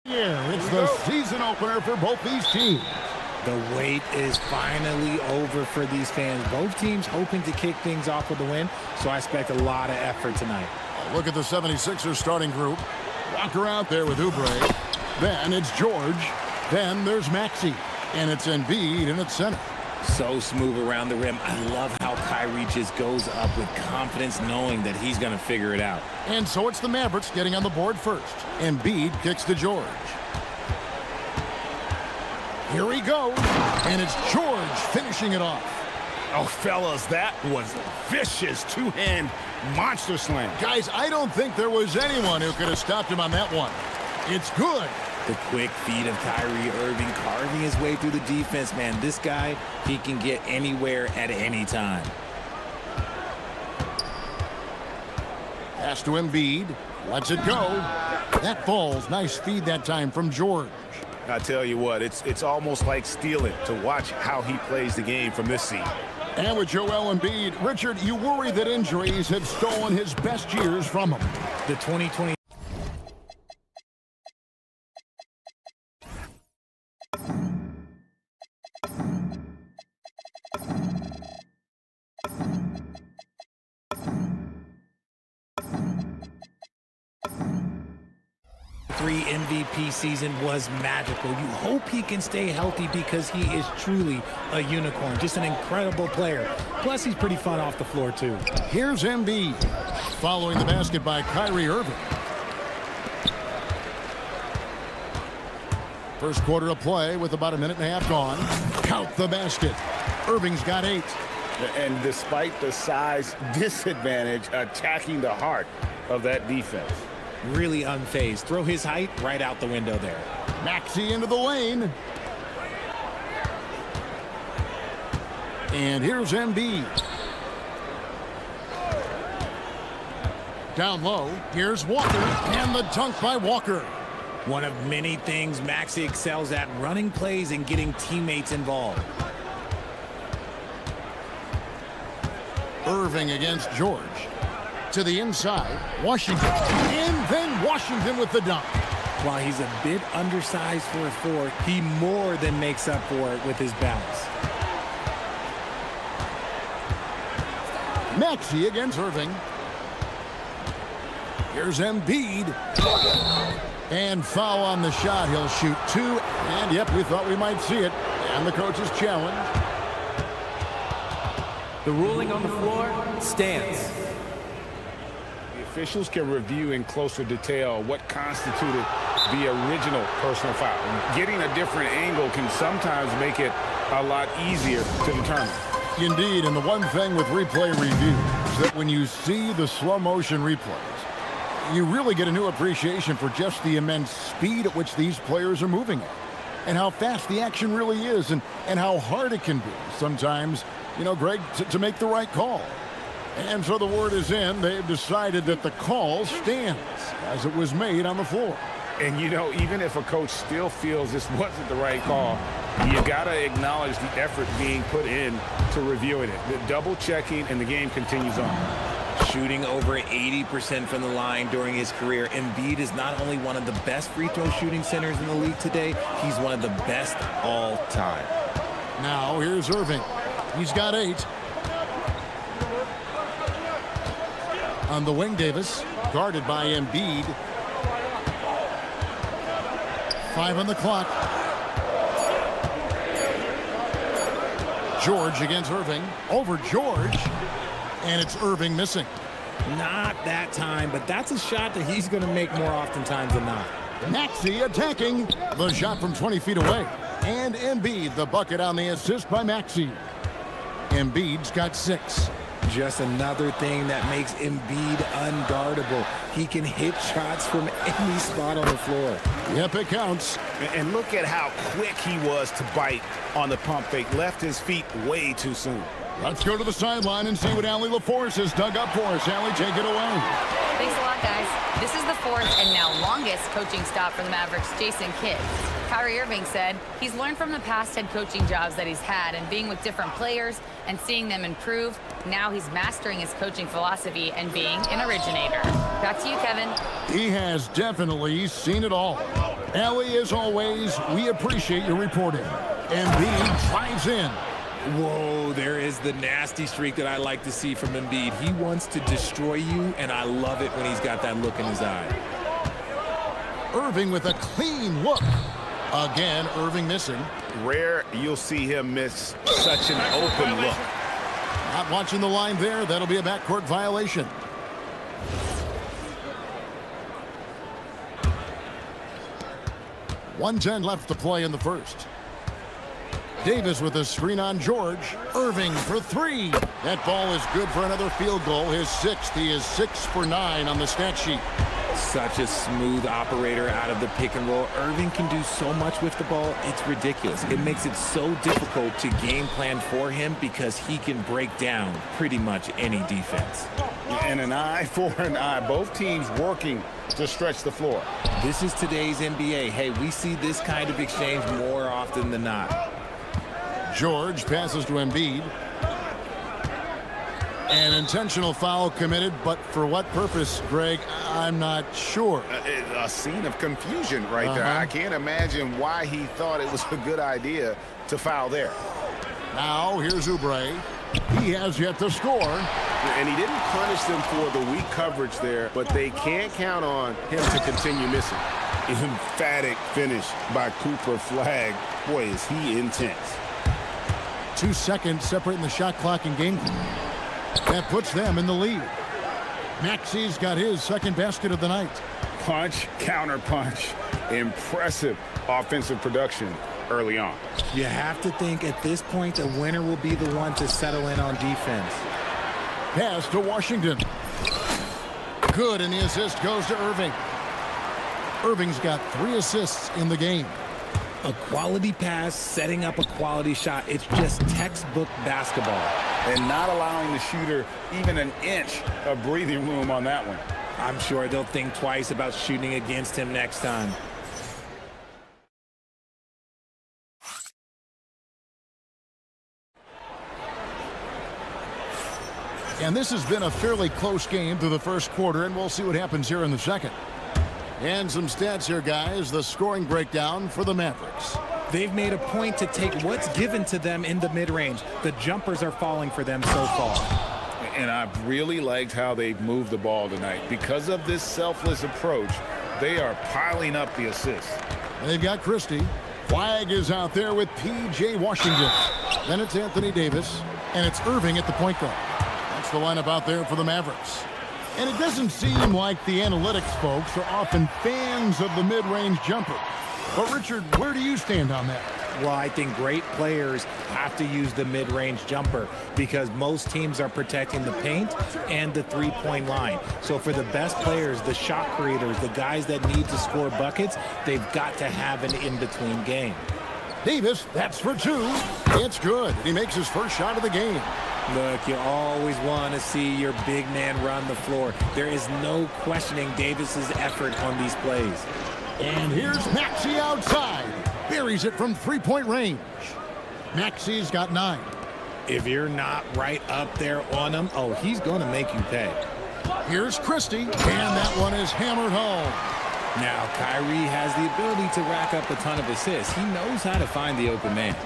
Yeah, it's the season opener for both these teams. The wait is finally over for these fans. Both teams hoping to kick things off with a win, so I expect a lot of effort tonight. Look at the 76ers starting group. Walker out there with Oubre. Then it's George. Then there's Maxey. And it's Embiid in its center. So smooth around the rim. I love how Kyrie just goes up with confidence knowing that he's going to figure it out. And so it's the Mavericks getting on the board first. Embiid kicks to George. Here he goes. And it's George finishing it off. Oh, fellas, that was a vicious two-hand monster slam. Guys, I don't think there was anyone who could have stopped him on that one. It's good. The quick feed of Kyrie Irving carving his way through the defense, man. This guy, he can get anywhere at any time. Pass to Embiid. Lets it go. That falls. Nice feed that time from George. I tell you what, it's almost like stealing to watch how he plays the game from this seat. And with Joel Embiid, Richard, you worry that injuries have stolen his best years from him. The 2020 MVP season was magical. You hope he can stay healthy because he is truly a unicorn. Just an incredible player. Plus, he's pretty fun off the floor, too. Here's Embiid. Following the basket by Kyrie Irving. First quarter of play with about a minute and a half gone. Count the basket. Irving's got 8. And despite the size disadvantage, attacking the heart of that defense. Really unfazed. Throw his height right out the window there. Maxey into the lane. And here's Embiid. Down low, here's Walker, and the dunk by Walker. One of many things Maxey excels at, running plays and getting teammates involved. Irving against George. To the inside, Washington, and then Washington with the dunk. While he's a bit undersized for a 4, he more than makes up for it with his balance. Maxey against Irving. Here's Embiid. And foul on the shot. He'll shoot 2. And, yep, we thought we might see it. And the coach's challenge. The ruling on the floor stands. Officials can review in closer detail what constituted the original personal foul. Getting a different angle can sometimes make it a lot easier to determine. Indeed, and the one thing with replay review is that when you see the slow motion replays, you really get a new appreciation for just the immense speed at which these players are moving at, and how fast the action really is, and how hard it can be sometimes, you know, Greg, to make the right call. And so the word is in. They've decided that the call stands as it was made on the floor. And, you know, even if a coach still feels this wasn't the right call, you got to acknowledge the effort being put in to reviewing it. The double checking, and the game continues on. Shooting over 80% from the line during his career, Embiid is not only one of the best free throw shooting centers in the league today, he's one of the best all time. Now here's Irving. He's got 8. On the wing, Davis, guarded by Embiid. 5 on the clock. George against Irving. Over George. And it's Irving missing. Not that time, but that's a shot that he's going to make more oftentimes than not. Maxey attacking. The shot from 20 feet away. And Embiid, the bucket on the assist by Maxey. Embiid's got 6. Just another thing that makes Embiid unguardable. He can hit shots from any spot on the floor. Yep, it counts. And look at how quick he was to bite on the pump fake. Left his feet way too soon. Let's go to the sideline and see what Allie LaForce has dug up for us. Allie, take it away. Thanks a lot, guys. This is the 4th and now longest coaching stop for the Mavericks' Jason Kidd. Kyrie Irving said he's learned from the past head coaching jobs that he's had and being with different players and seeing them improve. Now he's mastering his coaching philosophy and being an originator. Back to you, Kevin. He has definitely seen it all. Ellie, as always, we appreciate your reporting. Embiid drives in. Whoa, there is the nasty streak that I like to see from Embiid. He wants to destroy you, and I love it when he's got that look in his eye. Irving with a clean look. Again, Irving missing. Rare you'll see him miss such an open look. Not watching the line there. That'll be a backcourt violation. .110 left to play in the first. Davis with a screen on George. Irving for three. That ball is good for another field goal. His sixth. He is 6 for 9 on the stat sheet. Such a smooth operator out of the pick and roll. Irving can do so much with the ball, it's ridiculous. It makes it so difficult to game plan for him because he can break down pretty much any defense. And an eye for an eye. Both teams working to stretch the floor. This is today's NBA. Hey, we see this kind of exchange more often than not. George passes to Embiid. An intentional foul committed, but for what purpose, Greg? I'm not sure. A scene of confusion right there. I can't imagine why he thought it was a good idea to foul there. Now, here's Oubre. He has yet to score. And he didn't punish them for the weak coverage there, but they can't count on him to continue missing. Emphatic finish by Cooper Flag. Boy, is he intense. 2 seconds separating the shot clock and game clock. That puts them in the lead. Maxi's got his second basket of the night. Punch, counter punch. Impressive offensive production early on. You have to think at this point a winner will be the one to settle in on defense. Pass to Washington. Good, and the assist goes to Irving. Irving's got 3 assists in the game. A quality pass, setting up a quality shot. It's just textbook basketball. And not allowing the shooter even an inch of breathing room on that one. I'm sure they'll think twice about shooting against him next time. And this has been a fairly close game through the first quarter, and we'll see what happens here in the second. And some stats here, guys. The scoring breakdown for the Mavericks. They've made a point to take what's given to them in the mid-range. The jumpers are falling for them so far. And I've really liked how they've moved the ball tonight. Because of this selfless approach, they are piling up the assists. They've got Christie. Flag is out there with P.J. Washington. Then it's Anthony Davis, and it's Irving at the point guard. That's the lineup out there for the Mavericks. And it doesn't seem like the analytics folks are often fans of the mid-range jumper. But, Richard, where do you stand on that? Well, I think great players have to use the mid-range jumper because most teams are protecting the paint and the three-point line. So for the best players, the shot creators, the guys that need to score buckets, they've got to have an in-between game. Davis, that's for 2. It's good. He makes his first shot of the game. Look, you always want to see your big man run the floor. There is no questioning Davis's effort on these plays. And here's Maxey outside. Buries it from three-point range. Maxey's got 9. If you're not right up there on him, oh, he's going to make you pay. Here's Christie, and that one is hammered home. Now, Kyrie has the ability to rack up a ton of assists. He knows how to find the open man.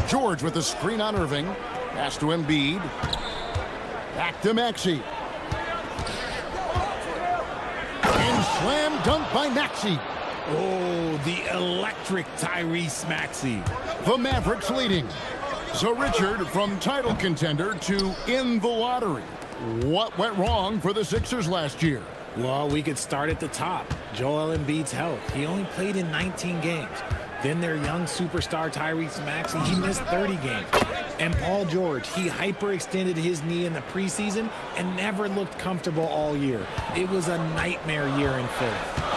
George with the screen on Irving. Pass to Embiid. Back to Maxey. And slam dunk by Maxey. Oh, the electric Tyrese Maxey. The Mavericks leading. So, Richard, from title contender to in the lottery, what went wrong for the Sixers last year? Well, we could start at the top. Joel Embiid's health. He only played in 19 games. Then their young superstar Tyrese Maxey, he missed 30 games. And Paul George, he hyperextended his knee in the preseason and never looked comfortable all year. It was a nightmare year in Philly.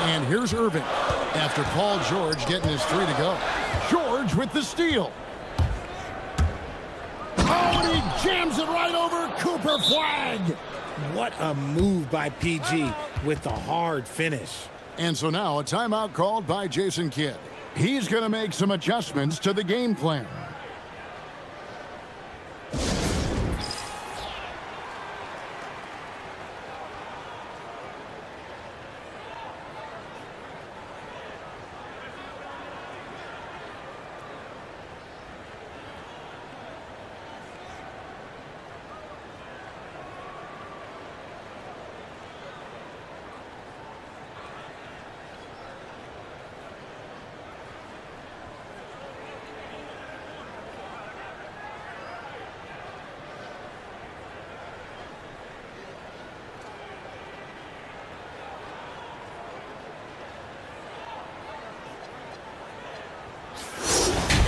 And here's Irving after Paul George getting his 3 to go. George with the steal. Oh, and he jams it right over Cooper Flag. What a move by PG with the hard finish. And so now a timeout called by Jason Kidd. He's going to make some adjustments to the game plan.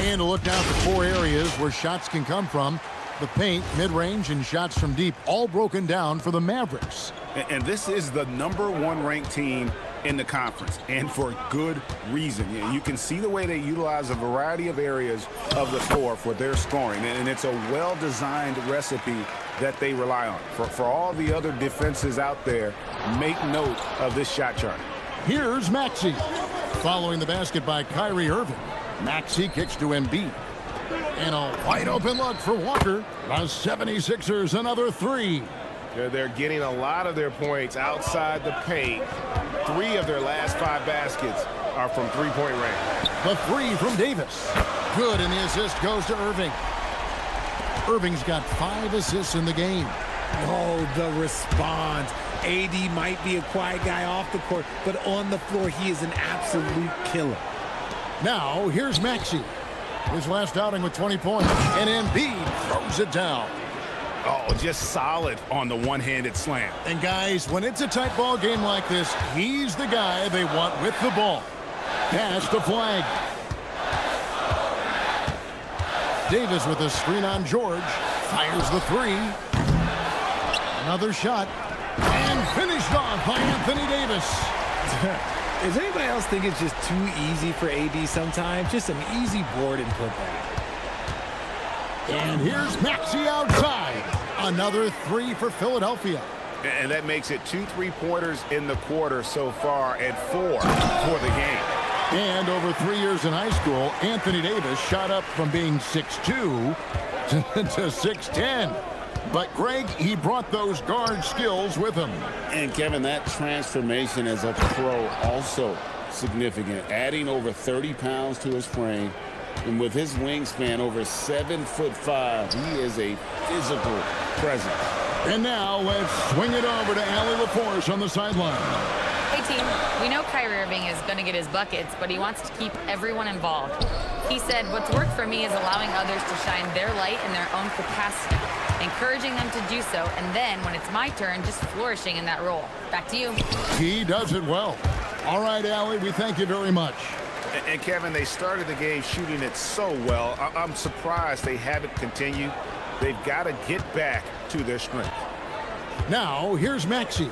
And a look down at the 4 areas where shots can come from. The paint, mid-range, and shots from deep, all broken down for the Mavericks. And this is the #1 ranked team in the conference, and for good reason. You can see the way they utilize a variety of areas of the floor for their scoring, and it's a well-designed recipe that they rely on. For all the other defenses out there, make note of this shot chart. Here's Maxey. Following the basket by Kyrie Irving. Maxey kicks to Embiid. And a wide open look for Walker. The 76ers another 3. They're getting a lot of their points outside the paint. 3 of their last 5 baskets are from three-point range. The 3 from Davis. Good, and the assist goes to Irving. Irving's got 5 assists in the game. Oh, the response. AD might be a quiet guy off the court, but on the floor, he is an absolute killer. Now, here's Maxey. His last outing with 20 points, and Embiid throws it down. Oh, just solid on the one-handed slam. And guys, when it's a tight ball game like this, he's the guy they want with the ball. Pass to Flag. Davis with a screen on George. Fires the 3. Another shot. And finished off by Anthony Davis. Does anybody else think it's just too easy for AD sometimes? Just an easy board and put back. And here's Maxey outside. Another 3 for Philadelphia. And that makes it 2 3-pointers in the quarter so far and 4 for the game. And over 3 years in high school, Anthony Davis shot up from being 6'2" to 6'10". But, Greg, he brought those guard skills with him. And, Kevin, that transformation as a pro also significant, adding over 30 pounds to his frame. And with his wingspan over 7'5", he is a physical presence. And now let's swing it over to Allie LaForce on the sideline. Hey, team. We know Kyrie Irving is going to get his buckets, but he wants to keep everyone involved. He said, what's worked for me is allowing others to shine their light in their own capacity, encouraging them to do so, and then, when it's my turn, just flourishing in that role. Back to you. He does it well. All right, Allie, we thank you very much. And Kevin, they started the game shooting it so well. I'm surprised they haven't continued. They've got to get back to their strength. Now, here's Maxey.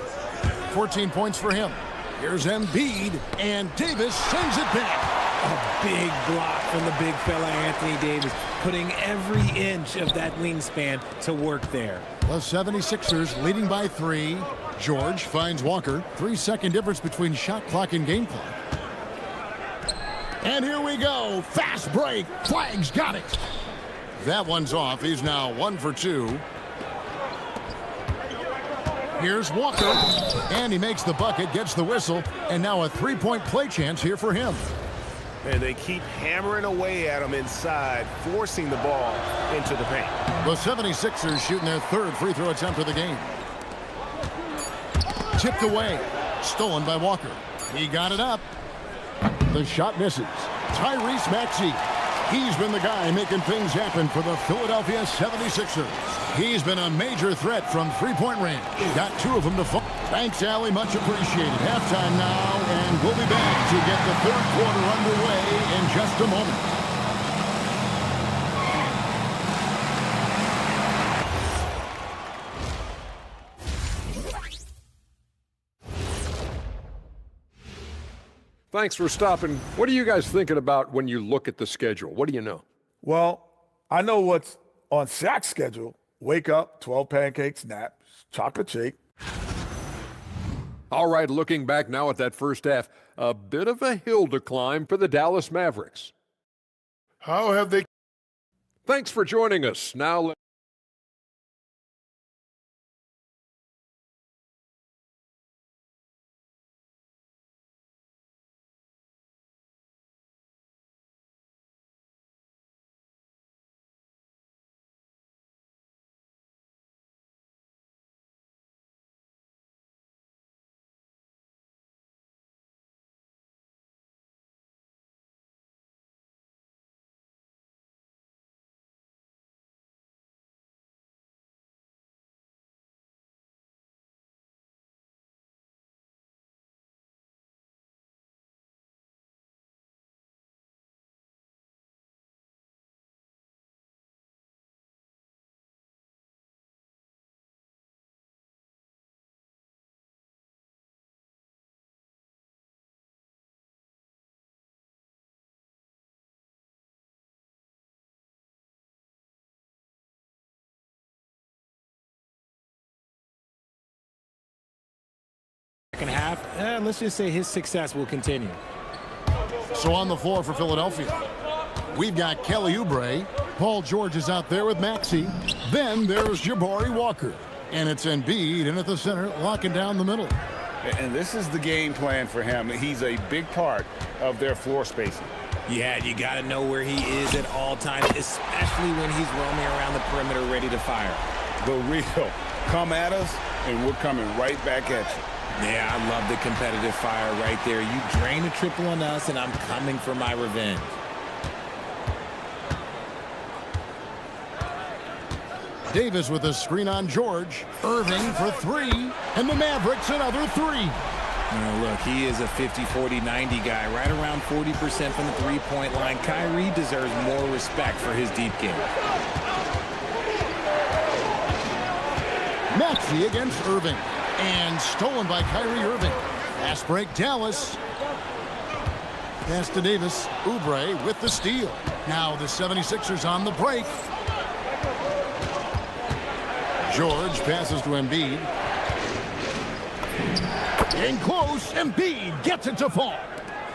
14 points for him. Here's Embiid, and Davis sends it back. A big block from the big fella Anthony Davis, putting every inch of that wingspan to work there. The 76ers leading by 3. George finds Walker. 3-second difference between shot clock and game clock. And here we go. Fast break. Flag's got it. That one's off. He's now 1 for 2. Here's Walker. And he makes the bucket, gets the whistle, and now a 3-point play chance here for him. And they keep hammering away at him inside, forcing the ball into the paint. The 76ers shooting their 3rd free throw attempt of the game. Tipped away. Stolen by Walker. He got it up. The shot misses. Tyrese Maxey. He's been the guy making things happen for the Philadelphia 76ers. He's been a major threat from three-point range. Got 2 of them to fall. Thanks, Allie. Much appreciated. Halftime now, and we'll be back to get the 3rd quarter underway in just a moment. Thanks for stopping. What are you guys thinking about when you look at the schedule? What do you know? Well, I know what's on Shaq's schedule. Wake up, 12 pancakes, nap, chocolate shake. All right, looking back now at that first half, a bit of a hill to climb for the Dallas Mavericks. How have they... Thanks for joining us. Now Second half, let's just say his success will continue. So on the floor for Philadelphia, we've got Kelly Oubre. Paul George is out there with Maxey. Then there's Jabari Walker. And it's Embiid in at the center, locking down the middle. And this is the game plan for him. He's a big part of their floor spacing. Yeah, you got to know where he is at all times, especially when he's roaming around the perimeter ready to fire. The real come at us, and we're coming right back at you. Yeah, I love the competitive fire right there. You drain a triple on us, and I'm coming for my revenge. Davis with a screen on George. Irving for three. And the Mavericks another three. Look, he is a 50-40-90 guy, right around 40% from the three-point line. Kyrie deserves more respect for his deep game. Maxey against Irving. And stolen by Kyrie Irving. Fast break, Dallas. Pass to Davis. Oubre with the steal. Now the 76ers on the break. George passes to Embiid. In close, Embiid gets it to fall.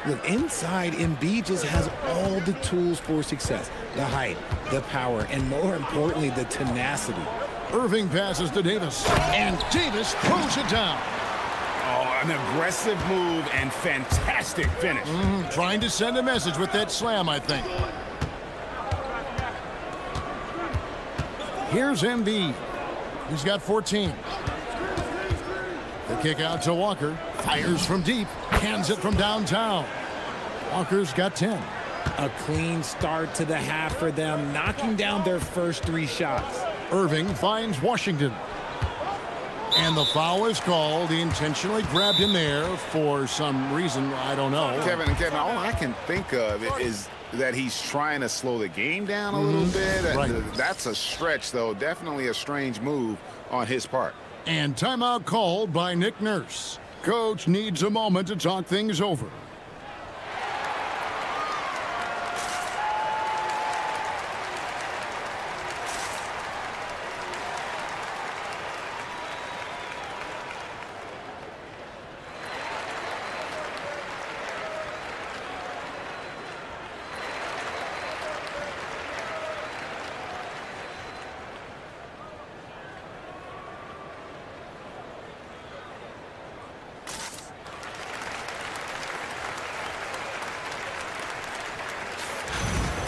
Look, inside, Embiid just has all the tools for success. The height, the power, and more importantly, the tenacity. Irving passes to Davis, and Davis throws it down. Oh, an aggressive move and fantastic finish. Trying to send a message with that slam, I think. Here's Embiid. He's got 14. The kick out to Walker. Fires from deep. Hands it from downtown. Walker's got 10. A clean start to the half for them, knocking down their first three shots. Irving finds Washington. And the foul is called. He intentionally grabbed him there for some reason. I don't know. Kevin, all I can think of is that he's trying to slow the game down a little bit. Right. That's a stretch, though. Definitely a strange move on his part. And timeout called by Nick Nurse. Coach needs a moment to talk things over.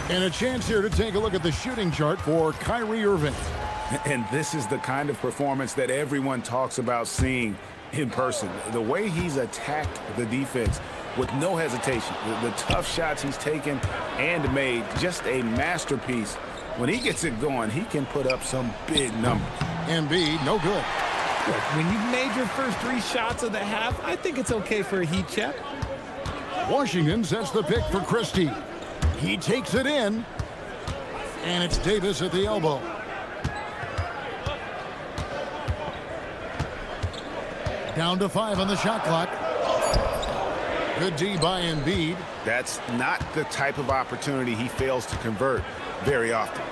And a chance here to take a look at the shooting chart for Kyrie Irving. And this is the kind of performance that everyone talks about seeing in person. The way he's attacked the defense with no hesitation. The tough shots he's taken and made, just a masterpiece. When he gets it going, he can put up some big numbers. Embiid, no good. Look, when you've made your first three shots of the half, I think it's okay for a heat check. Washington sets the pick for Christie. He takes it in, and it's Davis at the elbow. Down to 5 on the shot clock. Good D by Embiid. That's not the type of opportunity he fails to convert very often.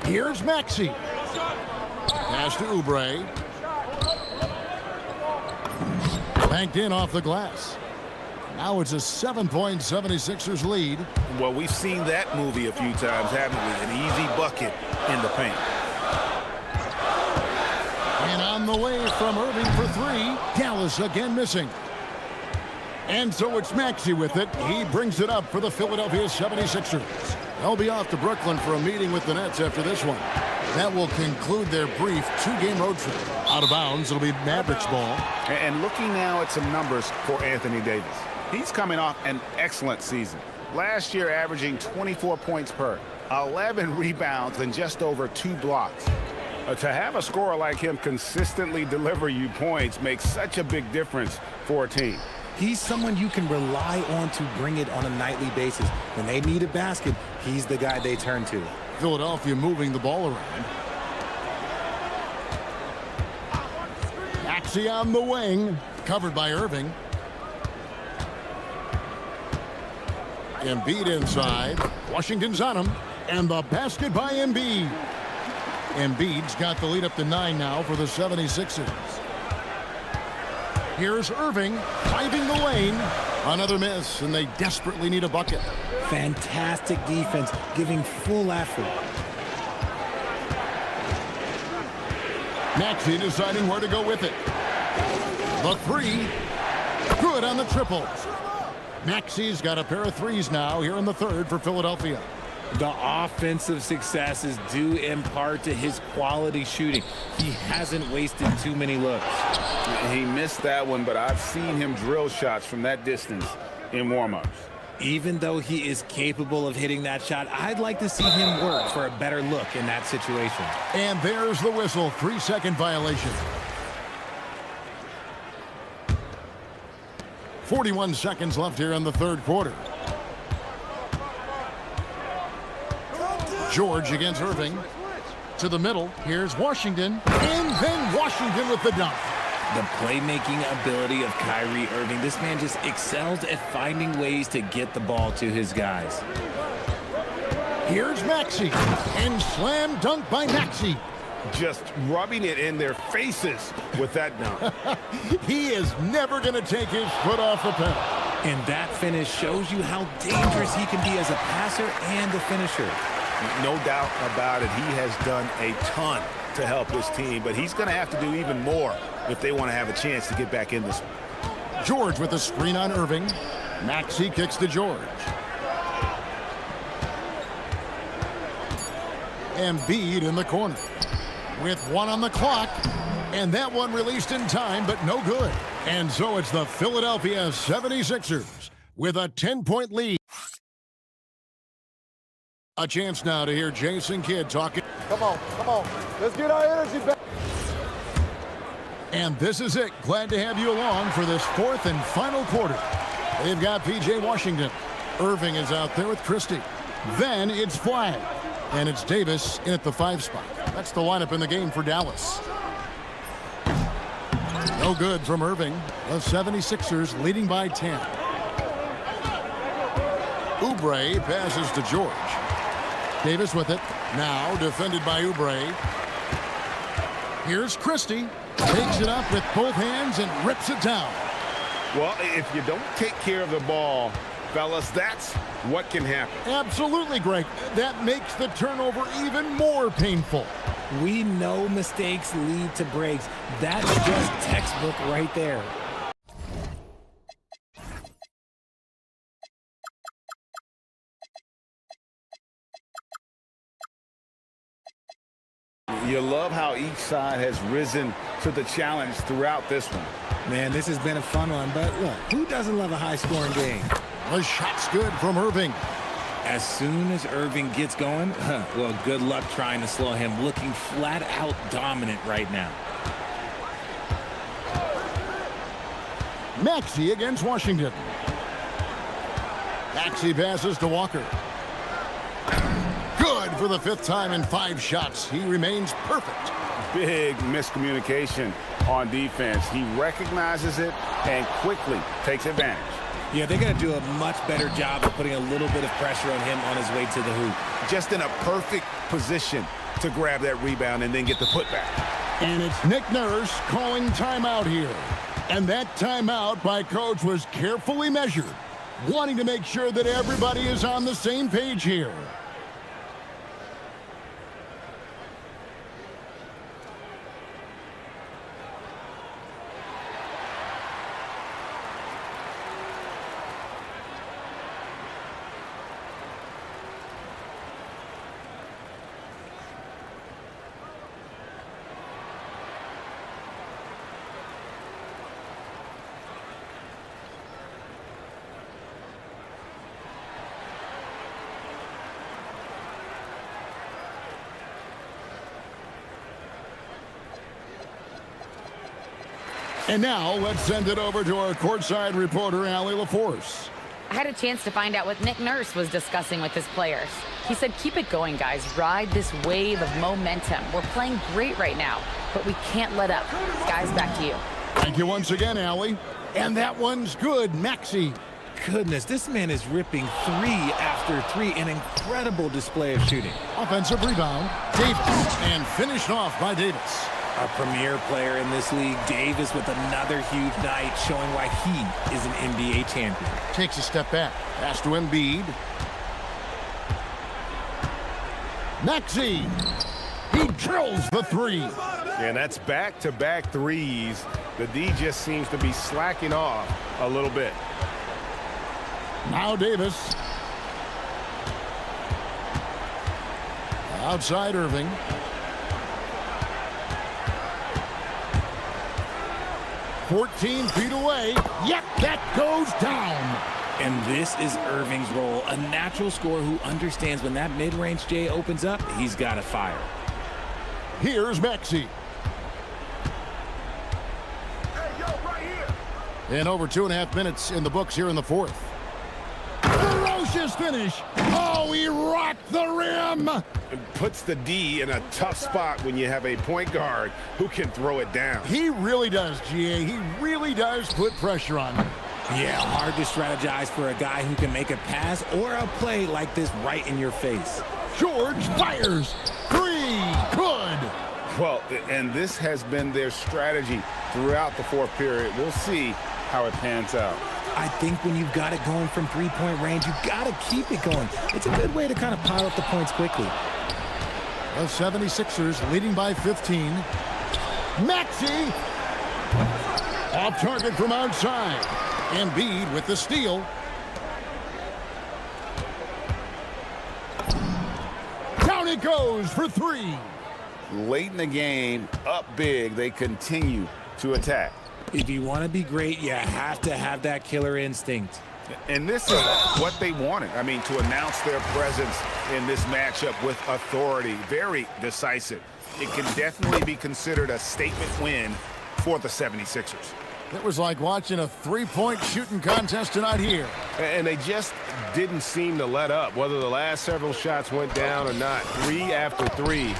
Here's Maxey. Pass to Oubre. Banked in off the glass. Now it's a 7-point 76ers lead. Well, we've seen that movie a few times, haven't we? An easy bucket in the paint. And on the way from Irving for three. Dallas again missing. And so it's Maxey with it. He brings it up for the Philadelphia 76ers. They'll be off to Brooklyn for a meeting with the Nets after this one. That will conclude their brief two-game road trip. Out of bounds, it'll be Mavericks ball. And looking now at some numbers for Anthony Davis. He's coming off an excellent season. Last year averaging 24 points per, 11 rebounds, and just over 2 blocks. To have a scorer like him consistently deliver you points makes such a big difference for a team. He's someone you can rely on to bring it on a nightly basis. When they need a basket, he's the guy they turn to. Philadelphia moving the ball around. Maxey on the wing, covered by Irving. Embiid inside. Washington's on him. And the basket by Embiid. Embiid's got the lead up to 9 now for the 76ers. Here's Irving driving the lane. Another miss, and they desperately need a bucket. Fantastic defense, giving full effort. Maxey deciding where to go with it. The three. Good on the triple. Maxey's got a pair of threes now here in the third for Philadelphia. The offensive success is due in part to his quality shooting. He hasn't wasted too many looks. He missed that one, but I've seen him drill shots from that distance in warm-ups. Even though he is capable of hitting that shot, I'd like to see him work for a better look in that situation. And there's the whistle, 3-second violation. 41 seconds left here in the third quarter. George against Irving. To the middle, here's Washington. And then Washington with the dunk. The playmaking ability of Kyrie Irving. This man just excels at finding ways to get the ball to his guys. Here's Maxey. And slam dunk by Maxey. Just rubbing it in their faces with that dunk. He is never going to take his foot off the pedal. And that finish shows you how dangerous he can be as a passer and a finisher. No doubt about it. He has done a ton to help his team, but he's going to have to do even more if they want to have a chance to get back in this. George with a screen on Irving. Maxey kicks to George. Embiid in the corner. With one on the clock. And that one released in time, but no good. And so it's the Philadelphia 76ers with a 10-point lead. A chance now to hear Jason Kidd talking. Come on. Let's get our energy back. And this is it. Glad to have you along for this fourth and final quarter. They've got P.J. Washington. Irving is out there with Christie. Then it's Flag. And it's Davis in at the 5 spot. That's the lineup in the game for Dallas. No good from Irving. The 76ers leading by 10. Oubre passes to George. Davis with it. Now defended by Oubre. Here's Christie. Takes it up with both hands and rips it down. Well, if you don't take care of the ball, fellas, that's what can happen. Absolutely, Greg. That makes the turnover even more painful. We know mistakes lead to breaks. That's just textbook right there. You love how each side has risen to the challenge throughout this one. Man, this has been a fun one, but look, who doesn't love a high-scoring game? The shot's good from Irving. As soon as Irving gets going, well, good luck trying to slow him. Looking flat out dominant right now. Maxey against Washington. Maxey passes to Walker. Good for the 5th time in 5 shots. He remains perfect. Big miscommunication on defense. He recognizes it and quickly takes advantage. Yeah, they're going to do a much better job of putting a little bit of pressure on him on his way to the hoop. Just in a perfect position to grab that rebound and then get the putback. And it's Nick Nurse calling timeout here. And that timeout by Coach was carefully measured, wanting to make sure that everybody is on the same page here. And now let's send it over to our courtside reporter, Allie LaForce. I had a chance to find out what Nick Nurse was discussing with his players. He said, keep it going, guys. Ride this wave of momentum. We're playing great right now, but we can't let up. Guys, back to you. Thank you once again, Allie. And that one's good, Maxey. Goodness, this man is ripping 3 after 3. An incredible display of shooting. Offensive rebound, Davis, and finished off by Davis. A premier player in this league, Davis with another huge night, showing why he is an NBA champion. Takes a step back. Pass to Embiid. Maxey. He drills the three. And that's back-to-back threes. The D just seems to be slacking off a little bit. Now Davis. Outside Irving. "14 feet away. Yep, that goes down." And this is Irving's role, a natural scorer who understands when that mid-range J opens up, he's got to fire. Here's Maxey. And over 2.5 minutes in the books here in the fourth. Ferocious finish. Oh, he rocked the rim. It puts the D in a tough spot when you have a point guard who can throw it down. He really does, GA. He really does put pressure on him. Yeah, hard to strategize for a guy who can make a pass or a play like this right in your face. George fires. Three. Good. Well, and this has been their strategy throughout the fourth period. We'll see how it pans out. I think when you've got it going from three-point range, you've got to keep it going. It's a good way to kind of pile up the points quickly. The 76ers leading by 15. Maxey. Off target from outside. Embiid with the steal. Down it goes for three. Late in the game, up big, they continue to attack. If you want to be great, you have to have that killer instinct. And this is what they wanted. I mean, to announce their presence in this matchup with authority. Very decisive. It can definitely be considered a statement win for the 76ers. It was like watching a three-point shooting contest tonight here. And they just didn't seem to let up. Whether the last several shots went down or not, 3 after 3,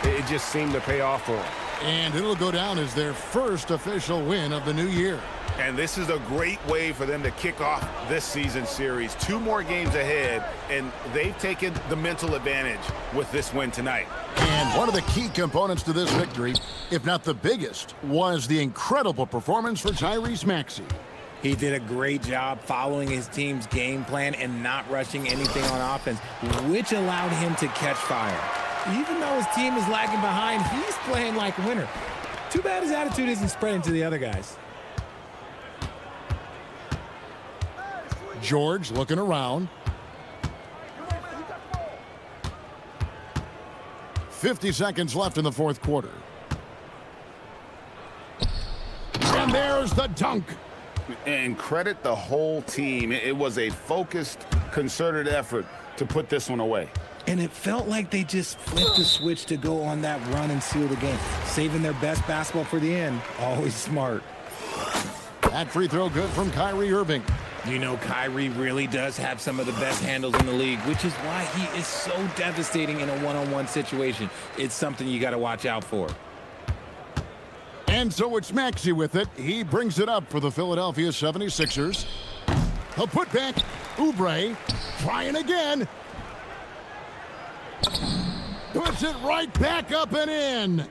it just seemed to pay off for them. And it'll go down as their first official win of the new year. And this is a great way for them to kick off this season series. 2 more games ahead, and they've taken the mental advantage with this win tonight. And one of the key components to this victory, if not the biggest, was the incredible performance for Tyrese Maxey. He did a great job following his team's game plan and not rushing anything on offense, which allowed him to catch fire. Even though his team is lagging behind, he's playing like a winner. Too bad his attitude isn't spreading to the other guys. George looking around. 50 seconds left in the fourth quarter. And there's the dunk. And credit the whole team. It was a focused, concerted effort to put this one away. And it felt like they just flipped the switch to go on that run and seal the game. Saving their best basketball for the end. Always smart. That free throw good from Kyrie Irving. You know, Kyrie really does have some of the best handles in the league, which is why he is so devastating in a one-on-one situation. It's something you got to watch out for. And so it's Maxey with it. He brings it up for the Philadelphia 76ers. A putback. Oubre trying again. Puts it right back up and in.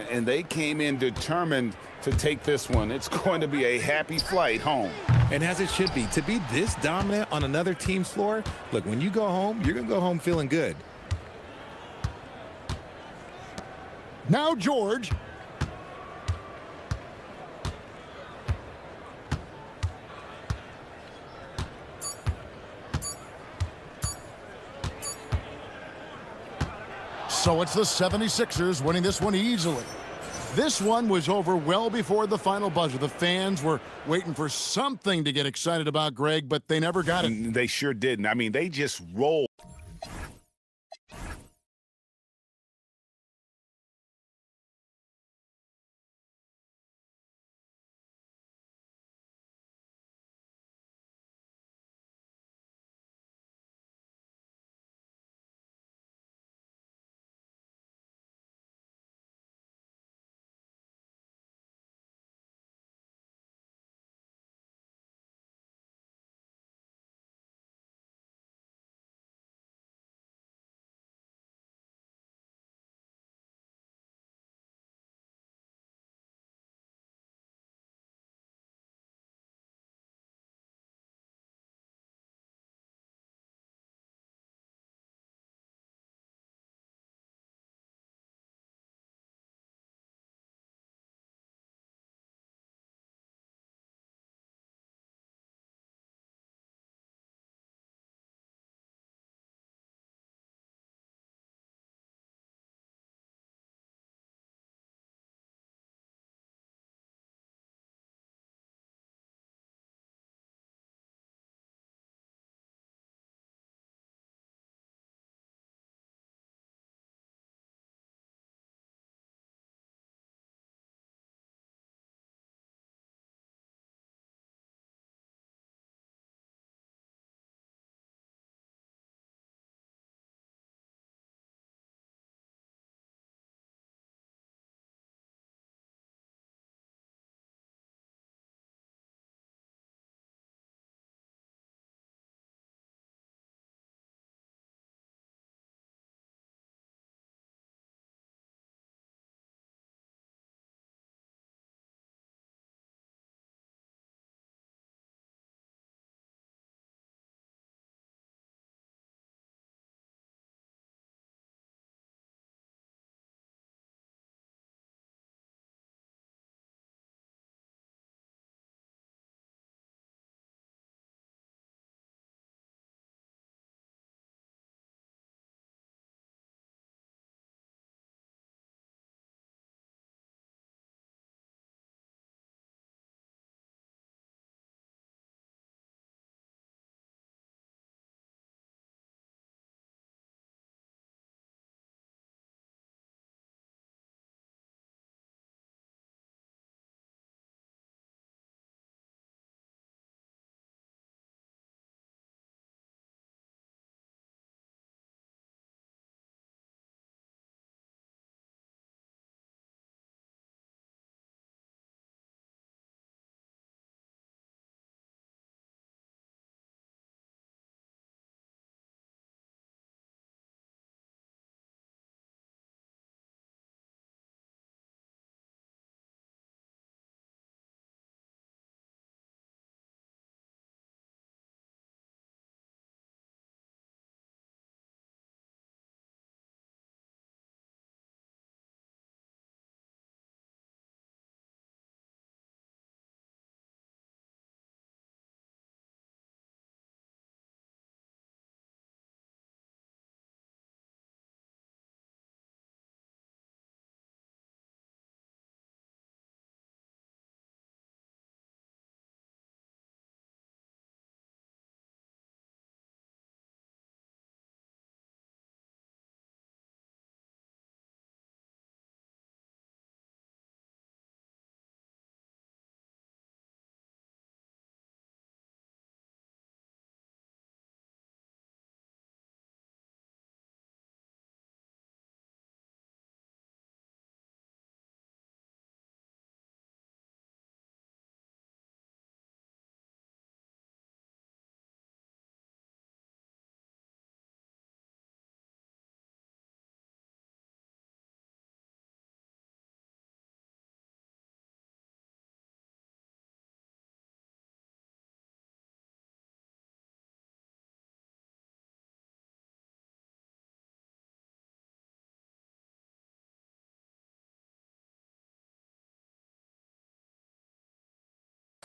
And they came in determined to take this one. It's going to be a happy flight home. And as it should be, to be this dominant on another team's floor, look, when you go home, you're going to go home feeling good. Now George. So it's the 76ers winning this one easily. This one was over well before the final buzzer. The fans were waiting for something to get excited about, Greg, but they never got it. They sure didn't. I mean, they just rolled.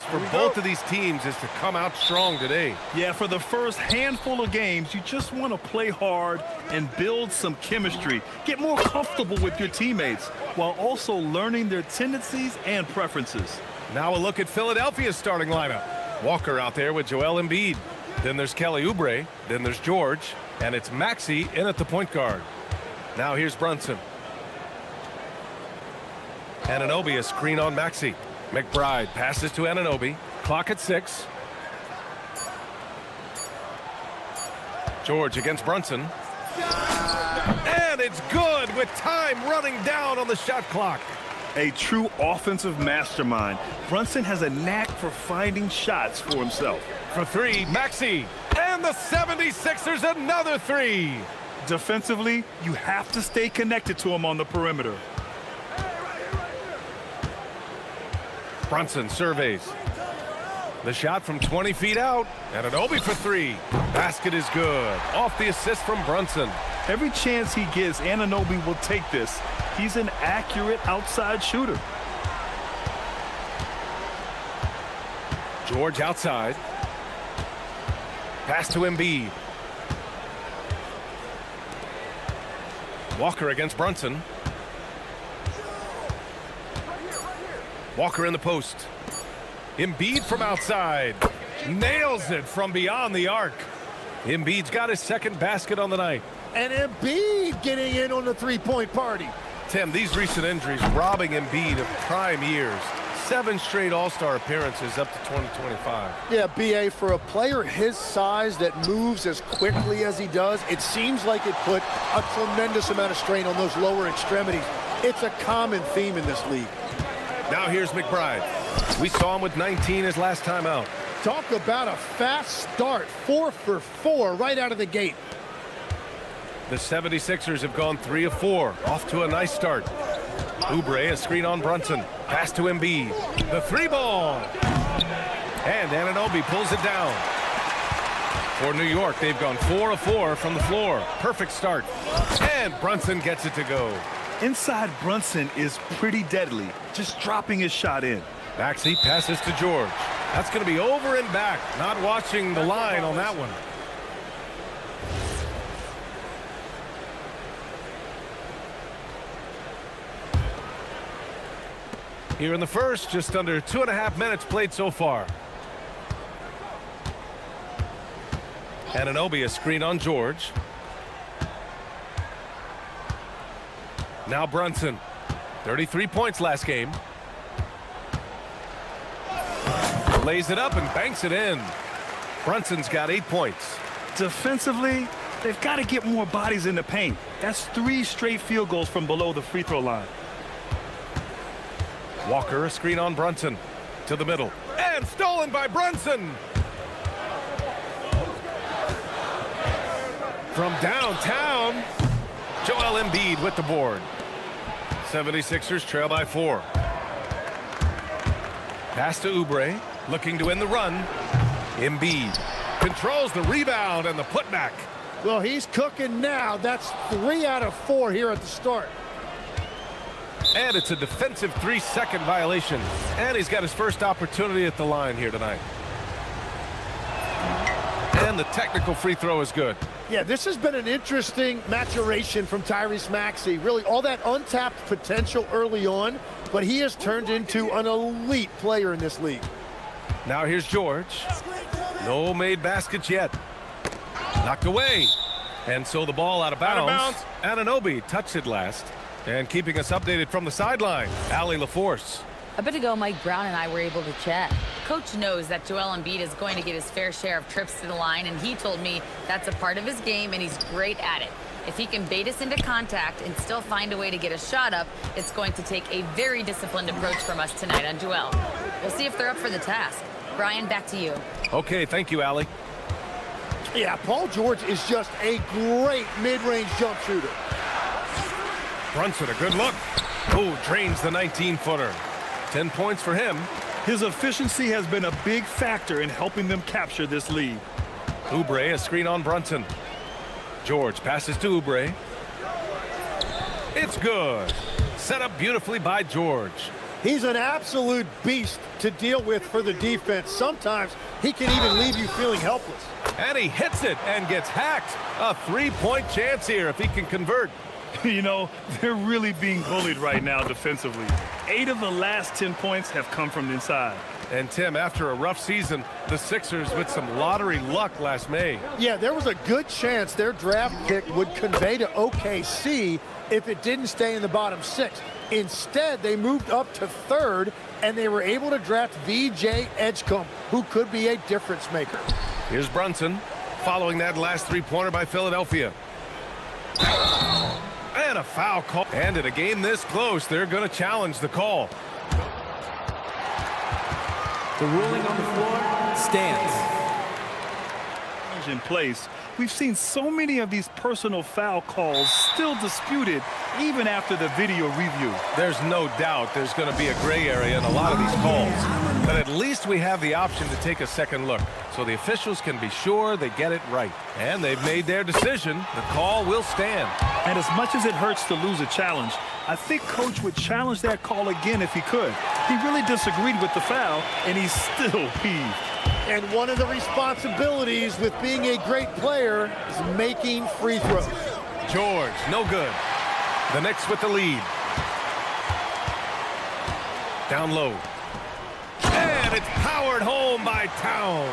for both of these teams is to come out strong today. Yeah, for the first handful of games, you just want to play hard and build some chemistry. Get more comfortable with your teammates while also learning their tendencies and preferences. Now a look at Philadelphia's starting lineup. Walker out there with Joel Embiid. Then there's Kelly Oubre. Then there's George. And it's Maxey in at the point guard. Now here's Brunson. Anunoby, a screen on Maxey. McBride passes to Anunoby. Clock at 6. George against Brunson. And it's good with time running down on the shot clock. A true offensive mastermind. Brunson has a knack for finding shots for himself. For 3, Maxey. And the 76ers another 3. Defensively, you have to stay connected to him on the perimeter. Brunson surveys. The shot from 20 feet out. Anunoby for 3. Basket is good. Off the assist from Brunson. Every chance he gets, Anunoby will take this. He's an accurate outside shooter. George outside. Pass to Embiid. Walker against Brunson. Walker in the post. Embiid from outside. Nails it from beyond the arc. Embiid's got his second basket on the night. And Embiid getting in on the three-point party. Tim, these recent injuries robbing Embiid of prime years. 7 straight All-Star appearances up to 2025. Yeah, B.A., for a player his size that moves as quickly as he does, it seems like it put a tremendous amount of strain on those lower extremities. It's a common theme in this league. Now here's McBride. We saw him with 19 his last time out. Talk about a fast start. 4 for 4 right out of the gate. The 76ers have gone 3 of 4. Off to a nice start. Oubre, a screen on Brunson. Pass to Embiid. The 3-ball. And Anunoby pulls it down. For New York, they've gone 4 of 4 from the floor. Perfect start. And Brunson gets it to go. Inside Brunson is pretty deadly, just dropping his shot in. Maxey passes to George. That's going to be over and back. Not watching the line on that one. Here in the first, just under 2.5 minutes played so far. Anunoby, a screen on George. Now Brunson, 33 points last game. Lays it up and banks it in. Brunson's got 8 points. Defensively, they've got to get more bodies in the paint. That's 3 straight field goals from below the free throw line. Walker, a screen on Brunson. To the middle. And stolen by Brunson. From downtown, Joel Embiid with the board. 76ers trail by 4. Pass to Oubre, looking to win the run. Embiid controls the rebound and the putback. Well, he's cooking now. That's 3 out of 4 here at the start. And it's a defensive 3-second violation. And he's got his first opportunity at the line here tonight. And the technical free throw is good. Yeah, this has been an interesting maturation from Tyrese Maxey. Really, all that untapped potential early on, but he has turned into an elite player in this league. Now here's George. No made baskets yet. Knocked away. And so the ball out of bounds. Anunoby touched it last. And keeping us updated from the sideline, Allie LaForce. A bit ago, Mike Brown and I were able to chat. Coach knows that Joel Embiid is going to get his fair share of trips to the line, and he told me that's a part of his game, and he's great at it. If he can bait us into contact and still find a way to get a shot up, it's going to take a very disciplined approach from us tonight on Joel. We'll see if they're up for the task. Brian, back to you. Okay, thank you, Allie. Yeah, Paul George is just a great mid-range jump shooter. Brunson, a good look. Oh, drains the 19-footer. 10 points for him. His efficiency has been a big factor in helping them capture this lead. Oubre, a screen on Brunson. George passes to Oubre. It's good. Set up beautifully by George. He's an absolute beast to deal with for the defense. Sometimes he can even leave you feeling helpless. And he hits it and gets hacked. A three-point chance here if he can convert. You know, they're really being bullied right now defensively. 8 of the last 10 points have come from inside. And Tim, after a rough season, the Sixers with some lottery luck last May. Yeah, there was a good chance their draft pick would convey to OKC if it didn't stay in the bottom 6. Instead, they moved up to 3rd, and they were able to draft VJ Edgecombe, who could be a difference maker. Here's Brunson, following that last three-pointer by Philadelphia. And a foul call. And in a game this close, they're going to challenge the call. The ruling on the floor stands. In place, we've seen so many of these personal foul calls still disputed even after the video review. There's no doubt there's going to be a gray area in a lot of these calls. But at least we have the option to take a second look, so the officials can be sure they get it right. And they've made their decision. The call will stand. And as much as it hurts to lose a challenge, I think Coach would challenge that call again if he could. He really disagreed with the foul, and he's still peeved. And one of the responsibilities with being a great player is making free throws. George, no good. The Knicks with the lead. Down low. And it's powered home by Towns.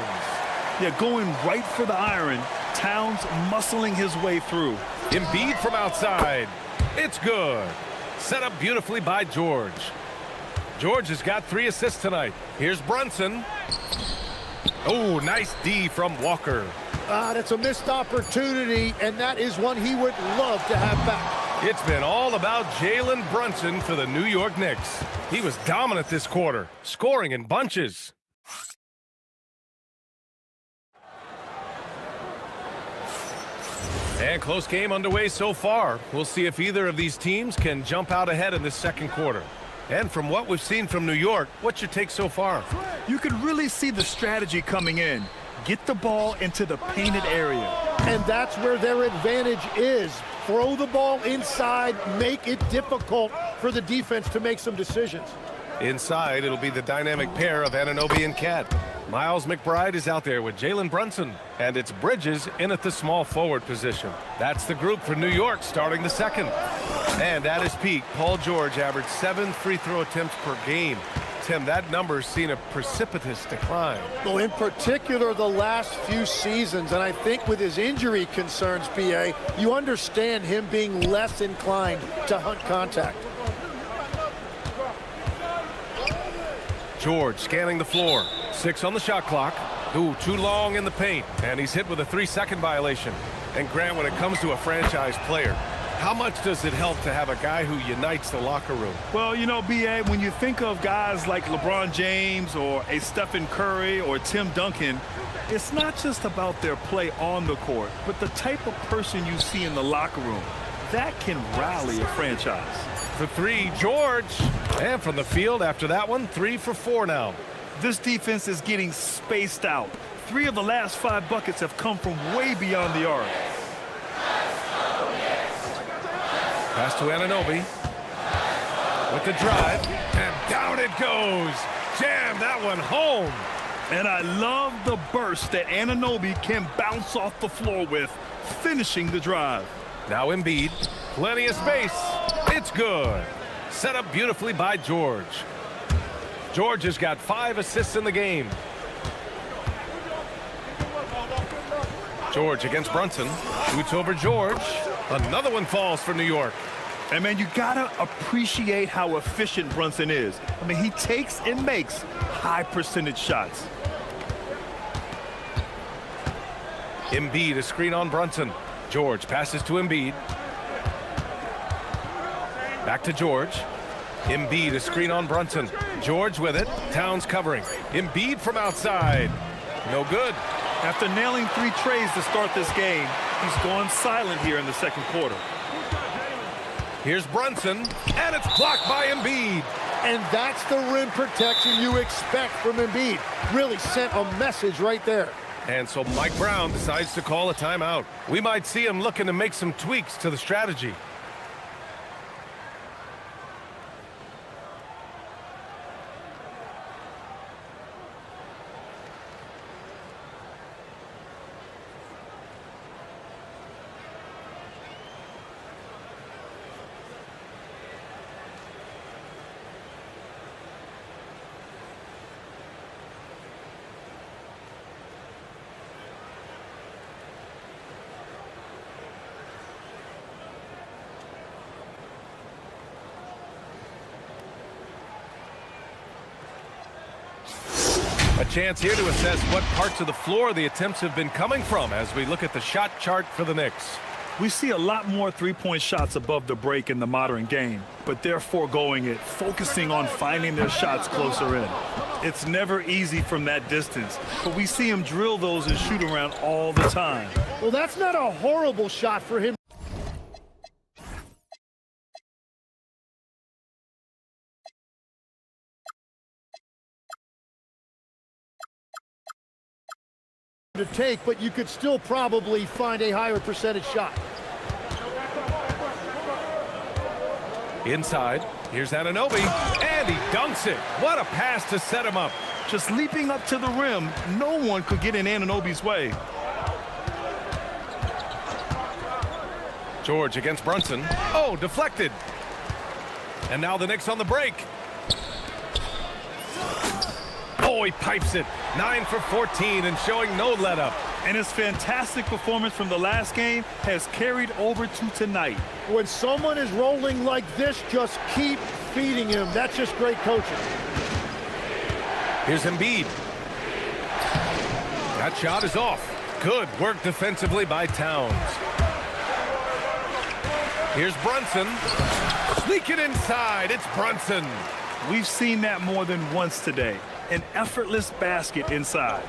Yeah, going right for the iron. Towns muscling his way through. Embiid from outside. It's good. Set up beautifully by George. George has got 3 assists tonight. Here's Brunson. Oh, nice D from Walker. That's a missed opportunity, and that is one he would love to have back. It's been all about Jalen Brunson for the New York Knicks. He was dominant this quarter, scoring in bunches. And close game underway so far. We'll see if either of these teams can jump out ahead in this second quarter. And from what we've seen from New York, what's your take so far? You could really see the strategy coming in. Get the ball into the painted area. And that's where their advantage is. Throw the ball inside, make it difficult for the defense to make some decisions. Inside, it'll be the dynamic pair of Anunoby and Cat. Miles McBride is out there with Jalen Brunson, and it's Bridges in at the small forward position. That's the group for New York starting the second. And at his peak, Paul George averaged 7 free throw attempts per game. Tim, that number's seen a precipitous decline. Well, in particular, the last few seasons, and I think with his injury concerns, BA, you understand him being less inclined to hunt contact. George scanning the floor. 6 on the shot clock. Ooh, too long in the paint. And he's hit with a 3-second violation. And Grant, when it comes to a franchise player, how much does it help to have a guy who unites the locker room? Well, you know, B.A., when you think of guys like LeBron James or a Stephen Curry or Tim Duncan, it's not just about their play on the court, but the type of person you see in the locker room. That can rally a franchise. For 3, George. And from the field after that one, 3 for 4 now. This defense is getting spaced out. 3 of the last 5 buckets have come from way beyond the arc. Pass to Anunoby. With the drive. And down it goes. Jam that one home. And I love the burst that Anunoby can bounce off the floor with, finishing the drive. Now Embiid. Plenty of space. It's good. Set up beautifully by George. George has got 5 assists in the game. George against Brunson. Shoots over George. Another one falls for New York. And, man, you got to appreciate how efficient Brunson is. I mean, he takes and makes high-percentage shots. Embiid, a screen on Brunson. George passes to Embiid. Back to George. Embiid, a screen on Brunson. George with it. Towns covering. Embiid from outside. No good. After nailing 3 trays to start this game, he's gone silent here in the second quarter. Here's Brunson, and it's blocked by Embiid. And that's the rim protection you expect from Embiid. Really sent a message right there. And so Mike Brown decides to call a timeout. We might see him looking to make some tweaks to the strategy. A chance here to assess what parts of the floor the attempts have been coming from as we look at the shot chart for the Knicks. We see a lot more three-point shots above the break in the modern game, but they're foregoing it, focusing on finding their shots closer in. It's never easy from that distance, but we see him drill those and shoot around all the time. Well, that's not a horrible shot for him to take, but you could still probably find a higher percentage shot. Inside, here's Anunoby, and he dunks it. What a pass to set him up. Just leaping up to the rim, no one could get in Anunoby's way. George against Brunson. Oh, deflected. And now the Knicks on the break. Oh, he pipes it. 9 for 14 and showing no let-up. And his fantastic performance from the last game has carried over to tonight. When someone is rolling like this, just keep feeding him. That's just great coaching. Here's Embiid. That shot is off. Good work defensively by Towns. Here's Brunson. Sneak it inside. It's Brunson. We've seen that more than once today. An effortless basket inside.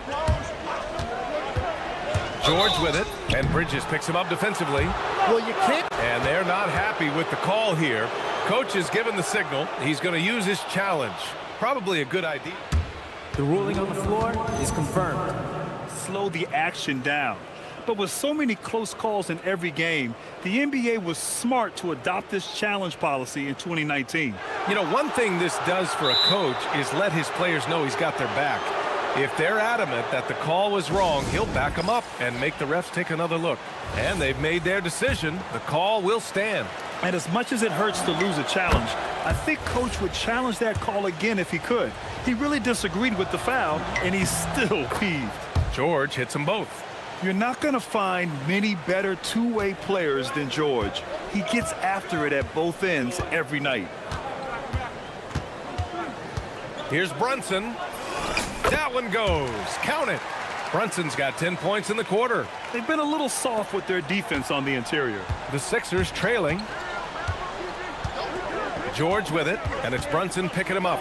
George with it, and Bridges picks him up defensively. Well, you can't. And they're not happy with the call here. Coach has given the signal. He's going to use his challenge. Probably a good idea. The ruling on the floor is confirmed. Slow the action down. But with so many close calls in every game, the NBA was smart to adopt this challenge policy in 2019. You know, one thing this does for a coach is let his players know he's got their back. If they're adamant that the call was wrong, he'll back them up and make the refs take another look. And they've made their decision. The call will stand. And as much as it hurts to lose a challenge, I think Coach would challenge that call again if he could. He really disagreed with the foul, and he's still peeved. George hits them both. You're not going to find many better two-way players than George. He gets after it at both ends every night. Here's Brunson. That one goes. Count it. Brunson's got 10 points in the quarter. They've been a little soft with their defense on the interior. The Sixers trailing. George with it, and it's Brunson picking him up.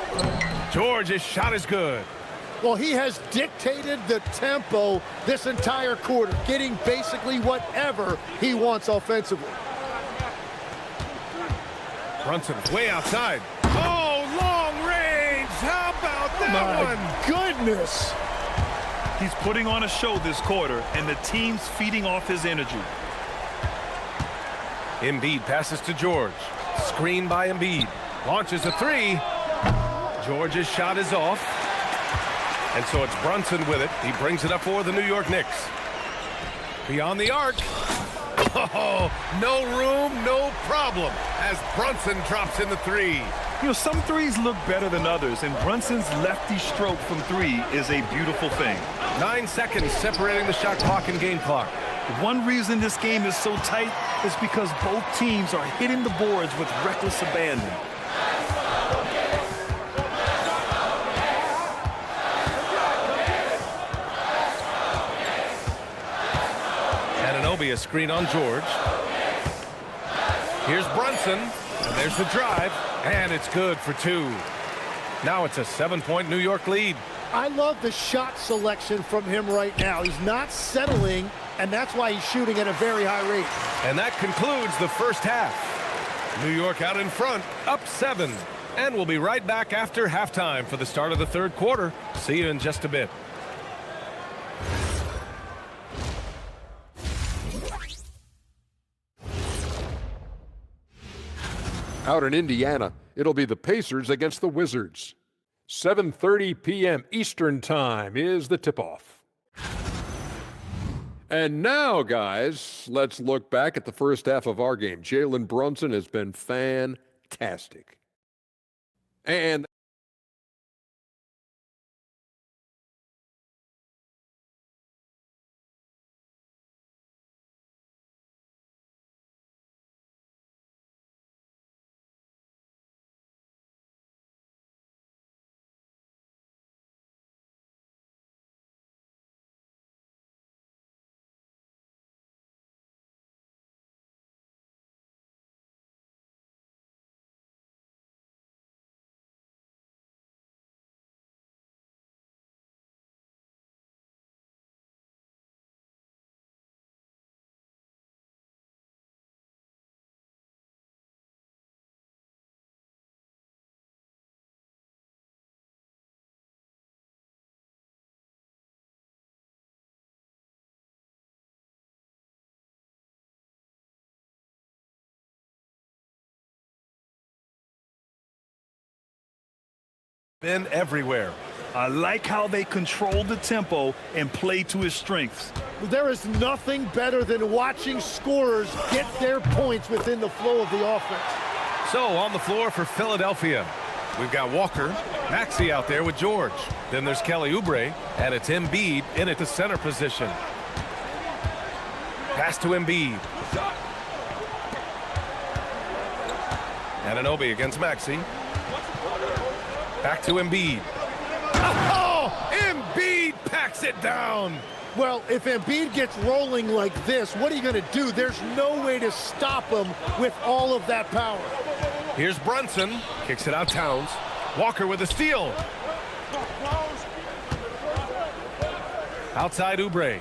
George's shot is good. Well, he has dictated the tempo this entire quarter, getting basically whatever he wants offensively. Brunson way outside. Oh, long range. How about that one? Goodness. He's putting on a show this quarter, and the team's feeding off his energy. Embiid passes to George. Screen by Embiid. Launches a three. George's shot is off. And so it's Brunson with it. He brings it up for the New York Knicks. Beyond the arc. Oh, no room, no problem, as Brunson drops in the three. You know, some threes look better than others, and Brunson's lefty stroke from three is a beautiful thing. 9 seconds separating the shot clock and game clock. One reason this game is so tight is because both teams are hitting the boards with reckless abandon. Anunoby a screen on George. Here's Brunson, and there's the drive, and it's good for two. Now it's a 7-point New York lead. I love the shot selection from him right now. He's not settling, and that's why he's shooting at a very high rate. And that concludes the first half. New York out in front, up 7. And we'll be right back after halftime for the start of the third quarter. See you in just a bit. Out in Indiana, it'll be the Pacers against the Wizards. 7:30 p.m. Eastern Time is the tip-off. And now, guys, let's look back at the first half of our game. Jalen Brunson has been fantastic. And been everywhere. I like how they control the tempo and play to his strengths. There is nothing better than watching scorers get their points within the flow of the offense. So on the floor for Philadelphia, we've got Walker, Maxey out there with George. Then there's Kelly Oubre, and it's Embiid in at the center position. Pass to Embiid. Anunoby against Maxey. Back to Embiid. Oh, Embiid packs it down. Well, if Embiid gets rolling like this, what are you going to do? There's no way to stop him with all of that power. Here's Brunson. Kicks it out Towns. Walker with a steal. Outside Oubre.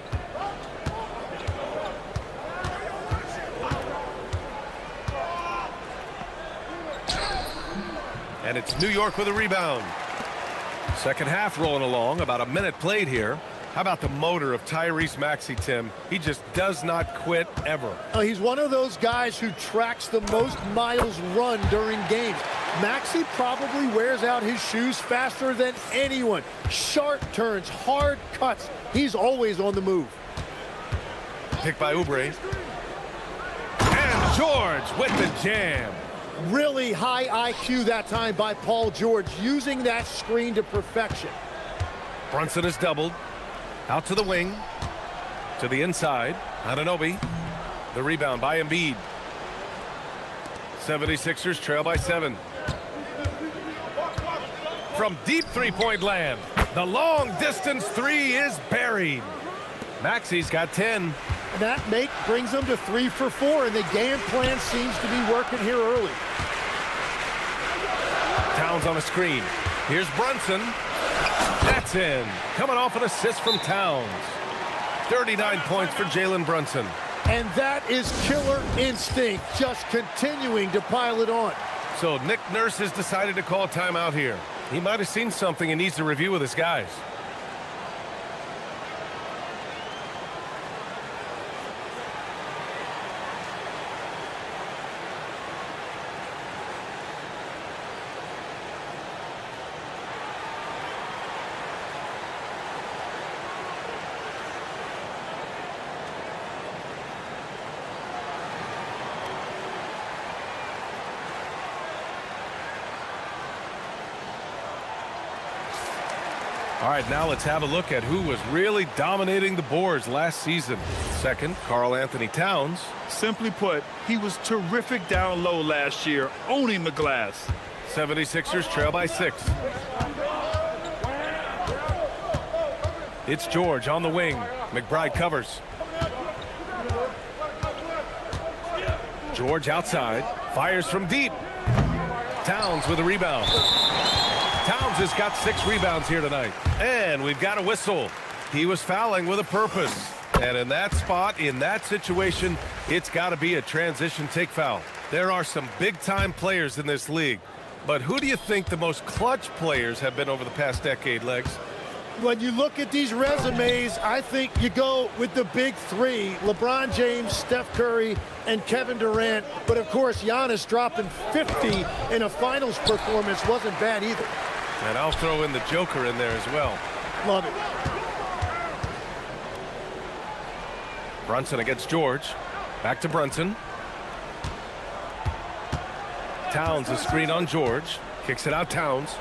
And it's New York with a rebound. Second half rolling along, about a minute played here. How about the motor of Tyrese Maxey, Tim? He just does not quit ever. He's one of those guys who tracks the most miles run during games. Maxey probably wears out his shoes faster than anyone. Sharp turns, hard cuts. He's always on the move. Picked by Oubre. And George with the jam. Really high IQ that time by Paul George, using that screen to perfection. Brunson is doubled. Out to the wing. To the inside. Anunoby. The rebound by Embiid. 76ers trail by 7. From deep three-point land. The long-distance three is buried. Maxey's got 10. That make brings them to 3 for 4, and the game plan seems to be working here early. Towns on a screen. Here's Brunson. That's in. Coming off an assist from Towns. 39 points for Jalen Brunson. And that is killer instinct, just continuing to pile it on. So Nick Nurse has decided to call timeout here. He might have seen something and needs to review with his guys. All right, now let's have a look at who was really dominating the boards last season. Second, Karl Anthony Towns. Simply put, he was terrific down low last year, owning the glass. 76ers trail by 6. It's George on the wing. McBride covers. George outside. Fires from deep. Towns with a rebound. Towns has got 6 rebounds here tonight. And we've got a whistle. He was fouling with a purpose. And in that spot, in that situation, it's got to be a transition take foul. There are some big-time players in this league. But who do you think the most clutch players have been over the past decade, Legs? When you look at these resumes, I think you go with the big 3, LeBron James, Steph Curry, and Kevin Durant. But of course, Giannis dropping 50 in a finals performance wasn't bad either. And I'll throw in the Joker in there as well. Love it. Brunson against George. Back to Brunson. Towns a screen on George. Kicks it out Towns.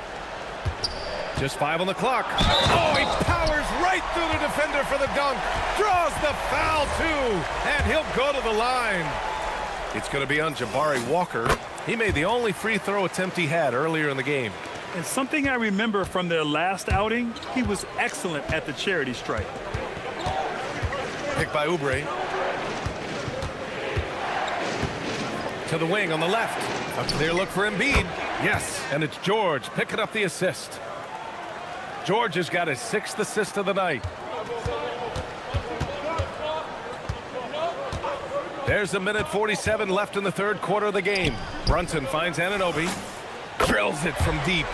Just 5 on the clock. Oh, he powers right through the defender for the dunk. Draws the foul, too. And he'll go to the line. It's going to be on Jabari Walker. He made the only free throw attempt he had earlier in the game. And something I remember from their last outing, he was excellent at the charity stripe. Picked by Oubre. To the wing on the left. A clear look for Embiid. Yes, and it's George picking up the assist. George has got his 6th assist of the night. There's a minute 47 left in the third quarter of the game. Brunson finds Anunoby. Drills it from deep.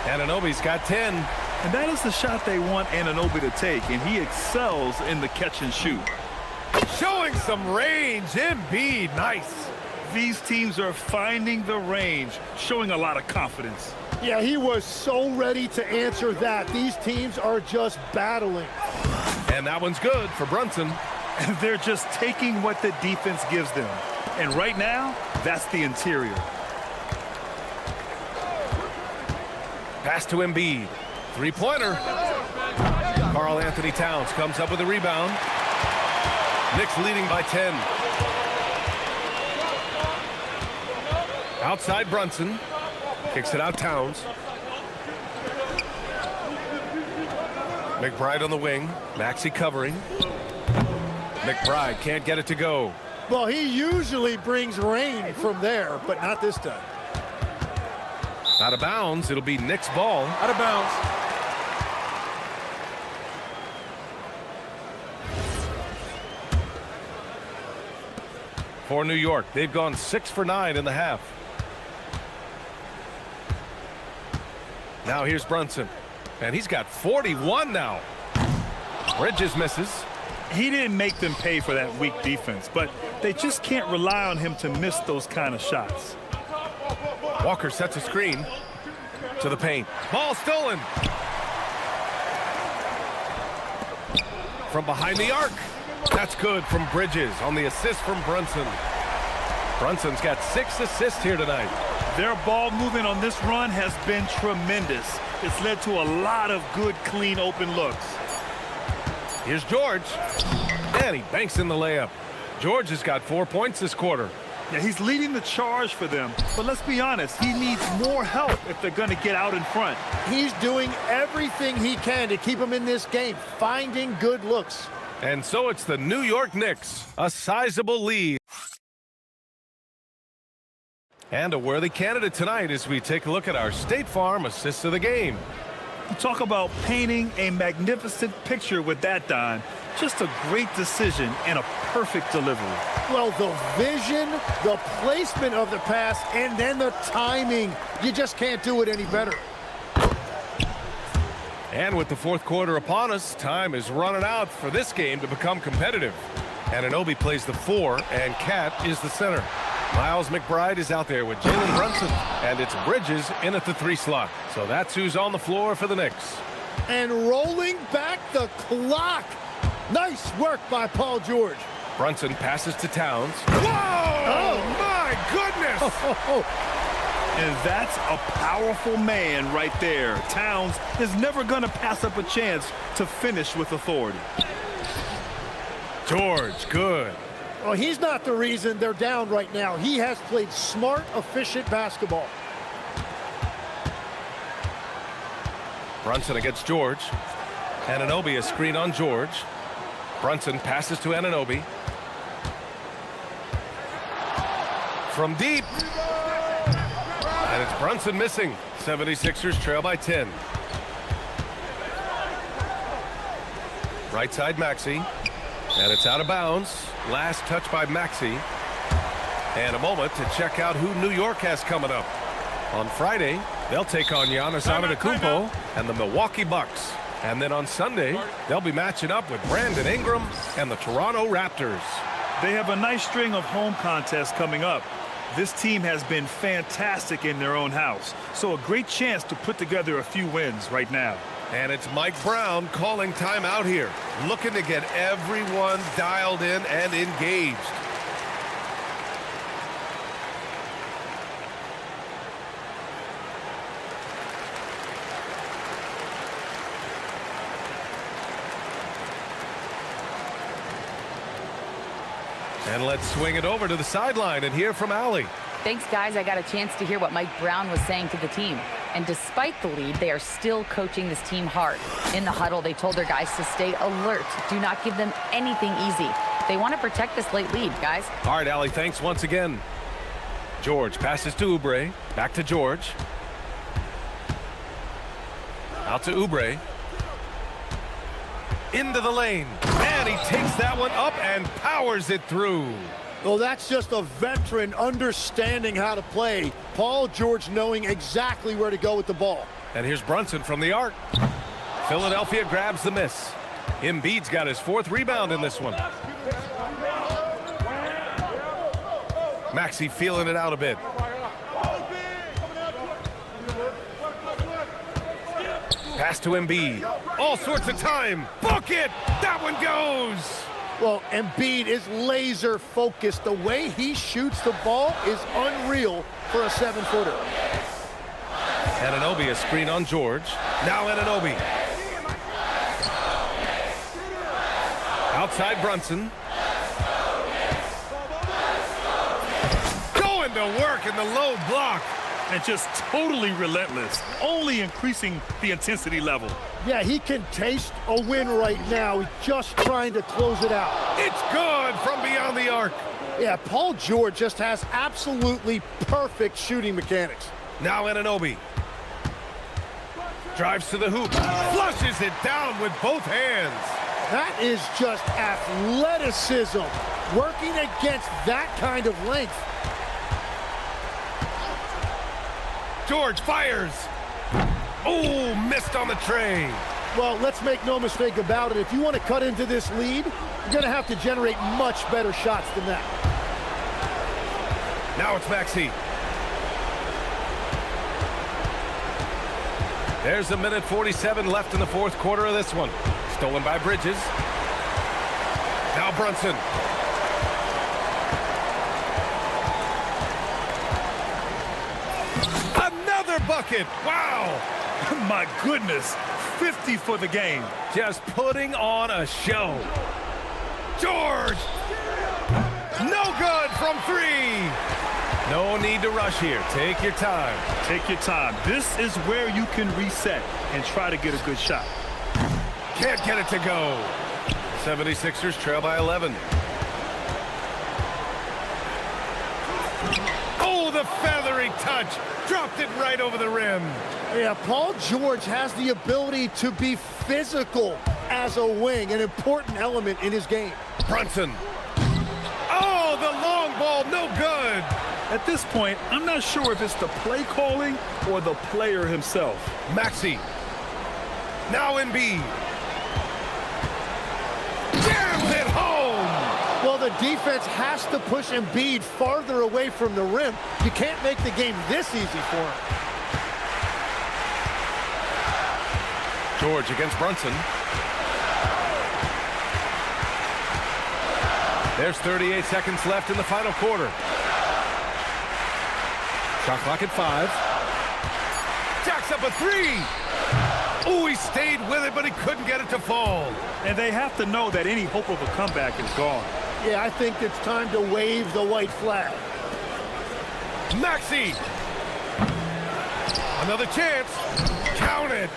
Anunoby's got 10. And that is the shot they want Anunoby to take, and he excels in the catch and shoot. Showing some range. Embiid, nice. These teams are finding the range, showing a lot of confidence. Yeah, he was so ready to answer that. These teams are just battling. And that one's good for Brunson. They're just taking what the defense gives them. And right now, that's the interior. Pass to Embiid. Three-pointer. Karl Anthony Towns comes up with a rebound. Knicks leading by 10. Outside Brunson. Kicks it out Towns. McBride on the wing. Maxey covering. McBride can't get it to go. Well, he usually brings rain from there, but not this time. Out of bounds. It'll be Knicks ball. Out of bounds. For New York, they've gone 6 for 9 in the half. Now here's Brunson, and he's got 41 now. Bridges misses. He didn't make them pay for that weak defense, but they just can't rely on him to miss those kind of shots. Walker sets a screen to the paint. Ball stolen. From behind the arc. That's good from Bridges on the assist from Brunson. Brunson's got 6 assists here tonight. Their ball movement on this run has been tremendous. It's led to a lot of good, clean, open looks. Here's George. And he banks in the layup. George has got 4 points this quarter. Yeah, he's leading the charge for them. But let's be honest, he needs more help if they're going to get out in front. He's doing everything he can to keep them in this game, finding good looks. And so it's the New York Knicks, a sizable lead. And a worthy candidate tonight as we take a look at our State Farm assists of the game. You talk about painting a magnificent picture with that, Don. Just a great decision and a perfect delivery. Well, the vision, the placement of the pass, and then the timing. You just can't do it any better. And with the fourth quarter upon us, time is running out for this game to become competitive. Anunoby plays the 4, and Cat is the center. Miles McBride is out there with Jalen Brunson, and it's Bridges in at the 3 slot. So that's who's on the floor for the Knicks. And rolling back the clock. Nice work by Paul George. Brunson passes to Towns. Whoa! Oh, my goodness! And that's a powerful man right there. Towns is never going to pass up a chance to finish with authority. George, good. Well, he's not the reason they're down right now. He has played smart, efficient basketball. Brunson against George. Anunoby, a screen on George. Brunson passes to Anunoby. From deep. And it's Brunson missing. 76ers trail by 10. Right side Maxey. And it's out of bounds. Last touch by Maxey. And a moment to check out who New York has coming up. On Friday, they'll take on Giannis Antetokounmpo and the Milwaukee Bucks. And then on Sunday, they'll be matching up with Brandon Ingram and the Toronto Raptors. They have a nice string of home contests coming up. This team has been fantastic in their own house, so a great chance to put together a few wins right now. And it's Mike Brown calling timeout here, looking to get everyone dialed in and engaged. And let's swing it over to the sideline and hear from Allie. Thanks, guys. I got a chance to hear what Mike Brown was saying to the team. And despite the lead, they are still coaching this team hard. In the huddle, they told their guys to stay alert. Do not give them anything easy. They want to protect this late lead, guys. All right, Allie, thanks once again. George passes to Oubre. Back to George. Out to Oubre. Into the lane. And he takes that one up and powers it through. Well, that's just a veteran understanding how to play. Paul George knowing exactly where to go with the ball. And here's Brunson from the arc. Philadelphia grabs the miss. Embiid's got his 4th rebound in this one. Maxey feeling it out a bit. Pass to Embiid. All sorts of time. Book it. That one goes. Well, Embiid is laser focused. The way he shoots the ball is unreal for a 7-footer. Anunoby, a screen on George. Now Anunoby. Outside Brunson. Going to work in the low block. And just totally relentless, only increasing the intensity level. Yeah, he can taste a win right now. He's just trying to close it out. It's good from beyond the arc. Yeah, Paul George just has absolutely perfect shooting mechanics. Now Anunoby. Drives to the hoop. Flushes it down with both hands. That is just athleticism working against that kind of length. George fires. Oh, missed on the tray. Well, let's make no mistake about it. If you want to cut into this lead, you're going to have to generate much better shots than that. Now it's Maxey. There's a minute 47 left in the fourth quarter of this one. Stolen by Bridges. Now Brunson. Another bucket. Wow. My goodness, 50 for the game. Just putting on a show. George. No good from three. No need to rush here. Take your time. Take your time. This is where you can reset and try to get a good shot. Can't get it to go. 76ers trail by 11. Oh, the feathery touch. Dropped it right over the rim. Yeah, Paul George has the ability to be physical as a wing, an important element in his game. Brunson. Oh, the long ball, no good. At this point, I'm not sure if it's the play calling or the player himself. Maxey. Now Embiid. Jams it home. Well, the defense has to push Embiid farther away from the rim. You can't make the game this easy for him. George against Brunson. There's 38 seconds left in the final quarter. Shot clock at 5. Jacks up a three. Oh, he stayed with it, but he couldn't get it to fall. And they have to know that any hope of a comeback is gone. Yeah, I think it's time to wave the white flag. Maxey. Another chance. Count it.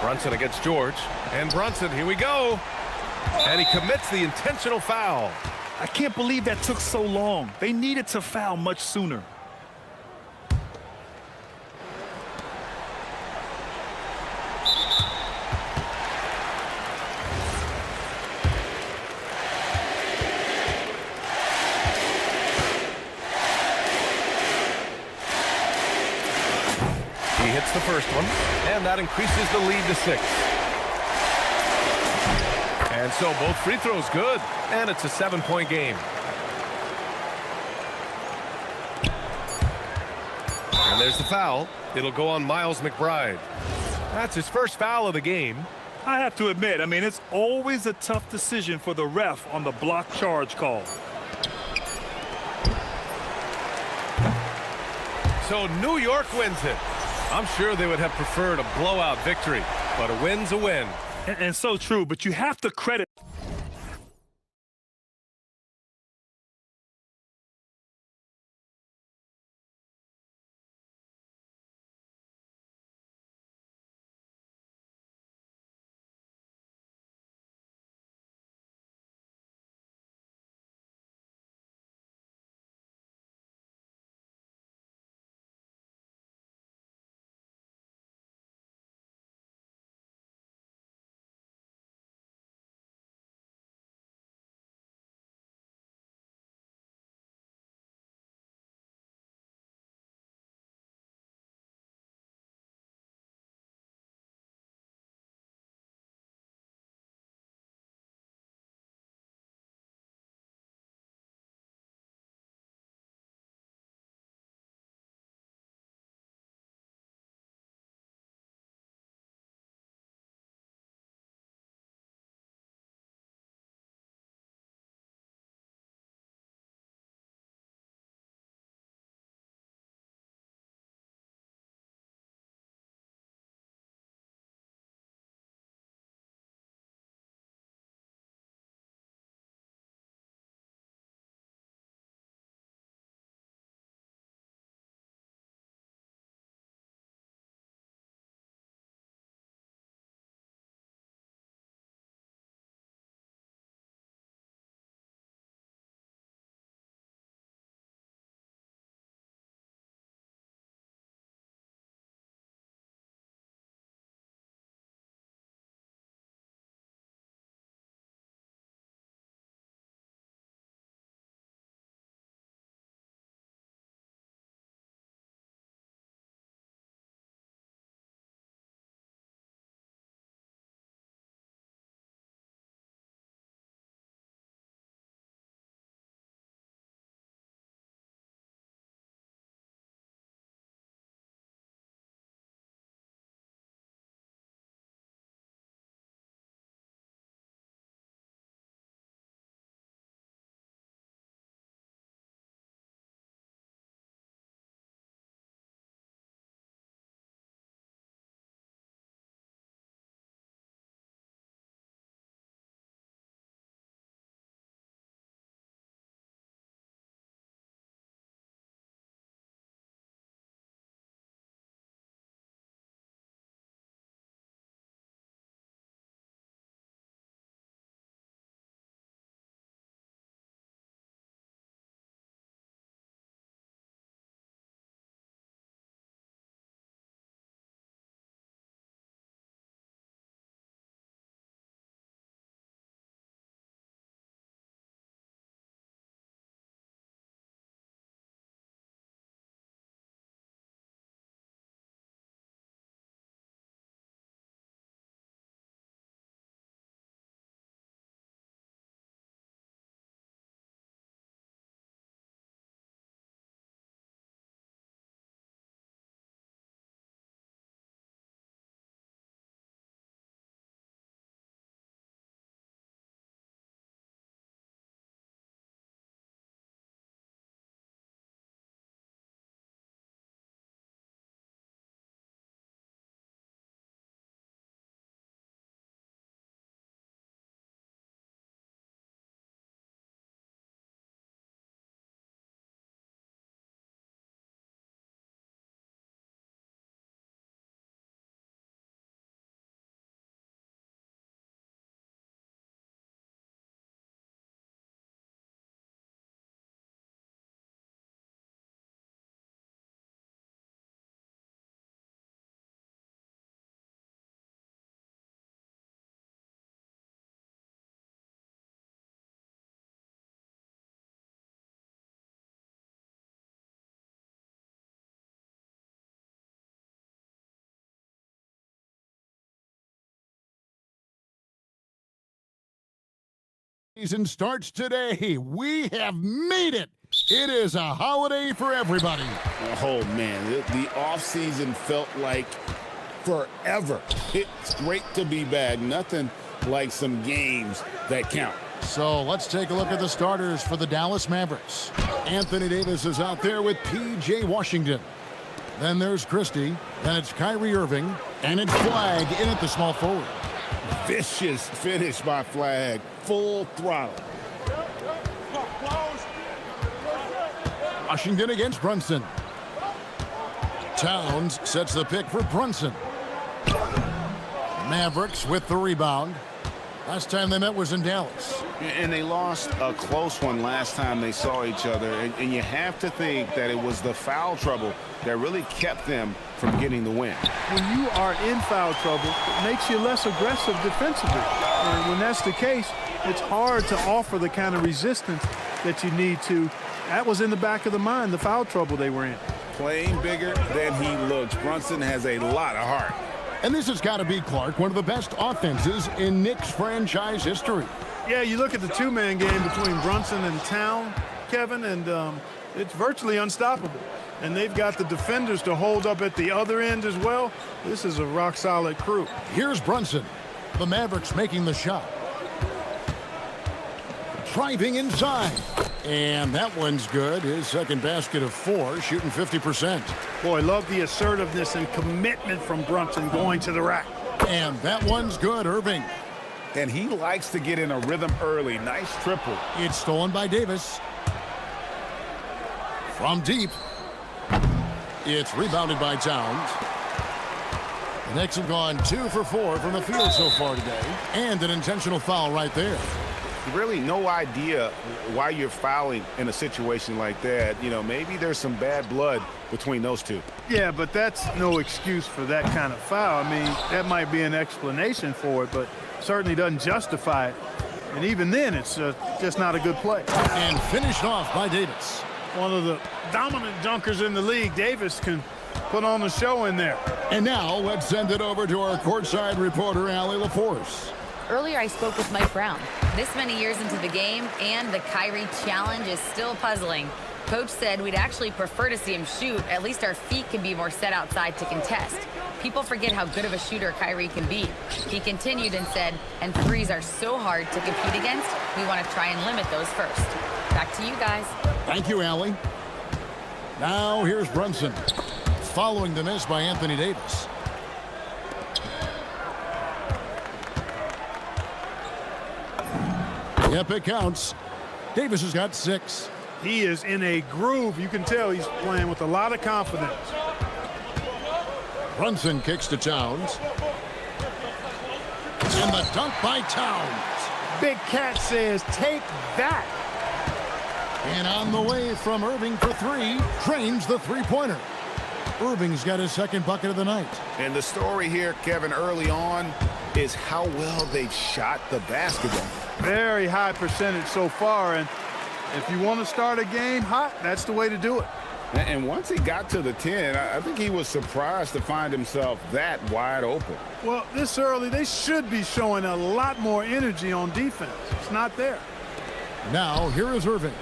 Brunson against George. And Brunson, here we go. And he commits the intentional foul. I can't believe that took so long. They needed to foul much sooner. He hits the first one, and that increases the lead to 6. And so both free throws good, and it's a 7-point game. And there's the foul. It'll go on Miles McBride. That's his first foul of the game. I have to admit, it's always a tough decision for the ref on the block charge call. So New York wins it. I'm sure they would have preferred a blowout victory, but a win's a win. And so true, but you have to credit Season starts today. We have made it. It is a holiday for everybody. Oh, man, the offseason felt like forever. It's great to be back. Nothing like some games that count. So let's take a look at the starters for the Dallas Mavericks. Anthony Davis is out there with P.J. Washington. Then there's Christie. Then it's Kyrie Irving. And it's Flag in at the small forward. Vicious finish by Flag. Full throttle. Washington against Brunson. Towns sets the pick for Brunson. Mavericks with the rebound. Last time they met was in Dallas. And they lost a close one last time they saw each other. And you have to think that it was the foul trouble that really kept them from getting the win. When you are in foul trouble, it makes you less aggressive defensively. And when that's the case, it's hard to offer the kind of resistance that you need to. That was in the back of the mind, the foul trouble they were in. Playing bigger than he looks. Brunson has a lot of heart. And this has got to be, Clark, one of the best offenses in Knicks franchise history. Yeah, you look at the two-man game between Brunson and Town, Kevin, and it's virtually unstoppable. And they've got the defenders to hold up at the other end as well. This is a rock-solid crew. Here's Brunson. The Mavericks making the shot. Driving inside. And that one's good. His second basket of 4, shooting 50%. Boy, love the assertiveness and commitment from Brunson going to the rack. And that one's good, Irving. And he likes to get in a rhythm early. Nice triple. It's stolen by Davis. From deep. It's rebounded by Towns. The Knicks have gone 2 for 4 from the field so far today. And an intentional foul right there. Really no idea why you're fouling in a situation like that. You know, maybe there's some bad blood between those two. Yeah, but that's no excuse for that kind of foul. I mean, that might be an explanation for it, but certainly doesn't justify it. And even then, it's just not a good play. And finished off by Davis. One of the dominant dunkers in the league. Davis can put on the show in there. And now let's send it over to our courtside reporter, Allie LaForce. Earlier, I spoke with Mike Brown. This many years into the game, and the Kyrie challenge is still puzzling. Coach said we'd actually prefer to see him shoot. At least our feet can be more set outside to contest. People forget how good of a shooter Kyrie can be. He continued and said, and threes are so hard to compete against, we want to try and limit those first. Back to you guys. Thank you, Allie. Now here's Brunson. Following the miss by Anthony Davis. Yep, it counts. Davis has got 6. He is in a groove. You can tell he's playing with a lot of confidence. Brunson kicks to Towns. And the dunk by Towns. Big Cat says, take that. And on the way from Irving for 3, drains the three-pointer. Irving's got his second bucket of the night. And the story here, Kevin, early on is how well they've shot the basketball. Very high percentage so far, and if you want to start a game hot, that's the way to do it. And once he got to the 10, I think he was surprised to find himself that wide open. Well, this early, they should be showing a lot more energy on defense. It's not there. Now, here is Irving.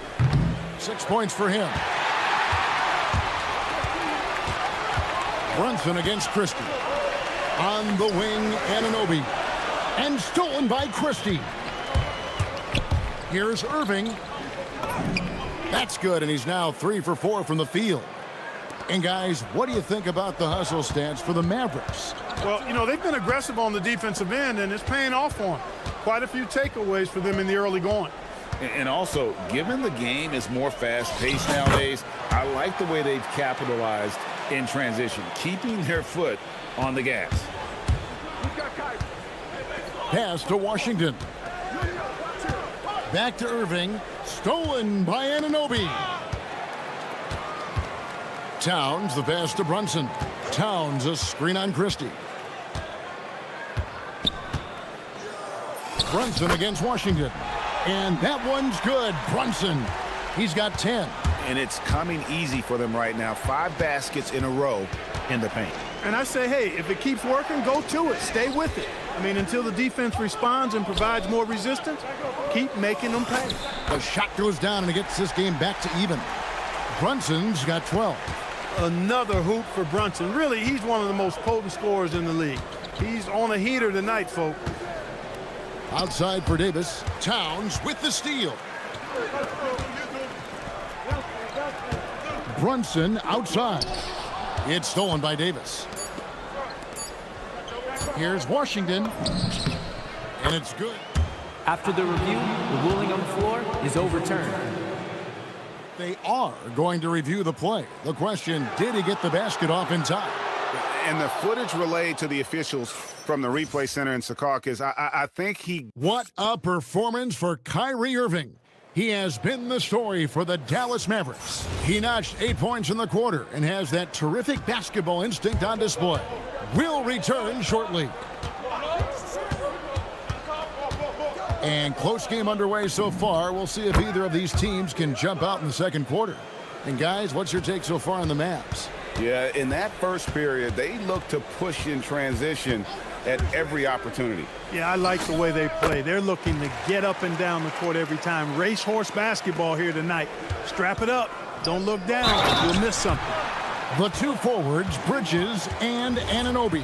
6 points for him. Brunson against Christie. On the wing, Anunoby. And stolen by Christie. Here's Irving. That's good, and he's now 3 for 4 from the field. And guys, what do you think about the hustle stance for the Mavericks? Well, you know, they've been aggressive on the defensive end, and it's paying off for them. Quite a few takeaways for them in the early going. And also, given the game is more fast-paced nowadays, I like the way they've capitalized in transition, keeping their foot on the gas. Pass to Washington. Back to Irving. Stolen by Anunoby. Towns, the pass to Brunson. Towns, a screen on Christie. Brunson against Washington. And that one's good. Brunson. He's got 10. And it's coming easy for them right now. 5 baskets in a row in the paint. And I say, hey, if it keeps working, go to it. Stay with it. I mean, until the defense responds and provides more resistance, keep making them pay. The shot goes down, and it gets this game back to even. Brunson's got 12. Another hoop for Brunson. Really, he's one of the most potent scorers in the league. He's on a heater tonight, folks. Outside for Davis. Towns with the steal. Brunson outside. It's stolen by Davis. Here's Washington, and it's good. After the review, the ruling on the floor is overturned. They are going to review the play. The question, did he get the basket off in time? And the footage relayed to the officials from the replay center in Secaucus, I think he... What a performance for Kyrie Irving. He has been the story for the Dallas Mavericks. He notched 8 points in the quarter and has that terrific basketball instinct on display. Will return shortly. And close game underway so far. We'll see if either of these teams can jump out in the second quarter. And guys, what's your take so far on the Mavs? Yeah, in that first period, they look to push in transition at every opportunity. Yeah, I like the way they play. They're looking to get up and down the court every time. Racehorse basketball here tonight. Strap it up. Don't look down. You'll miss something. The two forwards, Bridges and Anunoby.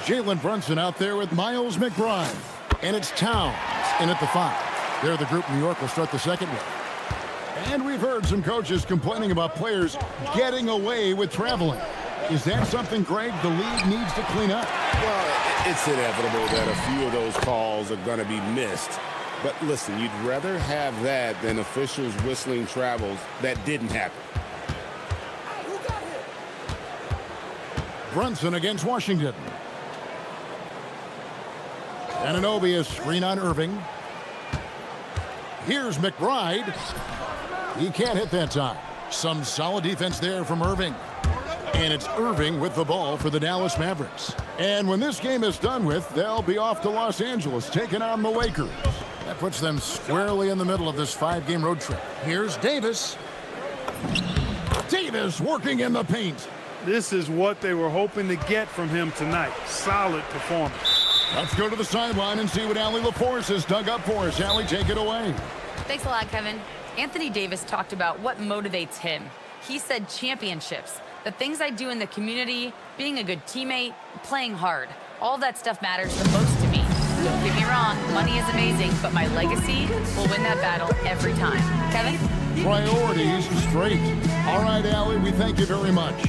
Jalen Brunson out there with Miles McBride. And it's Towns in at the 5. They're the group New York will start the second with. And we've heard some coaches complaining about players getting away with traveling. Is that something, Greg, the league needs to clean up? Well, it's inevitable that a few of those calls are going to be missed. But listen, you'd rather have that than officials whistling travels that didn't happen. Brunson against Washington. Anunoby is screen on Irving. Here's McBride. He can't hit that time. Some solid defense there from Irving. And it's Irving with the ball for the Dallas Mavericks. And when this game is done with, they'll be off to Los Angeles taking on the Lakers. That puts them squarely in the middle of this 5-game road trip. Here's Davis. Davis working in the paint. This is what they were hoping to get from him tonight. Solid performance. Let's go to the sideline and see what Allie LaForce has dug up for us. Allie, take it away. Thanks a lot, Kevin. Anthony Davis talked about what motivates him. He said championships, the things I do in the community, being a good teammate, playing hard. All that stuff matters the most to me. Don't get me wrong, money is amazing, but my legacy will win that battle every time. Kevin? Priorities straight. All right, Allie, we thank you very much.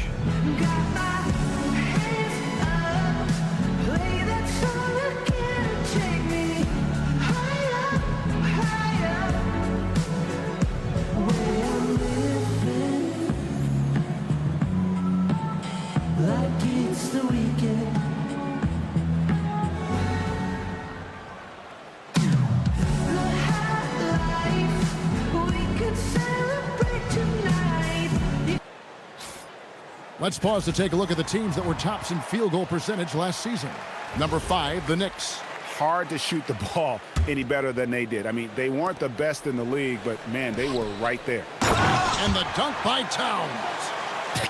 Let's pause to take a look at the teams that were tops in field goal percentage last season. Number 5, the Knicks. Hard to shoot the ball any better than they did. I mean, they weren't the best in the league, but, man, they were right there. And the dunk by Towns.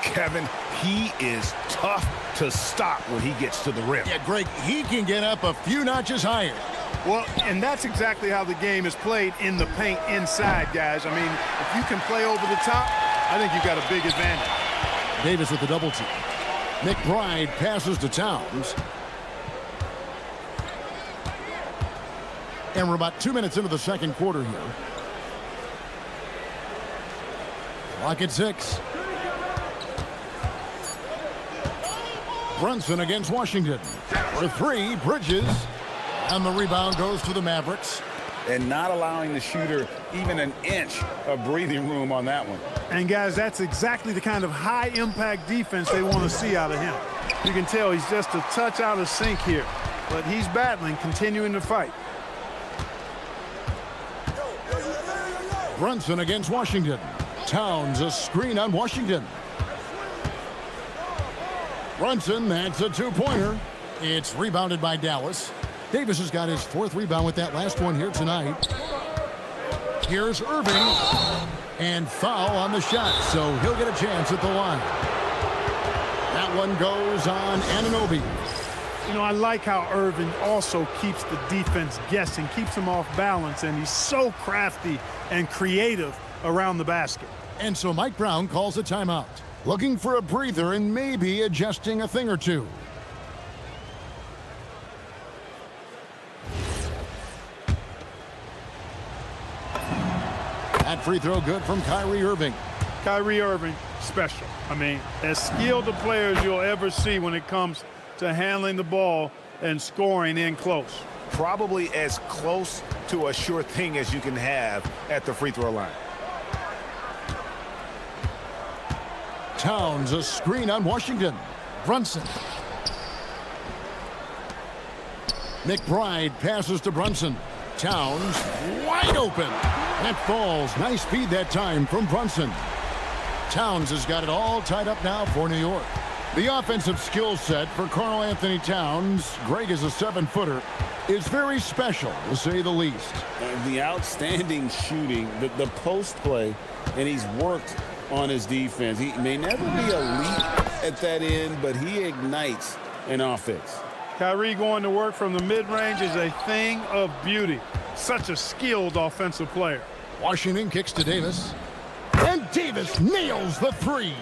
Kevin, he is tough to stop when he gets to the rim. Yeah, Greg, he can get up a few notches higher. Well, and that's exactly how the game is played in the paint inside, guys. I mean, if you can play over the top, I think you've got a big advantage. Davis with the double team. McBride passes to Towns. And we're about 2 minutes into the second quarter here. Clock at 6. Brunson against Washington. For 3, Bridges. And the rebound goes to the Mavericks. And not allowing the shooter even an inch of breathing room on that one. And, guys, that's exactly the kind of high-impact defense they want to see out of him. You can tell he's just a touch out of sync here. But he's battling, continuing to fight. Brunson against Washington. Towns a screen on Washington. Brunson, that's a 2-pointer. It's rebounded by Dallas. Davis has got his 4th rebound with that last one here tonight. Here's Irving. And foul on the shot, so he'll get a chance at the line. That one goes on Anunoby. You know, I like how Irving also keeps the defense guessing, keeps them off balance, and he's so crafty and creative around the basket. And so Mike Brown calls a timeout, looking for a breather and maybe adjusting a thing or two. That free throw good from Kyrie Irving. Kyrie Irving, special. I mean, as skilled a player as you'll ever see when it comes to handling the ball and scoring in close. Probably as close to a sure thing as you can have at the free throw line. Towns, a screen on Washington. Brunson. McBride passes to Brunson. Towns wide open. That falls. Nice speed that time from Brunson. Towns has got it all tied up now for New York. The offensive skill set for Karl Anthony Towns, great as a 7-footer, is very special, to say the least. The outstanding shooting, the post play, and he's worked on his defense. He may never be elite at that end, but he ignites an offense. Kyrie going to work from the mid-range is a thing of beauty. Such a skilled offensive player. Washington kicks to Davis. And Davis nails the three.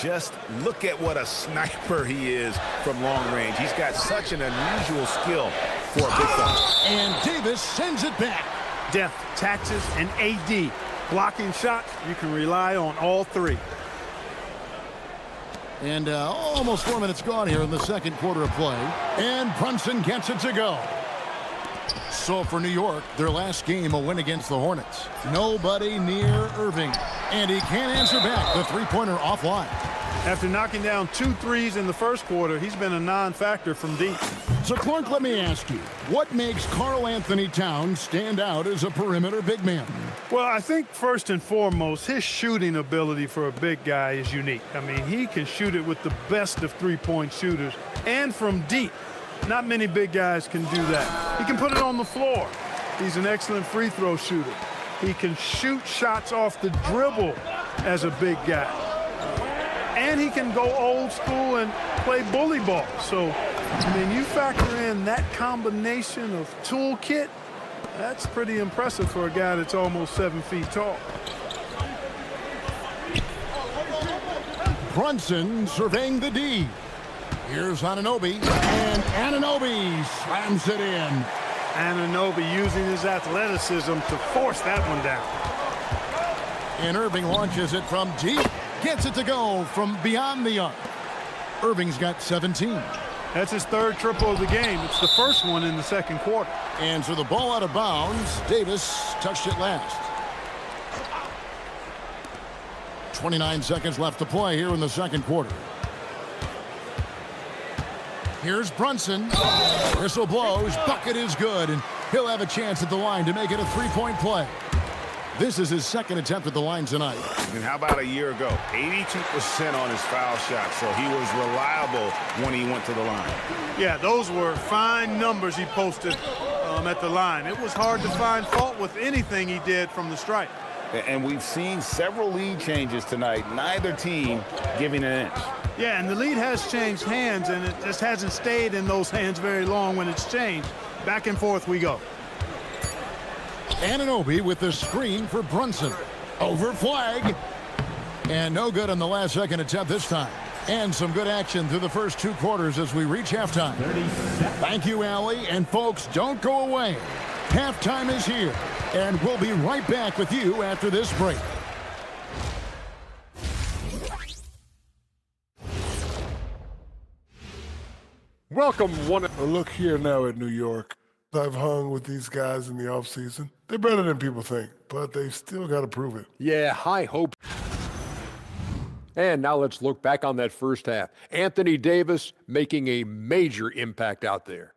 Just look at what a sniper he is from long range. He's got such an unusual skill for a big fella. And Davis sends it back. Depth, taxes, and AD. Blocking shots, you can rely on all three. And almost 4 minutes gone here in the second quarter of play. And Brunson gets it to go. So for New York, their last game, a win against the Hornets. Nobody near Irving. And he can't answer back. The three-pointer offline. After knocking down 2 threes in the first quarter, he's been a non-factor from deep. So, Clark, let me ask you, what makes Karl Anthony Towns stand out as a perimeter big man? Well, I think first and foremost, his shooting ability for a big guy is unique. I mean, he can shoot it with the best of three-point shooters and from deep. Not many big guys can do that. He can put it on the floor. He's an excellent free throw shooter. He can shoot shots off the dribble as a big guy. And he can go old school and play bully ball. So, I mean, you factor in that combination of toolkit, that's pretty impressive for a guy that's almost 7 feet tall. Brunson surveying the D. Here's Anunoby, and Anunoby slams it in. Anunoby using his athleticism to force that one down. And Irving launches it from deep. Gets it to go from beyond the arc. Irving's got 17. That's his third triple of the game. It's the first one in the second quarter. And so the ball out of bounds. Davis touched it last. 29 seconds left to play here in the second quarter. Here's Brunson. Whistle blows. Bucket is good. And he'll have a chance at the line to make it a three-point play. This is his second attempt at the line tonight. And how about a year ago? 82% on his foul shot, so he was reliable when he went to the line. Yeah, those were fine numbers he posted at the line. It was hard to find fault with anything he did from the stripe. And we've seen several lead changes tonight, neither team giving an inch. Yeah, and the lead has changed hands, and it just hasn't stayed in those hands very long when it's changed. Back and forth we go. Anunoby with the screen for Brunson. Over flag. And no good on the last second attempt this time. And some good action through the first 2 quarters as we reach halftime. Thank you, Allie. And folks, don't go away. Halftime is here. And we'll be right back with you after this break. Welcome one. Look here now at New York. I've hung with these guys in the offseason. They're better than people think, but they've still got to prove it. Yeah, high hope. And now let's look back on that first half. Anthony Davis making a major impact out there.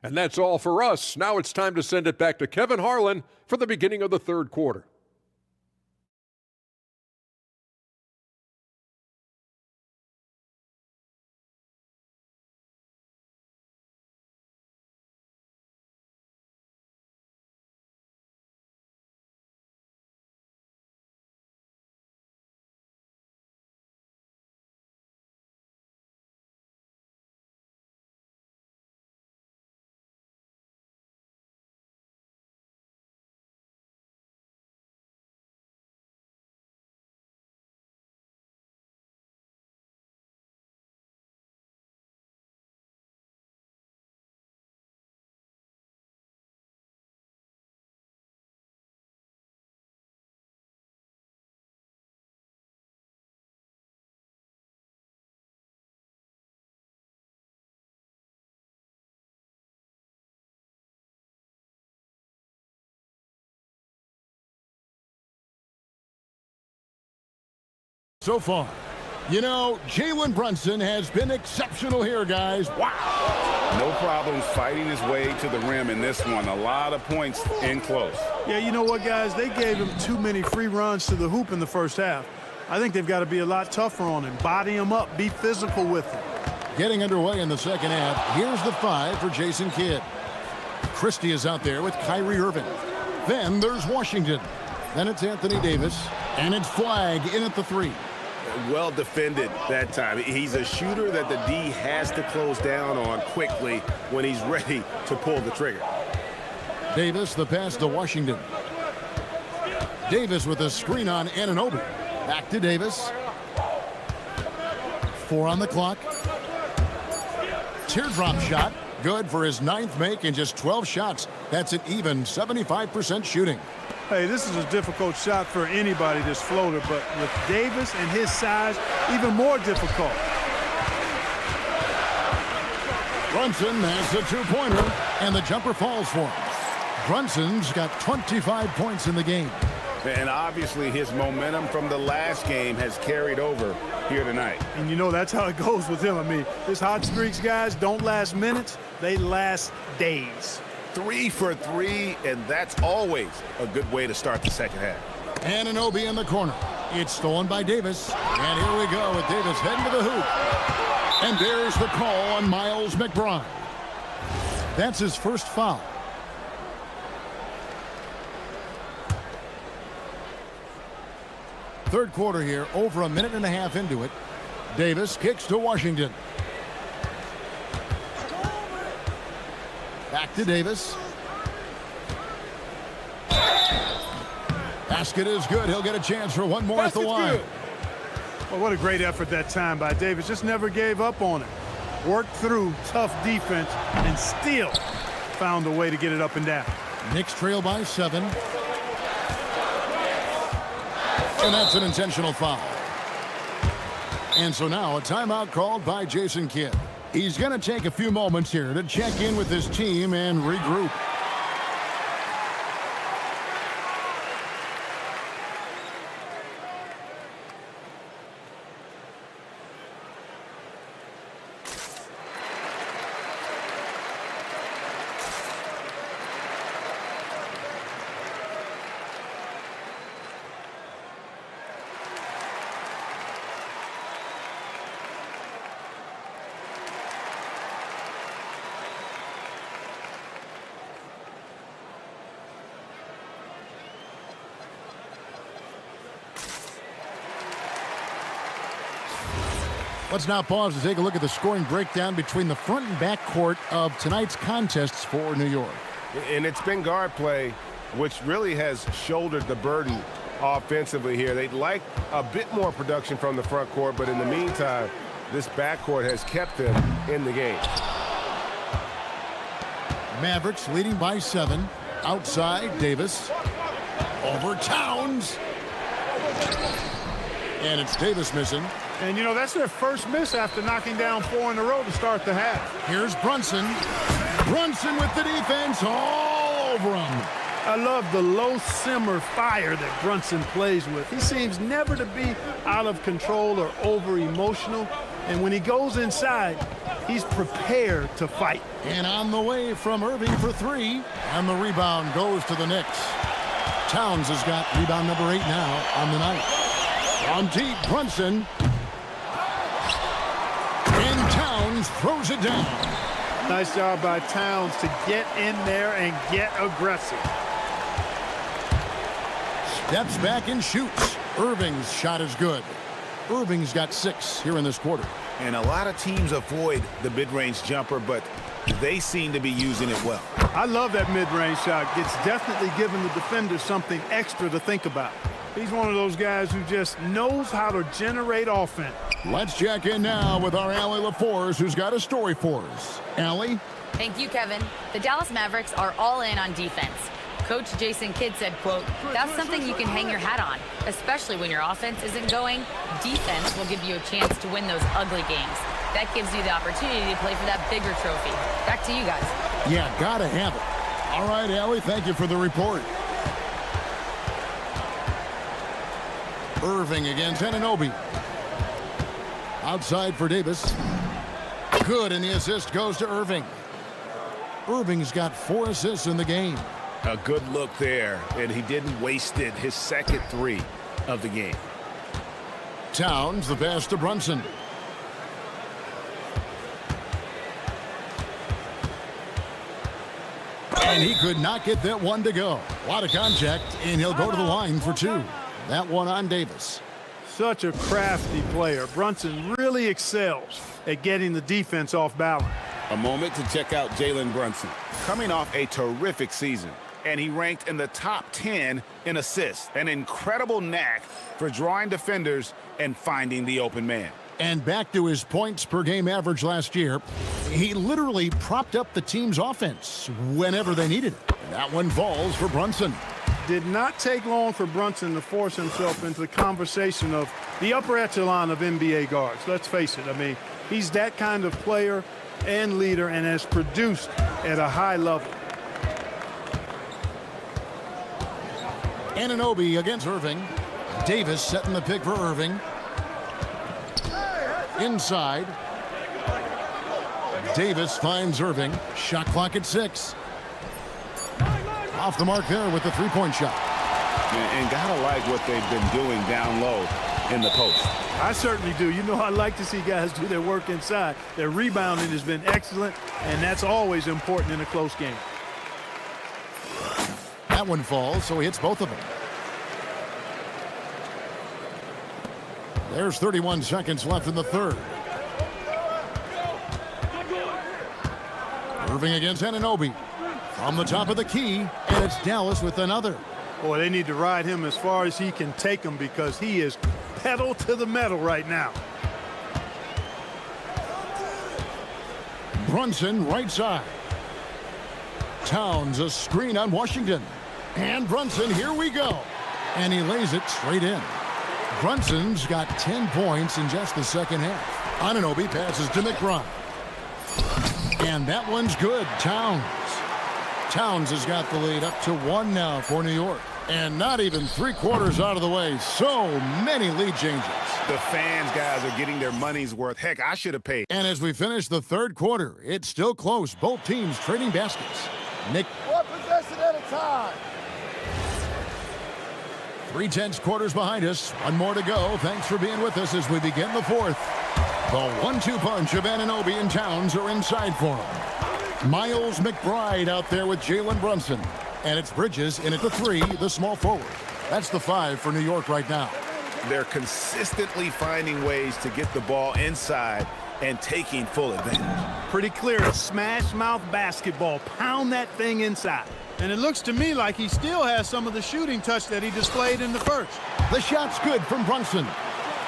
And that's all for us. Now it's time to send it back to Kevin Harlan for the beginning of the third quarter. so far. You know, Jalen Brunson has been exceptional here, guys. Wow. No problems fighting his way to the rim in this one. A lot of points in close. Yeah, you know what, guys? They gave him too many free runs to the hoop in the first half. I think they've got to be a lot tougher on him. Body him up. Be physical with him. Getting underway in the second half. Here's the 5 for Jason Kidd. Christie is out there with Kyrie Irving. Then there's Washington. Then it's Anthony Davis. And it's Flagg in at the 3. Well defended that time. He's a shooter that the D has to close down on quickly when he's ready to pull the trigger. Davis, the pass to Washington. Davis with a screen on Anunoby. Back to Davis. 4 on the clock. Teardrop shot. Good for his 9th make in just 12 shots. That's an even 75% shooting. Hey, this is a difficult shot for anybody that's floater, but with Davis and his size, even more difficult. Brunson has the 2-pointer, and the jumper falls for him. Brunson's got 25 points in the game. And obviously his momentum from the last game has carried over here tonight. And you know, that's how it goes with him. I mean, his hot streaks, guys, don't last minutes. They last days. 3 for 3, and that's always a good way to start the second half. Anunoby in the corner. It's stolen by Davis. And here we go with Davis heading to the hoop. And there's the call on Miles McBride. That's his first foul. Third quarter here, over a minute and a half into it. Davis kicks to Washington. Back to Davis. Basket is good. He'll get a chance for one more at the line. Well, what a great effort that time by Davis. Just never gave up on it. Worked through tough defense and still found a way to get it up and down. Knicks trail by 7. And that's an intentional foul. And so now a timeout called by Jason Kidd. He's going to take a few moments here to check in with his team and regroup. Let's now pause to take a look at the scoring breakdown between the front and back court of tonight's contests for New York. And it's been guard play, which really has shouldered the burden offensively here. They'd like a bit more production from the front court, but in the meantime, this backcourt has kept them in the game. Mavericks leading by 7. Outside, Davis. Over Towns. And it's Davis missing. And, you know, that's their first miss after knocking down 4 in a row to start the half. Here's Brunson. Brunson with the defense all over him. I love the low simmer fire that Brunson plays with. He seems never to be out of control or over emotional. And when he goes inside, he's prepared to fight. And on the way from Irving for 3. And the rebound goes to the Knicks. Towns has got rebound number 8 now on the night. On deep, Brunson. And Towns throws it down. Nice job by Towns to get in there and get aggressive. Steps back and shoots. Irving's shot is good. Irving's got 6 here in this quarter. And a lot of teams avoid the mid-range jumper, but they seem to be using it well. I love that mid-range shot. It's definitely giving the defender something extra to think about. He's one of those guys who just knows how to generate offense. Let's check in now with our Allie LaForce, who's got a story for us. Allie? Thank you, Kevin. The Dallas Mavericks are all in on defense. Coach Jason Kidd said, quote, "That's something you can hang your hat on, especially when your offense isn't going. Defense will give you a chance to win those ugly games. That gives you the opportunity to play for that bigger trophy." Back to you guys. Yeah, gotta have it. All right, Allie, thank you for the report. Irving against Anunoby. Outside for Davis. Good, and the assist goes to Irving. Irving's got 4 assists in the game. A good look there, and he didn't waste it. His second 3 of the game. Towns, the pass to Brunson. And he could not get that one to go. A lot of contact, and he'll go to the line for 2. That one on Davis. Such a crafty player. Brunson really excels at getting the defense off balance. A moment to check out Jalen Brunson. Coming off a terrific season, and he ranked in the top 10 in assists. An incredible knack for drawing defenders and finding the open man. And back to his points per game average last year, he literally propped up the team's offense whenever they needed it. And that one falls for Brunson. Did not take long for Brunson to force himself into the conversation of the upper echelon of NBA guards. Let's face it. I mean, he's that kind of player and leader and has produced at a high level. Anunoby against Irving. Davis setting the pick for Irving. Inside. Davis finds Irving. Shot clock at 6. Off the mark there with the 3-point shot. And gotta like what they've been doing down low in the post. I certainly do. You know, I like to see guys do their work inside. Their rebounding has been excellent, and that's always important in a close game. That one falls, so he hits both of them. There's 31 seconds left in the third. Irving against Anunoby. From the top of the key, and it's Dallas with another. Boy, they need to ride him as far as he can take him because he is pedal to the metal right now. Brunson right side. Towns a screen on Washington. And Brunson, here we go. And he lays it straight in. Brunson's got 10 points in just the second half. Anunoby passes to McBride. And that one's good. Towns has got the lead up to 1 now for New York. And not even 3/4 out of the way. So many lead changes. The fans, guys, are getting their money's worth. Heck, I should have paid. And as we finish the third quarter, it's still close. Both teams trading baskets. Nick. 1 possession at a time. 3/10 quarters behind us. 1 more to go. Thanks for being with us as we begin the fourth. The 1-2 punch of Anunoby and Towns are inside for him. Miles McBride out there with Jalen Brunson. And it's Bridges in at the 3, the small forward. That's the 5 for New York right now. They're consistently finding ways to get the ball inside and taking full advantage. Pretty clear, a smash mouth basketball. Pound that thing inside. And it looks to me like he still has some of the shooting touch that he displayed in the first. The shot's good from Brunson.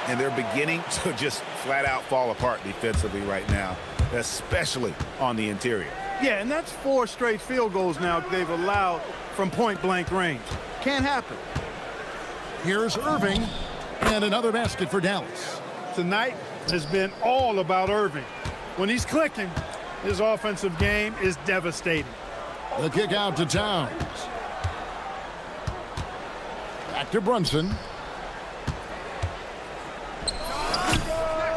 And they're beginning to just flat out fall apart defensively right now, especially on the interior. Yeah, and that's 4 straight field goals now they've allowed from point-blank range. Can't happen. Here's Irving, and another basket for Dallas. Tonight has been all about Irving. When he's clicking, his offensive game is devastating. The kick out to Towns. Back to Brunson.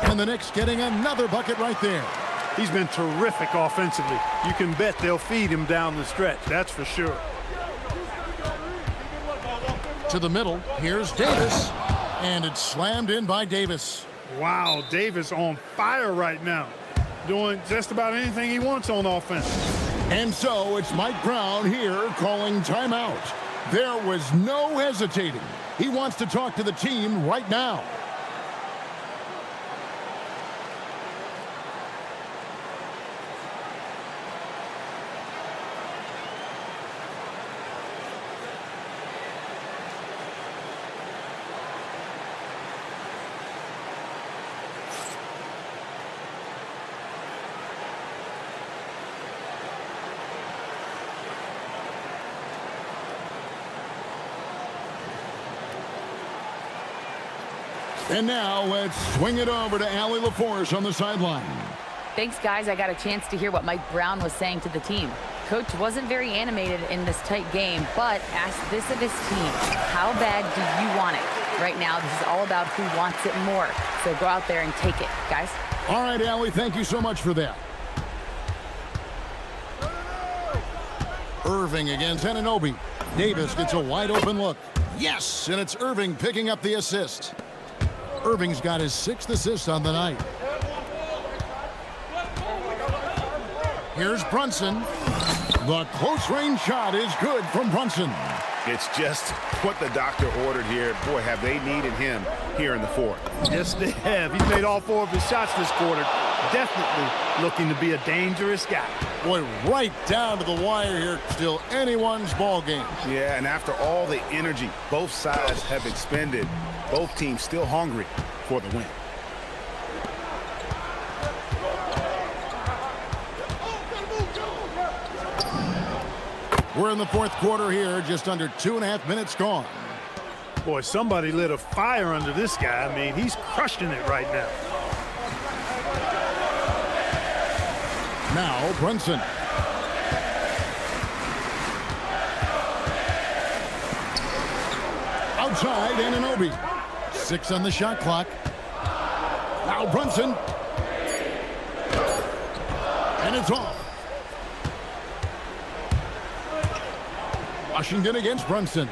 And the Knicks getting another bucket right there. He's been terrific offensively. You can bet they'll feed him down the stretch, that's for sure. To the middle, here's Davis. And it's slammed in by Davis. Wow, Davis on fire right now. Doing just about anything he wants on offense. And so it's Mike Brown here calling timeout. There was no hesitating. He wants to talk to the team right now. And now let's swing it over to Allie LaForce on the sideline. Thanks, guys. I got a chance to hear what Mike Brown was saying to the team. Coach wasn't very animated in this tight game, but asked this of his team: how bad do you want it? Right now, this is all about who wants it more. So go out there and take it, guys. All right, Allie, thank you so much for that. Irving against Anunoby. Davis gets a wide open look. Yes, and it's Irving picking up the assist. Irving's got his 6th assist on the night. Here's Brunson. The close-range shot is good from Brunson. It's just what the doctor ordered here. Boy, have they needed him here in the fourth. Yes, they have. He's made all 4 of his shots this quarter. Definitely looking to be a dangerous guy. Boy, right down to the wire here. Still anyone's ball game. Yeah, and after all the energy both sides have expended, both teams still hungry for the win. We're in the fourth quarter here, just under 2.5 minutes gone. Boy, somebody lit a fire under this guy. I mean, he's crushing it right now. Now, Brunson. Outside, Anunoby. 6 on the shot clock. Now Brunson. And it's off. Washington against Brunson.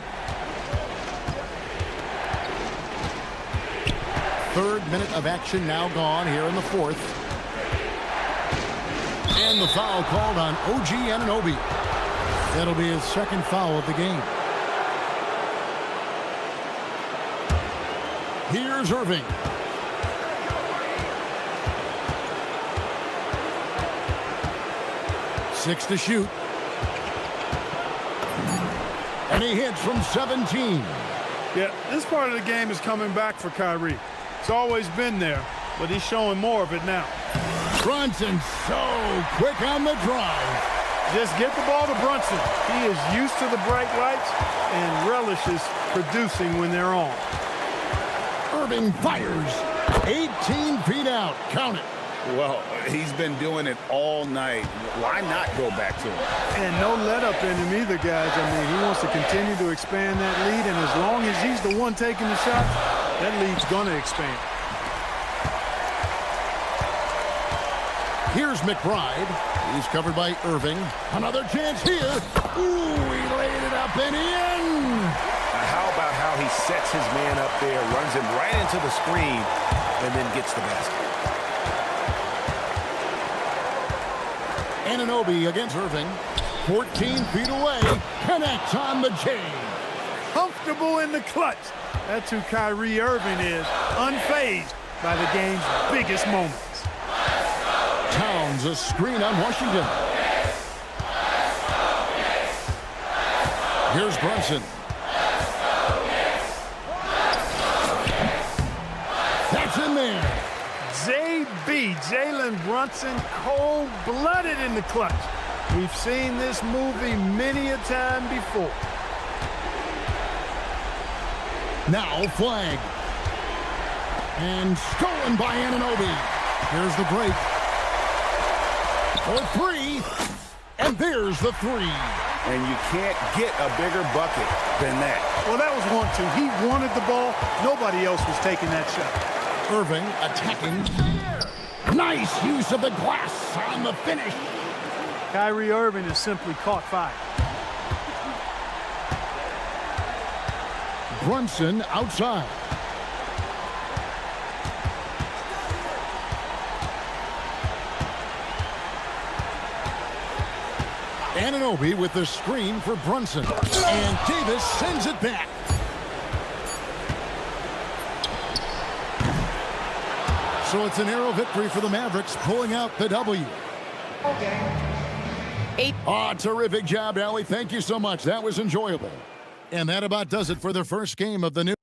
3rd minute of action now gone here in the 4th. And the foul called on OG Anunoby. That'll be his 2nd foul of the game. Here's Irving. Six to shoot. And he hits from 17. Yeah, this part of the game is coming back for Kyrie. It's always been there, but he's showing more of it now. Brunson so quick on the drive. Just get the ball to Brunson. He is used to the bright lights and relishes producing when they're on. Irving fires. 18 feet out. Count it. Well, he's been doing it all night. Why not go back to him? And no let up in him either, guys. I mean, he wants to continue to expand that lead, and as long as he's the one taking the shot, that lead's going to expand. Here's McBride. He's covered by Irving. Another chance here. Ooh, he laid it up and in. How about how he sets his man up there, runs him right into the screen, and then gets the basket. Anunoby against Irving. 14 feet away. Connects on the J. Comfortable in the clutch. That's who Kyrie Irving is. Unfazed by the game's biggest moments. Towns a screen on Washington. Here's Brunson. That's in there. JB, Jalen Brunson, cold-blooded in the clutch. We've seen this movie many a time before. Now flag. And stolen by Anunoby. Here's the break. For 3. And there's the 3. And you can't get a bigger bucket than that. Well, that was 1-2. He wanted the ball. Nobody else was taking that shot. Irving attacking. Nice use of the glass on the finish. Kyrie Irving has simply caught fire. Brunson outside. Anunoby with the screen for Brunson. And Davis sends it back. So it's a narrow victory for the Mavericks, pulling out the W. Terrific job, Allie. Thank you so much. That was enjoyable. And that about does it for the first game of the new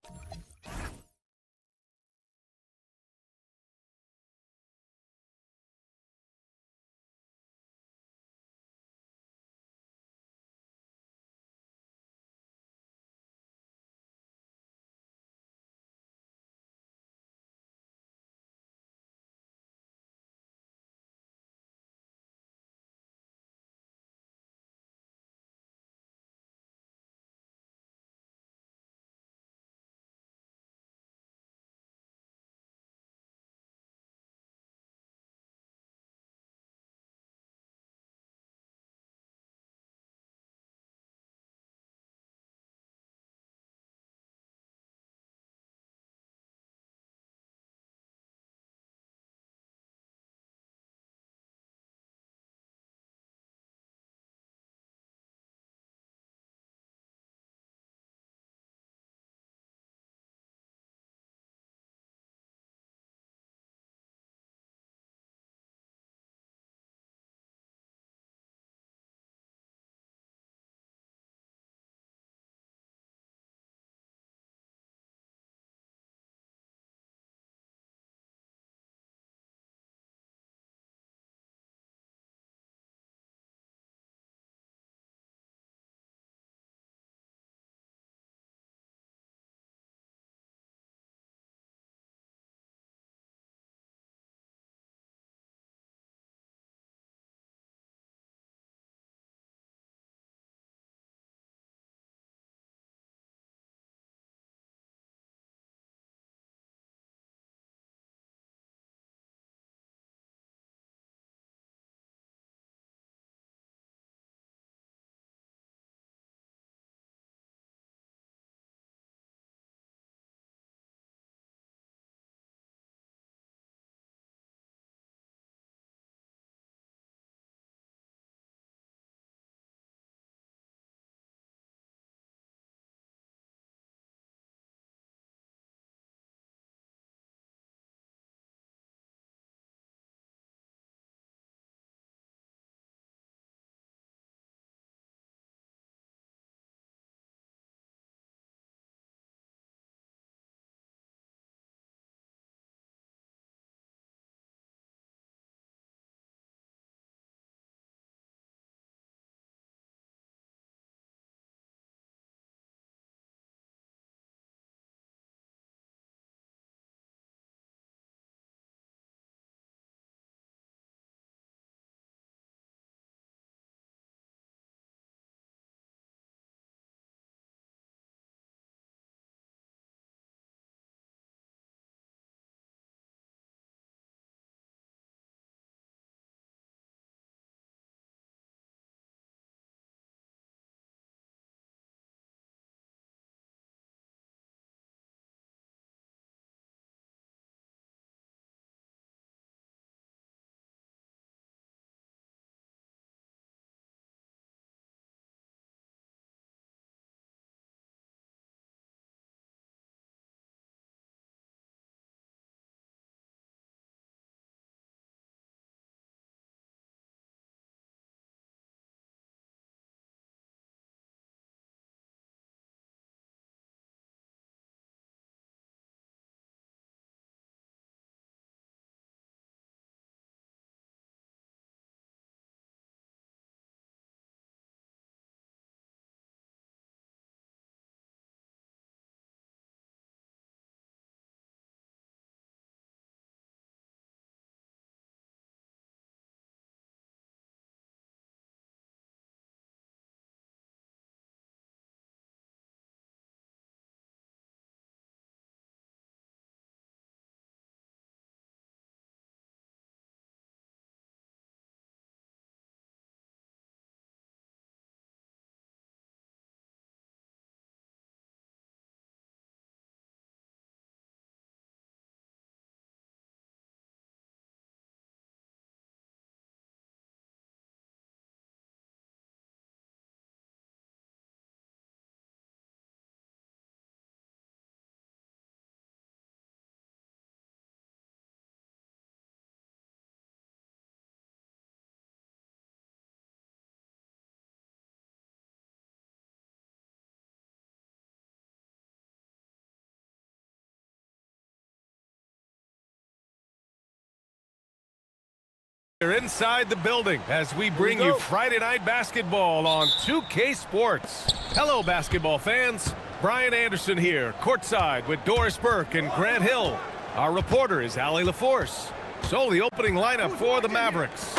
You're inside the building as we bring you Friday Night Basketball on 2K Sports. Hello, basketball fans. Brian Anderson here, courtside with Doris Burke and Grant Hill. Our reporter is Allie LaForce. So the opening lineup for the Mavericks.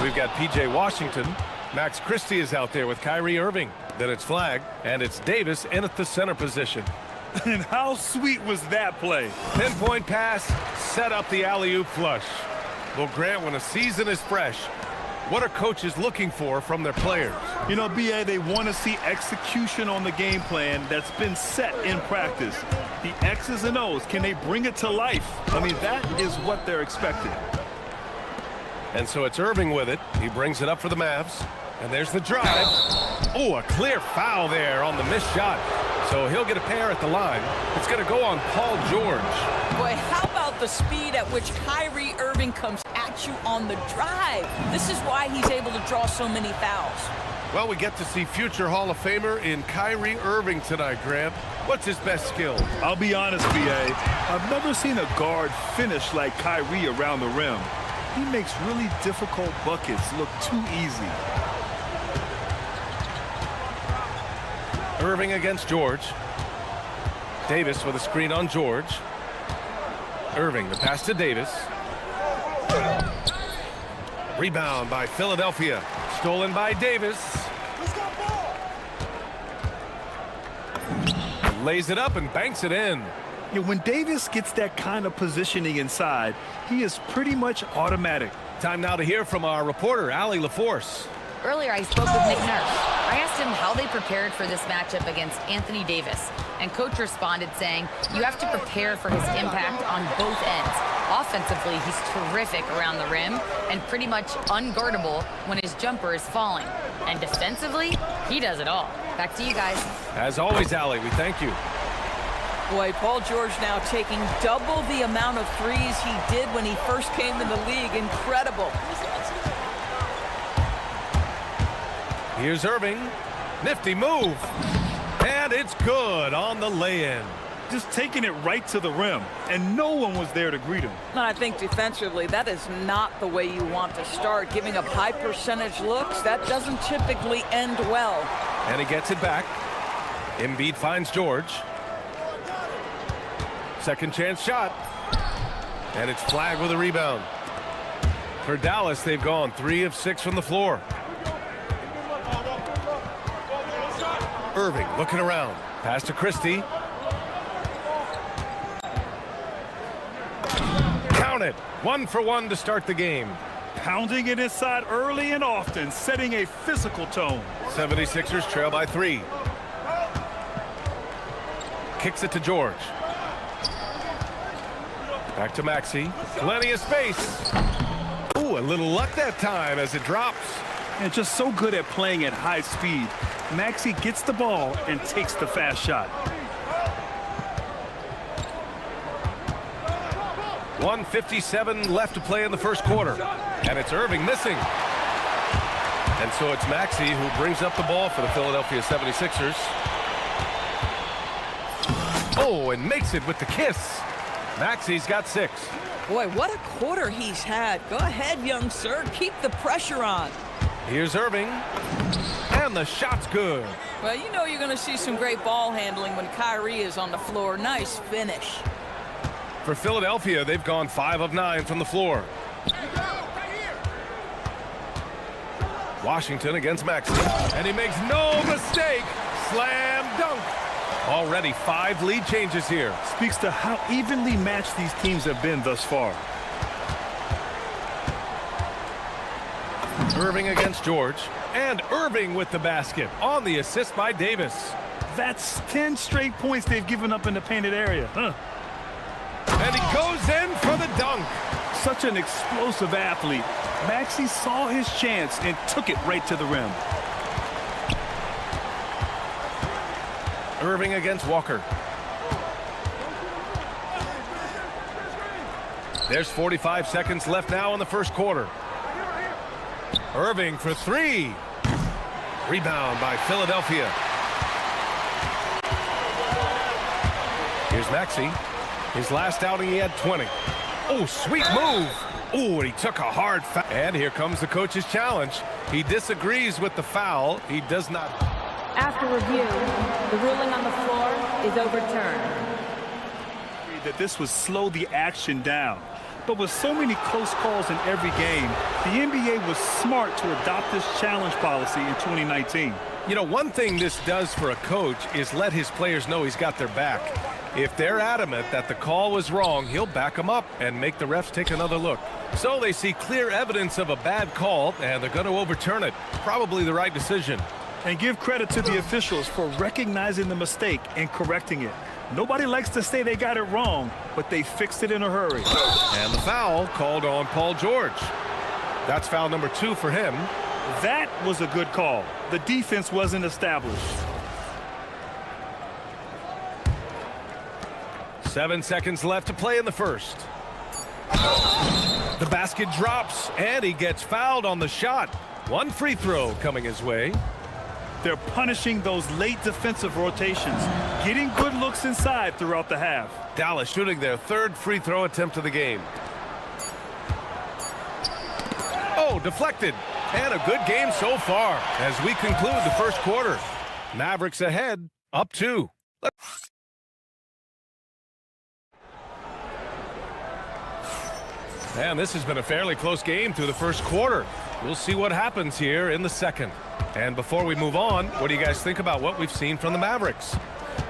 We've got P.J. Washington. Max Christie is out there with Kyrie Irving. Then it's Flagg, and it's Davis in at the center position. And how sweet was that play? Pinpoint pass, set up the alley-oop flush. Well, Grant, when a season is fresh, what are coaches looking for from their players? You know, B.A., they want to see execution on the game plan that's been set in practice. The X's and O's, can they bring it to life? I mean, that is what they're expecting. And so it's Irving with it. He brings it up for the Mavs. And there's the drive. Oh, a clear foul there on the missed shot. So he'll get a pair at the line. It's going to go on Paul George. Boy, how about the speed at which Kyrie Irving comes at you on the drive? This is why he's able to draw so many fouls. Well, we get to see future Hall of Famer in Kyrie Irving tonight, Grant. What's his best skill? I'll be honest, B.A., I've never seen a guard finish like Kyrie around the rim. He makes really difficult buckets look too easy. Irving against George. Davis with a screen on George. Irving, the pass to Davis. Rebound by Philadelphia. Stolen by Davis. Lays it up and banks it in. Yeah, when Davis gets that kind of positioning inside, he is pretty much automatic. Time now to hear from our reporter, Allie LaForce. Earlier, I spoke with Nick Nurse. I asked him how they prepared for this matchup against Anthony Davis, and Coach responded saying, you have to prepare for his impact on both ends. Offensively, he's terrific around the rim and pretty much unguardable when his jumper is falling. And defensively, he does it all. Back to you guys. As always, Allie, we thank you. Boy, Paul George now taking double the amount of threes he did when he first came in the league. Incredible. Here's Irving. Nifty move. And it's good on the lay-in. Just taking it right to the rim, and no one was there to greet him. I think defensively, that is not the way you want to start. Giving up high percentage looks, that doesn't typically end well. And he gets it back. Embiid finds George. Second chance shot. And it's Flagg with a rebound. For Dallas, they've gone 3 of 6 from the floor. Irving looking around. Pass to Christie. Count it. 1 for 1 to start the game. Pounding it inside early and often, setting a physical tone. 76ers trail by 3. Kicks it to George. Back to Maxey. Plenty of space. Ooh, a little luck that time as it drops. And just so good at playing at high speed. Maxey gets the ball and takes the fast shot. 1:57 left to play in the first quarter. And it's Irving missing. And so it's Maxey who brings up the ball for the Philadelphia 76ers. Oh, and makes it with the kiss. Maxey's got 6. Boy, what a quarter he's had. Go ahead, young sir. Keep the pressure on. Here's Irving. And the shot's good. Well, you know you're going to see some great ball handling when Kyrie is on the floor. Nice finish. For Philadelphia, they've gone 5 of 9 from the floor. Washington against Maxey. And he makes no mistake. Slam dunk. Already 5 lead changes here. Speaks to how evenly matched these teams have been thus far. Irving against George. And Irving with the basket on the assist by Davis. That's 10 straight points they've given up in the painted area. And he goes in for the dunk. Such an explosive athlete. Maxey saw his chance and took it right to the rim. Irving against Walker. There's 45 seconds left now in the first quarter. Irving for 3. Rebound by Philadelphia. Here's Maxey. His last outing, he had 20. Oh, sweet move. Ooh, and he took a hard foul. And here comes the coach's challenge. He disagrees with the foul. He does not. After review, the ruling on the floor is overturned. That this would slow the action down. But with so many close calls in every game, the NBA was smart to adopt this challenge policy in 2019. You know, one thing this does for a coach is let his players know he's got their back. If they're adamant that the call was wrong, he'll back them up and make the refs take another look. So they see clear evidence of a bad call, and they're going to overturn it. Probably the right decision. And give credit to the officials for recognizing the mistake and correcting it. Nobody likes to say they got it wrong, but they fixed it in a hurry. And the foul called on Paul George. That's foul number 2 for him. That was a good call. The defense wasn't established. 7 seconds left to play in the first. The basket drops, and he gets fouled on the shot. One free throw coming his way. They're punishing those late defensive rotations, getting good looks inside throughout the half. Dallas shooting their 3rd free throw attempt of the game. Oh, deflected. And a good game so far as we conclude the first quarter. Mavericks ahead, up 2. And this has been a fairly close game through the first quarter. We'll see what happens here in the second. And before we move on, what do you guys think about what we've seen from the Mavericks?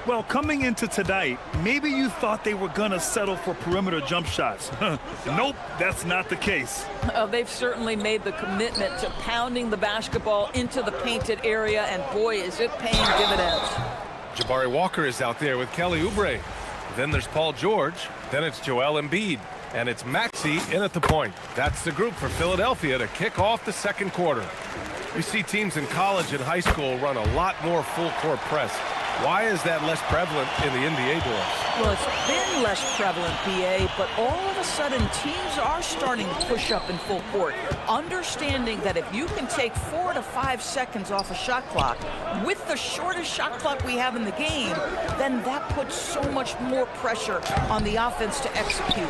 Well, coming into tonight, maybe you thought they were going to settle for perimeter jump shots. Nope, that's not the case. They've certainly made the commitment to pounding the basketball into the painted area, and boy, is it paying dividends. Jabari Walker is out there with Kelly Oubre. Then there's Paul George. Then it's Joel Embiid. And it's Maxey in at the point. That's the group for Philadelphia to kick off the second quarter. We see teams in college and high school run a lot more full-court press. Why is that less prevalent in the NBA doors? Well, it's been less prevalent, BA, but all of a sudden teams are starting to push up in full court, understanding that if you can take 4 to 5 seconds off a shot clock with the shortest shot clock we have in the game, then that puts so much more pressure on the offense to execute.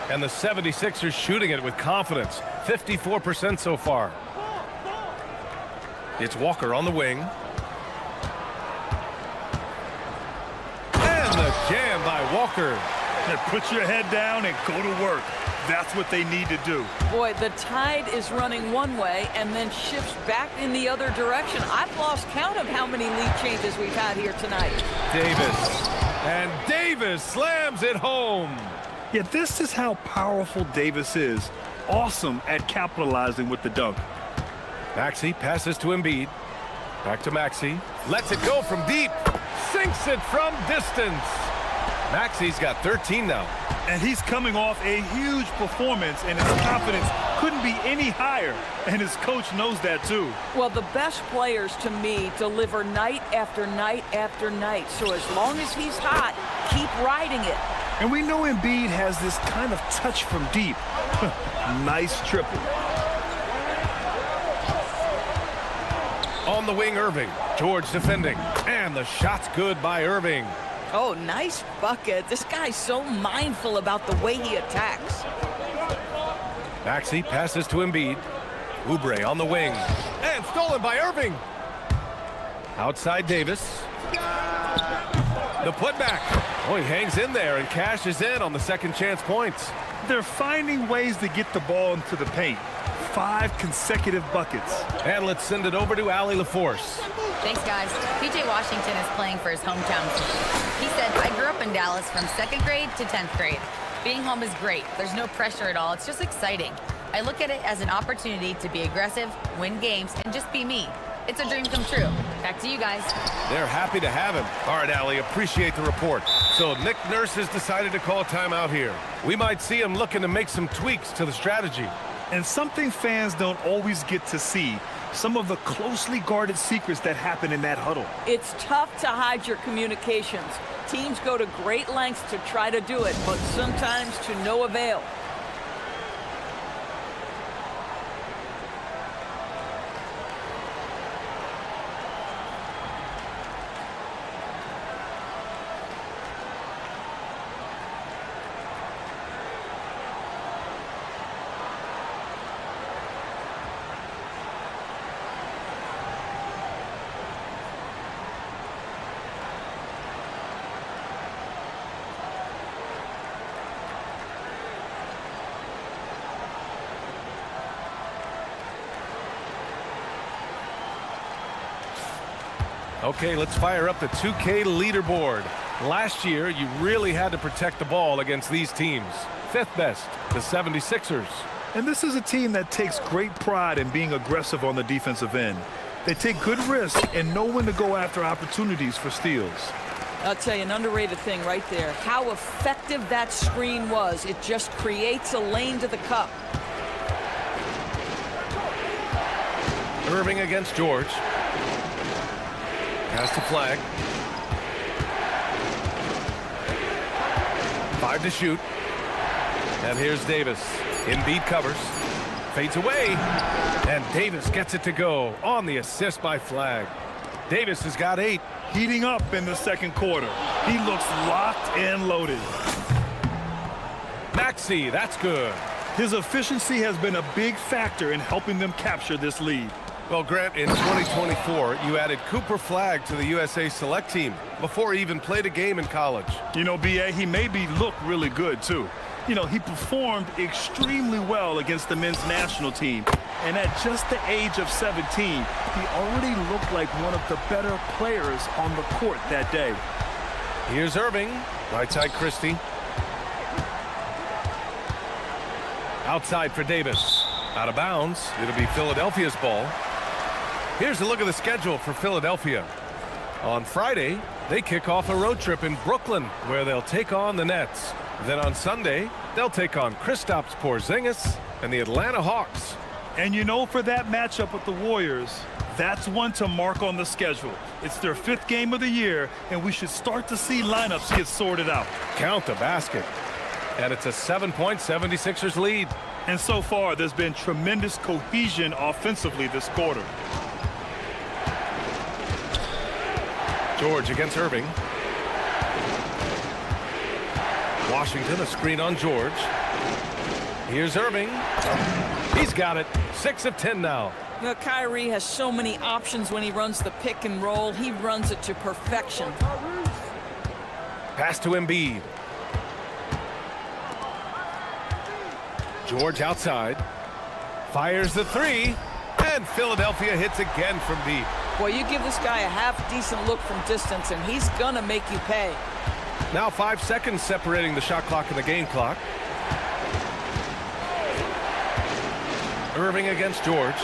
And the 76ers shooting it with confidence, 54% so far. It's Walker on the wing. And the jam by Walker. And put your head down and go to work. That's what they need to do. Boy, the tide is running one way and then shifts back in the other direction. I've lost count of how many lead changes we've had here tonight. Davis. And Davis slams it home. Yeah, this is how powerful Davis is. Awesome at capitalizing with the dunk. Maxey passes to Embiid. Back to Maxey. Lets it go from deep. Sinks it from distance. Maxey's got 13 now. And he's coming off a huge performance, and his confidence couldn't be any higher. And his coach knows that, too. Well, the best players, to me, deliver night after night after night. So as long as he's hot, keep riding it. And we know Embiid has this kind of touch from deep. Nice triple. On the wing, Irving. George defending. And the shot's good by Irving. Oh, nice bucket. This guy's so mindful about the way he attacks. Maxey passes to Embiid. Oubre on the wing. And stolen by Irving. Outside Davis. The putback. Oh, he hangs in there and cashes in on the second chance points. They're finding ways to get the ball into the paint. 5 consecutive buckets. And let's send it over to Allie LaForce. Thanks, guys. PJ Washington is playing for his hometown team. He said, I grew up in Dallas from 2nd grade to 10th grade. Being home is great. There's no pressure at all. It's just exciting. I look at it as an opportunity to be aggressive, win games, and just be me. It's a dream come true. Back to you guys. They're happy to have him. All right, Allie, appreciate the report. So Nick Nurse has decided to call a timeout here. We might see him looking to make some tweaks to the strategy. And something fans don't always get to see, some of the closely guarded secrets that happen in that huddle. It's tough to hide your communications. Teams go to great lengths to try to do it, but sometimes to no avail. Okay, let's fire up the 2K leaderboard. Last year, you really had to protect the ball against these teams. Fifth best, the 76ers. And this is a team that takes great pride in being aggressive on the defensive end. They take good risks and know when to go after opportunities for steals. I'll tell you, an underrated thing right there. How effective that screen was. It just creates a lane to the cup. Irving against George. Pass the flag. 5 to shoot. And here's Davis. Embiid covers. Fades away. And Davis gets it to go on the assist by Flag. Davis has got 8. Heating up in the second quarter. He looks locked and loaded. Maxey, that's good. His efficiency has been a big factor in helping them capture this lead. Well, Grant, in 2024, you added Cooper Flag to the USA Select team before he even played a game in college. You know, B.A., he maybe looked really good, too. You know, he performed extremely well against the men's national team. And at just the age of 17, he already looked like one of the better players on the court that day. Here's Irving. Right side, Christie. Outside for Davis. Out of bounds. It'll be Philadelphia's ball. Here's a look at the schedule for Philadelphia. On Friday, they kick off a road trip in Brooklyn, where they'll take on the Nets. Then on Sunday, they'll take on Kristaps Porzingis and the Atlanta Hawks. And you know, for that matchup with the Warriors, that's one to mark on the schedule. It's their 5th game of the year, and we should start to see lineups get sorted out. Count the basket. And it's a 7-point 76ers lead. And so far, there's been tremendous cohesion offensively this quarter. George against Irving. Washington, a screen on George. Here's Irving. He's got it. 6 of 10 now. Now, Kyrie has so many options when he runs the pick and roll. He runs it to perfection. Pass to Embiid. George outside. Fires the 3. And Philadelphia hits again from deep. Boy, you give this guy a half-decent look from distance, and he's going to make you pay. Now 5 seconds separating the shot clock and the game clock. Irving against George.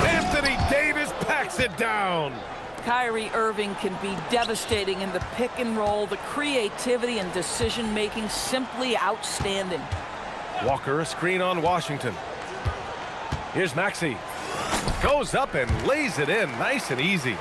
Anthony Davis packs it down. Kyrie Irving can be devastating in the pick and roll. The creativity and decision-making simply outstanding. Walker, a screen on Washington. Here's Maxey. Goes up and lays it in nice and easy.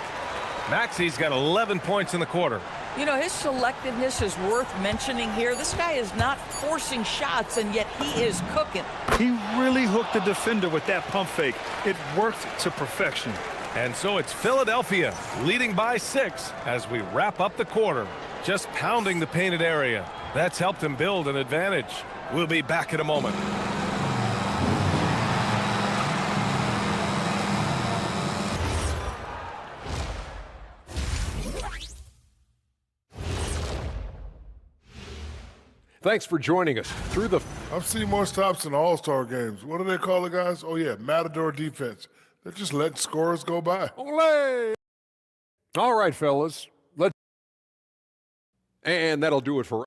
Maxey's got 11 points in the quarter. You know, his selectiveness is worth mentioning here. This guy is not forcing shots, and yet he is cooking. He really hooked the defender with that pump fake. It worked to perfection. And so it's Philadelphia leading by 6 as we wrap up the quarter. Just pounding the painted area. That's helped him build an advantage. We'll be back in a moment. Thanks for joining us through the... I've seen more stops in All-Star games. What do they call it, guys? Oh, yeah, Matador defense. They're just letting scores go by. Olé! All right, fellas. And that'll do it for...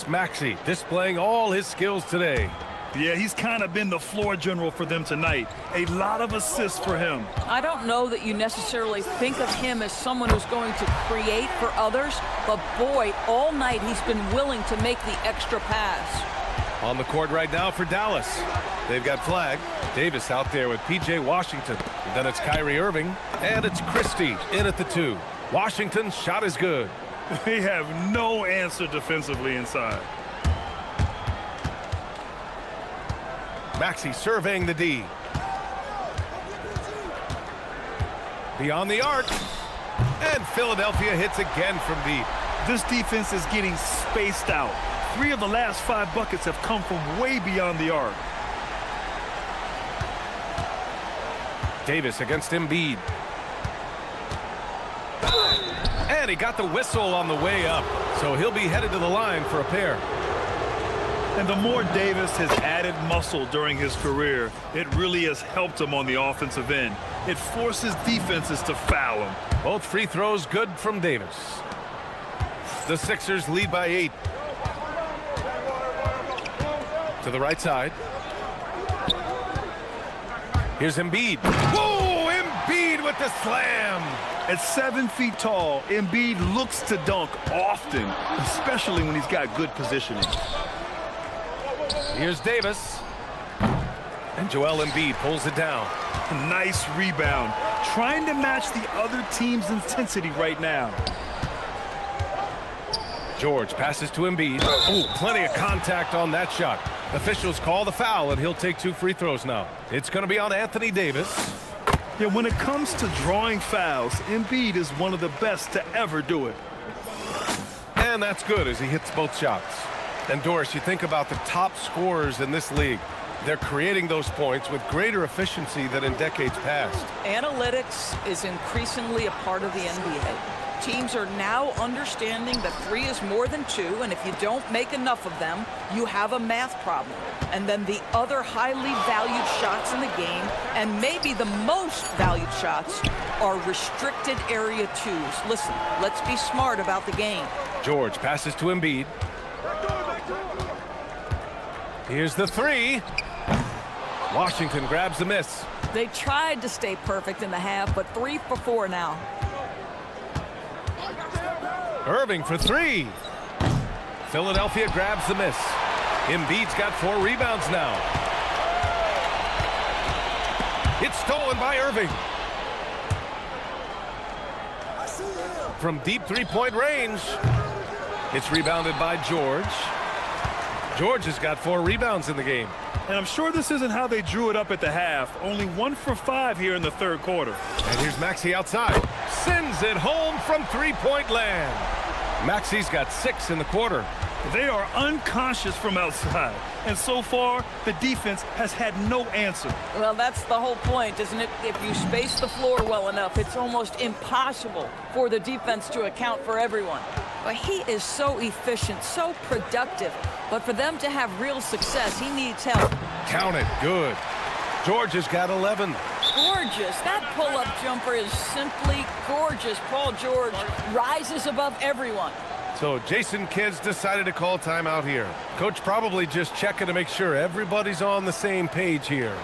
Maxey displaying all his skills today. Yeah, he's kind of been the floor general for them tonight. A lot of assists for him. I don't know that you necessarily think of him as someone who's going to create for others, but boy, all night he's been willing to make the extra pass. On the court right now for Dallas. They've got flag. Davis out there with P.J. Washington. And then it's Kyrie Irving, and it's Christie in at the 2. Washington's shot is good. They have no answer defensively inside. Maxey surveying the D. Beyond the arc. And Philadelphia hits again from deep. This defense is getting spaced out. 3 of the last 5 buckets have come from way beyond the arc. Davis against Embiid. And he got the whistle on the way up, so he'll be headed to the line for a pair. And the more Davis has added muscle during his career, it really has helped him on the offensive end. It forces defenses to foul him. Both free throws good from Davis. The Sixers lead by 8. To the right side. Here's Embiid. Whoa! Embiid with the slam! At 7 feet tall, Embiid looks to dunk often, especially when he's got good positioning. Here's Davis. And Joel Embiid pulls it down. Nice rebound. Trying to match the other team's intensity right now. George passes to Embiid. Ooh, plenty of contact on that shot. Officials call the foul, and he'll take 2 free throws now. It's going to be on Anthony Davis. Yeah, when it comes to drawing fouls, Embiid is one of the best to ever do it. And that's good as he hits both shots. And Doris, you think about the top scorers in this league. They're creating those points with greater efficiency than in decades past. Analytics is increasingly a part of the NBA. Teams are now understanding that 3 is more than 2, and if you don't make enough of them, you have a math problem. And then the other highly valued shots in the game, and maybe the most valued shots, are restricted area 2s. Listen, let's be smart about the game. George passes to Embiid. Here's the 3. Washington grabs the miss. They tried to stay perfect in the half, but 3 for 4 now. Irving for 3. Philadelphia grabs the miss. Embiid's got 4 rebounds now. It's stolen by Irving. From deep 3-point range. It's rebounded by George. George has got 4 rebounds in the game. And I'm sure this isn't how they drew it up at the half. Only 1 for 5 here in the 3rd quarter. And here's Maxey outside. Sends it home from 3-point land. Maxey's got 6 in the quarter. They are unconscious from outside. And so far, the defense has had no answer. Well, that's the whole point, isn't it? If you space the floor well enough, it's almost impossible for the defense to account for everyone. But he is so efficient, so productive. But for them to have real success, he needs help. Count it. Good. George has got 11. Gorgeous. That pull-up jumper is simply gorgeous. Paul George rises above everyone. So Jason Kidd's decided to call timeout here. Coach probably just checking to make sure everybody's on the same page here.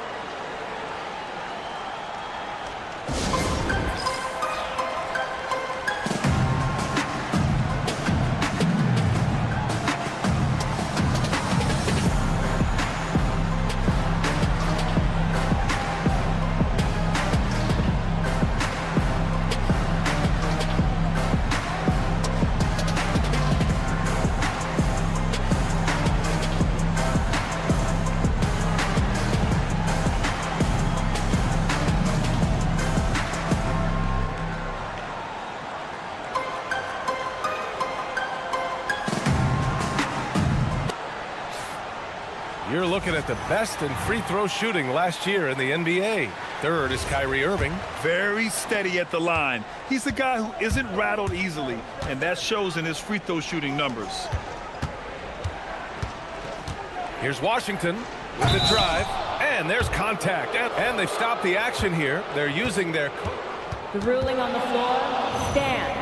You're looking at the best in free throw shooting last year in the NBA. 3rd is Kyrie Irving. Very steady at the line. He's the guy who isn't rattled easily, and that shows in his free throw shooting numbers. Here's Washington with the drive, and there's contact. And they've stopped the action here. They're using their... The ruling on the floor stands.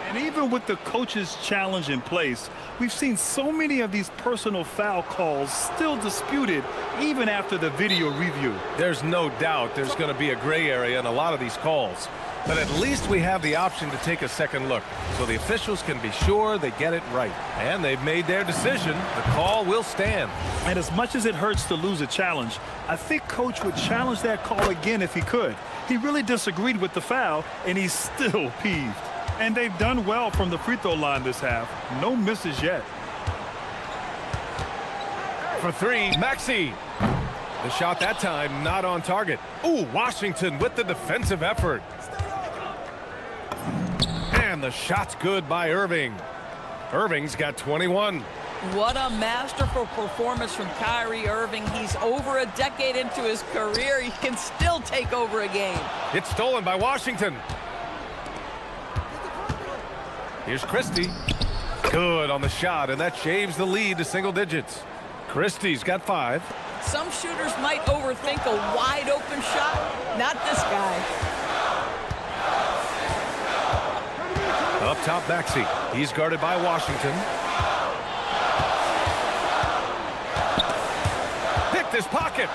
And even with the coach's challenge in place, we've seen so many of these personal foul calls still disputed even after the video review. There's no doubt there's going to be a gray area in a lot of these calls. But at least we have the option to take a second look, so the officials can be sure they get it right. And they've made their decision. The call will stand. And as much as it hurts to lose a challenge, I think Coach would challenge that call again if he could. He really disagreed with the foul, and he's still peeved. And they've done well from the free throw line this half. No misses yet. For three, Maxey. The shot that time not on target. Ooh, Washington with the defensive effort. And the shot's good by Irving. Irving's got 21. What a masterful performance from Kyrie Irving. He's over a decade into his career. He can still take over a game. It's stolen by Washington. Here's Christie. Good on the shot, and that shaves the lead to single digits. Christie's got 5. Some shooters might overthink a wide open shot. Not this guy. Up top, Maxey. He's guarded by Washington. Picked his pocket.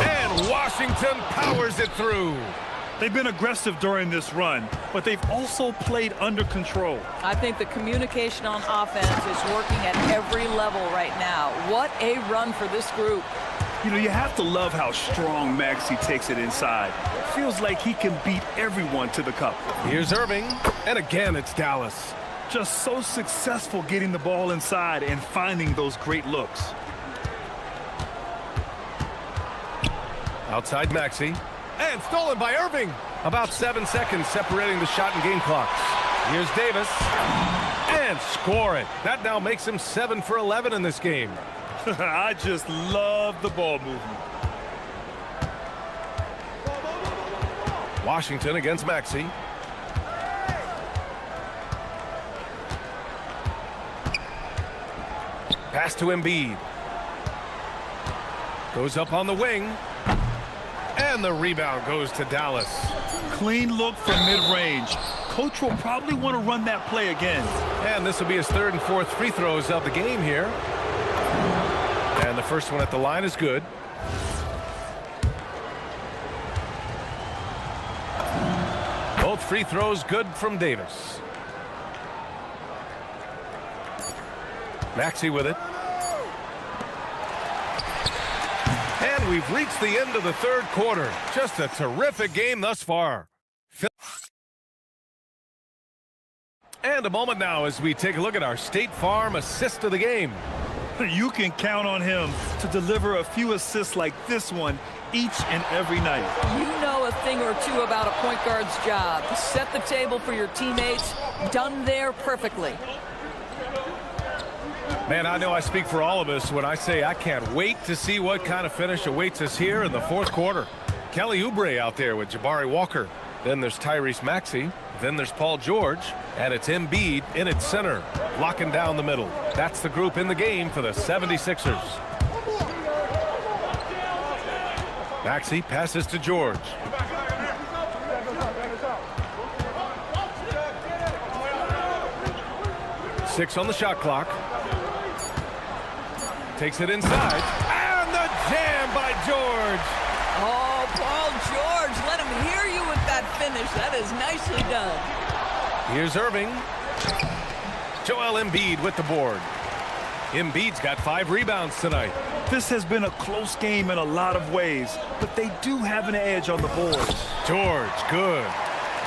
And Washington powers it through. They've been aggressive during this run, but they've also played under control. I think the communication on offense is working at every level right now. What a run for this group. You know, you have to love how strong Maxey takes it inside. It feels like he can beat everyone to the cup. Here's Irving, and again it's Dallas. Just so successful getting the ball inside and finding those great looks. Outside Maxey. And stolen by Irving. About 7 seconds separating the shot and game clocks. Here's Davis. And score it. That now makes him 7 for 11 in this game. I just love the ball movement. Washington against Maxey. Pass to Embiid. Goes up on the wing. And the rebound goes to Dallas. Clean look from mid-range. Coach will probably want to run that play again. And this will be his 3rd and 4th free throws of the game here. And the first one at the line is good. Both free throws good from Davis. Maxey with it. And we've reached the end of the 3rd quarter. Just a terrific game thus far. And a moment now as we take a look at our State Farm assist of the game. You can count on him to deliver a few assists like this one each and every night. You know a thing or two about a point guard's job. Set the table for your teammates. Done there perfectly. Man, I know I speak for all of us when I say I can't wait to see what kind of finish awaits us here in the 4th quarter. Kelly Oubre out there with Jabari Walker. Then there's Tyrese Maxey. Then there's Paul George. And it's Embiid in its center, locking down the middle. That's the group in the game for the 76ers. Maxey passes to George. Six on the shot clock. Takes it inside. And the jam by George. Oh, Paul George, let him hear you with that finish. That is nicely done. Here's Irving. Joel Embiid with the board. Embiid's got 5 rebounds tonight. This has been a close game in a lot of ways, but they do have an edge on the boards. George, good.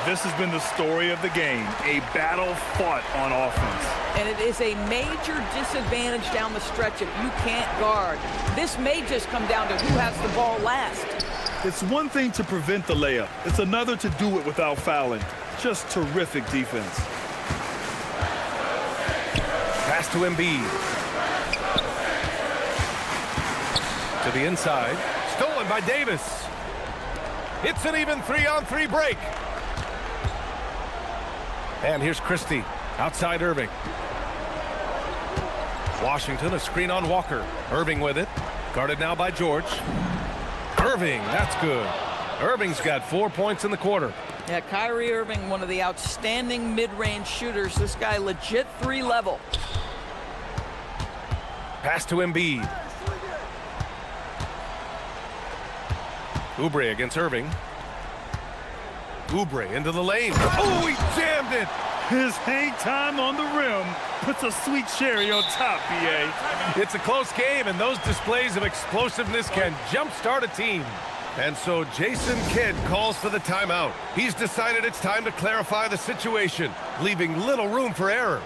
This has been the story of the game, a battle fought on offense. And it is a major disadvantage down the stretch if you can't guard. This may just come down to who has the ball last. It's one thing to prevent the layup. It's another to do it without fouling. Just terrific defense. Pass to Embiid. To the inside. Stolen by Davis. It's an even 3-on-3 break. And here's Christie. Outside Irving. Washington, a screen on Walker. Irving with it. Guarded now by George. Irving, that's good. Irving's got 4 points in the quarter. Yeah, Kyrie Irving, one of the outstanding mid-range shooters. This guy legit 3-level. Pass to Embiid. Oubre against Irving. Oubre into the lane. Oh, he jammed it. His hang time on the rim puts a sweet cherry on top, BA. It's a close game, and those displays of explosiveness can jumpstart a team. And so Jason Kidd calls for the timeout. He's decided it's time to clarify the situation, leaving little room for error.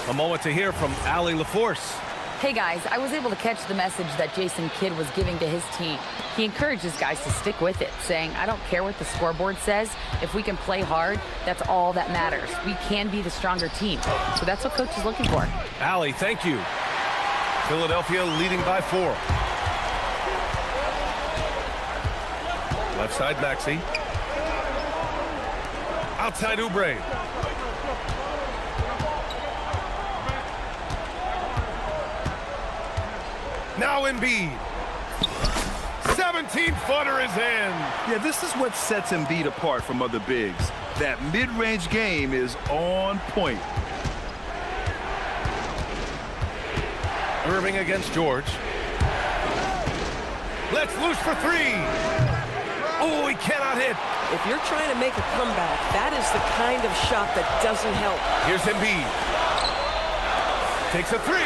A moment to hear from Allie LaForce. Hey guys, I was able to catch the message that Jason Kidd was giving to his team. He encourages guys to stick with it, saying, I don't care what the scoreboard says. If we can play hard, that's all that matters. We can be the stronger team. So that's what coach is looking for. Allie, thank you. Philadelphia leading by 4. Left side, Maxey. Outside, Oubre. Now Embiid. 17-footer is in. Yeah, this is what sets Embiid apart from other bigs. That mid-range game is on point. Irving against George. Let's loose for 3. Oh, he cannot hit. If you're trying to make a comeback, that is the kind of shot that doesn't help. Here's Embiid. Takes a 3.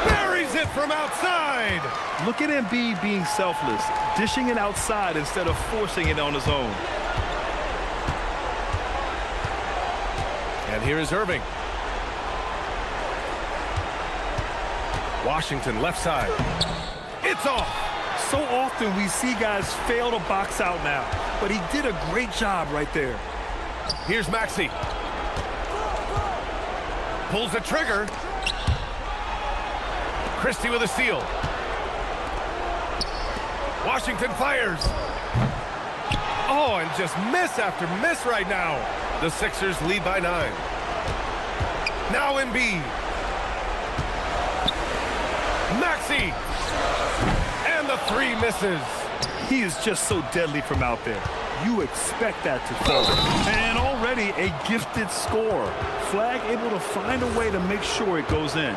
Buries it from outside. Look at Embiid being selfless, dishing it outside instead of forcing it on his own. And here is Irving. Washington left side. It's off. So often we see guys fail to box out now, but he did a great job right there. Here's Maxey. Pulls the trigger. Christie with a steal. Washington fires. Oh, and just miss after miss right now. The Sixers lead by 9. Now Embiid. Maxey. And the 3 misses. He is just so deadly from out there. You expect that to fall. And already a gifted scorer. Flag able to find a way to make sure it goes in.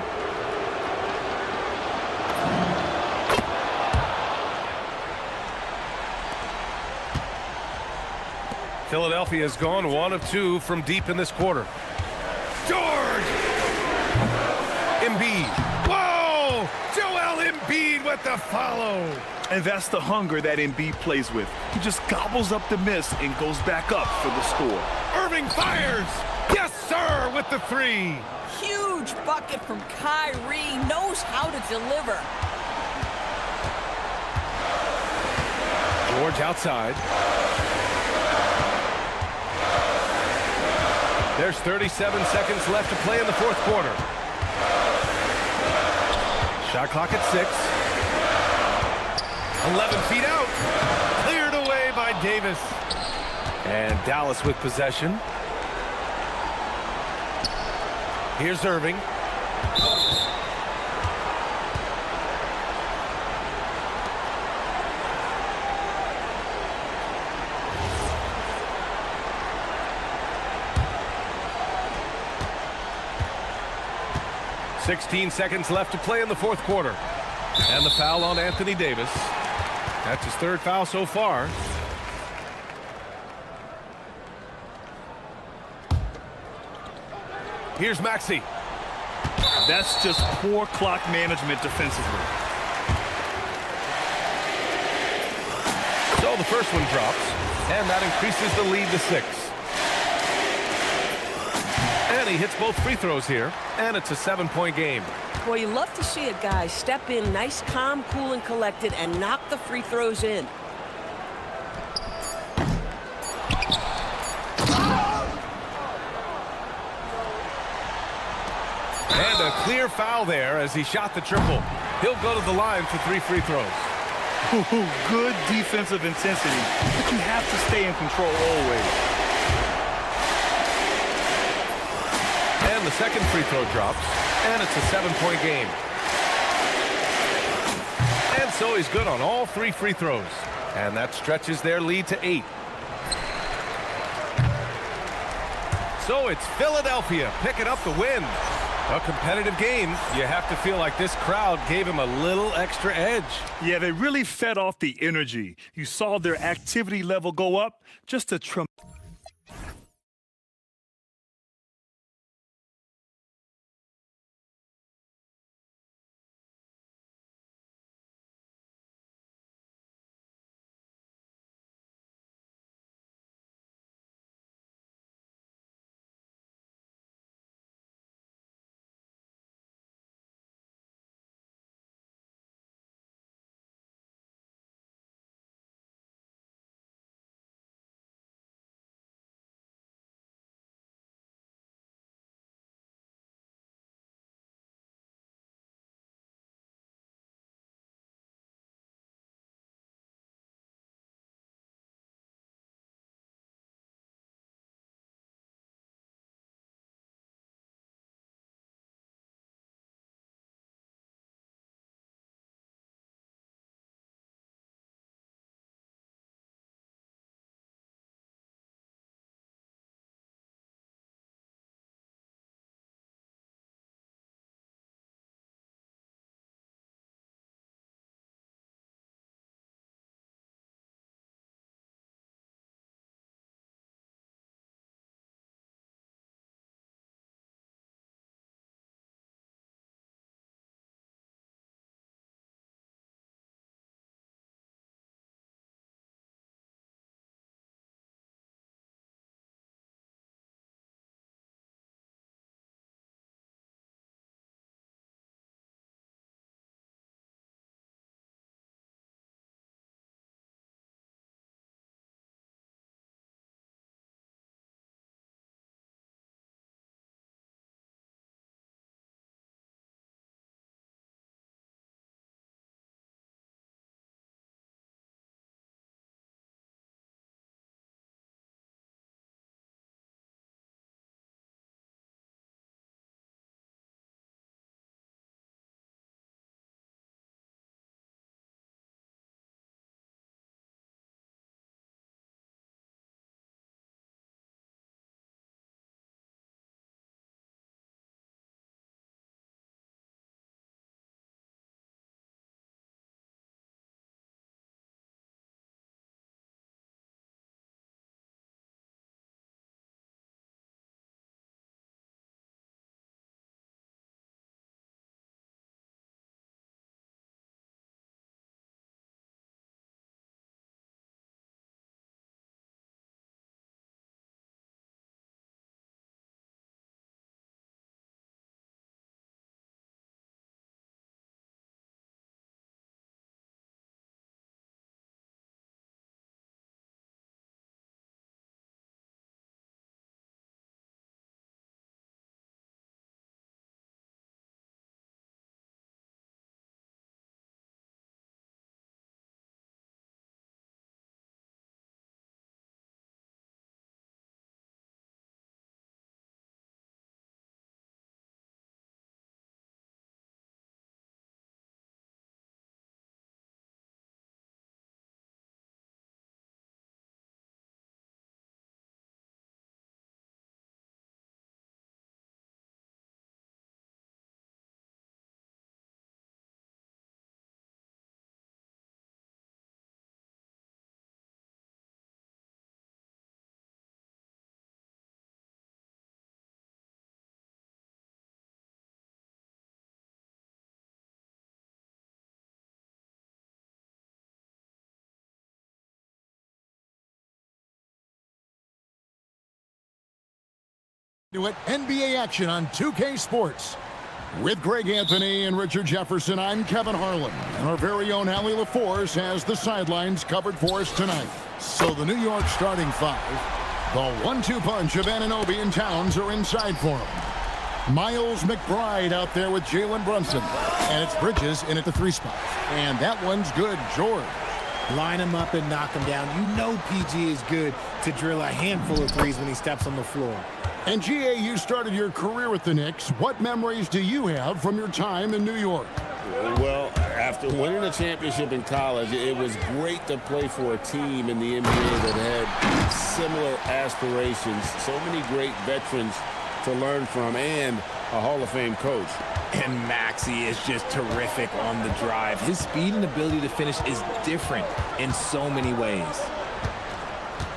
Philadelphia has gone 1 of 2 from deep in this quarter. George! Embiid. Whoa! Joel Embiid with the follow. And that's the hunger that Embiid plays with. He just gobbles up the miss and goes back up for the score. Irving fires! Yes, sir, with the 3. Huge bucket from Kyrie. Knows how to deliver. George outside. There's 37 seconds left to play in the 4th quarter. Shot clock at 6. 11 feet out. Cleared away by Davis. And Dallas with possession. Here's Irving. .16 seconds left to play in the 4th quarter. And the foul on Anthony Davis. That's his 3rd foul so far. Here's Maxey. That's just poor clock management defensively. So the first one drops, and that increases the lead to 6. And he hits both free throws here, and it's a 7-point game. Boy, you love to see a guy step in nice, calm, cool, and collected and knock the free throws in. clear foul there as he shot the triple. He'll go to the line for 3 free throws. Good defensive intensity, but you have to stay in control always. And the second free throw drops, and it's a 7-point game. And so he's good on all 3 free throws. And that stretches their lead to 8. So it's Philadelphia picking up the win. A competitive game. You have to feel like this crowd gave him a little extra edge. Yeah, they really fed off the energy. You saw their activity level go up. Just a tremendous. To it, NBA action on 2K Sports. With Greg Anthony and Richard Jefferson, I'm Kevin Harlan. And our very own Allie LaForce has the sidelines covered for us tonight. So the New York starting five, the 1-2 punch of Anunoby and Towns are inside for him. Miles McBride out there with Jalen Brunson. And it's Bridges in at the 3 spot. And that one's good. George. Line him up and knock him down. You know PG is good to drill a handful of threes when he steps on the floor. And GA, you started your career with the Knicks. What memories do you have from your time in New York? Well, after winning a championship in college, it was great to play for a team in the NBA that had similar aspirations. So many great veterans to learn from, and a Hall of Fame coach. And Maxey is just terrific on the drive. His speed and ability to finish is different in so many ways.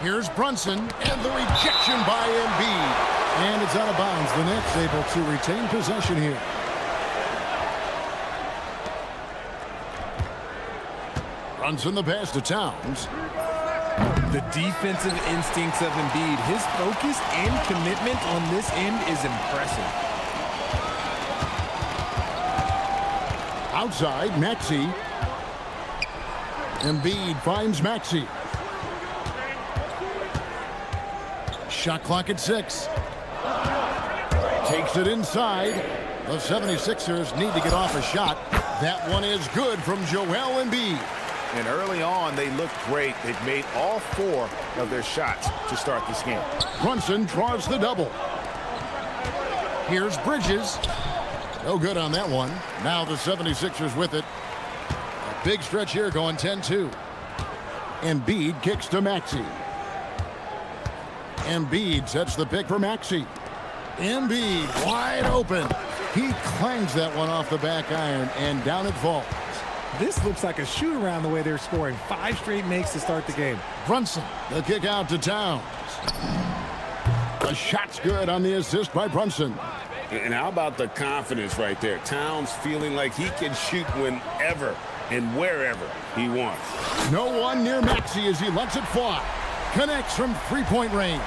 Here's Brunson, and the rejection by Embiid. And it's out of bounds. The Knicks able to retain possession here. Brunson the pass to Towns. The defensive instincts of Embiid, his focus and commitment on this end is impressive. Outside, Maxey. Embiid finds Maxey. Shot clock at 6. Takes it inside. The 76ers need to get off a shot. That one is good from Joel Embiid. And early on, they looked great. They've made all 4 of their shots to start this game. Brunson draws the double. Here's Bridges. No good on that one. Now the 76ers with it. A big stretch here going 10-2. Embiid kicks to Maxey. Embiid sets the pick for Maxey. Embiid wide open. He clangs that one off the back iron, and down it falls. This looks like a shoot-around the way they're scoring. 5 straight makes to start the game. Brunson, the kick out to Towns. The shot's good on the assist by Brunson. And how about the confidence right there? Towns feeling like he can shoot whenever and wherever he wants. No one near Maxey as he lets it fly. Connects from 3-point range.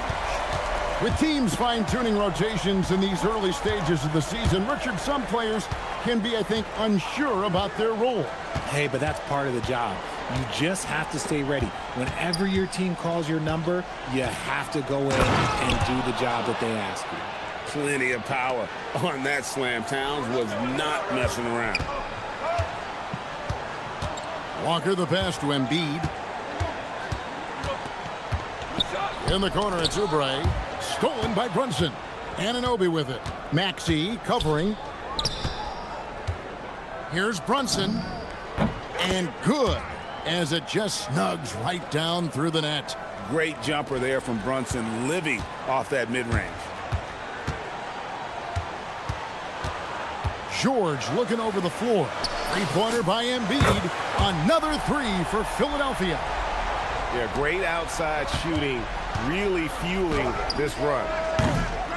With teams fine-tuning rotations in these early stages of the season, Richard, some players can be, I think, unsure about their role. Hey, but that's part of the job. You just have to stay ready. Whenever your team calls your number, you have to go in and do the job that they ask you. Plenty of power on that slam. Towns was not messing around. Walker the pass to Embiid. In the corner, it's Oubre. Stolen by Brunson. Anunoby with it. Maxey covering. Here's Brunson. And good, as it just snugs right down through the net. Great jumper there from Brunson, living off that mid-range. George looking over the floor. 3-pointer by Embiid. Another 3 for Philadelphia. Yeah, great outside shooting, really fueling this run.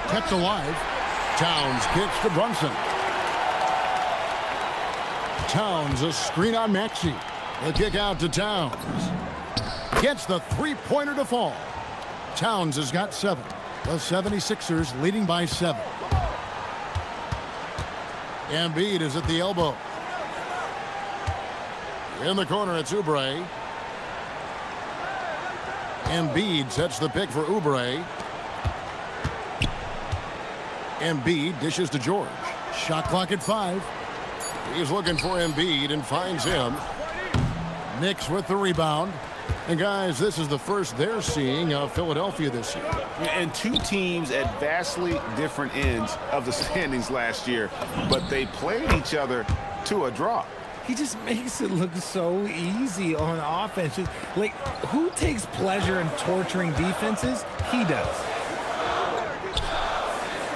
Kept alive. Towns kicks to Brunson. Towns a screen on Maxey. The kick out to Towns. Gets the 3-pointer to fall. Towns has got 7. The 76ers leading by 7. Embiid is at the elbow. In the corner, it's Oubre. Embiid sets the pick for Oubre. Embiid dishes to George. Shot clock at 5. He's looking for Embiid and finds him. Knicks with the rebound. And guys, this is the first they're seeing of Philadelphia this year. And 2 teams at vastly different ends of the standings last year, but they played each other to a draw. He just makes it look so easy on offense. Like, who takes pleasure in torturing defenses? He does.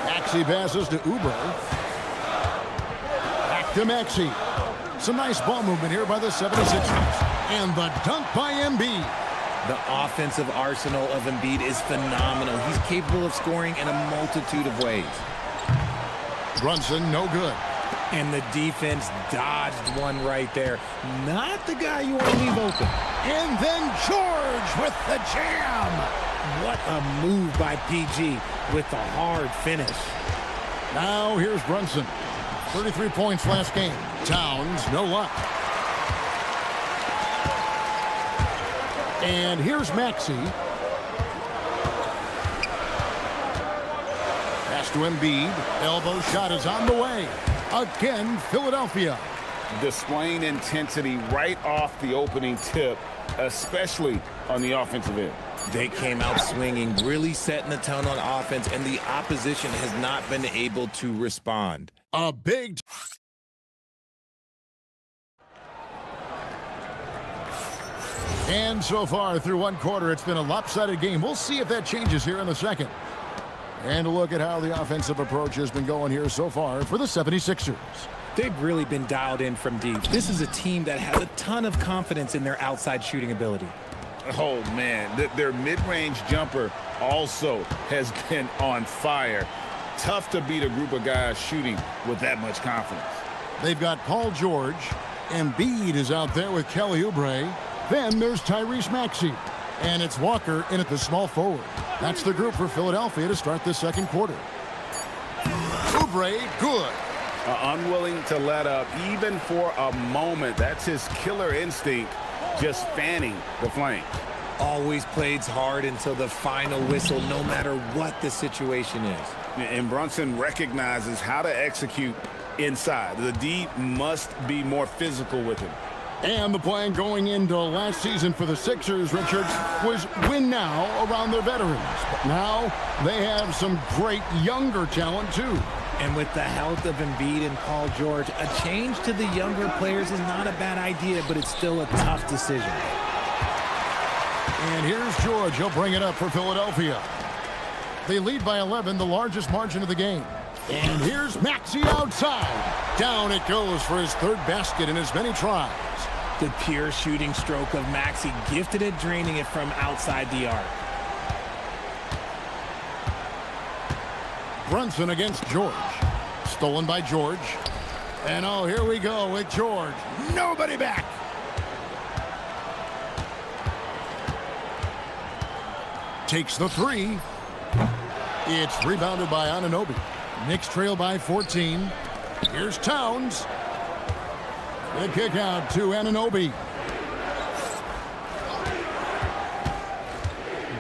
Maxey passes to Oubre. Back to Maxey. Some nice ball movement here by the 76ers. And the dunk by Embiid. The offensive arsenal of Embiid is phenomenal. He's capable of scoring in a multitude of ways. Brunson, no good. And the defense dodged one right there. Not the guy you want to leave open. And then George with the jam. What a move by PG with the hard finish. Now here's Brunson. 33 points last game. Towns, no luck. And here's Maxey. Pass to Embiid. Elbow shot is on the way. Again, Philadelphia. Displaying intensity right off the opening tip, especially on the offensive end. They came out swinging, really setting the tone on offense, and the opposition has not been able to respond. A big... And so far through one quarter, it's been a lopsided game. We'll see if that changes here in the second. And a look at how the offensive approach has been going here so far for the 76ers. They've really been dialed in from deep. This is a team that has a ton of confidence in their outside shooting ability. Oh, man, their mid-range jumper also has been on fire. Tough to beat a group of guys shooting with that much confidence. They've got Paul George. Embiid is out there with Kelly Oubre. Then there's Tyrese Maxey. And it's Walker in at the small forward. That's the group for Philadelphia to start this second quarter. Oubre, good. Unwilling to let up even for a moment. That's his killer instinct, just fanning the flame. Always plays hard until the final whistle, no matter what the situation is. And Brunson recognizes how to execute inside. The D must be more physical with him. And the plan going into last season for the Sixers, Richard, was win now around their veterans. But now they have some great younger talent, too. And with the health of Embiid and Paul George, a change to the younger players is not a bad idea, but it's still a tough decision. And here's George. He'll bring it up for Philadelphia. They lead by 11, the largest margin of the game. And here's Maxey outside. Down it goes for his third basket in as many tries. The pure shooting stroke of Maxey, gifted at draining it from outside the arc. Brunson against George. Stolen by George. And oh, here we go with George. Nobody back. Takes the three. It's rebounded by Anunoby. Knicks trail by 14. Here's Towns. The kick out to Anunoby.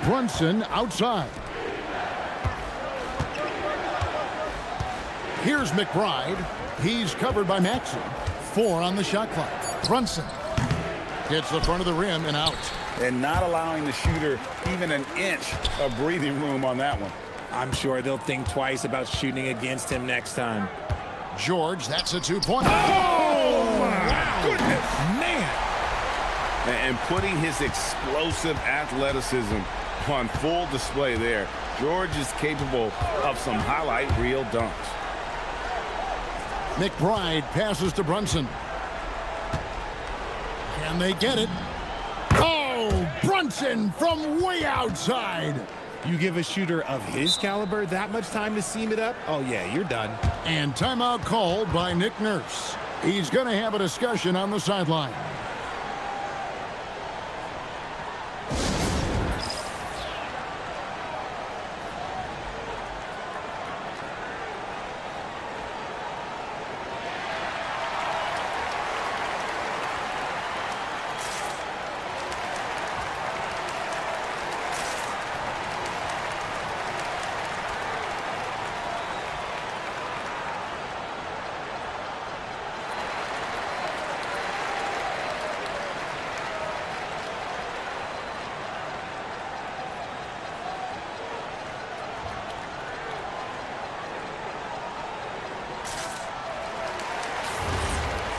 Brunson outside. Here's McBride. He's covered by Maxey. 4 on the shot clock. Brunson hits the front of the rim and out. And not allowing the shooter even an inch of breathing room on that one. I'm sure they'll think twice about shooting against him next time. George, that's a two-point. Oh, my goodness. Man. And putting his explosive athleticism on full display there. George is capable of some highlight reel dunks. McBride passes to Brunson. Can they get it? Oh, Brunson from way outside. You give a shooter of his caliber that much time to seam it up? Oh, yeah, you're done. And timeout called by Nick Nurse. He's going to have a discussion on the sideline.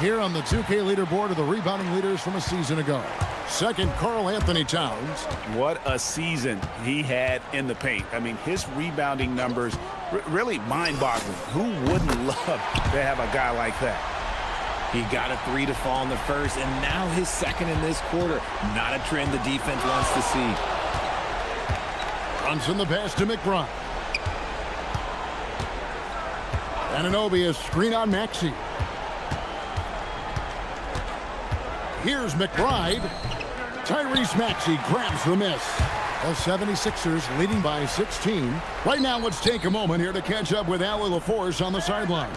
Here on the 2K leaderboard are the rebounding leaders from a season ago. Second, Karl Anthony Towns. What a season he had in the paint. I mean, his rebounding numbers really mind-boggling. Who wouldn't love to have a guy like that? He got a 3 to fall in the first, and now his second in this quarter. Not a trend the defense wants to see. Brunson the pass to McBride. Anunoby a screen on Maxey. Here's McBride. Tyrese Maxey grabs the miss. The 76ers leading by 16. Right now, let's take a moment here to catch up with Allie LaForce on the sidelines.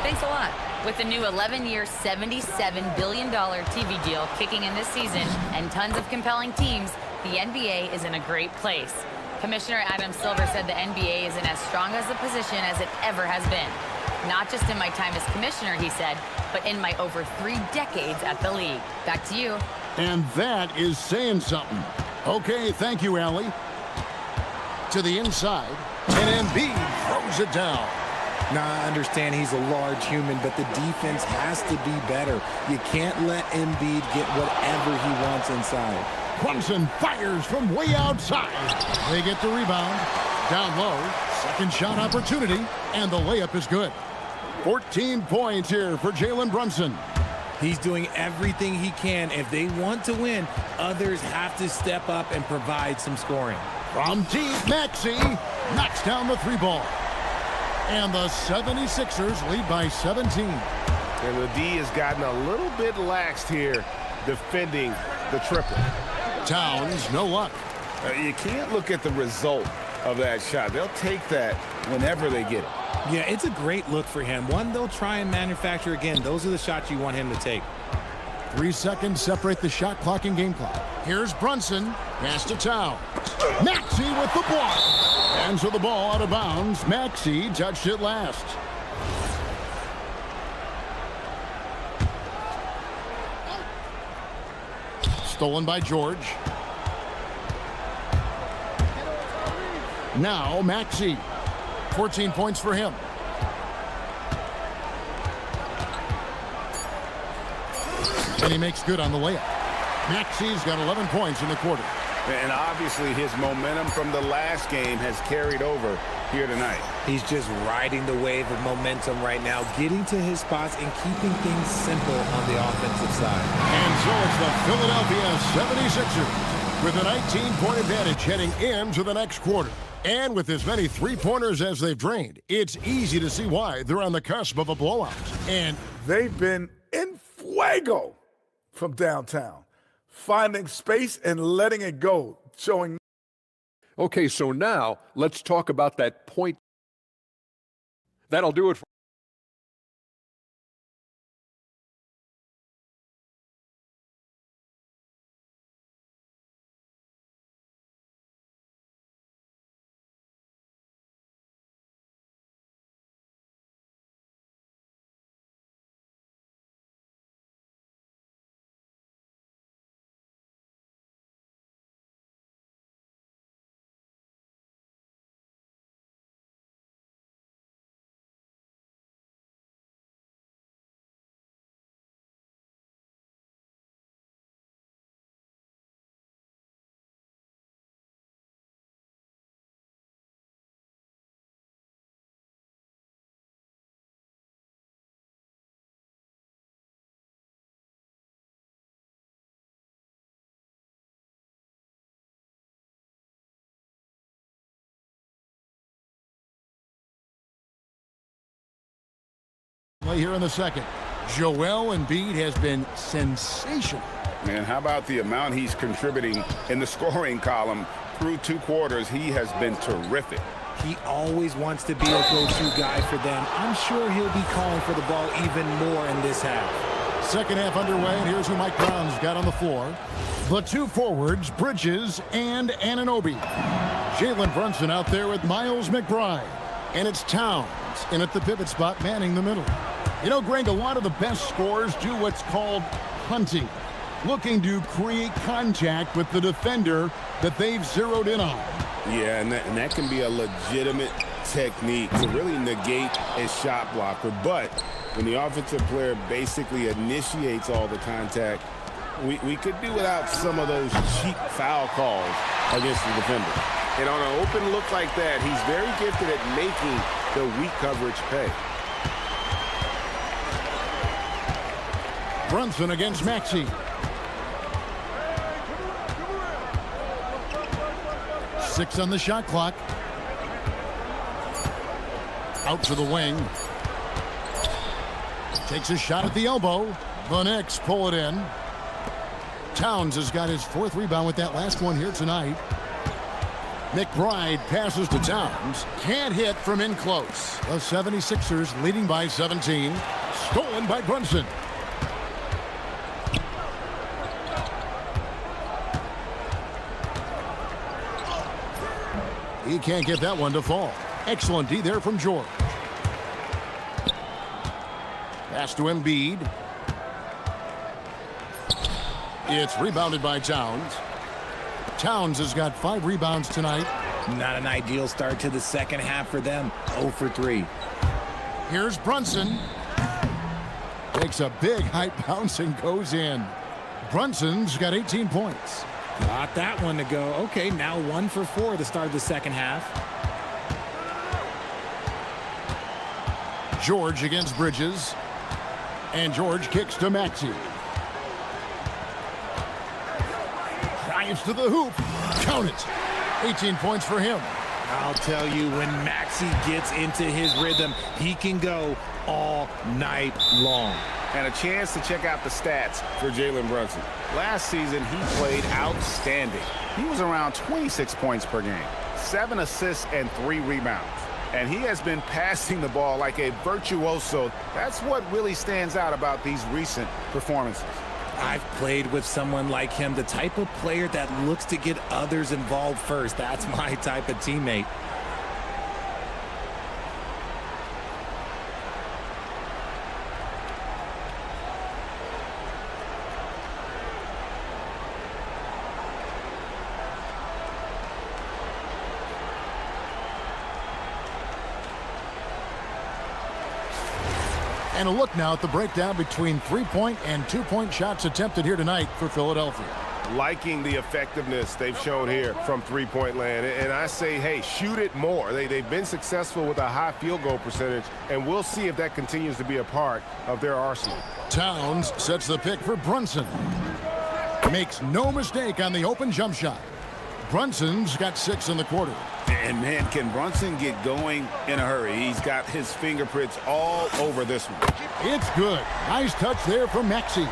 Thanks a lot. With the new 11-year, $77 billion TV deal kicking in this season and tons of compelling teams, the NBA is in a great place. Commissioner Adam Silver said the NBA is in as strong as a position as it ever has been. Not just in my time as commissioner, he said, but in my over 3 decades at the league. Back to you. And that is saying something. Okay, thank you, Allie. To the inside, and Embiid throws it down. Now, I understand he's a large human, but the defense has to be better. You can't let Embiid get whatever he wants inside. Brunson fires from way outside. They get the rebound. Down low, second shot opportunity, and the layup is good. 14 points here for Jalen Brunson. He's doing everything he can. If they want to win, others have to step up and provide some scoring. From deep, Maxey knocks down the 3 ball. And the 76ers lead by 17. And the D has gotten a little bit laxed here defending the triple. Towns, no luck. You can't look at the result of that shot. They'll take that whenever they get it. Yeah, it's a great look for him. One they'll try and manufacture again. Those are the shots you want him to take. 3 seconds separate the shot clock and game clock. Here's Brunson. Pass to Towns. Maxey with the block. And so the ball out of bounds. Maxey touched it last. Stolen by George. Now Maxey. 14 points for him. And he makes good on the layup. Maxey's got 11 points in the quarter. And obviously his momentum from the last game has carried over here tonight. He's just riding the wave of momentum right now, getting to his spots and keeping things simple on the offensive side. And so it's the Philadelphia 76ers with a 19-point advantage heading into the next quarter. And with as many three-pointers as they've drained, it's easy to see why they're on the cusp of a blowout. And they've been in fuego from downtown, finding space and letting it go, showing. Okay, so now let's talk about that point. That'll do it for here in the second. Joel Embiid has been sensational. Man, how about the amount he's contributing in the scoring column through 2 quarters? He has been terrific. He always wants to be a go-to guy for them. I'm sure he'll be calling for the ball even more in this half. Second half underway, and here's who Mike Brown's got on the floor. The 2 forwards, Bridges and Anunoby. Jalen Brunson out there with Miles McBride. And it's Towns in at the pivot spot, manning the middle. You know, Greg, a lot of the best scorers do what's called hunting, looking to create contact with the defender that they've zeroed in on. Yeah, and that can be a legitimate technique to really negate a shot blocker. But when the offensive player basically initiates all the contact, we could do without some of those cheap foul calls against the defender. And on an open look like that, he's very gifted at making the weak coverage pay. Brunson against Maxey. Six on the shot clock. Out to the wing. Takes a shot at the elbow. The Knicks pull it in. Towns has got his 4th rebound with that last one here tonight. McBride passes to Towns. Can't hit from in close. The 76ers leading by 17. Stolen by Brunson. He can't get that one to fall. Excellent D there from George. Pass to Embiid. It's rebounded by Towns. Towns has got 5 rebounds tonight. Not an ideal start to the second half for them. 0 for 3. Here's Brunson. Takes a big high bounce and goes in. Brunson's got 18 points. Got that one to go. Okay, now 1 for 4 to start the second half. George against Bridges. And George kicks to Maxey. Drives to the hoop. Count it. 18 points for him. I'll tell you, when Maxey gets into his rhythm, he can go all night long. And a chance to check out the stats for Jalen Brunson. Last season, he played outstanding. He was around 26 points per game, 7 assists and 3 rebounds. And he has been passing the ball like a virtuoso. That's what really stands out about these recent performances. I've played with someone like him, the type of player that looks to get others involved first. That's my type of teammate. And a look now at the breakdown between 3-point and 2-point shots attempted here tonight for Philadelphia. Liking the effectiveness they've shown here from three-point land. And I say, hey, shoot it more. They've been successful with a high field goal percentage, and we'll see if that continues to be a part of their arsenal. Towns sets the pick for Brunson. Makes no mistake on the open jump shot. Brunson's got 6 in the quarter. And, man, can Brunson get going in a hurry? He's got his fingerprints all over this one. It's good. Nice touch there from Maxey.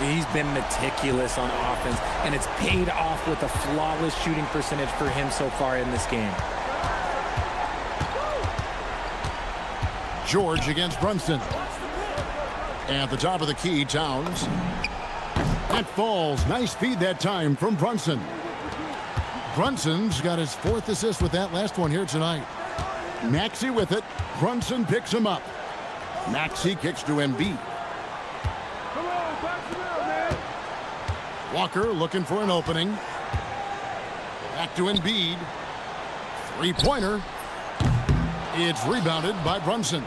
He's been meticulous on offense, and it's paid off with a flawless shooting percentage for him so far in this game. George against Brunson. At the top of the key, Towns. That falls. Nice feed that time from Brunson. Brunson's got his 4th assist with that last one here tonight. Maxey with it. Brunson picks him up. Maxey kicks to Embiid. Walker looking for an opening. Back to Embiid. 3-pointer. It's rebounded by Brunson.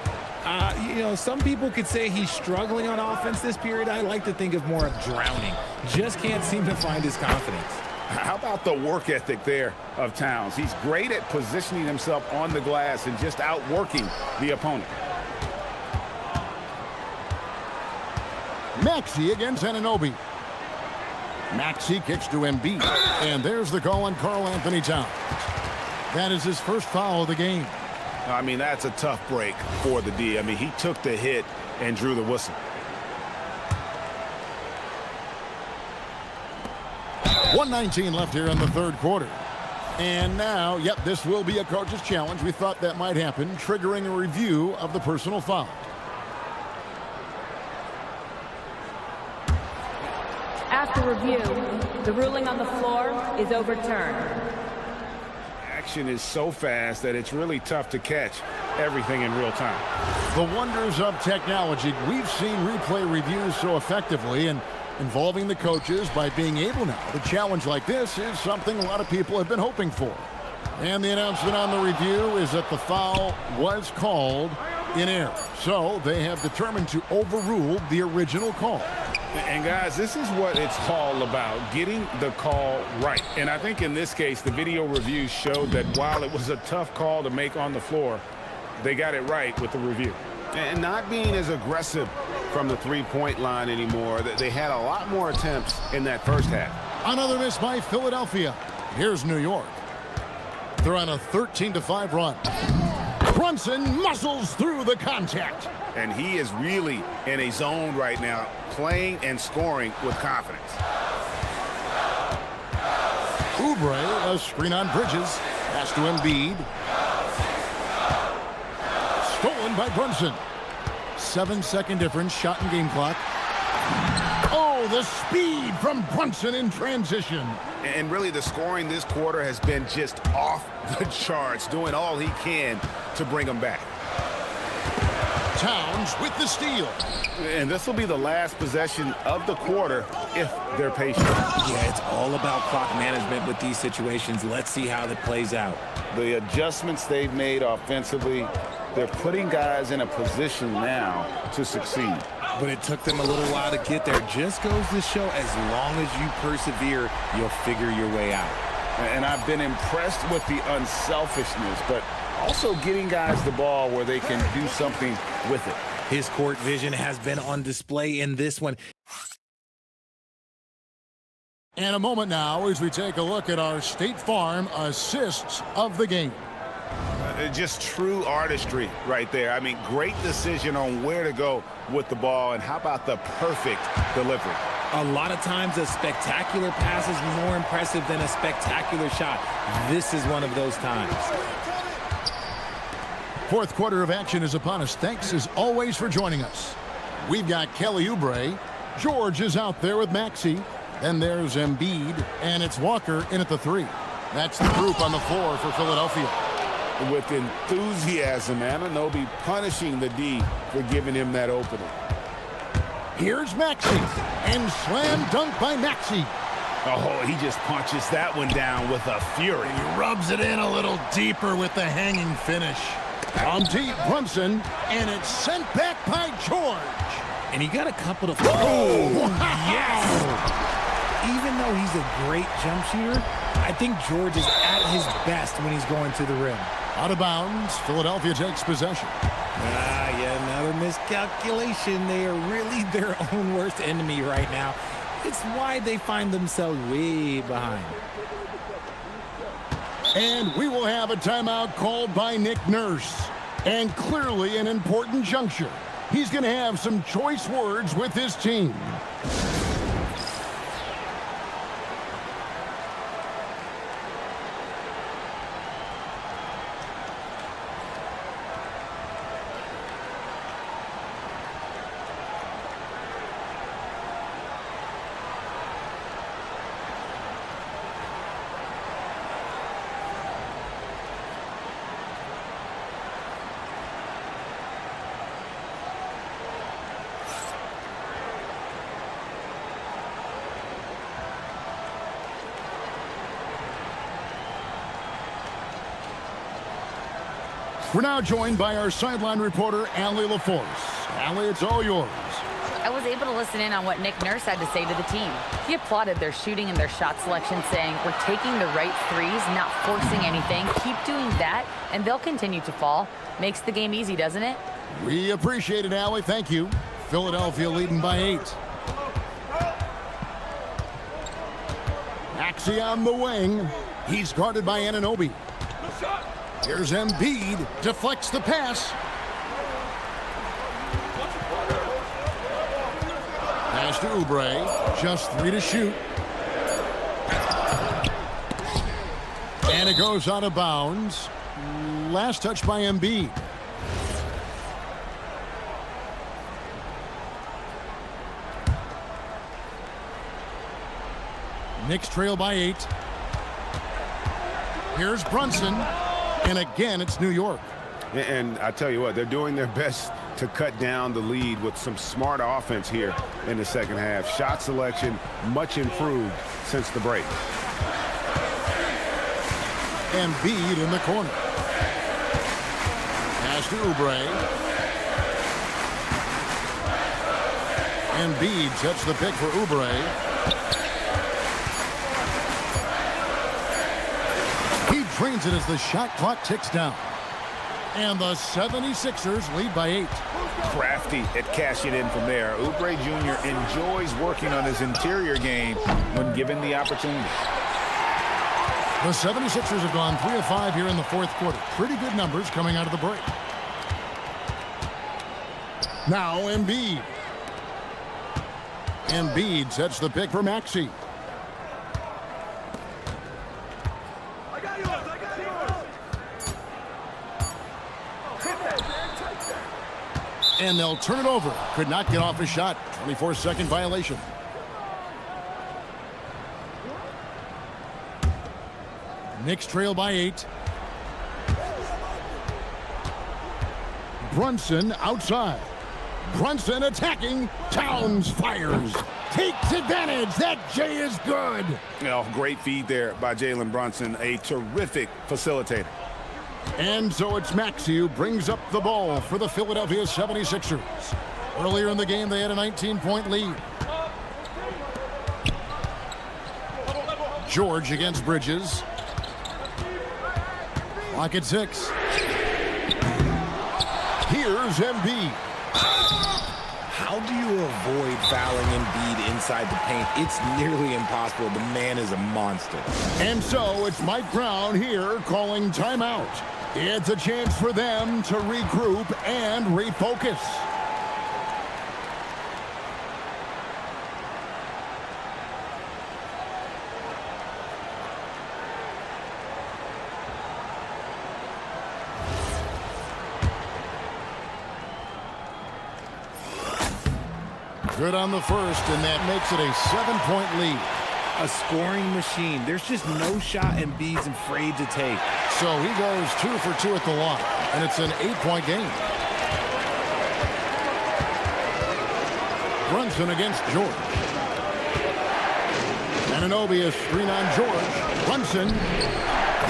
You know, some people could say he's struggling on offense this period. I like to think of more of drowning. Just can't seem to find his confidence. How about the work ethic there of Towns? He's great at positioning himself on the glass and just outworking the opponent. Maxey against Anunoby. Maxey kicks to Embiid. And there's the call on Karl Anthony Towns. That is his first foul of the game. I mean, that's a tough break for the D. I mean, he took the hit and drew the whistle. 1:19 left here in the 3rd quarter. And now, yep, this will be a coach's challenge. We thought that might happen, triggering a review of the personal foul. After review, the ruling on the floor is overturned. Action is so fast that it's really tough to catch everything in real time. The wonders of technology. We've seen replay reviews so effectively, and involving the coaches by being able now to challenge like this is something a lot of people have been hoping for. And the announcement on the review is that the foul was called in error. So they have determined to overrule the original call. And guys, this is what it's all about, getting the call right. And I think in this case, the video review showed that while it was a tough call to make on the floor, they got it right with the review. And not being as aggressive from the 3-point line anymore. They had a lot more attempts in that first half. Another miss by Philadelphia. Here's New York. They're on a 13-5 run. Brunson muscles through the contact. And he is really in a zone right now, playing and scoring with confidence. Oubre, a screen on Bridges. Pass to Embiid. Stolen by Brunson. 7-second difference, shot and game clock. Oh, the speed from Brunson in transition. And really, the scoring this quarter has been just off the charts, doing all he can to bring them back. Towns with the steal. And this will be the last possession of the quarter if they're patient. Yeah, it's all about clock management with these situations. Let's see how that plays out. The adjustments they've made offensively, they're putting guys in a position now to succeed. But it took them a little while to get there. Just goes to show, as long as you persevere, you'll figure your way out. And I've been impressed with the unselfishness, but also getting guys the ball where they can do something with it. His court vision has been on display in this one. And a moment now as we take a look at our State Farm assists of the game. Just true artistry right there. I mean, great decision on where to go with the ball, and how about the perfect delivery? A lot of times a spectacular pass is more impressive than a spectacular shot. This is one of those times. Fourth quarter of action is upon us. Thanks as always for joining us. We've got Kelly Oubre. George is out there with Maxey. Then there's Embiid, and it's Walker in at the 3. That's the group on the floor for Philadelphia. With enthusiasm, Anunoby punishing the D for giving him that opening. Here's Maxey, and slam dunk by Maxey. Oh, he just punches that one down with a fury. He rubs it in a little deeper with the hanging finish. From deep, Brunson, and it's sent back by George. And he got a couple of... Oh, yes! Even though he's a great jump shooter, I think George is at his best when he's going to the rim. Out of bounds, Philadelphia takes possession. Yeah, another miscalculation. They are really their own worst enemy right now. It's why they find themselves way behind. And we will have a timeout called by Nick Nurse. And clearly an important juncture. He's going to have some choice words with his team. We're now joined by our sideline reporter, Allie LaForce. Allie, it's all yours. I was able to listen in on what Nick Nurse had to say to the team. He applauded their shooting and their shot selection, saying, "We're taking the right threes, not forcing anything. Keep doing that, and they'll continue to fall." Makes the game easy, doesn't it? We appreciate it, Allie. Thank you. Philadelphia leading by 8. Maxey on the wing. He's guarded by Anunoby. Here's Embiid, deflects the pass. Pass to Oubre, just 3 to shoot. And it goes out of bounds. Last touch by Embiid. Knicks trail by 8. Here's Brunson. And again, it's New York. And I tell you what, they're doing their best to cut down the lead with some smart offense here in the second half. Shot selection much improved since the break. Embiid in the corner. Pass to Oubre. Embiid sets the pick for Oubre. Drains it as the shot clock ticks down. And the 76ers lead by 8. Crafty at cashing in from there. Oubre Jr. enjoys working on his interior game when given the opportunity. The 76ers have gone 3 of 5 here in the fourth quarter. Pretty good numbers coming out of the break. Now Embiid. Embiid sets the pick for Maxey. And they'll turn it over. Could not get off his shot. 24-second violation. Knicks trail by 8. Brunson outside. Brunson attacking. Towns fires. Takes advantage. That J is good. Great feed there by Jalen Brunson. A terrific facilitator. And so it's Maxey who brings up the ball for the Philadelphia 76ers. Earlier in the game, they had a 19-point lead. George against Bridges. Clock at 6. Here's Embiid. How do you avoid fouling Embiid inside the paint? It's nearly impossible. The man is a monster. And so it's Mike Brown here calling timeout. It's a chance for them to regroup and refocus. Good on the first, and that makes it a 7-point lead. A scoring machine. There's just no shot Embiid's afraid to take. So he goes 2 for 2 at the line, and it's an 8-point game. Brunson against George. Anunoby a screen on George.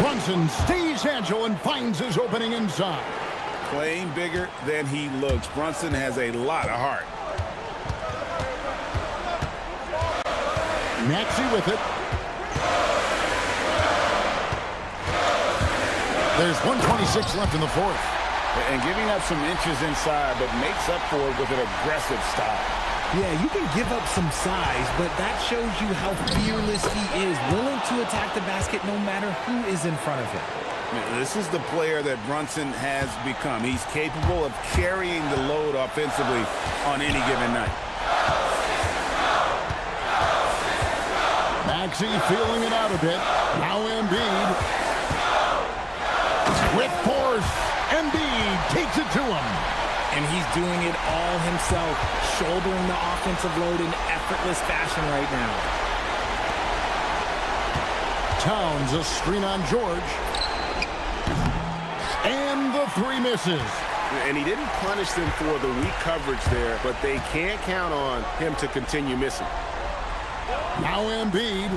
Brunson stays agile and finds his opening inside. Playing bigger than he looks. Brunson has a lot of heart. Maxey with it. There's 1:26 left in the fourth. And giving up some inches inside, but makes up for it with an aggressive style. Yeah, you can give up some size, but that shows you how fearless he is, willing to attack the basket no matter who is in front of him. This is the player that Brunson has become. He's capable of carrying the load offensively on any given night. Maxey feeling it out a bit. Now Embiid. With force. Embiid takes it to him. And he's doing it all himself, shouldering the offensive load in effortless fashion right now. Towns a screen on George. And the 3 misses. And he didn't punish them for the weak coverage there, but they can't count on him to continue missing. Now Embiid.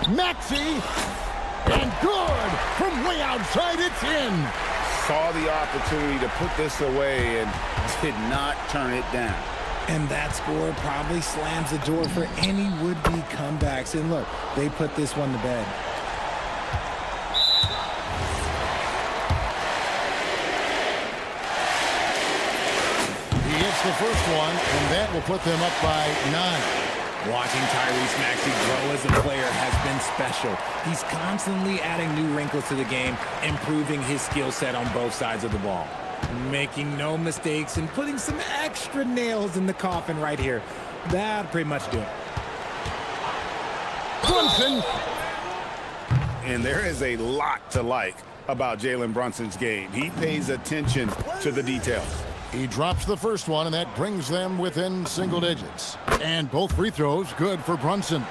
Maxey. And good. From way outside, it's in. Saw the opportunity to put this away and did not turn it down. And that score probably slams the door for any would-be comebacks. And look, they put this one to bed. He hits the first one, and that will put them up by 9. Watching Tyrese Maxey grow as a player has been special. He's constantly adding new wrinkles to the game, improving his skill set on both sides of the ball. Making no mistakes and putting some extra nails in the coffin right here. That'll pretty much do it. Brunson. And there is a lot to like about Jalen Brunson's game. He pays attention to the details. He drops the first one, and that brings them within single digits. And both free throws good for Brunson.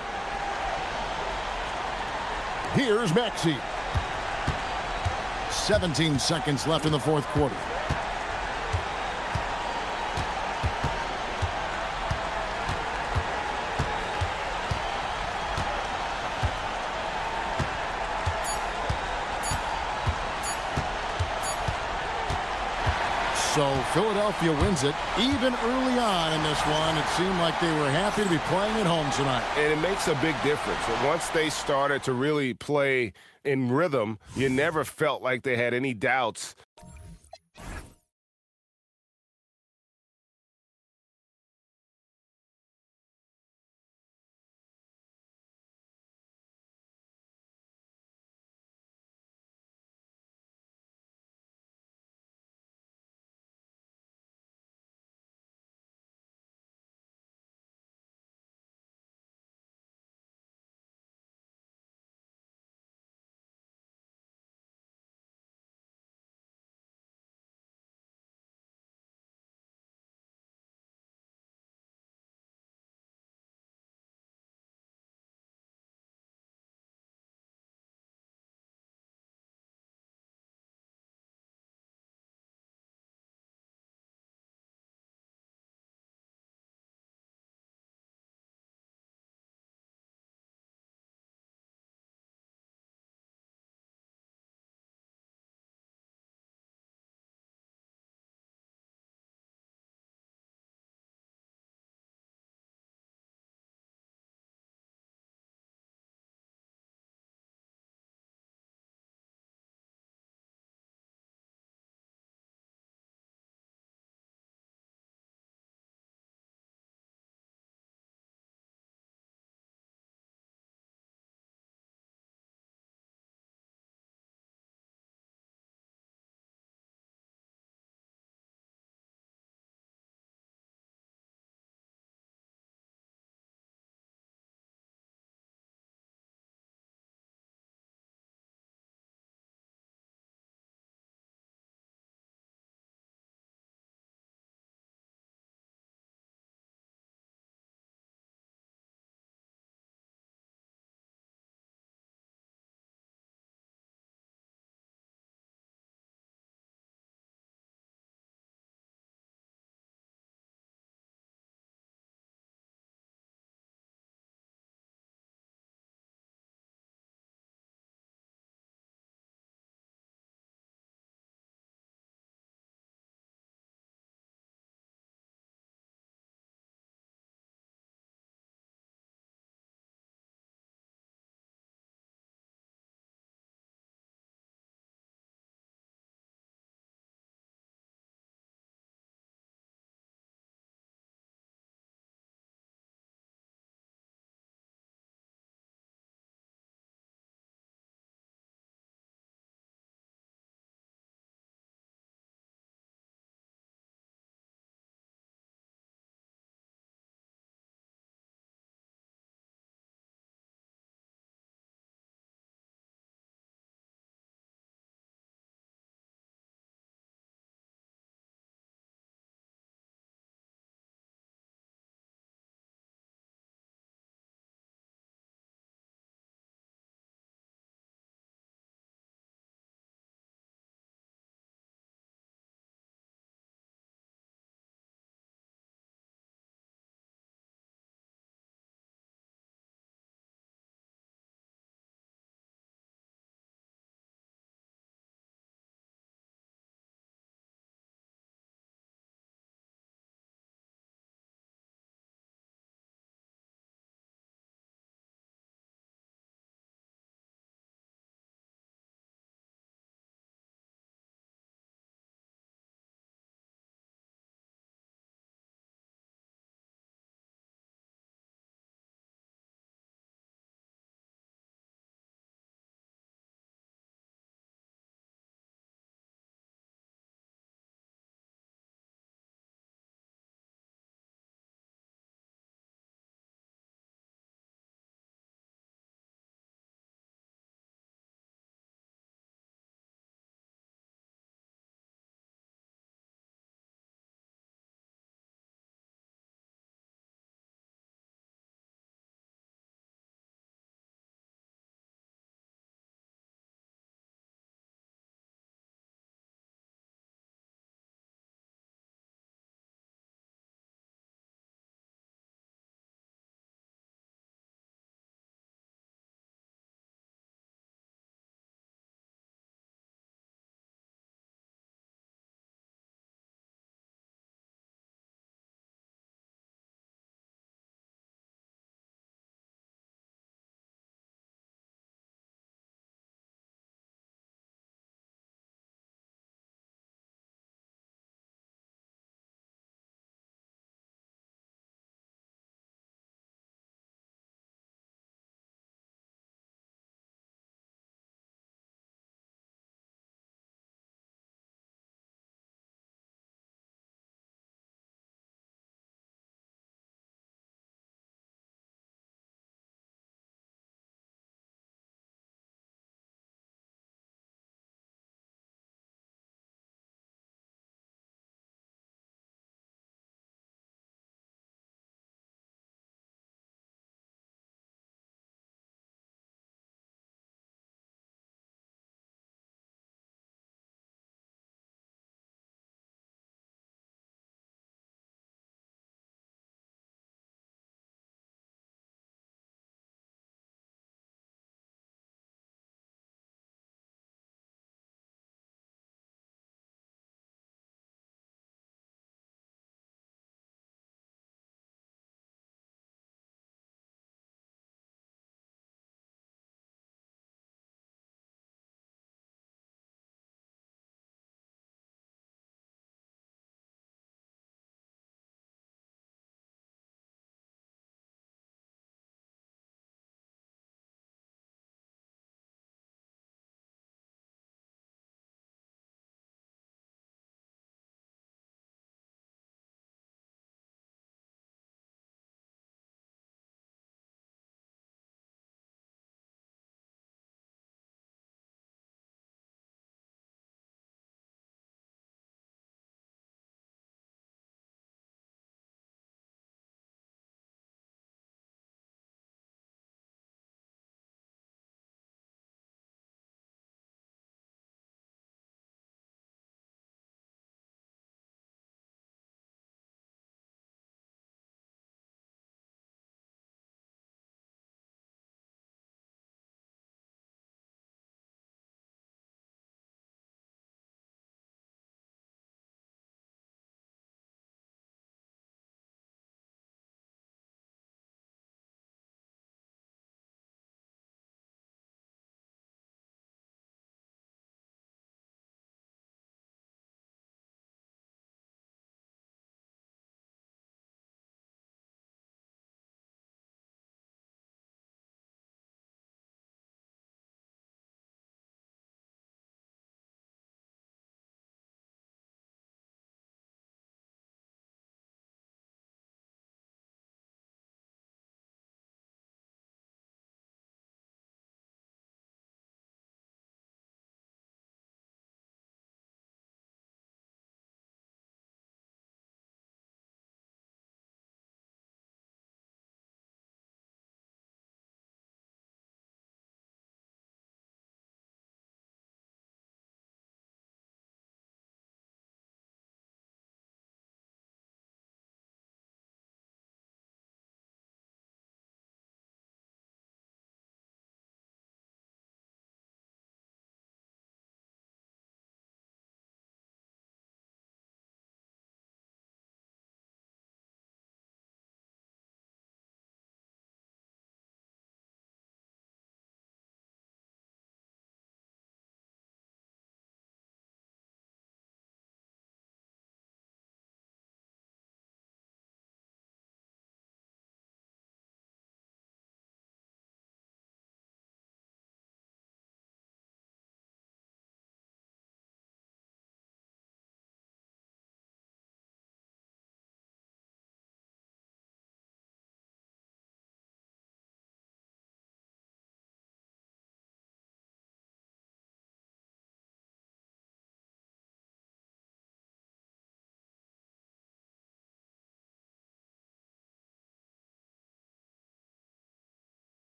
Here's Maxey. 17 seconds left in the fourth quarter. So Philadelphia wins it. Even early on in this one, it seemed like they were happy to be playing at home tonight. And it makes a big difference. Once they started to really play in rhythm, you never felt like they had any doubts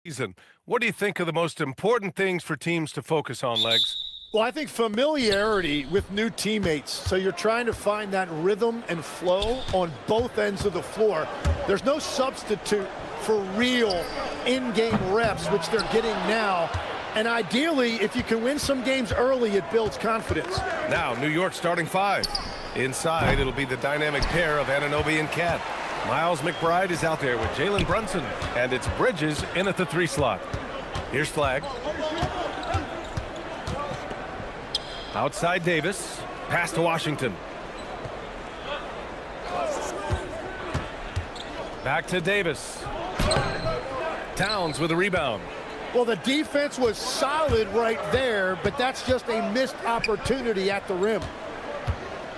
season. What do you think are the most important things for teams to focus on, Legs? Well, I think familiarity with new teammates. So you're trying to find that rhythm and flow on both ends of the floor. There's no substitute for real in-game reps, which they're getting now. And ideally, if you can win some games early, it builds confidence. Now, New York starting five. Inside, it'll be the dynamic pair of Anunoby and Cat. Miles McBride is out there with Jalen Brunson, and it's Bridges in at the 3 slot. Here's Flag. Outside Davis, pass to Washington. Back to Davis. Towns with a rebound. Well, the defense was solid right there, but that's just a missed opportunity at the rim.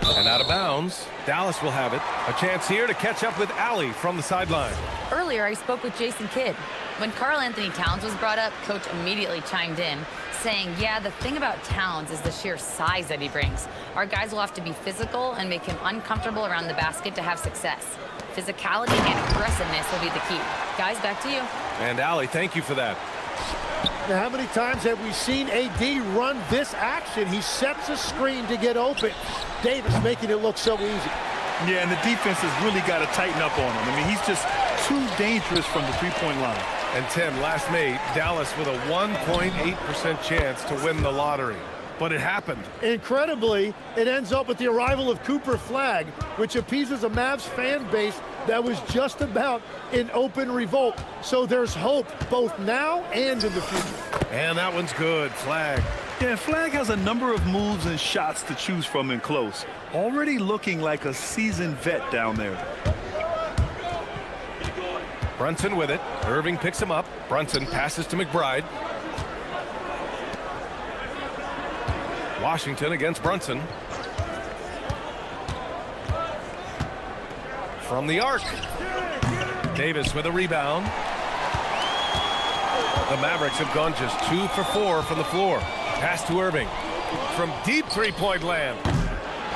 And out of bounds, Dallas will have it. A chance here to catch up with Allie from the sideline. Earlier, I spoke with Jason Kidd. When Karl Anthony Towns was brought up, Coach immediately chimed in, saying, yeah, the thing about Towns is the sheer size that he brings. Our guys will have to be physical and make him uncomfortable around the basket to have success. Physicality and aggressiveness will be the key. Guys, back to you. And Allie, thank you for that. Now, how many times have we seen AD run this action? He sets a screen to get open. Davis making it look so easy. Yeah, and the defense has really got to tighten up on him. I mean, he's just too dangerous from the three-point line. And Tim, last May, Dallas with a 1.8% chance to win the lottery. But it happened. Incredibly, it ends up with the arrival of Cooper Flag, which appeases a Mavs fan base that was just about in open revolt. So there's hope both now and in the future. And that one's good. Flag. Yeah, Flag has a number of moves and shots to choose from in close. Already looking like a seasoned vet down there. Brunson with it. Irving picks him up. Brunson passes to McBride. Washington against Brunson. From the arc. Davis with a rebound. The Mavericks have gone just 2 for 4 from the floor. Pass to Irving. From deep three-point land.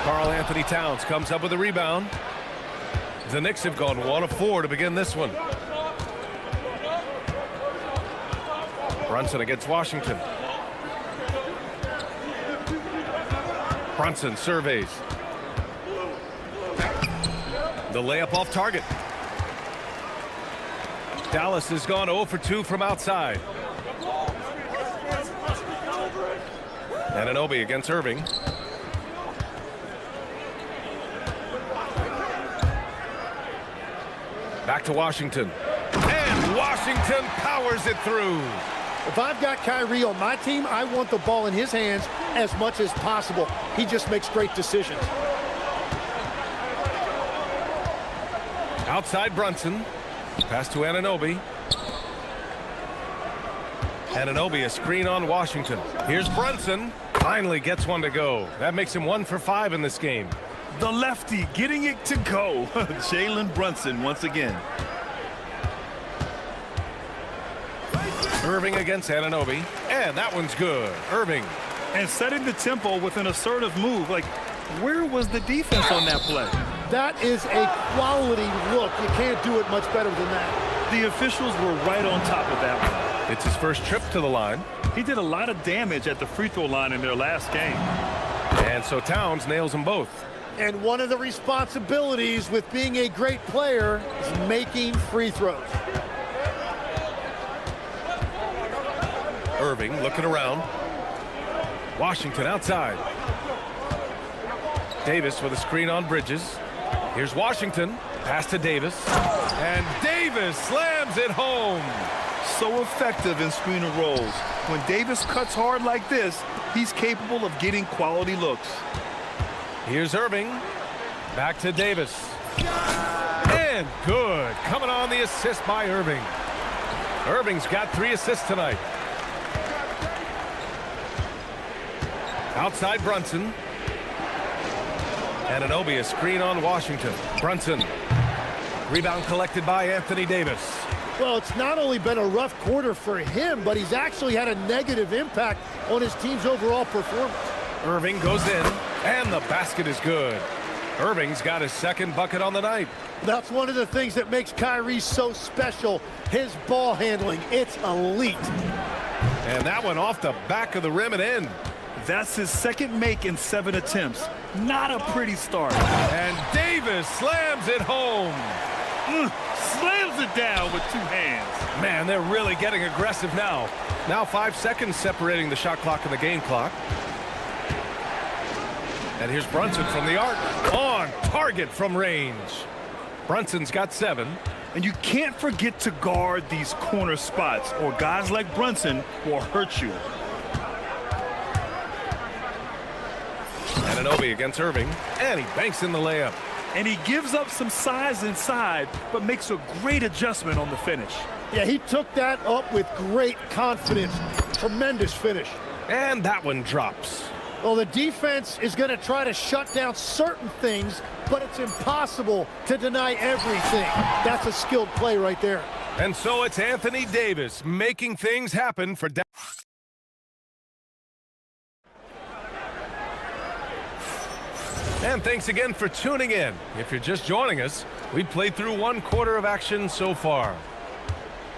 Karl Anthony Towns comes up with a rebound. The Knicks have gone 1 of 4 to begin this one. Brunson against Washington. Brunson surveys. The layup off target. Dallas has gone 0 for 2 from outside. Anunoby against Irving. Back to Washington. And Washington powers it through. If I've got Kyrie on my team, I want the ball in his hands as much as possible. He just makes great decisions. Outside Brunson. Pass to Anunoby. Anunoby, a screen on Washington. Here's Brunson. Finally gets one to go. That makes him 1 for 5 in this game. The lefty getting it to go. Jalen Brunson once again. Irving against Anunoby. And that one's good. Irving. And setting the tempo with an assertive move. Like, where was the defense on that play? That is a quality look. You can't do it much better than that. The officials were right on top of that one. It's his first trip to the line. He did a lot of damage at the free throw line in their last game. And so Towns nails them both. And one of the responsibilities with being a great player is making free throws. Irving looking around. Washington outside. Davis with a screen on Bridges. Here's Washington. Pass to Davis. And Davis slams it home. So effective in screen and rolls. When Davis cuts hard like this, he's capable of getting quality looks. Here's Irving. Back to Davis. And good. Coming on the assist by Irving. Irving's got 3 assists tonight. Outside Brunson. Anunoby, a screen on Washington. Brunson. Rebound collected by Anthony Davis. Well, it's not only been a rough quarter for him, but he's actually had a negative impact on his team's overall performance. Irving goes in, and the basket is good. Irving's got his second bucket on the night. That's one of the things that makes Kyrie so special. His ball handling, it's elite. And that one off the back of the rim and in. That's his second make in 7 attempts. Not a pretty start. And Davis slams it home. Slams it down with 2 hands. Man, they're really getting aggressive now. Now 5 seconds separating the shot clock and the game clock. And here's Brunson from the arc. On target from range. Brunson's got 7. And you can't forget to guard these corner spots, or guys like Brunson will hurt you. Anunoby against Irving, and he banks in the layup. And he gives up some size inside, but makes a great adjustment on the finish. Yeah, he took that up with great confidence. Tremendous finish. And that one drops. Well, the defense is going to try to shut down certain things, but it's impossible to deny everything. That's a skilled play right there. And so it's Anthony Davis making things happen for Dallas. And thanks again for tuning in. If you're just joining us, we played through 1 quarter of action so far.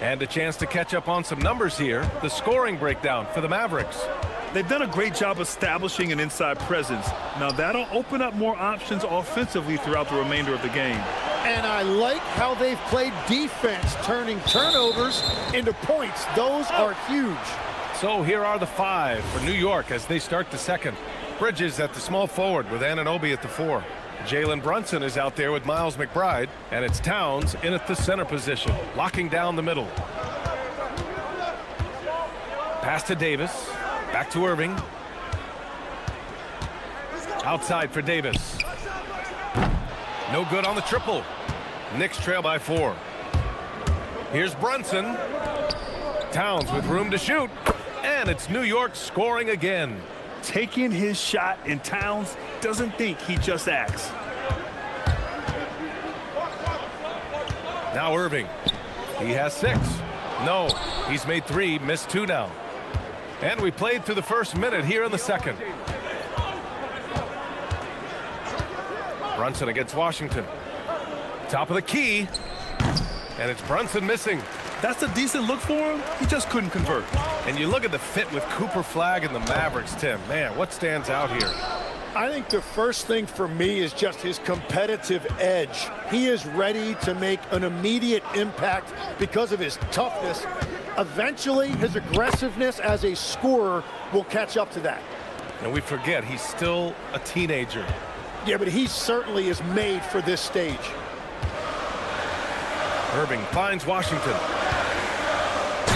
And a chance to catch up on some numbers here. The scoring breakdown for the Mavericks. They've done a great job establishing an inside presence. Now that'll open up more options offensively throughout the remainder of the game. And I like how they've played defense, turning turnovers into points. Those are huge. So here are the 5 for New York as they start the second. Bridges at the small forward with Anunoby at the 4. Jalen Brunson is out there with Miles McBride, and it's Towns in at the center position, locking down the middle. Pass to Davis. Back to Irving. Outside for Davis. No good on the triple. Knicks trail by 4. Here's Brunson. Towns with room to shoot. And it's New York scoring again. Taking his shot, and Towns doesn't think, he just acts. Now Irving. He has 6. No, he's made 3, missed 2 now. And we played through the first minute here in the second. Brunson against Washington. Top of the key. And it's Brunson missing. That's a decent look for him. He just couldn't convert. And you look at the fit with Cooper Flagg and the Mavericks, Tim. Man, what stands out here? I think the first thing for me is just his competitive edge. He is ready to make an immediate impact because of his toughness. Eventually, his aggressiveness as a scorer will catch up to that. And we forget, he's still a teenager. Yeah, but he certainly is made for this stage. Irving finds Washington.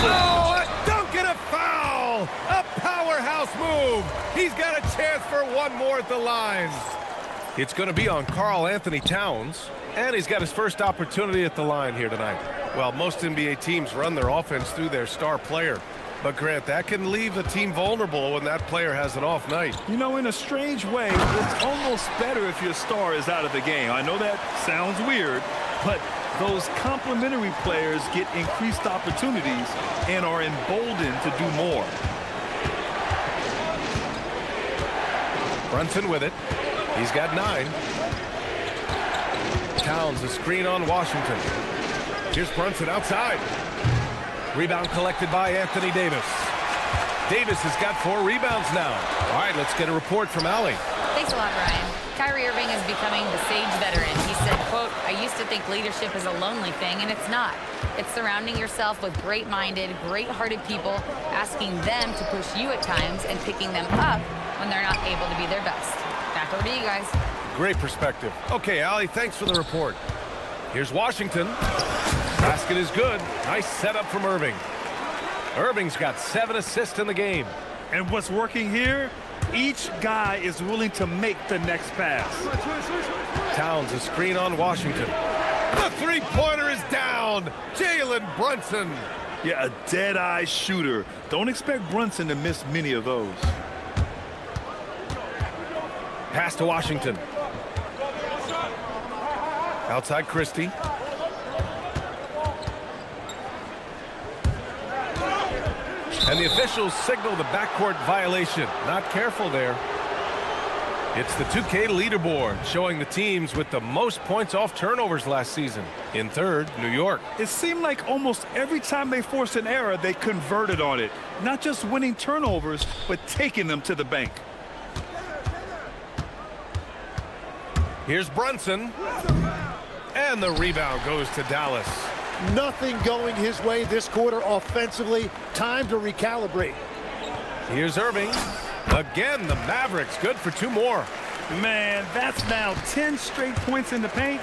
Oh, a dunk and a foul! A powerhouse move! He's got a chance for one more at the line. It's going to be on Karl Anthony Towns, and he's got his first opportunity at the line here tonight. Well, most NBA teams run their offense through their star player. But, Grant, that can leave the team vulnerable when that player has an off night. You know, in a strange way, it's almost better if your star is out of the game. I know that sounds weird, but those complementary players get increased opportunities and are emboldened to do more. Brunson with it. He's got 9. Towns a screen on Washington. Here's Brunson outside. Rebound collected by Anthony Davis. Davis has got 4 rebounds now. All right, let's get a report from Allie. Thanks a lot, Ryan. Kyrie Irving is becoming the sage veteran. He said, quote, "I used to think leadership is a lonely thing, and it's not. It's surrounding yourself with great-minded, great-hearted people, asking them to push you at times and picking them up when they're not able to be their best." Back over to you guys. Great perspective. Okay, Allie, thanks for the report. Here's Washington. Basket is good. Nice setup from Irving. Irving's got 7 assists in the game. And what's working here? Each guy is willing to make the next pass. Towns a screen on Washington. The three-pointer is down. Jalen Brunson. Yeah, a dead-eye shooter. Don't expect Brunson to miss many of those. Pass to Washington. Outside Christie. And the officials signal the backcourt violation. Not careful there. It's the 2K leaderboard showing the teams with the most points off turnovers last season. In third, New York. It seemed like almost every time they forced an error, they converted on it. Not just winning turnovers, but taking them to the bank. Here's Brunson. And the rebound goes to Dallas. Nothing going his way this quarter offensively. Time to recalibrate. Here's Irving. Again, the Mavericks good for 2 more. Man, that's now 10 straight points in the paint.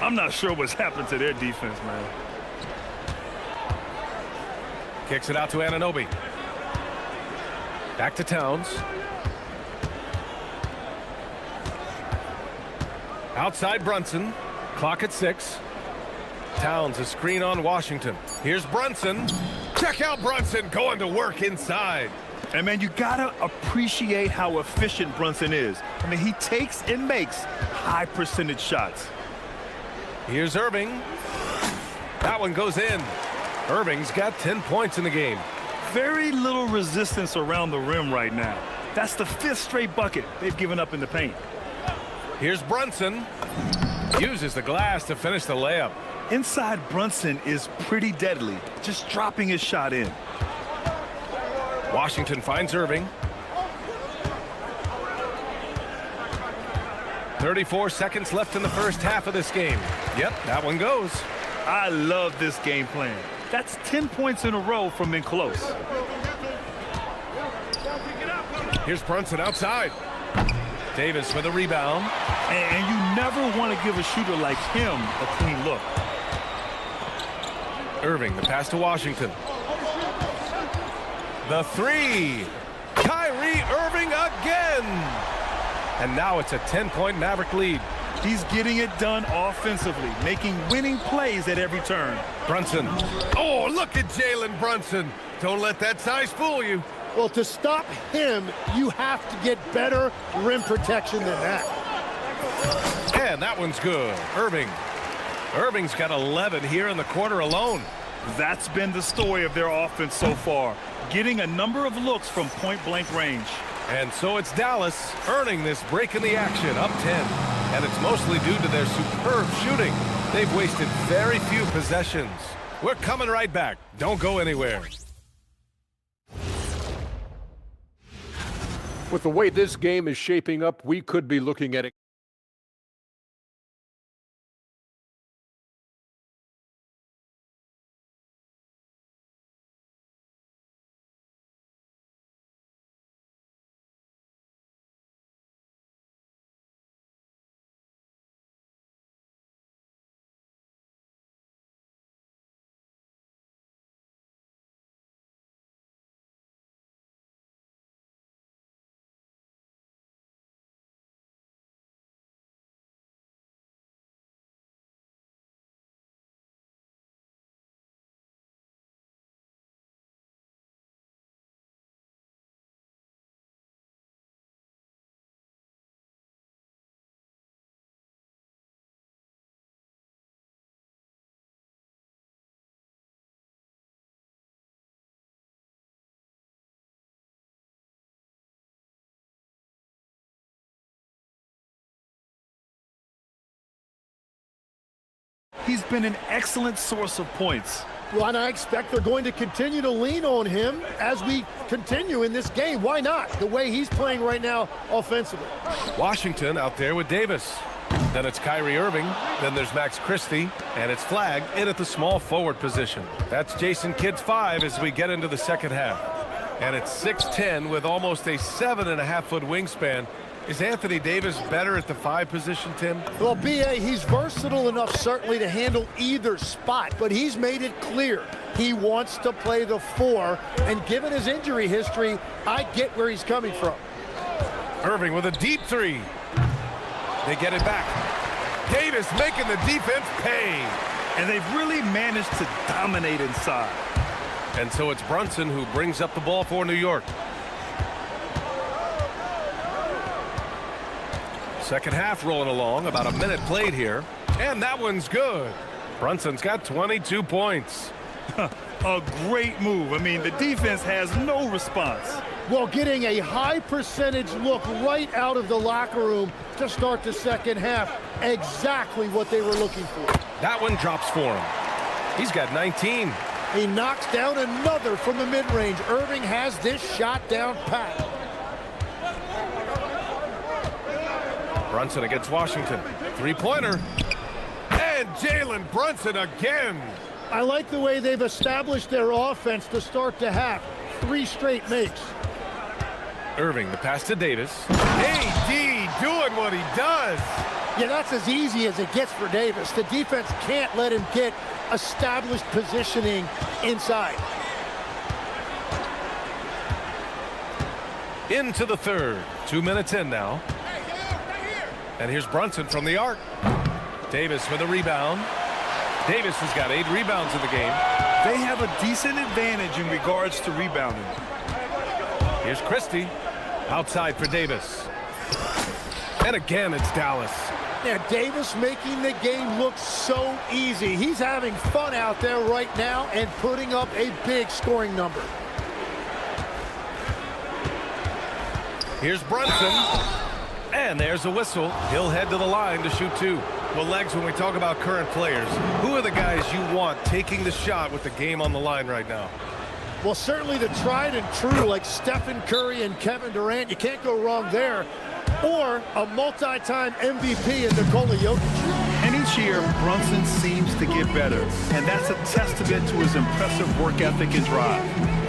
I'm not sure what's happened to their defense, man. Kicks it out to Anunoby. Back to Towns. Outside Brunson. Clock at 6. Towns a screen on Washington. Here's Brunson. Check out Brunson going to work inside. And, man, you got to appreciate how efficient Brunson is. I mean, he takes and makes high-percentage shots. Here's Irving. That one goes in. Irving's got 10 points in the game. Very little resistance around the rim right now. That's the 5th straight bucket they've given up in the paint. Here's Brunson. Uses the glass to finish the layup. Inside Brunson is pretty deadly, just dropping his shot in. Washington finds Irving. 34 seconds left in the first half of this game. Yep, that one goes. I love this game plan. That's 10 points in a row from in close. Here's Brunson outside. Davis with a rebound. And you never want to give a shooter like him a clean look. Irving, the pass to Washington. The 3. Kyrie Irving again. And now it's a 10-point Maverick lead. He's getting it done offensively, making winning plays at every turn. Brunson. Oh, look at Jalen Brunson. Don't let that size fool you. Well, to stop him, you have to get better rim protection than that. And that one's good. Irving. Irving's got 11 here in the quarter alone. That's been the story of their offense so far, getting a number of looks from point-blank range. And so it's Dallas earning this break in the action, up 10. And it's mostly due to their superb shooting. They've wasted very few possessions. We're coming right back. Don't go anywhere. With the way this game is shaping up, we could be looking at it. He's been an excellent source of points. Well, and I expect they're going to continue to lean on him as we continue in this game. Why not? The way he's playing right now offensively. Washington out there with Davis. Then it's Kyrie Irving. Then there's Max Christie. And it's flagged in at the small forward position. That's Jason Kidd's 5 as we get into the second half. And it's 6'10" with almost a 7.5-foot wingspan. Is Anthony Davis better at the 5 position, Tim? Well, B.A., he's versatile enough certainly to handle either spot, but he's made it clear he wants to play the 4, and given his injury history, I get where he's coming from. Irving with a deep 3. They get it back. Davis making the defense pay. And they've really managed to dominate inside. And so it's Brunson who brings up the ball for New York. Second half rolling along, about a minute played here. And that one's good. Brunson's got 22 points. A great move. I mean, the defense has no response. Well, getting a high percentage look right out of the locker room to start the second half. Exactly what they were looking for. That one drops for him. He's got 19. He knocks down another from the mid-range. Irving has this shot down pat. Brunson against Washington. Three-pointer. And Jalen Brunson again. I like the way they've established their offense to start the half. 3 straight makes. Irving, the pass to Davis. AD doing what he does. Yeah, that's as easy as it gets for Davis. The defense can't let him get established positioning inside. Into the third. 2 minutes in now. And here's Brunson from the arc. Davis with a rebound. Davis has got 8 rebounds in the game. They have a decent advantage in regards to rebounding. Here's Christie. Outside for Davis. And again, it's Dallas. Yeah, Davis making the game look so easy. He's having fun out there right now and putting up a big scoring number. Here's Brunson. And there's a whistle. He'll head to the line to shoot 2. Well, Legs, when we talk about current players, who are the guys you want taking the shot with the game on the line right now? Well, certainly the tried and true like Stephen Curry and Kevin Durant. You can't go wrong there. Or a multi-time MVP in Nikola Jokic. And each year, Brunson seems to get better. And that's a testament to his impressive work ethic and drive.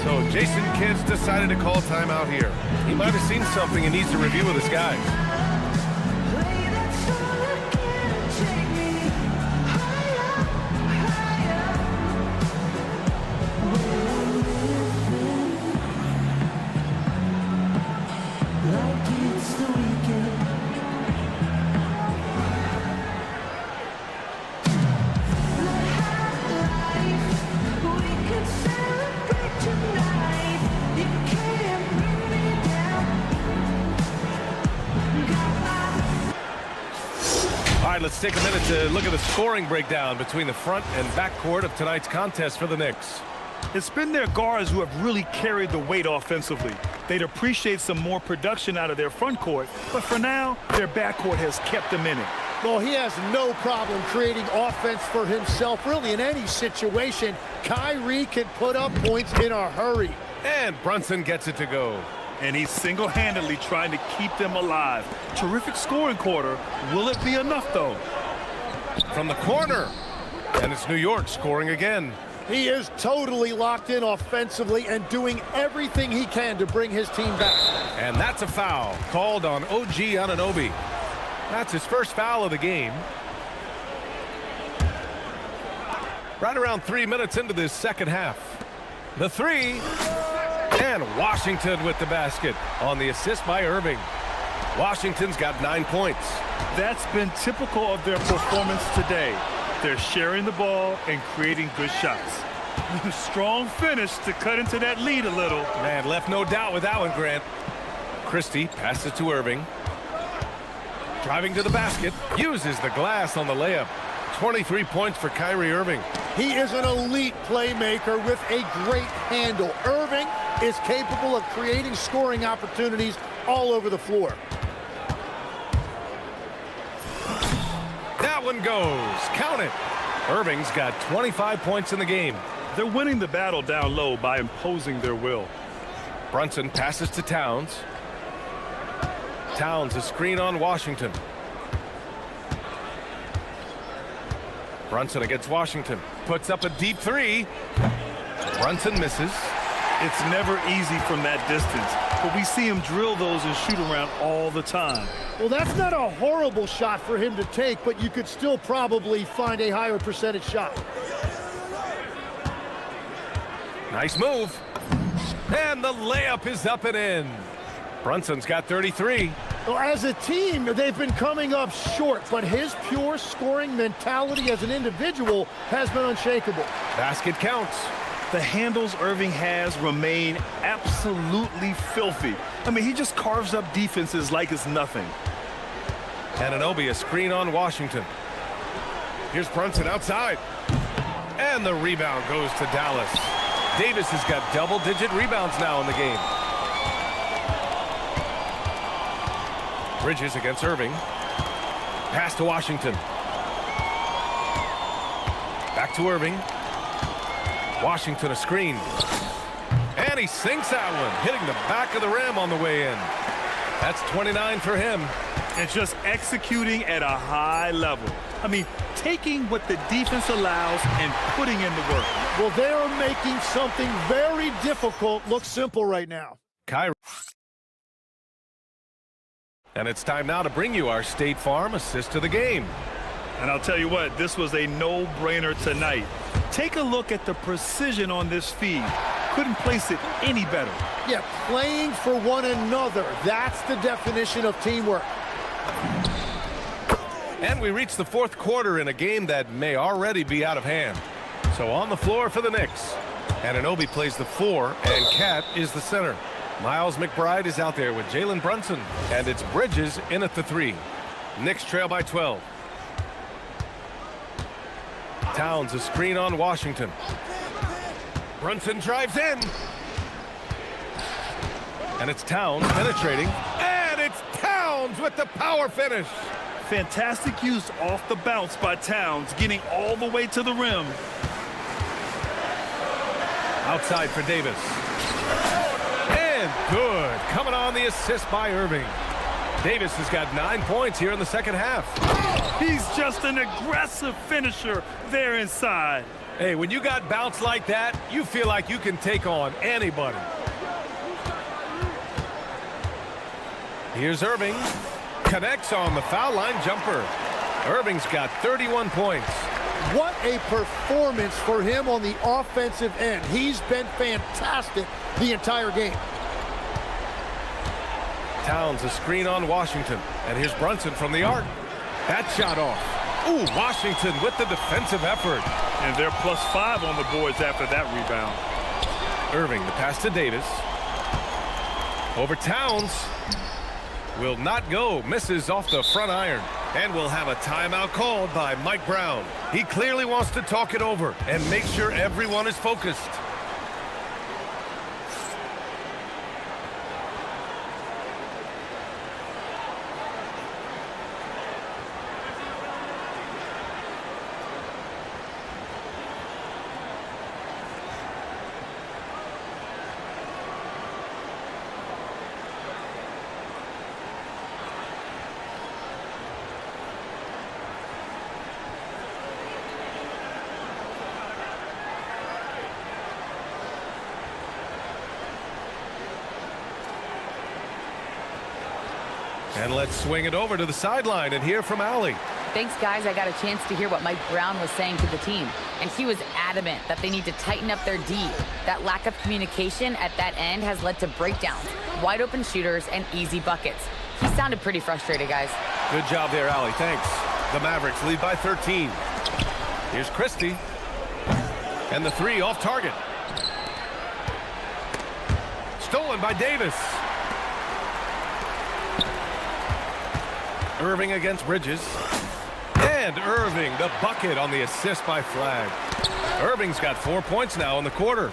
So Jason Kidd's decided to call timeout here. He might have seen something and needs to review with his guys. Let's take a minute to look at the scoring breakdown between the front and back court of tonight's contest for the Knicks. It's been their guards who have really carried the weight offensively. They'd appreciate some more production out of their front court, but for now, their backcourt has kept them in it. Well, he has no problem creating offense for himself, really, in any situation. Kyrie can put up points in a hurry. And Brunson gets it to go. And he's single-handedly trying to keep them alive. Terrific scoring quarter. Will it be enough, though? From the corner. And it's New York scoring again. He is totally locked in offensively and doing everything he can to bring his team back. And that's a foul called on OG Anunoby. That's his first foul of the game. Right around 3 minutes into this second half. The three. And Washington with the basket on the assist by Irving. Washington's got 9 points. That's been typical of their performance today. They're sharing the ball and creating good shots. Strong finish to cut into that lead a little. Man, left no doubt with that one, Grant. Christie passes to Irving. Driving to the basket. Uses the glass on the layup. 23 points for Kyrie Irving. He is an elite playmaker with a great handle. Irving is capable of creating scoring opportunities all over the floor. That one goes. Count it. Irving's got 25 points in the game. They're winning the battle down low by imposing their will. Brunson passes to Towns. Towns, a screen on Washington. Brunson against Washington. Puts up a deep three. Brunson misses. It's never easy from that distance, but we see him drill those and shoot around all the time. Well, that's not a horrible shot for him to take, but you could still probably find a higher percentage shot. Nice move. And the layup is up and in. Brunson's got 33. Well, as a team, they've been coming up short, but his pure scoring mentality as an individual has been unshakable. Basket counts. The handles Irving has remain absolutely filthy. I mean, he just carves up defenses like it's nothing. Anunoby, a screen on Washington. Here's Brunson outside. And the rebound goes to Dallas. Davis has got double-digit rebounds now in the game. Bridges against Irving. Pass to Washington. Back to Irving. Washington a screen. And he sinks that one, hitting the back of the rim on the way in. That's 29 for him. And just executing at a high level. I mean, taking what the defense allows and putting in the work. Well, they are making something very difficult look simple right now. Kyrie. And it's time now to bring you our State Farm assist of the game. And I'll tell you what, this was a no-brainer tonight. Take a look at the precision on this feed. Couldn't place it any better. Yeah, playing for one another. That's the definition of teamwork. And we reach the fourth quarter in a game that may already be out of hand. So on the floor for the Knicks. Anunoby plays the 4, and Cat is the center. Miles McBride is out there with Jalen Brunson, and it's Bridges in at the 3. Knicks trail by 12. Towns a screen on Washington. Brunson drives in. And it's Towns penetrating. And it's Towns with the power finish. Fantastic use off the bounce by Towns, getting all the way to the rim. Outside for Davis. And good. Coming on the assist by Irving. Davis has got 9 points here in the second half. He's just an aggressive finisher there inside. Hey, when you got bounce like that, you feel like you can take on anybody. Here's Irving. Connects on the foul line jumper. Irving's got 31 points. What a performance for him on the offensive end. He's been fantastic the entire game. Towns a screen on Washington. And here's Brunson from the arc. That shot off. Ooh, Washington with the defensive effort. And they're +5 on the boards after that rebound. Irving, the pass to Davis. Over Towns. Will not go. Misses off the front iron. And we'll have a timeout called by Mike Brown. He clearly wants to talk it over and make sure everyone is focused. And let's swing it over to the sideline and hear from Allie. Thanks, guys. I got a chance to hear what Mike Brown was saying to the team. And he was adamant that they need to tighten up their D. That lack of communication at that end has led to breakdowns, wide open shooters, and easy buckets. He sounded pretty frustrated, guys. Good job there, Allie. Thanks. The Mavericks lead by 13. Here's Christie. And the 3 off target. Stolen by Davis. Irving against Bridges. And Irving, the bucket on the assist by Flag. Irving's got 4 points now in the quarter.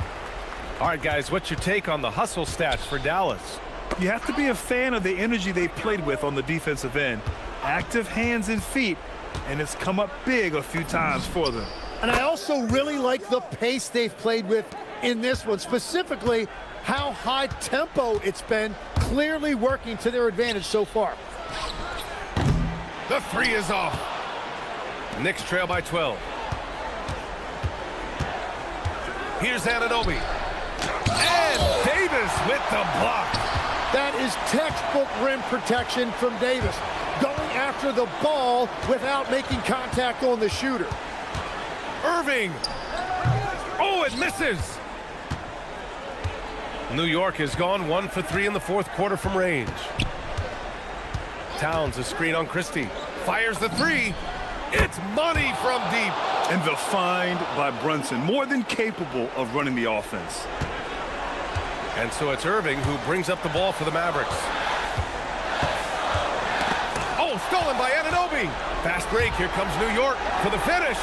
All right, guys, what's your take on the hustle stats for Dallas? You have to be a fan of the energy they played with on the defensive end. Active hands and feet, and it's come up big a few times for them. And I also really like the pace they've played with in this one, specifically how high tempo it's been, clearly working to their advantage so far. The 3 is off. Knicks trail by 12. Here's Anunoby. And Davis with the block. That is textbook rim protection from Davis. Going after the ball without making contact on the shooter. Irving. Oh, it misses. New York has gone 1 for 3 in the fourth quarter from range. Towns a screen on Christie. Fires the 3. It's money from deep. And the find by Brunson, more than capable of running the offense. And so it's Irving who brings up the ball for the Mavericks. Oh, stolen by Anunoby. Obi. Fast break. Here comes New York for the finish.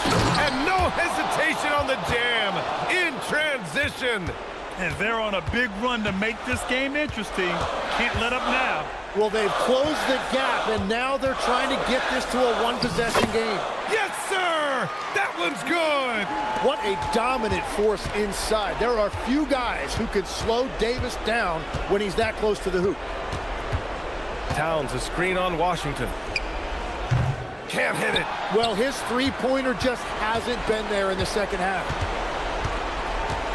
And no hesitation on the jam in transition. And they're on a big run to make this game interesting. Can't let up now. Well, they've closed the gap, and now they're trying to get this to a one-possession game. Yes, sir! That one's good! What a dominant force inside. There are few guys who can slow Davis down when he's that close to the hoop. Towns, a screen on Washington. Can't hit it. Well, his three-pointer just hasn't been there in the second half.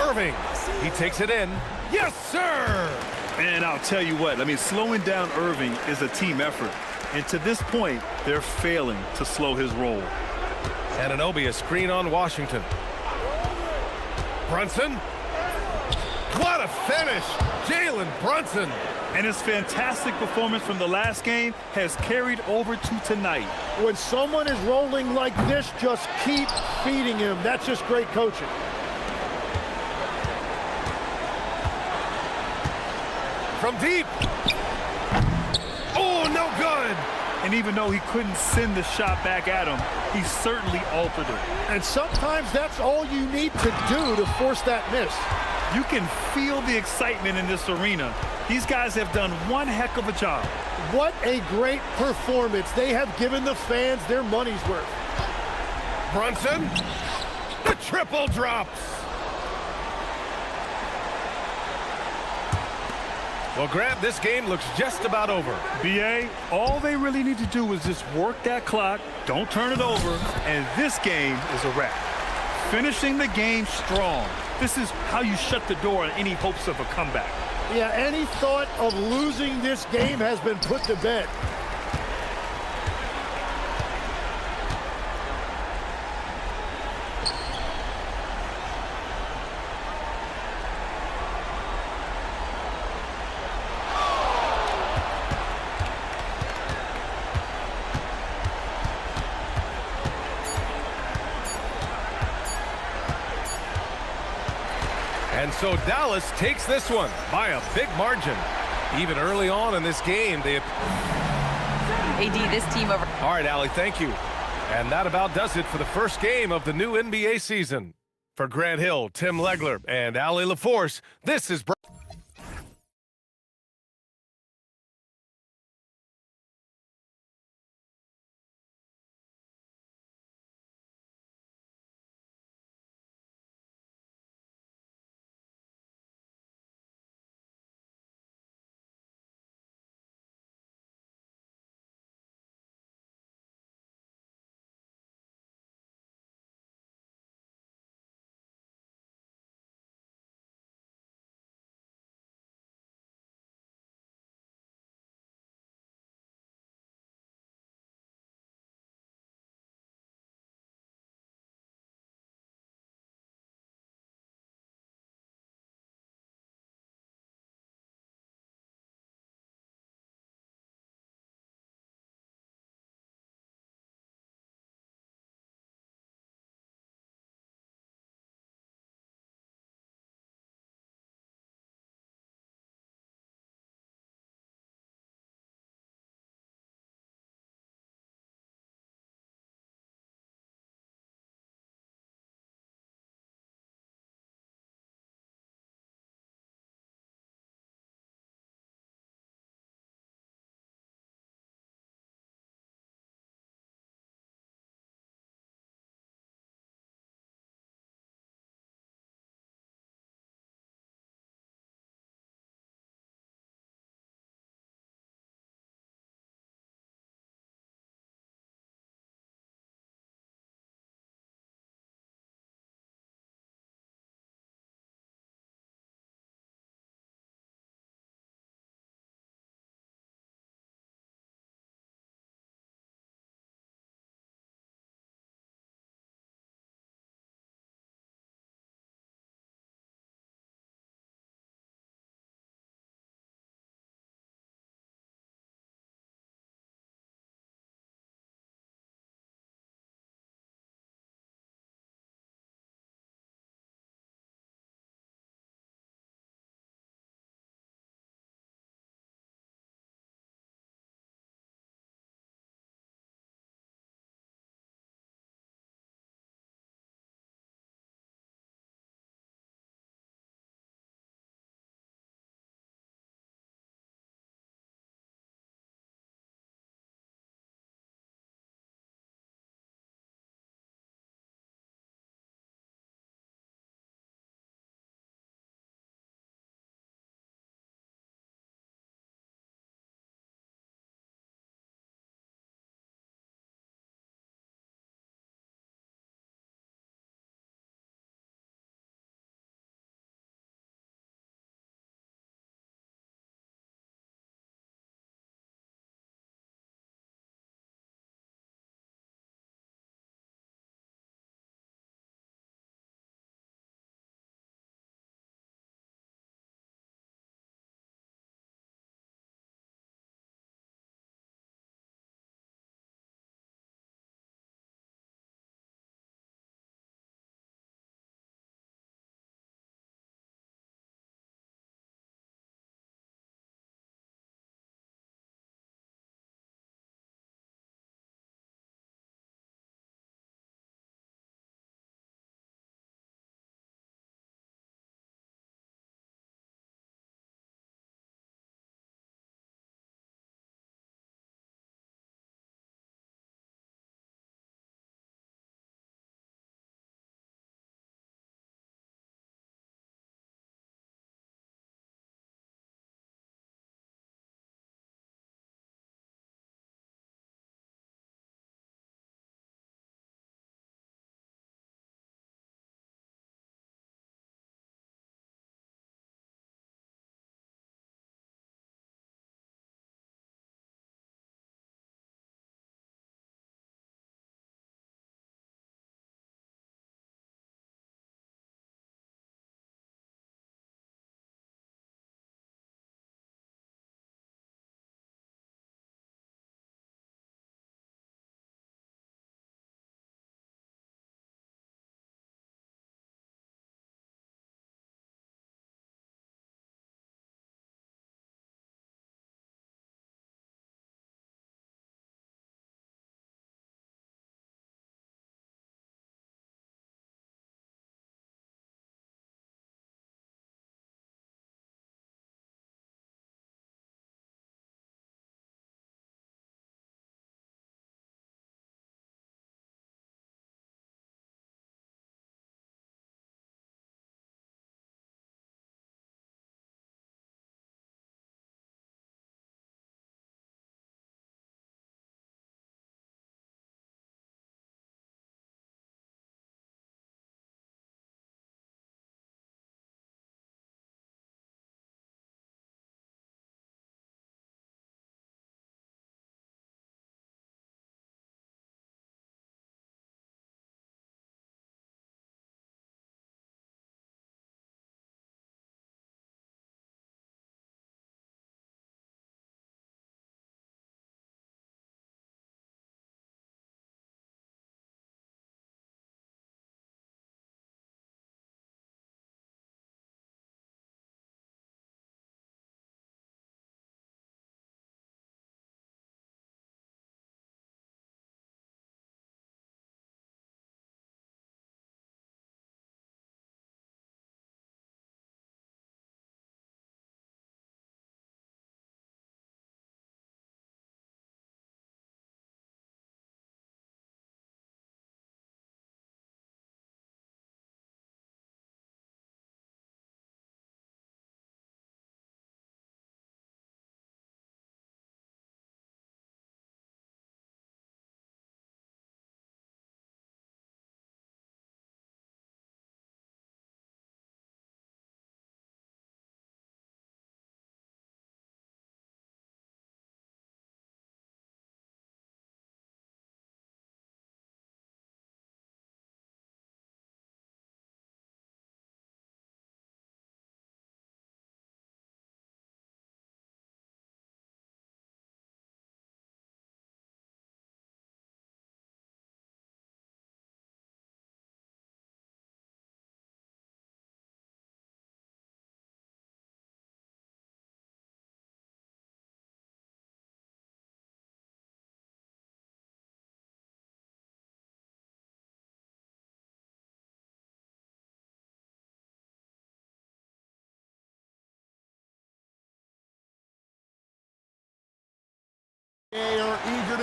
Irving, he takes it in. Yes, sir! And I'll tell you what, I mean, slowing down Irving is a team effort. And to this point, they're failing to slow his roll. Anunoby, a screen on Washington. Brunson. What a finish! Jalen Brunson. And his fantastic performance from the last game has carried over to tonight. When someone is rolling like this, just keep feeding him. That's just great coaching. From deep. Oh, no good. And even though he couldn't send the shot back at him, he certainly altered it. And sometimes that's all you need to do to force that miss. You can feel the excitement in this arena. These guys have done one heck of a job. What a great performance. They have given the fans their money's worth. Brunson. The triple drops. Well, Grant, this game looks just about over. BA, all they really need to do is just work that clock, don't turn it over, and this game is a wrap. Finishing the game strong. This is how you shut the door on any hopes of a comeback. Yeah, any thought of losing this game has been put to bed. And so Dallas takes this one by a big margin. Even early on in this game, they... AD, this team over... All right, Allie, thank you. And that about does it for the first game of the new NBA season. For Grant Hill, Tim Legler, and Allie LaForce, this is...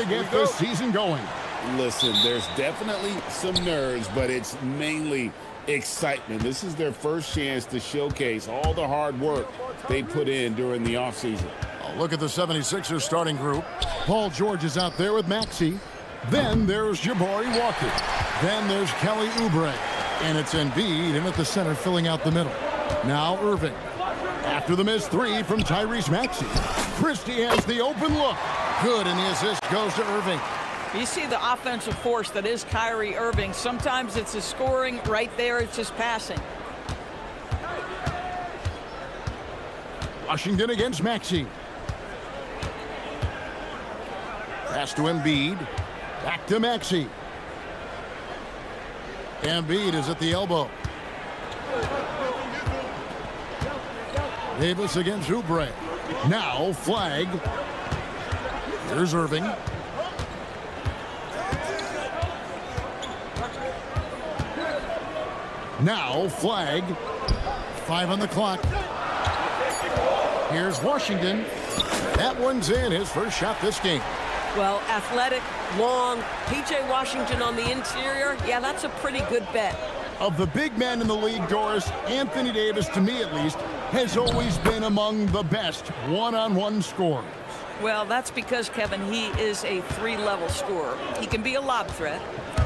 to get this season going. Listen, there's definitely some nerves, but it's mainly excitement. This is their first chance to showcase all the hard work they put in during the offseason. Look at the 76ers starting group. Paul George is out there with Maxey. Then there's Jabari Walker. Then there's Kelly Oubre. And it's Embiid in at the center filling out the middle. Now Irving. After the missed three from Tyrese Maxey. Christie has the open look. Good, and the assist goes to Irving. You see the offensive force that is Kyrie Irving. Sometimes it's his scoring. Right there, it's his passing. Washington against Maxey. Pass to Embiid. Back to Maxey. Embiid is at the elbow. Davis against Oubre. Now flag. Here's Irving. Now flag. 5 on the clock. Here's Washington. That one's in, his first shot this game. Well, athletic, long, P.J. Washington on the interior, yeah, that's a pretty good bet. Of the big men in the league, Doris, Anthony Davis, to me at least, has always been among the best one-on-one scorers. Well, that's because, Kevin, he is a three-level scorer. He can be a lob threat.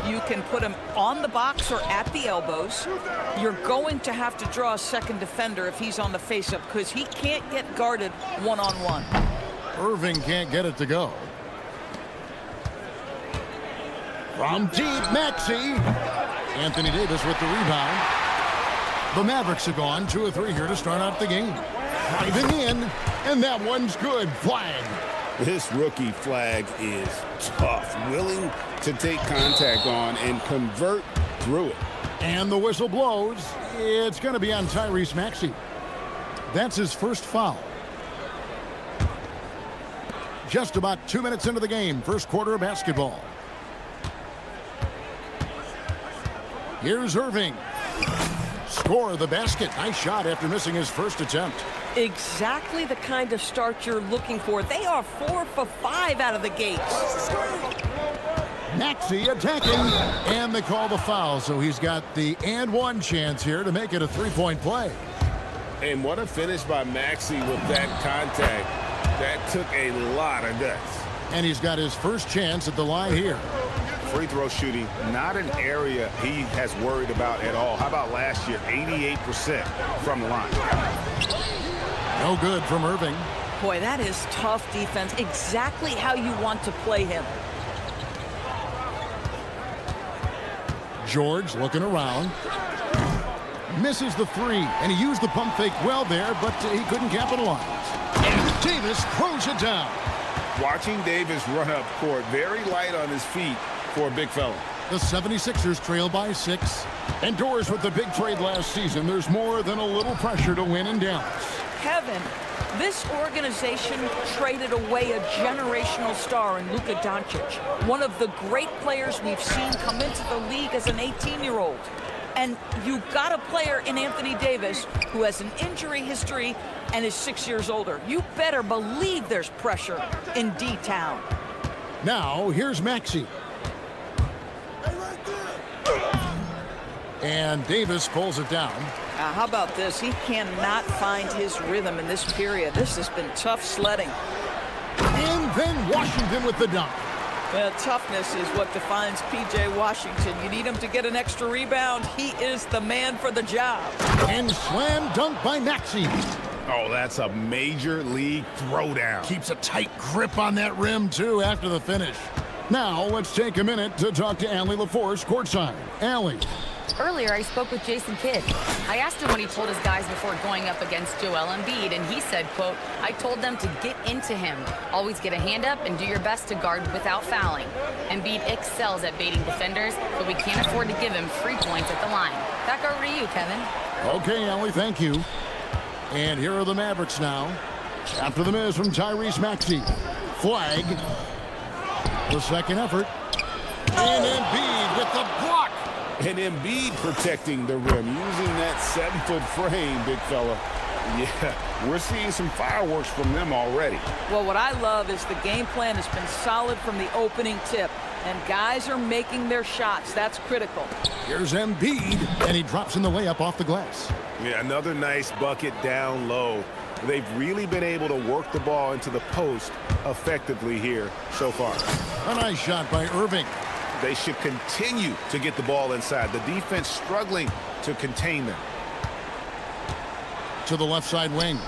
You can put him on the box or at the elbows. You're going to have to draw a second defender if he's on the face-up because he can't get guarded one-on-one. Irving can't get it to go. From deep, Maxey. Anthony Davis with the rebound. The Mavericks have gone 2 of 3 here to start out the game. Driving in, and that one's good. Flag. This rookie flag is tough, willing to take contact on and convert through it. And the whistle blows. It's going to be on Tyrese Maxey. That's his first foul. Just about 2 minutes into the game, first quarter of basketball. Here's Irving. Score the basket. Nice shot after missing his first attempt. Exactly the kind of start you're looking for. They are 4 for 5 out of the gates. Maxey attacking, and they call the foul, so he's got the and one chance here to make it a three-point play. And what a finish by Maxey with that contact. That took a lot of guts. And he's got his first chance at the line here. Free throw shooting, not an area he has worried about at all. How about last year? 88% from the line. No good from Irving. Boy, that is tough defense. Exactly how you want to play him. George looking around. Misses the three, and he used the pump fake well there, but he couldn't capitalize. And Davis throws it down. Watching Davis run up court, very light on his feet for a big fella. The 76ers trail by 6. And Doris, with the big trade last season, there's more than a little pressure to win in Dallas. Kevin, this organization traded away a generational star in Luka Doncic, one of the great players we've seen come into the league as an 18-year-old. And you got a player in Anthony Davis who has an injury history and is 6 years older. You better believe there's pressure in D-Town. Now, here's Maxey. And Davis pulls it down. How about this? He cannot find his rhythm in this period. This has been tough sledding. And then Washington with the dunk. Well, toughness is what defines P.J. Washington. You need him to get an extra rebound. He is the man for the job. And slam dunk by Maxey. Oh, that's a major league throwdown. Keeps a tight grip on that rim, too, after the finish. Now, let's take a minute to talk to Allie LaForce courtside. Allie. Earlier, I spoke with Jason Kidd. I asked him what he told his guys before going up against Joel Embiid, and he said, quote, I told them to get into him. Always get a hand up and do your best to guard without fouling. Embiid excels at baiting defenders, but we can't afford to give him free points at the line. Back over to you, Kevin. Okay, Allie, thank you. And here are the Mavericks now. After the miss from Tyrese Maxey. Flag. The second effort. And Embiid with the block. And Embiid protecting the rim, using that 7-foot frame, big fella. Yeah, we're seeing some fireworks from them already. Well, what I love is the game plan has been solid from the opening tip, and guys are making their shots. That's critical. Here's Embiid, and he drops in the layup off the glass. Yeah, another nice bucket down low. They've really been able to work the ball into the post effectively here so far. A nice shot by Irving. They should continue to get the ball inside. The defense struggling to contain them. To the left side wing.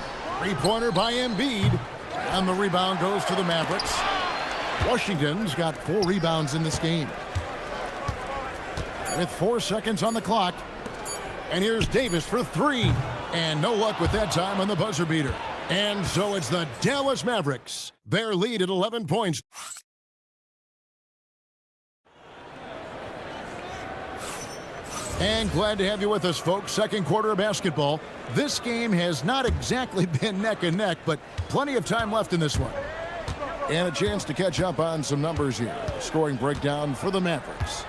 Three-pointer by Embiid. And the rebound goes to the Mavericks. Washington's got 4 rebounds in this game. With 4 seconds on the clock. And here's Davis for 3. And no luck with that time on the buzzer beater. And so it's the Dallas Mavericks. Their lead at 11 points. And glad to have you with us, folks. Second quarter of basketball. This game has not exactly been neck and neck, but plenty of time left in this one. And a chance to catch up on some numbers here. Scoring breakdown for the Mavericks.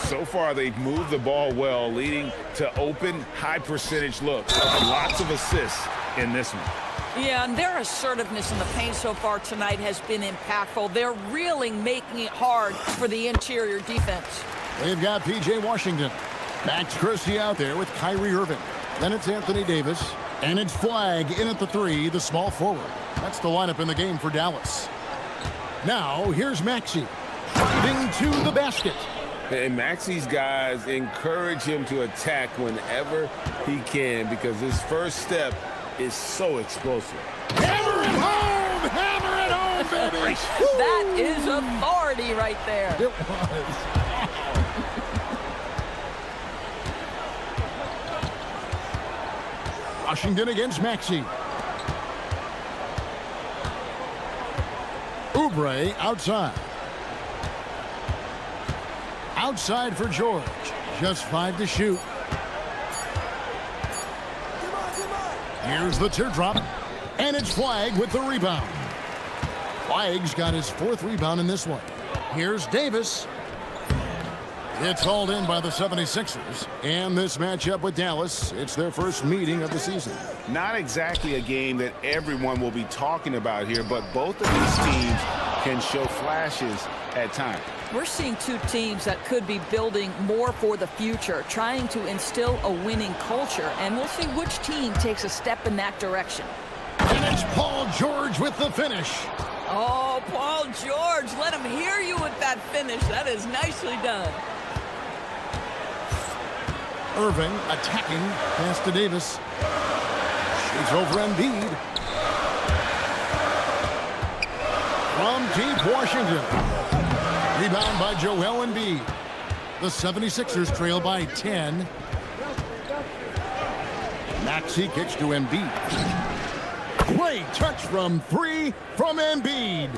So far, they've moved the ball well, leading to open, high-percentage looks. Lots of assists in this one. Yeah, and their assertiveness in the paint so far tonight has been impactful. They're really making it hard for the interior defense. They've got P.J. Washington. Max Christie out there with Kyrie Irving. Then it's Anthony Davis. And it's Flagg in at the 3, the small forward. That's the lineup in the game for Dallas. Now, here's Maxey. Driving to the basket. And Maxey's guys encourage him to attack whenever he can because his first step is so explosive. Hammer it home! Hammer it home, baby! That is authority right there. It was. Washington against Maxey. Oubre outside. Outside for George. Just 5 to shoot. Here's the teardrop. And it's Flagg with the rebound. Flagg's got his 4th rebound in this one. Here's Davis. It's hauled in by the 76ers. And this matchup with Dallas, it's their first meeting of the season. Not exactly a game that everyone will be talking about here, but both of these teams can show flashes at times. We're seeing 2 teams that could be building more for the future, trying to instill a winning culture, and we'll see which team takes a step in that direction. And it's Paul George with the finish. Oh, Paul George, let him hear you with that finish. That is nicely done. Irving attacking, pass to Davis. Shoots over Embiid. From deep Washington. Rebound by Joel Embiid. The 76ers trail by 10. Maxey kicks to Embiid. Great touch from 3 from Embiid.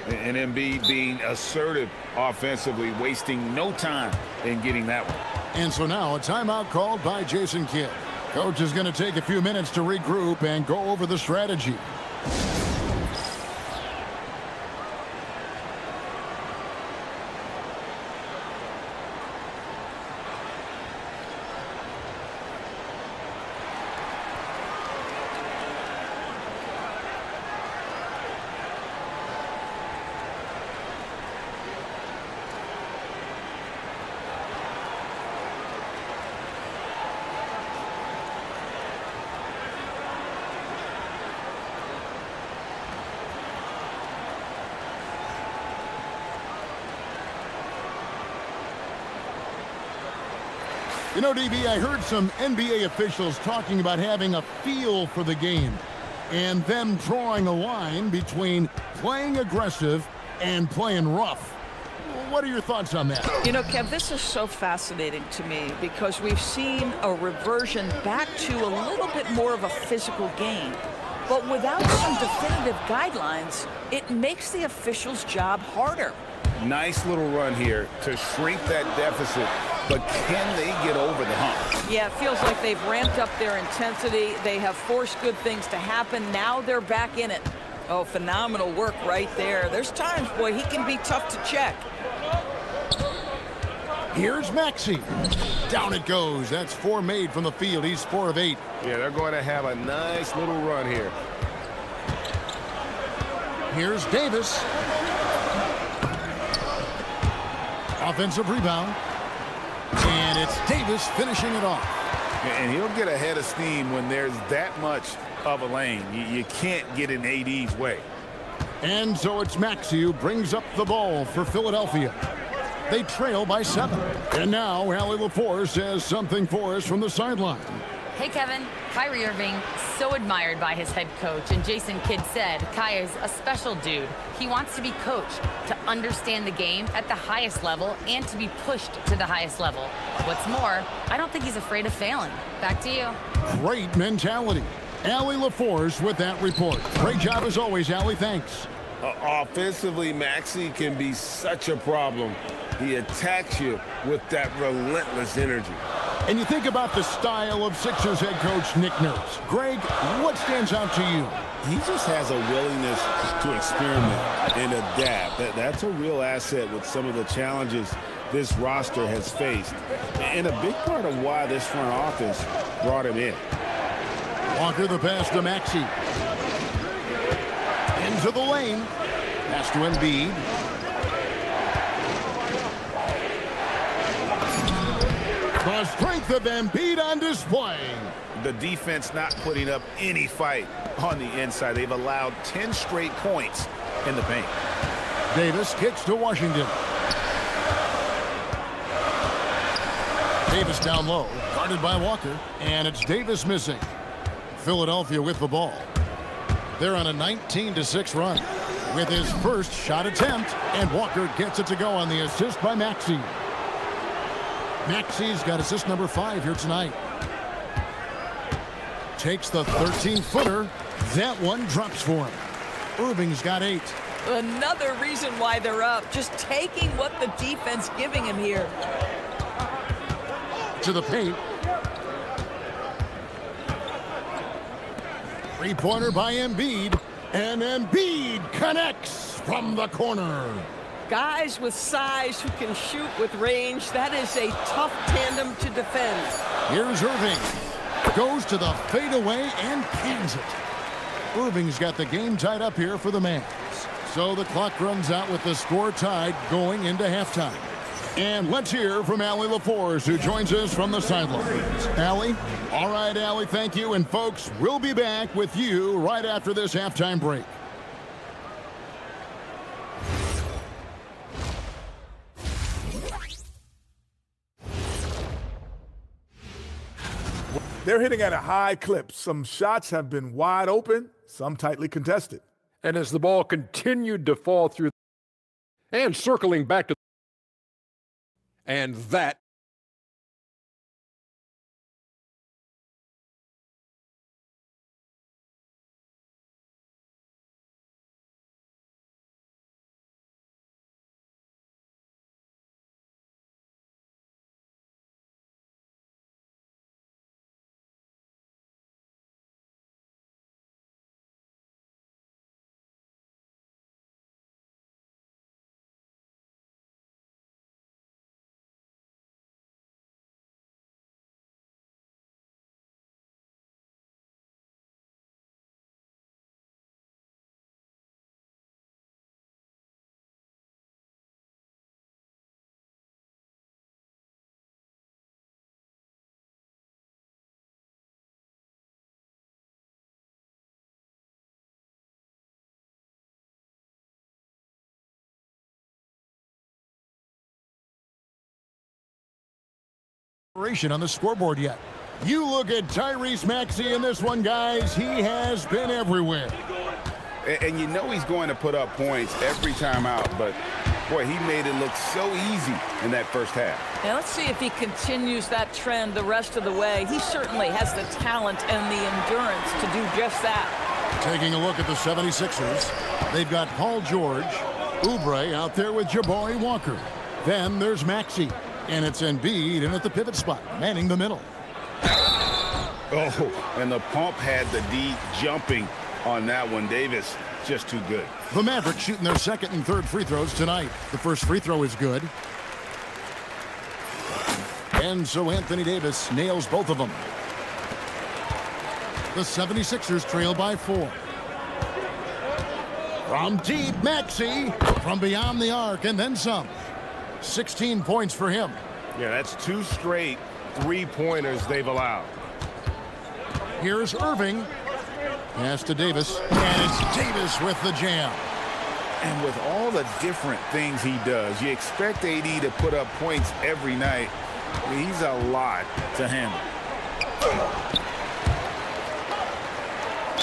And Embiid being assertive offensively, wasting no time in getting that one. And so now a timeout called by Jason Kidd. Coach is going to take a few minutes to regroup and go over the strategy. You know, DB, I heard some NBA officials talking about having a feel for the game and them drawing a line between playing aggressive and playing rough. What are your thoughts on that? You know, Kev, this is so fascinating to me because we've seen a reversion back to a little bit more of a physical game. But without some definitive guidelines, it makes the officials' job harder. Nice little run here to shrink that deficit, but can they get over the hump? Yeah, it feels like they've ramped up their intensity. They have forced good things to happen. Now they're back in it. Oh, phenomenal work right there. There's times, boy, he can be tough to check. Here's Maxey. Down it goes. That's 4 made from the field. He's 4 of 8. Yeah, they're going to have a nice little run here. Here's Davis. Offensive rebound. And it's Davis finishing it off. And he'll get a head of steam when there's that much of a lane. You can't get in AD's way. And so it's Maxey who brings up the ball for Philadelphia. They trail by 7. And now Allie LaForce has something for us from the sideline. Hey, Kevin. Kyrie Irving, so admired by his head coach, and Jason Kidd said Kai is a special dude. He wants to be coached, to understand the game at the highest level, and to be pushed to the highest level. What's more, I don't think he's afraid of failing. Back to you. Great mentality. Allie LaForce with that report. Great job as always, Allie. Thanks. Offensively, Maxey can be such a problem. He attacks you with that relentless energy. And you think about the style of Sixers head coach Nick Nurse. Greg, what stands out to you? He just has a willingness to experiment and adapt. That's a real asset with some of the challenges this roster has faced. And a big part of why this front office brought him in. Walker the pass to Maxey. Into the lane. Pass to Embiid. The strength of Embiid on display. The defense not putting up any fight on the inside. They've allowed 10 straight points in the paint. Davis kicks to Washington. Davis down low, guarded by Walker, and it's Davis missing. Philadelphia with the ball. They're on a 19-6 run with his first shot attempt, and Walker gets it to go on the assist by Maxey. Maxey's got assist number 5 here tonight. Takes the 13-footer. That one drops for him. Irving's got 8. Another reason why they're up. Just taking what the defense giving him here. To the paint. Three-pointer by Embiid. And Embiid connects from the corner. Guys with size who can shoot with range, that is a tough tandem to defend. Here's Irving. Goes to the fadeaway and pins it. Irving's got the game tied up here for the Mavs. So the clock runs out with the score tied going into halftime. And let's hear from Allie LaForce, who joins us from the sidelines. Allie? All right, Allie, thank you. And folks, we'll be back with you right after this halftime break. They're hitting at a high clip. Some shots have been wide open, some tightly contested. And as the ball continued to fall through and circling back to and that on the scoreboard yet. You look at Tyrese Maxey in this one, guys. He has been everywhere. And you know he's going to put up points every time out, but boy, he made it look so easy in that first half. Now let's see if he continues that trend the rest of the way. He certainly has the talent and the endurance to do just that. Taking a look at the 76ers, they've got Paul George, Oubre out there with Jabari Walker. Then there's Maxey, and it's Embiid in at the pivot spot, manning the middle. Oh, and the pump had the D jumping on that one. Davis just too good. The Mavericks shooting their second and third free throws tonight. The first free throw is good. And so Anthony Davis nails both of them. The 76ers trail by 4. From deep, Maxey. From beyond the arc, and then some. 16 points for him. Yeah, that's 2 straight three-pointers they've allowed. Here's Irving. Pass to Davis. And it's Davis with the jam. And with all the different things he does, you expect AD to put up points every night. He's a lot to handle.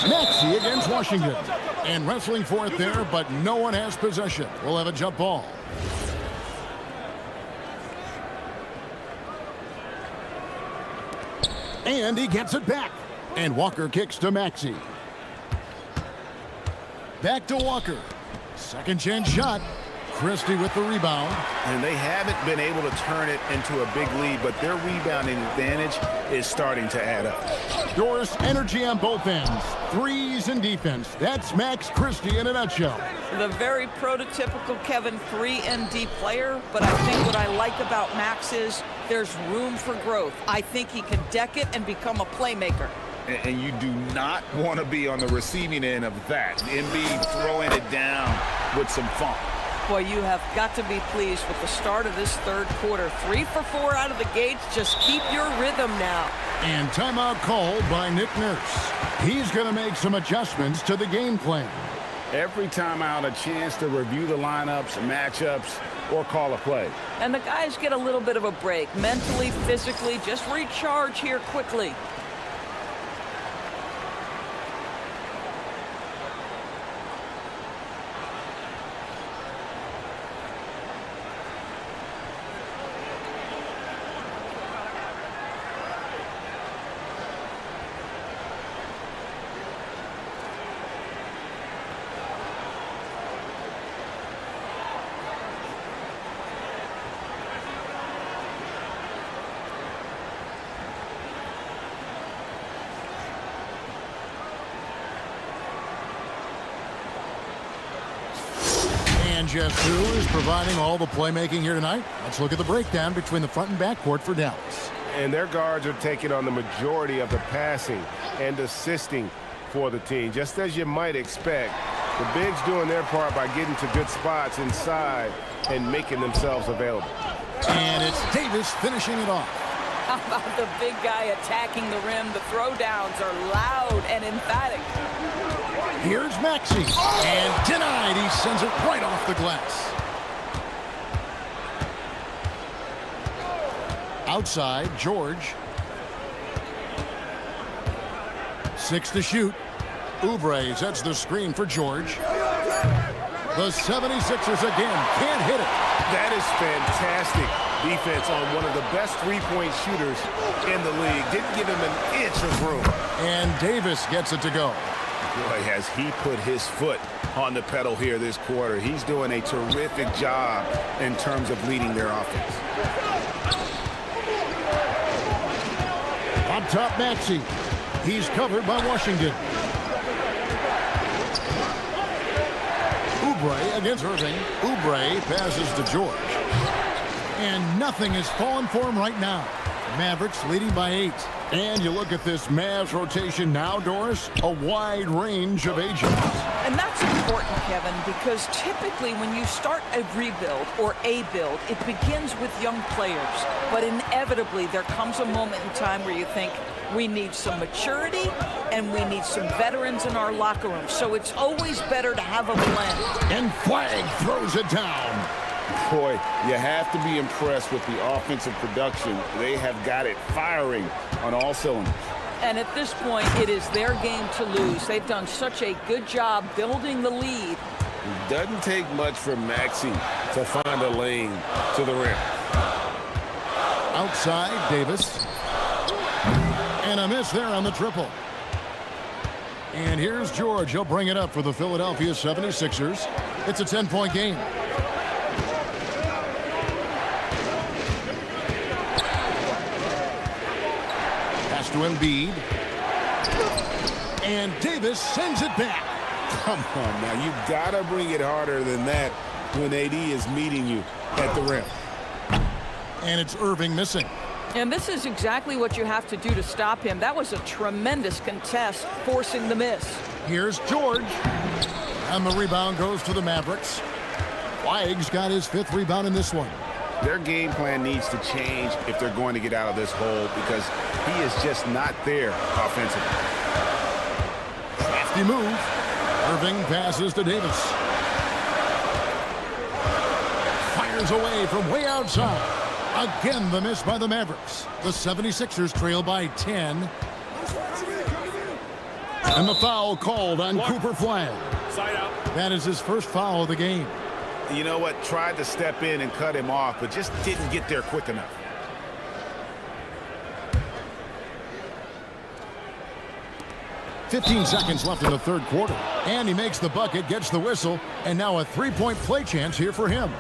Maxey against Washington. And wrestling for it there, but no one has possession. We'll have a jump ball. And he gets it back. And Walker kicks to Maxey. Back to Walker. Second chance shot. Christie with the rebound. And they haven't been able to turn it into a big lead, but their rebounding advantage is starting to add up. Doris, energy on both ends. Threes and defense. That's Max Christie in a nutshell. The very prototypical Kevin 3-and-D player, but I think what I like about Max is there's room for growth. I think he can deck it and become a playmaker. And you do not want to be on the receiving end of that. Embiid throwing it down with some funk. Boy, you have got to be pleased with the start of this third quarter. 3 for 4 out of the gates. Just keep your rhythm now. And timeout called by Nick Nurse. He's going to make some adjustments to the game plan. Every timeout, a chance to review the lineups, matchups, or call a play. And the guys get a little bit of a break. Mentally, physically, just recharge here quickly. And just who is providing all the playmaking here tonight? Let's look at the breakdown between the front and back court for Dallas. And their guards are taking on the majority of the passing and assisting for the team, just as you might expect. The bigs doing their part by getting to good spots inside and making themselves available. And it's Davis finishing it off. How about the big guy attacking the rim? The throwdowns are loud and emphatic. Here's Maxey. And denied. He sends it right off the glass. Outside, George. 6 to shoot. Oubre sets the screen for George. The 76ers again can't hit it. That is fantastic defense on one of the best three-point shooters in the league. Didn't give him an inch of room. And Davis gets it to go. Boy, has he put his foot on the pedal here this quarter. He's doing a terrific job in terms of leading their offense. Up top, Maxey. He's covered by Washington. Oubre against Irving. Oubre passes to George. And nothing has fallen for him right now. Mavericks leading by 8. And you look at this Mavs rotation now, Doris, a wide range of ages. And that's important, Kevin, because typically when you start a rebuild or a build, it begins with young players. But inevitably, there comes a moment in time where you think, we need some maturity and we need some veterans in our locker room. So it's always better to have a blend. And Flag throws it down. Boy, you have to be impressed with the offensive production. They have got it firing on all cylinders. And at this point, it is their game to lose. They've done such a good job building the lead. It doesn't take much for Maxey to find a lane to the rim. Outside, Davis. And a miss there on the triple. And here's George. He'll bring it up for the Philadelphia 76ers. It's a 10-point game. Pass to Embiid. And Davis sends it back. Come on now, you gotta bring it harder than that when AD is meeting you at the rim. And it's Irving missing. And this is exactly what you have to do to stop him. That was a tremendous contest, forcing the miss. Here's George. And the rebound goes to the Mavericks. Flag's got his 5th rebound in this one. Their game plan needs to change if they're going to get out of this hole because he is just not there offensively. Crafty move. Irving passes to Davis. Fires away from way outside. Again, the miss by the Mavericks. The 76ers trail by 10. And the foul called on Cooper Flag. Side out. That is his first foul of the game. You know what? Tried to step in and cut him off, but just didn't get there quick enough. "15 seconds left in the third quarter. And he makes the bucket, gets the whistle, and now a three-point play chance here for him.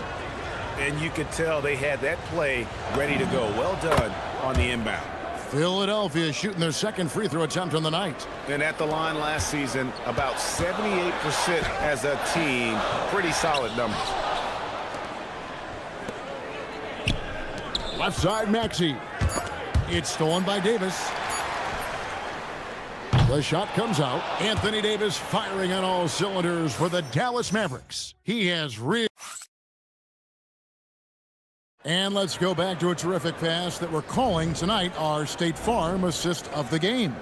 And you could tell they had that play ready to go. Well done on the inbound. Philadelphia shooting their second free throw attempt on the night. And at the line last season, about 78% as a team. Pretty solid numbers. Left side, Maxey. It's stolen by Davis. The shot comes out. Anthony Davis firing on all cylinders for the Dallas Mavericks. He has And let's go back to a terrific pass that we're calling tonight our State Farm assist of the game.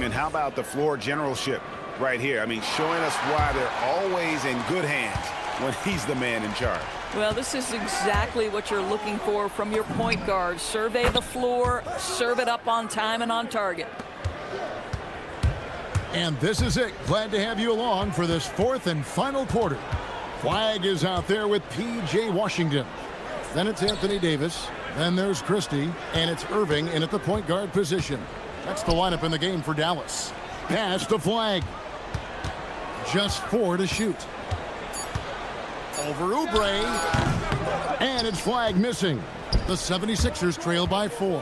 And how about the floor generalship right here? I mean, showing us why they're always in good hands when he's the man in charge. Well, this is exactly what you're looking for from your point guard. Survey the floor, serve it up on time and on target. And this is it. Glad to have you along for this 4th and final quarter. Flag is out there with P.J. Washington. Then it's Anthony Davis. Then there's Christie. And it's Irving in at the point guard position. That's the lineup in the game for Dallas. Pass to Flag. Just 4 to shoot. Over Oubre. And it's Flag missing. The 76ers trail by 4.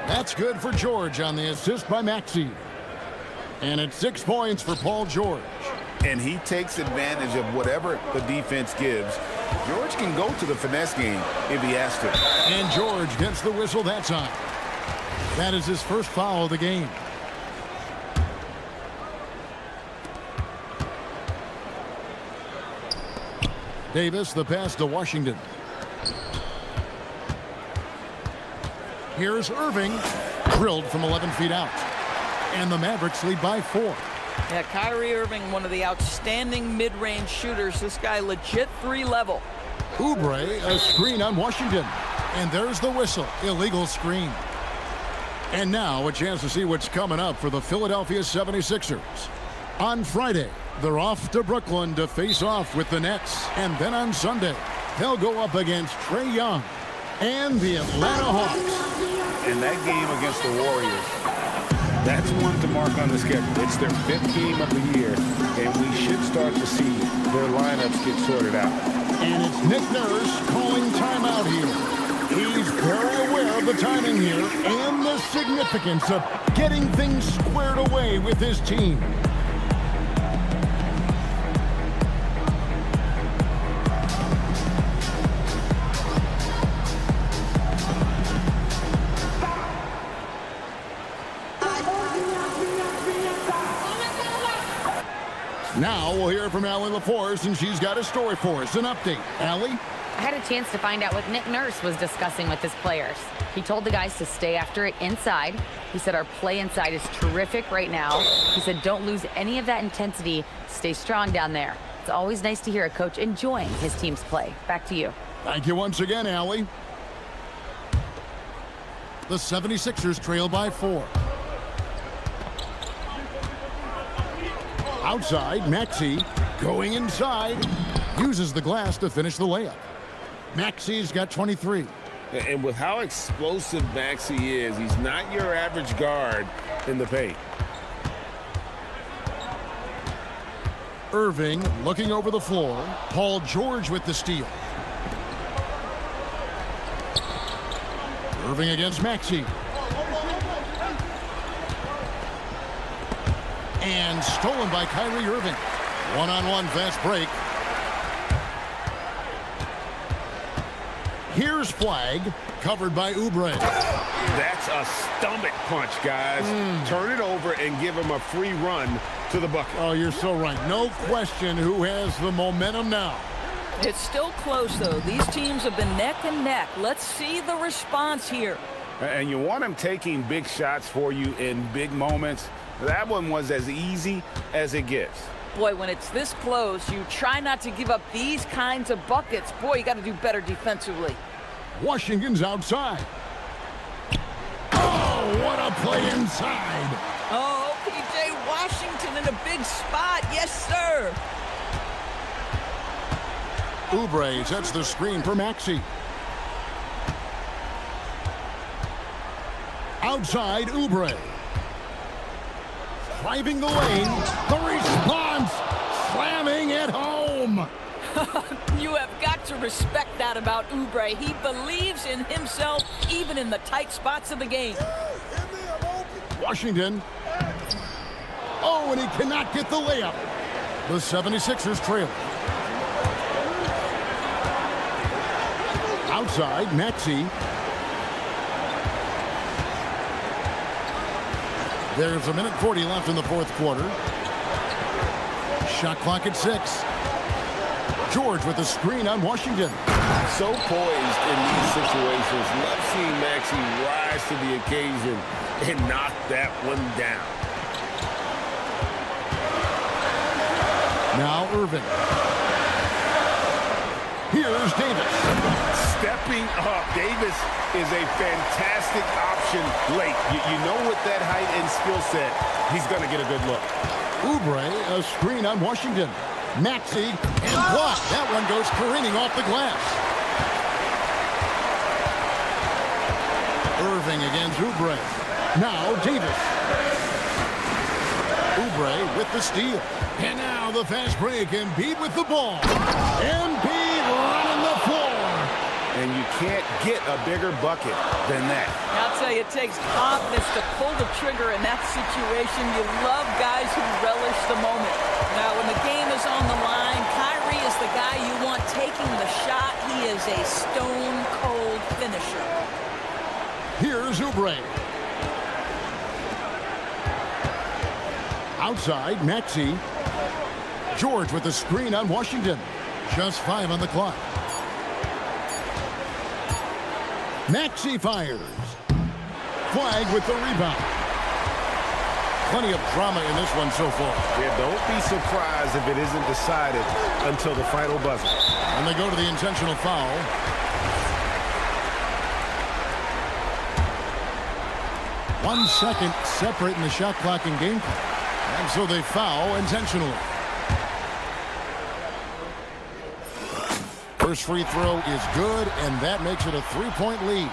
That's good for George on the assist by Maxey. And it's 6 points for Paul George. And he takes advantage of whatever the defense gives. George can go to the finesse game if he has to. And George gets the whistle that time. That is his first foul of the game. Davis, the pass to Washington. Here's Irving, drilled from 11 feet out. And the Mavericks lead by 4. Yeah, Kyrie Irving, one of the outstanding mid-range shooters. This guy legit 3-level. Oubre, a screen on Washington. And there's the whistle, illegal screen. And now a chance to see what's coming up for the Philadelphia 76ers. On Friday, they're off to Brooklyn to face off with the Nets. And then on Sunday, they'll go up against Trae Young and the Atlanta Hawks. And that game against the Warriors, that's one to mark on the schedule. It's their 5th game of the year, and we should start to see their lineups get sorted out. And it's Nick Nurse calling timeout here. He's very aware of the timing here and the significance of getting things squared away with his team. Now we'll hear from Allie LaForce, and she's got a story for us. An update. Allie? I had a chance to find out what Nick Nurse was discussing with his players. He told the guys to stay after it inside. He said our play inside is terrific right now. He said don't lose any of that intensity. Stay strong down there. It's always nice to hear a coach enjoying his team's play. Back to you. Thank you once again, Allie. The 76ers trail by 4. Outside, Maxey going inside, uses the glass to finish the layup. Maxey's got 23. And with how explosive Maxey is, he's not your average guard in the paint. Irving looking over the floor. Paul George with the steal. Irving against Maxey. And stolen by Kyrie Irving. One-on-one fast break. Here's flag, covered by Oubre. That's a stomach punch, guys. Turn it over and give him a free run to the bucket. Oh, you're so right. No question who has the momentum now. It's still close, though. These teams have been neck and neck. Let's see the response here. And you want him taking big shots for you in big moments. That one was as easy as it gets. Boy, when it's this close, you try not to give up these kinds of buckets. Boy, you got to do better defensively. Washington's outside. Oh, what a play inside. Oh, P.J. Washington in a big spot. Yes, sir. Oubre sets the screen for Maxey. Outside, Oubre. Driving the lane. The response. Slamming it home. You have got to respect that about Oubre. He believes in himself, even in the tight spots of the game. Washington. Oh, and he cannot get the layup. The 76ers trail. Outside, Maxey. There's a minute 40 left in the fourth quarter. Shot clock at 6. George with the screen on Washington. So poised in these situations. Love seeing Maxey rise to the occasion and knock that one down. Now Irving. Here's Davis. Stepping up. Davis is a fantastic option late. You know with that height and skill set, he's going to get a good look. Oubre, a screen on Washington. Maxey, and blocked. That one goes careening off the glass. Irving against Oubre. Now Davis. Oubre with the steal. And now the fast break. Embiid with the ball. Embiid running the floor. And you can't get a bigger bucket than that. I'll tell you, it takes confidence to pull the trigger in that situation. You love guys who relish the moment. Now, when the game is on the line, Kyrie is the guy you want taking the shot. He is a stone-cold finisher. Here's Oubre. Outside, Maxey. George with the screen on Washington. Just 5 on the clock. Maxey fires. Flag with the rebound. Plenty of drama in this one so far. Yeah, don't be surprised if it isn't decided until the final buzzer. And they go to the intentional foul. One second separating the shot clock and game clock. And so they foul intentionally. First free throw is good, and that makes it a 3-point lead.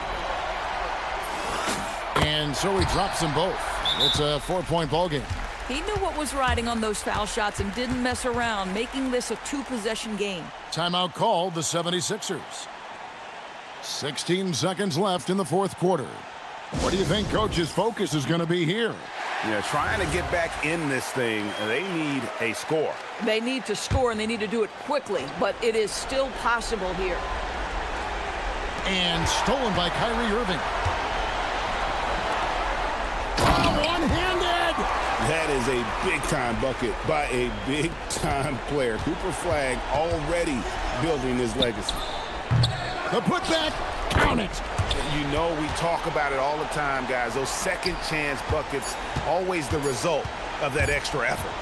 And so he drops them both. It's a 4-point ball game. He knew what was riding on those foul shots and didn't mess around, making this a 2-possession game. Timeout called the 76ers. 16 seconds left in the fourth quarter. What do you think Coach's focus is going to be here? Yeah, trying to get back in this thing, they need a score. They need to score, and they need to do it quickly, but it is still possible here. And stolen by Kyrie Irving. Oh, one-handed! That is a big-time bucket by a big-time player. Cooper Flag already building his legacy. The putback, count it. You know we talk about it all the time, guys. Those second chance buckets, always the result of that extra effort.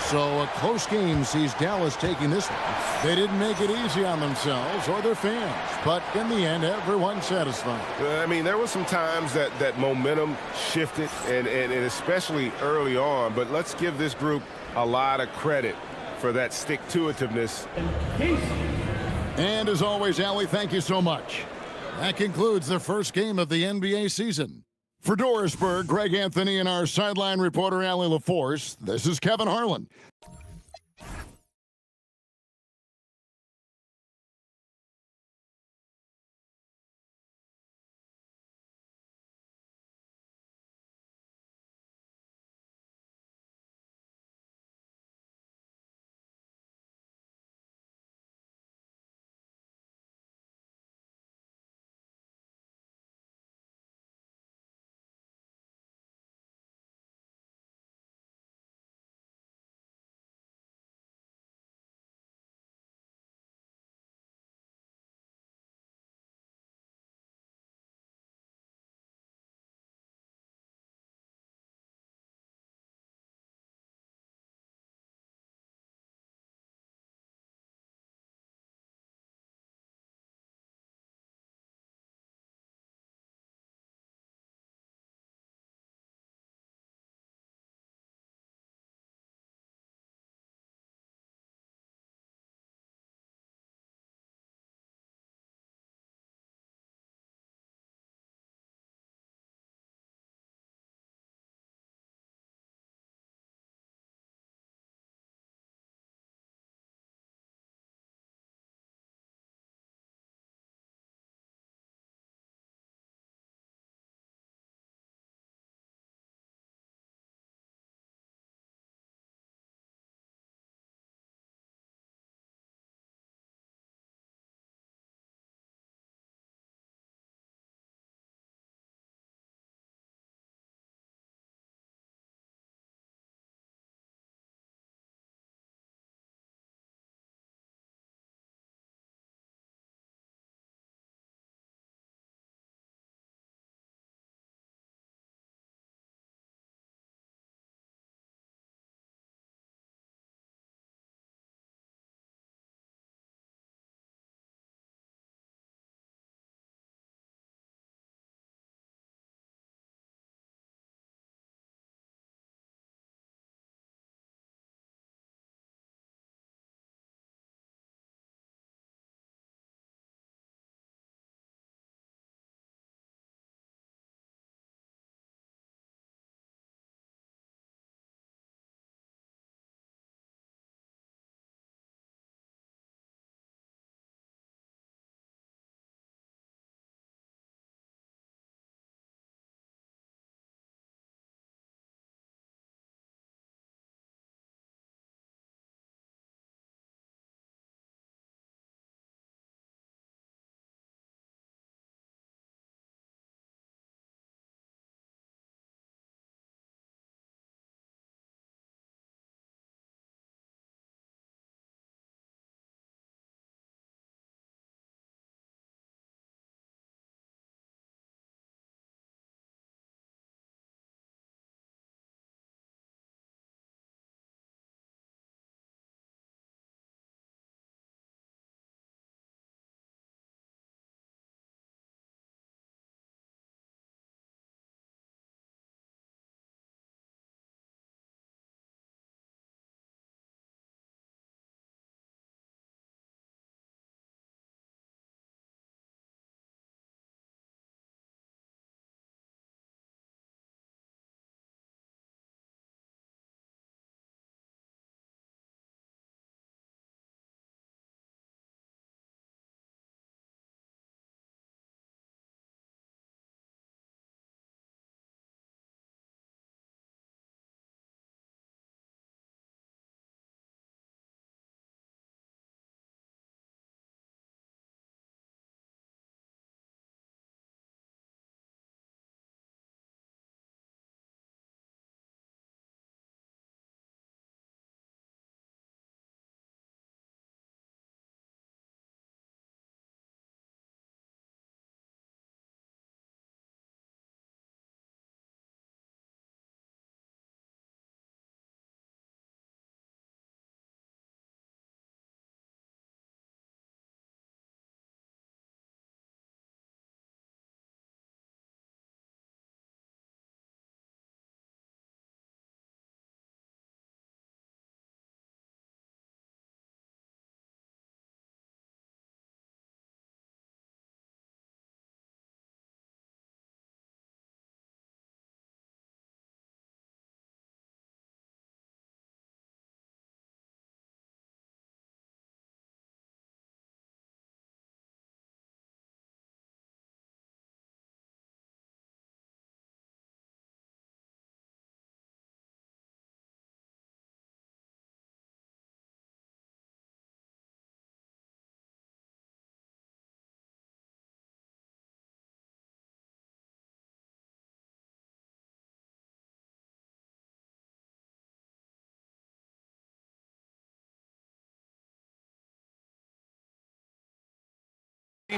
So a close game sees Dallas taking this one. They didn't make it easy on themselves or their fans, but in the end, everyone's satisfied. I mean, there were some times that momentum shifted, and especially early on, but let's give this group a lot of credit for that stick-to-itiveness. And as always, Allie, thank you so much. That concludes the first game of the NBA season. For Dorisburg, Greg Anthony, and our sideline reporter, Allie LaForce, this is Kevin Harlan.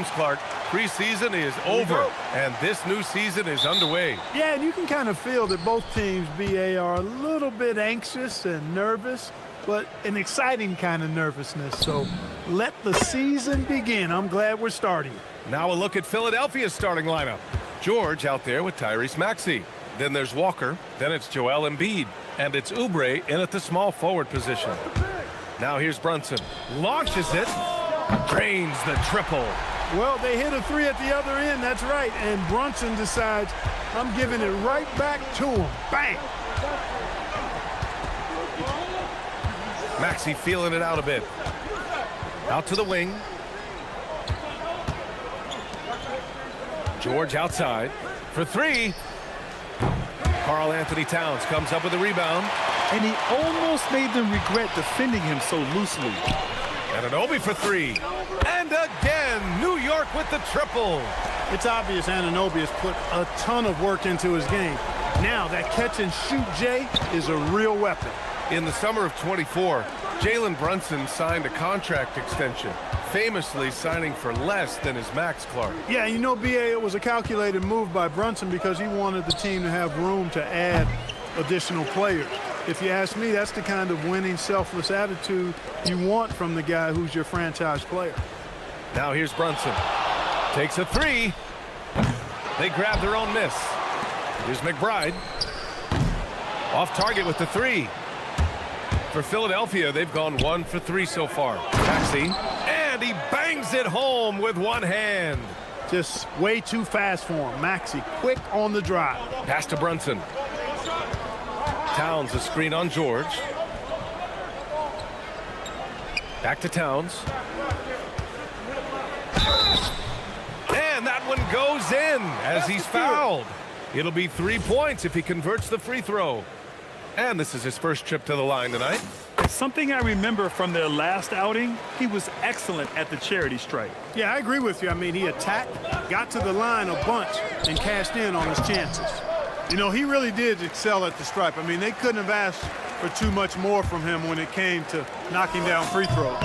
Clark, preseason is over, and this new season is underway. Yeah, and you can kind of feel that both teams, BA, are a little bit anxious and nervous, but an exciting kind of nervousness. So let the season begin. I'm glad we're starting. Now a look at Philadelphia's starting lineup. George out there with Tyrese Maxey. Then there's Walker. Then it's Joel Embiid. And it's Oubre in at the small forward position. Now here's Brunson. Launches it. Drains the triple. Well, they hit a three at the other end, that's right. And Brunson decides, I'm giving it right back to him. Bang! Maxey feeling it out a bit. Out to the wing. George outside for three. Karl Anthony Towns comes up with a rebound. And he almost made them regret defending him so loosely. Anunoby for three. And again, New York with the triple. It's obvious Anunoby has put a ton of work into his game. Now that catch and shoot Jay is a real weapon. In the summer of 24, Jalen Brunson signed a contract extension, famously signing for less than his max, Clark. Yeah, you know, BA, it was a calculated move by Brunson because he wanted the team to have room to add additional players. If you ask me, that's the kind of winning, selfless attitude you want from the guy who's your franchise player. Now here's Brunson. Takes a three. They grab their own miss. Here's McBride. Off target with the three. For Philadelphia, they've gone 1 for 3 so far. Maxey. And he bangs it home with one hand. Just way too fast for him. Maxey, quick on the drive. Pass to Brunson. Towns, a screen on George. Back to Towns. And that one goes in as he's fouled. It'll be 3 points if he converts the free throw. And this is his first trip to the line tonight. Something I remember from their last outing, he was excellent at the charity stripe. Yeah, I agree with you. I mean, he attacked, got to the line a bunch, and cashed in on his chances. You know, he really did excel at the stripe. I mean, they couldn't have asked for too much more from him when it came to knocking down free throws.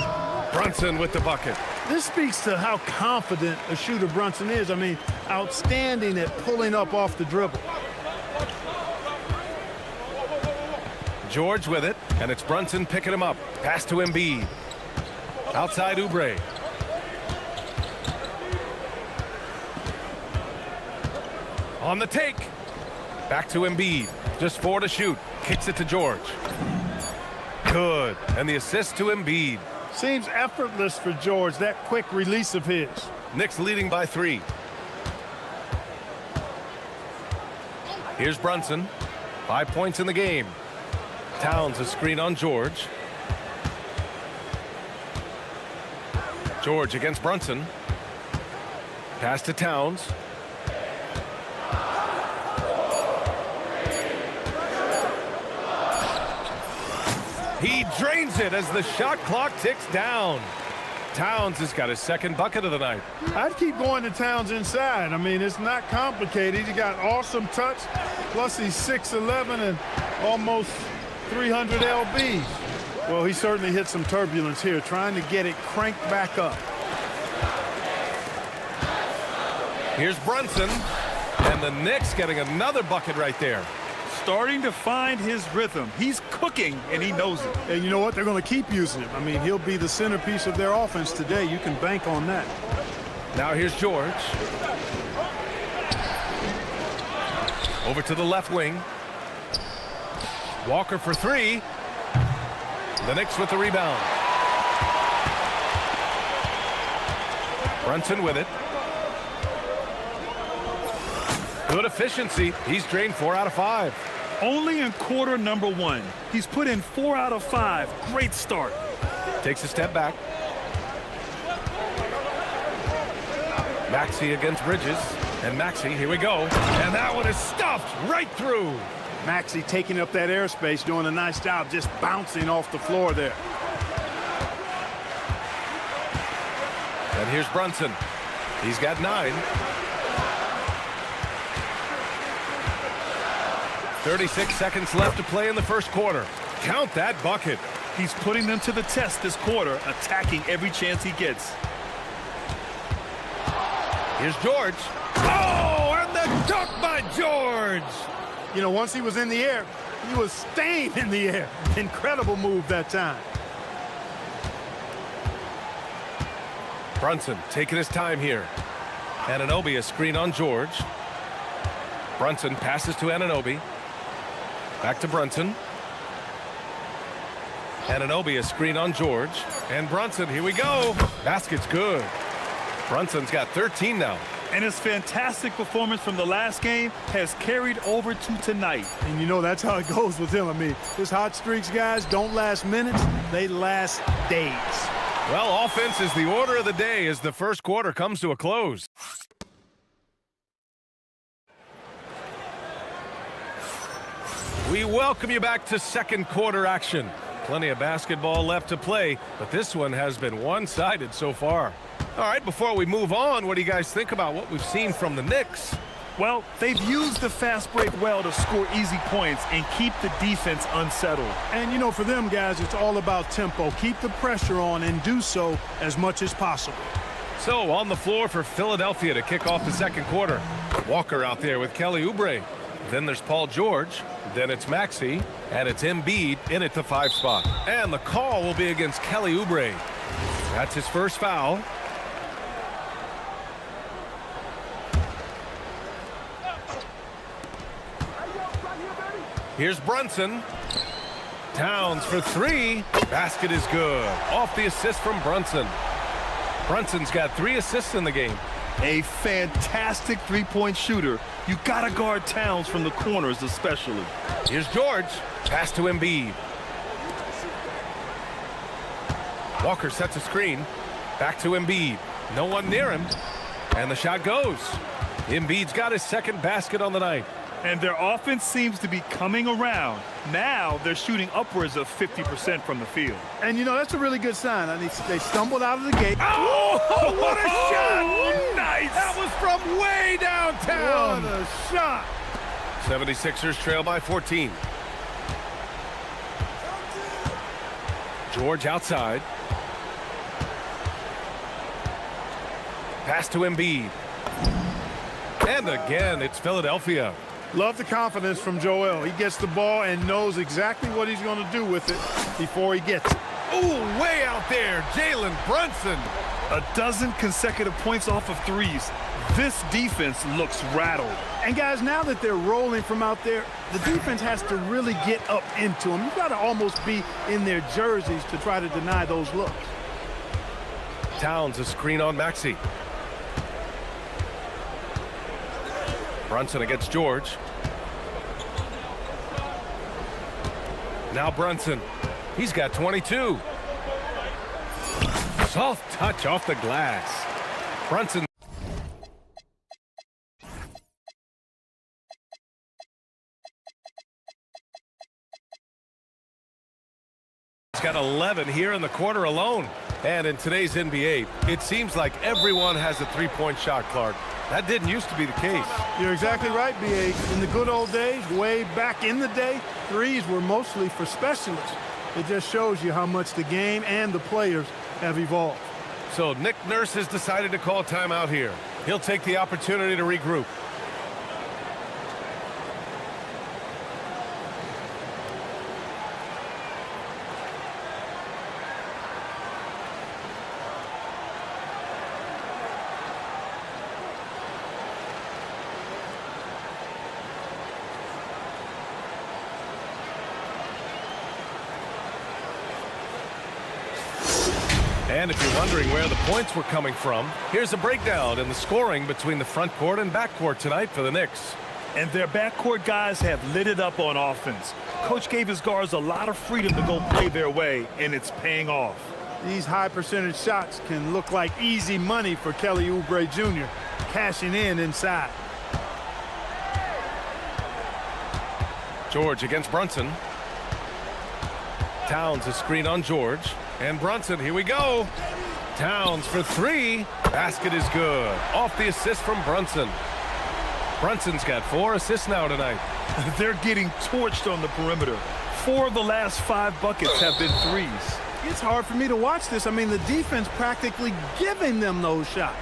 Brunson with the bucket. This speaks to how confident a shooter Brunson is. I mean, outstanding at pulling up off the dribble. George with it, and it's Brunson picking him up. Pass to Embiid. Outside Oubre. On the take. Back to Embiid. Just 4 to shoot. Kicks it to George. Good. And the assist to Embiid. Seems effortless for George, that quick release of his. Knicks leading by 3. Here's Brunson. 5 points in the game. Towns, a screen on George. George against Brunson. Pass to Towns. He drains it as the shot clock ticks down. Towns has got his second bucket of the night. I'd keep going to Towns inside. I mean, it's not complicated. He's got awesome touch, plus he's 6'11" and almost 300 lbs. Well, he certainly hit some turbulence here, trying to get it cranked back up. Here's Brunson, and the Knicks getting another bucket right there. Starting to find his rhythm. He's cooking, and he knows it. And you know what? They're going to keep using him. I mean, he'll be the centerpiece of their offense today. You can bank on that. Now here's George. Over to the left wing. Walker for 3. The Knicks with the rebound. Brunson with it. Good efficiency. He's drained 4 out of 5. Only in quarter number 1. He's put in 4 out of 5. Great start. Takes a step back. Maxey against Bridges. And Maxey, here we go. And that one is stuffed right through. Maxey taking up that airspace, doing a nice job just bouncing off the floor there. And here's Brunson. He's got 9. 36 seconds left to play in the first quarter. Count that bucket. He's putting them to the test this quarter, attacking every chance he gets. Here's George. Oh, and the dunk by George. You know, once he was in the air, he was staying in the air. Incredible move that time. Brunson taking his time here. Anunoby a screen on George. Brunson passes to Anunoby. Back to Brunson. Anunoby a screen on George. And Brunson, here we go. Basket's good. Brunson's got 13 now. And his fantastic performance from the last game has carried over to tonight. And you know, that's how it goes with him. I mean, his hot streaks, guys, don't last minutes. They last days. Well, offense is the order of the day as the first quarter comes to a close. We welcome you back to second quarter action. Plenty of basketball left to play, but this one has been one-sided so far. All right, before we move on, what do you guys think about what we've seen from the Knicks? Well, they've used the fast break well to score easy points and keep the defense unsettled. And, you know, for them, guys, it's all about tempo. Keep the pressure on and do so as much as possible. So, on the floor for Philadelphia to kick off the second quarter. Walker out there with Kelly Oubre. Then there's Paul George. Then it's Maxey. And it's Embiid in at the 5 spot. And the call will be against Kelly Oubre. That's his first foul. Here's Brunson. Towns for 3. Basket is good. Off the assist from Brunson. Brunson's got 3 assists in the game. A fantastic three-point shooter. You gotta guard Towns from the corners especially. Here's George. Pass to Embiid. Walker sets a screen. Back to Embiid. No one near him. And the shot goes. Embiid's got his second basket on the night. And their offense seems to be coming around. Now they're shooting upwards of 50% from the field. And, you know, that's a really good sign. I mean, they stumbled out of the gate. Oh, what a shot! Oh, nice! That was from way downtown. What a shot. 76ers trail by 14. George outside. Pass to Embiid. And again, it's Philadelphia. Love the confidence from Joel. He gets the ball and knows exactly what he's going to do with it before he gets it. Ooh, way out there, Jalen Brunson. A dozen consecutive points off of threes. This defense looks rattled. And guys, now that they're rolling from out there, the defense has to really get up into them. You've got to almost be in their jerseys to try to deny those looks. Towns a screen on Maxey. Brunson against George. Now Brunson. He's got 22. Soft touch off the glass. Brunson. He's got 11 here in the quarter alone. And in today's NBA, it seems like everyone has a three-point shot, Clark. That didn't used to be the case. You're exactly right, B.A. In the good old days, way back in the day, threes were mostly for specialists. It just shows you how much the game and the players have evolved. So Nick Nurse has decided to call timeout here. He'll take the opportunity to regroup. And if you're wondering where the points were coming from, here's a breakdown in the scoring between the front court and back court tonight for the Knicks. And their backcourt guys have lit it up on offense. Coach gave his guards a lot of freedom to go play their way, and it's paying off. These high percentage shots can look like easy money for Kelly Oubre Jr. cashing in inside. George against Brunson. Towns a screen on George. And Brunson, here we go. Towns for 3. Basket is good. Off the assist from Brunson. Brunson's got 4 assists now tonight. They're getting torched on the perimeter. 4 of the last 5 buckets have been threes. It's hard for me to watch this. I mean, the defense practically giving them those shots.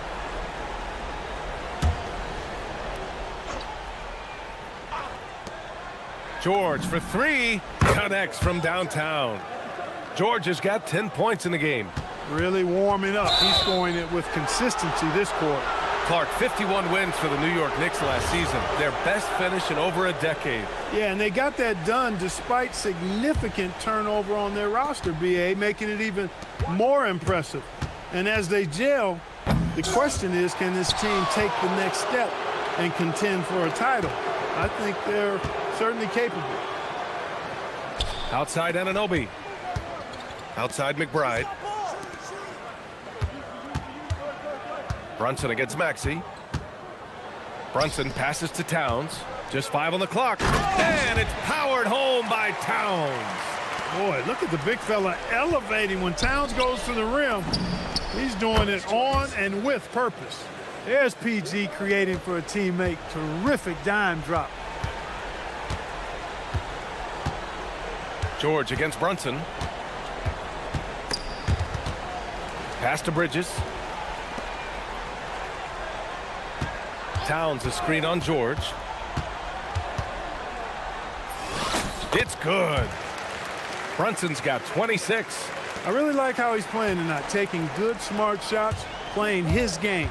George for three. Connects from downtown. George has got 10 points in the game. Really warming up. He's scoring it with consistency this quarter. Clark, 51 wins for the New York Knicks last season. Their best finish in over a decade. Yeah, and they got that done despite significant turnover on their roster, BA, making it even more impressive. And as they gel, the question is, can this team take the next step and contend for a title? I think they're certainly capable. Outside Anunoby. Outside McBride. Brunson against Maxey. Brunson passes to Towns. Just 5 on the clock. And it's powered home by Towns. Boy, look at the big fella elevating when Towns goes to the rim. He's doing it on and with purpose. There's PG creating for a teammate. Terrific dime drop. George against Brunson. Pass to Bridges. Towns a screen on George. It's good. Brunson's got 26. I really like how he's playing tonight, taking good, smart shots, playing his game.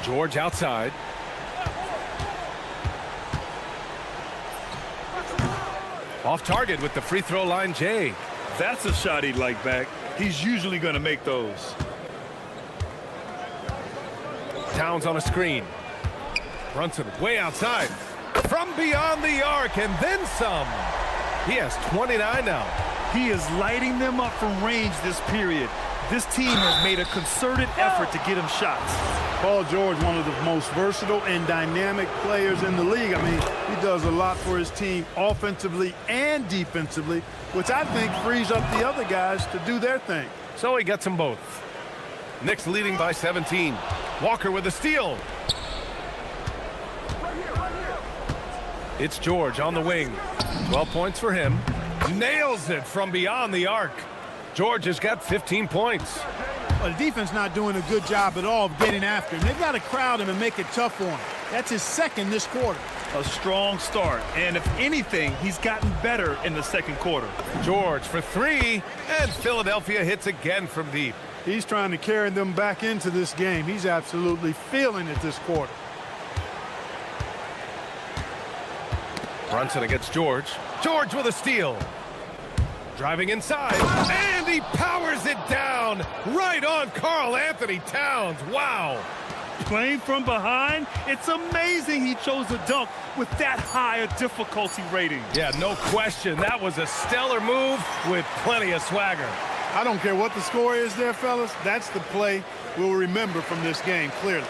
George outside. Off target with the free throw line, Jay. That's a shot he'd like back. He's usually going to make those. Towns on a screen. Brunson way outside. From beyond the arc and then some. He has 29 now. He is lighting them up from range this period. This team has made a concerted effort to get him shots. Paul George, one of the most versatile and dynamic players in the league. I mean, he does a lot for his team offensively and defensively, which I think frees up the other guys to do their thing. So he gets them both. Knicks leading by 17. Walker with a steal. It's George on the wing. 12 points for him. Nails it from beyond the arc. George has got 15 points. Well, the defense not doing a good job at all of getting after him. They've got to crowd him and make it tough for him. That's his second this quarter. A strong start, and if anything, he's gotten better in the second quarter. George for three, and Philadelphia hits again from deep. He's trying to carry them back into this game. He's absolutely feeling it this quarter. Brunson against George. George with a steal. Driving inside, and he powers it down right on Karl Anthony Towns. Wow. Playing from behind, it's amazing he chose a dunk with that high a difficulty rating. Yeah, no question. That was a stellar move with plenty of swagger. I don't care what the score is there, fellas. That's the play we'll remember from this game, clearly.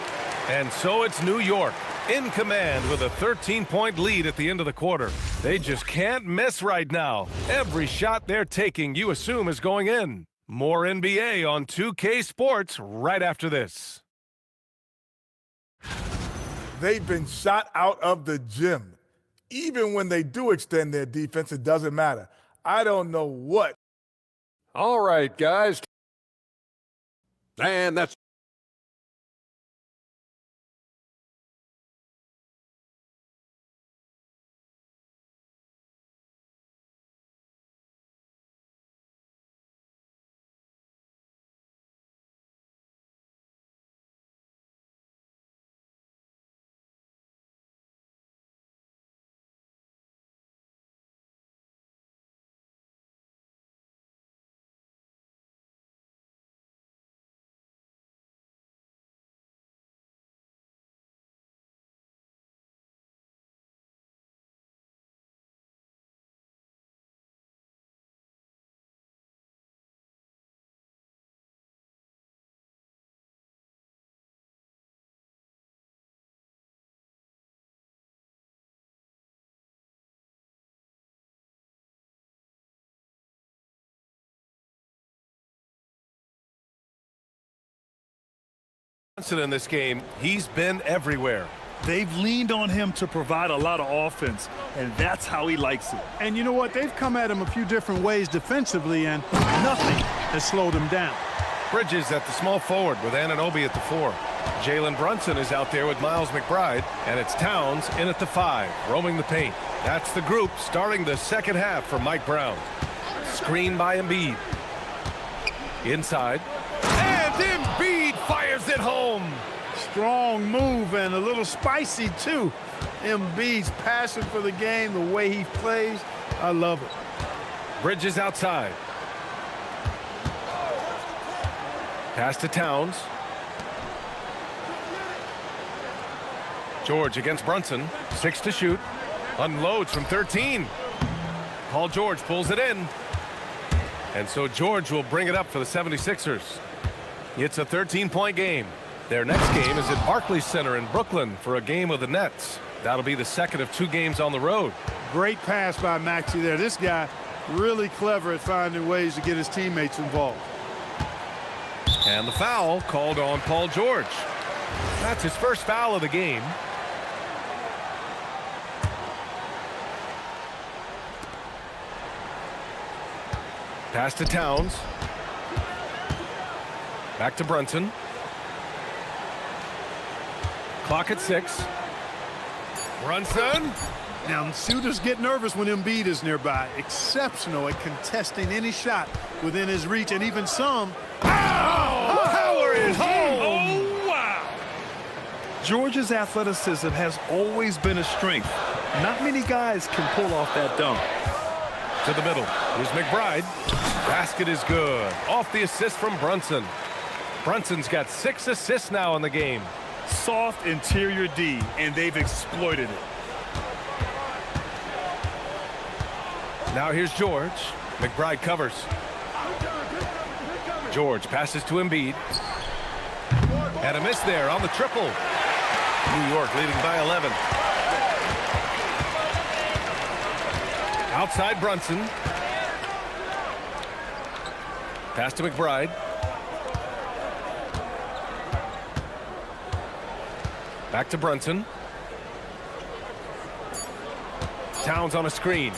And so it's New York in command with a 13-point lead at the end of the quarter. They just can't miss right now. Every shot they're taking, you assume, is going in. More NBA on 2K Sports right after this. They've been shot out of the gym. Even when they do extend their defense, it doesn't matter. I don't know what. All right, guys. And that's in this game, he's been everywhere. They've leaned on him to provide a lot of offense, and that's how he likes it. And you know what? They've come at him a few different ways defensively, and nothing has slowed him down. Bridges at the small forward with Anunoby at the 4. Jalen Brunson is out there with Miles McBride, and it's Towns in at the 5, roaming the paint. That's the group starting the second half for Mike Brown. Screen by Embiid. Inside. And Embiid fires it home. Strong move and a little spicy, too. Embiid's passion for the game, the way he plays, I love it. Bridges outside. Pass to Towns. George against Brunson. 6 to shoot. Unloads from 13. Paul George pulls it in. And so George will bring it up for the 76ers. It's a 13-point game. Their next game is at Barclays Center in Brooklyn for a game with the Nets. That'll be the second of 2 games on the road. Great pass by Maxey there. This guy really clever at finding ways to get his teammates involved. And the foul called on Paul George. That's his first foul of the game. Pass to Towns. Back to Brunson. Clock at 6. Brunson. Now, shooters get nervous when Embiid is nearby. Exceptional at contesting any shot within his reach, and even some. Oh! Power is home! Oh, wow! George's athleticism has always been a strength. Not many guys can pull off that dunk. To the middle. Here's McBride. Basket is good. Off the assist from Brunson. Brunson's got 6 assists now in the game. Soft interior D, and they've exploited it. Now here's George. McBride covers. George passes to Embiid. And a miss there on the triple. New York leading by 11. Outside Brunson. Pass to McBride. Back to Brunson. Towns on a screen.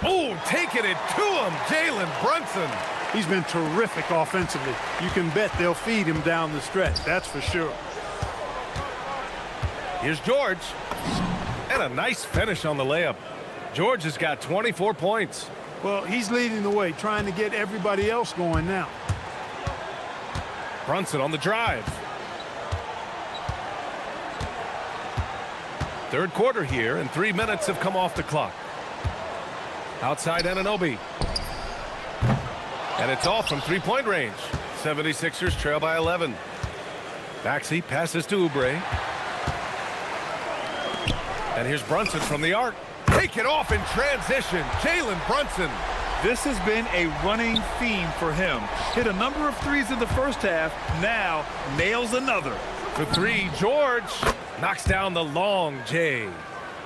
Oh, taking it to him, Jalen Brunson. He's been terrific offensively. You can bet they'll feed him down the stretch, that's for sure. Here's George. And a nice finish on the layup. George has got 24 points. Well, he's leading the way, trying to get everybody else going now. Brunson on the drive. Third quarter here, and 3 minutes have come off the clock. Outside Anunoby. And it's off from three-point range. 76ers trail by 11. Maxey passes to Oubre. And here's Brunson from the arc. Take it off in transition. Jalen Brunson. This has been a running theme for him. Hit a number of threes in the first half. Now nails another. For 3, George knocks down the long J.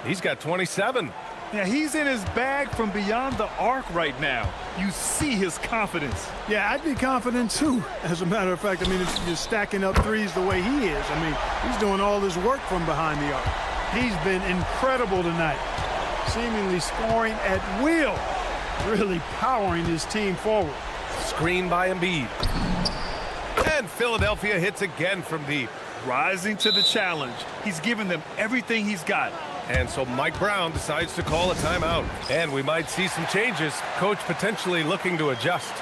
He's got 27. Yeah, he's in his bag from beyond the arc right now. You see his confidence. Yeah, I'd be confident too. As a matter of fact, I mean, if you're stacking up threes the way he is, I mean, he's doing all this work from behind the arc. He's been incredible tonight, seemingly scoring at will, really powering his team forward. Screen by Embiid. And Philadelphia hits again from deep. Rising to the challenge. He's given them everything he's got. And so Mike Brown decides to call a timeout. And we might see some changes. Coach potentially looking to adjust.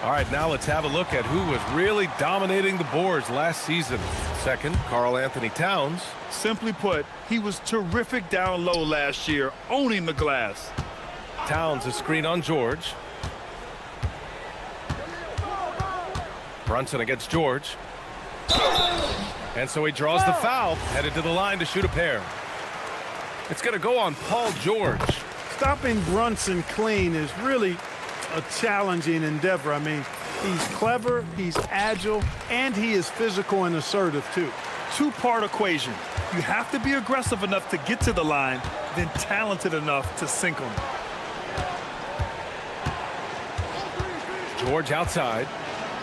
All right, now let's have a look at who was really dominating the boards last season. Second, Karl Anthony Towns. Simply put, he was terrific down low last year, owning the glass. Towns a screen on George. Brunson against George. And so he draws the foul, headed to the line to shoot a pair. It's going to go on Paul George. Stopping Brunson clean is really a challenging endeavor. I mean, he's clever, he's agile, and he is physical and assertive, too. Two-part equation. You have to be aggressive enough to get to the line, then talented enough to sink them. George outside.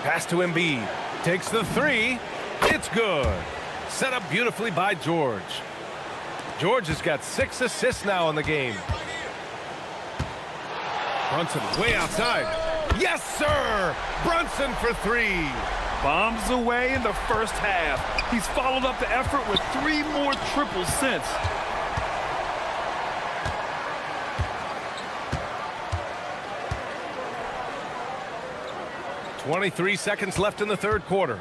Pass to Embiid. Takes the three. It's good. Set up beautifully by George. George has got 6 assists now in the game. Brunson way outside. Yes, sir! Brunson for 3. Bombs away in the first half. He's followed up the effort with 3 more triples since. .23 seconds left in the third quarter.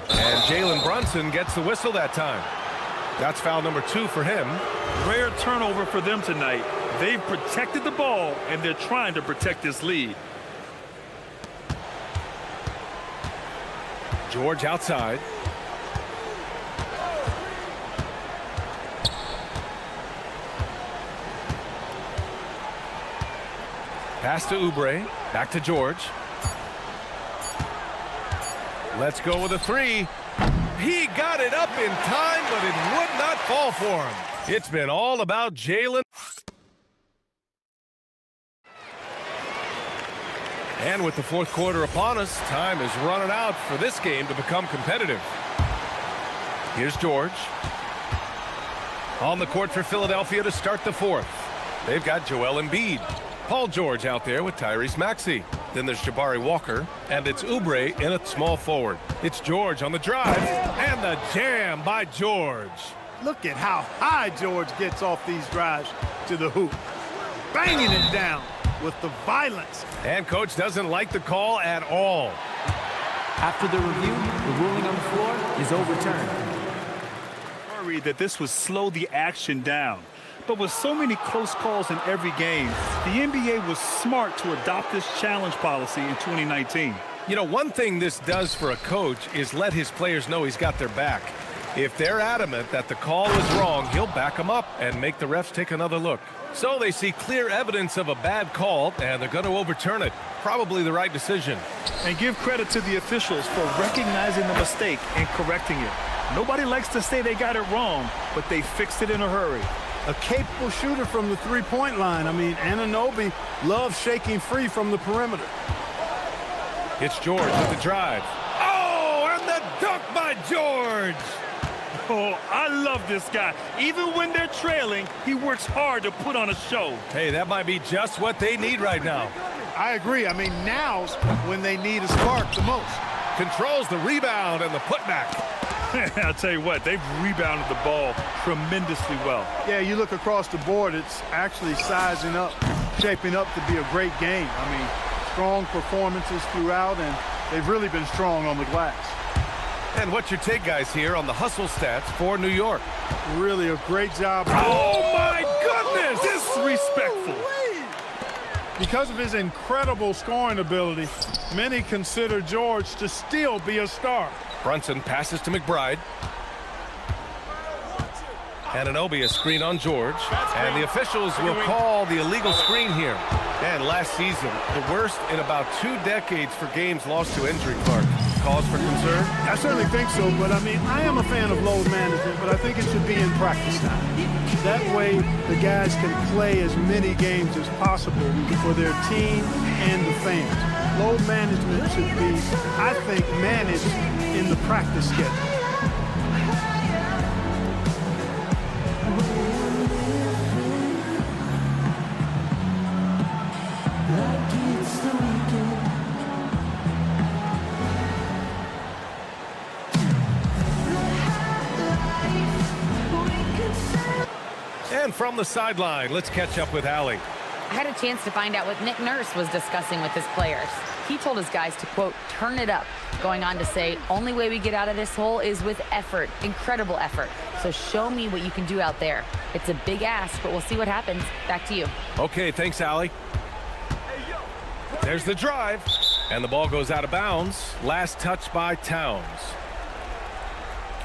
And Jalen Brunson gets the whistle that time. That's foul number 2 for him. Rare turnover for them tonight. They've protected the ball, and they're trying to protect this lead. George outside. Pass to Oubre. Back to George. Let's go with a 3. He got it up in time, but it would not fall for him. It's been all about Jalen. And with the fourth quarter upon us, time is running out for this game to become competitive. Here's George. On the court for Philadelphia to start the fourth. They've got Joel Embiid. Paul George out there with Tyrese Maxey. Then there's Jabari Walker, and it's Oubre in a small forward. It's George on the drive, and the jam by George. Look at how high George gets off these drives to the hoop. Banging it down with the violence. And coach doesn't like the call at all. After the review, the ruling on the floor is overturned. Worried that this would slow the action down. But with so many close calls in every game, the NBA was smart to adopt this challenge policy in 2019. You know, one thing this does for a coach is let his players know he's got their back. If they're adamant that the call is wrong, he'll back them up and make the refs take another look. So they see clear evidence of a bad call, and they're going to overturn it. Probably the right decision. And give credit to the officials for recognizing the mistake and correcting it. Nobody likes to say they got it wrong, but they fixed it in a hurry. A capable shooter from the three-point line. I mean, Anunoby loves shaking free from the perimeter. It's George with the drive. Oh, and the dunk by George! Oh, I love this guy. Even when they're trailing, he works hard to put on a show. Hey, that might be just what they need right now. I agree. I mean, now's when they need a spark the most. Controls the rebound and the putback. I'll tell you what, they've rebounded the ball tremendously well. Yeah, you look across the board, it's actually sizing up, shaping up to be a great game. I mean, strong performances throughout, and they've really been strong on the glass. And what's your take, guys, here on the hustle stats for New York? Really a great job. Oh, my goodness! Disrespectful. Because of his incredible scoring ability, many consider George to still be a star. Brunson passes to McBride. Anunoby a screen on George. And the officials will call the illegal screen here. And last season, the worst in about 2 decades for games lost to injury, Clark. Cause for concern? I certainly think so, but I mean, I am a fan of load management, but I think it should be in practice time. That way, the guys can play as many games as possible for their team and the fans. Load management should be, I think, managed in the practice schedule. And from the sideline, let's catch up with Allie. I had a chance to find out what Nick Nurse was discussing with his players. He told his guys to, quote, turn it up, going on to say, only way we get out of this hole is with effort, incredible effort. So show me what you can do out there. It's a big ask, but we'll see what happens. Back to you. Okay, thanks, Allie. There's the drive, and the ball goes out of bounds. Last touch by Towns.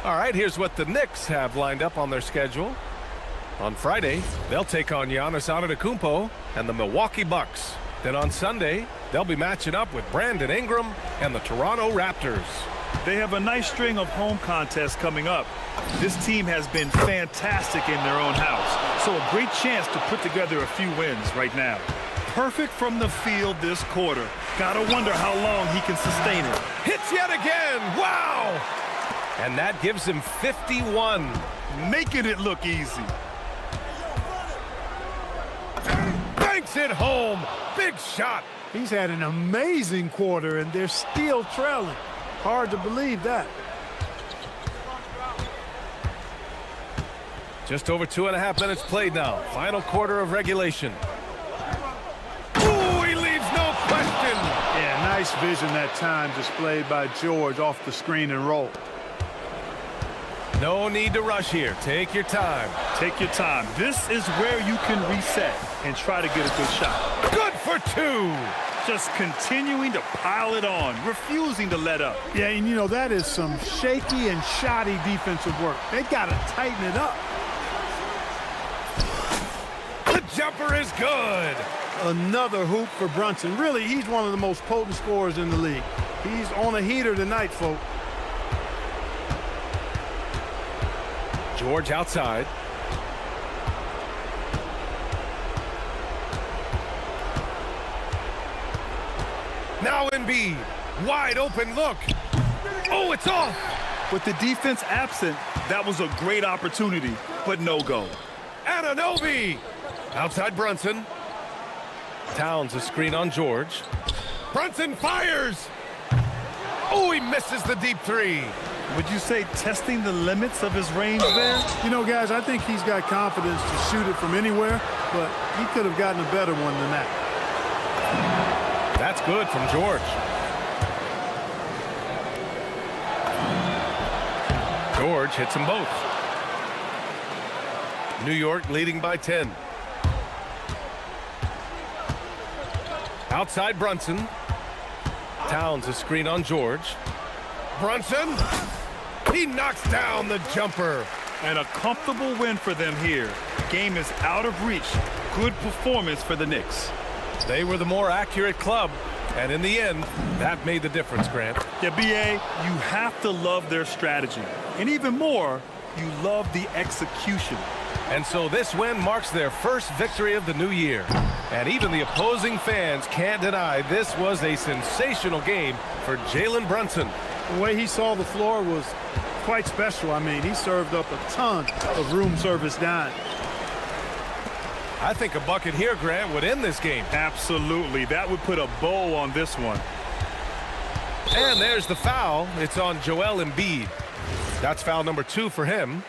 All right, here's what the Knicks have lined up on their schedule. On Friday, they'll take on Giannis Antetokounmpo and the Milwaukee Bucks. Then on Sunday, they'll be matching up with Brandon Ingram and the Toronto Raptors. They have a nice string of home contests coming up. This team has been fantastic in their own house, so a great chance to put together a few wins right now. Perfect from the field this quarter. Gotta wonder how long he can sustain it. Hits yet again. Wow! And that gives him 51. Making it look easy. Banks it home. Big shot. He's had an amazing quarter, and they're still trailing. Hard to believe that. Just over 2.5 minutes played now. Final quarter of regulation. Ooh, he leaves no question. Yeah, nice vision that time displayed by George off the screen and roll. No need to rush here. Take your time. Take your time. This is where you can reset and try to get a good shot. Good for two. Just continuing to pile it on, refusing to let up. Yeah, and you know, that is some shaky and shoddy defensive work. They got to tighten it up. The jumper is good. Another hoop for Brunson. Really, he's one of the most potent scorers in the league. He's on a heater tonight, folks. George outside. Now Embiid. Wide open look. Oh, it's off. With the defense absent, that was a great opportunity, but no go. Anunoby. Outside Brunson. Towns a screen on George. Brunson fires. Oh, he misses the deep three. Would you say testing the limits of his range there? You know, guys, I think he's got confidence to shoot it from anywhere, but he could have gotten a better one than that. That's good from George. George hits them both. New York leading by 10. Outside Brunson. Towns a screen on George. Brunson. He knocks down the jumper. And a comfortable win for them here. Game is out of reach. Good performance for the Knicks. They were the more accurate club. And in the end, that made the difference, Grant. Yeah, B.A., you have to love their strategy. And even more, you love the execution. And so this win marks their first victory of the new year. And even the opposing fans can't deny this was a sensational game for Jalen Brunson. The way he saw the floor was quite special. I mean, he served up a ton of room service dime. I think a bucket here, Grant, would end this game. Absolutely. That would put a bow on this one. And there's the foul. It's on Joel Embiid. That's foul number 2 for him.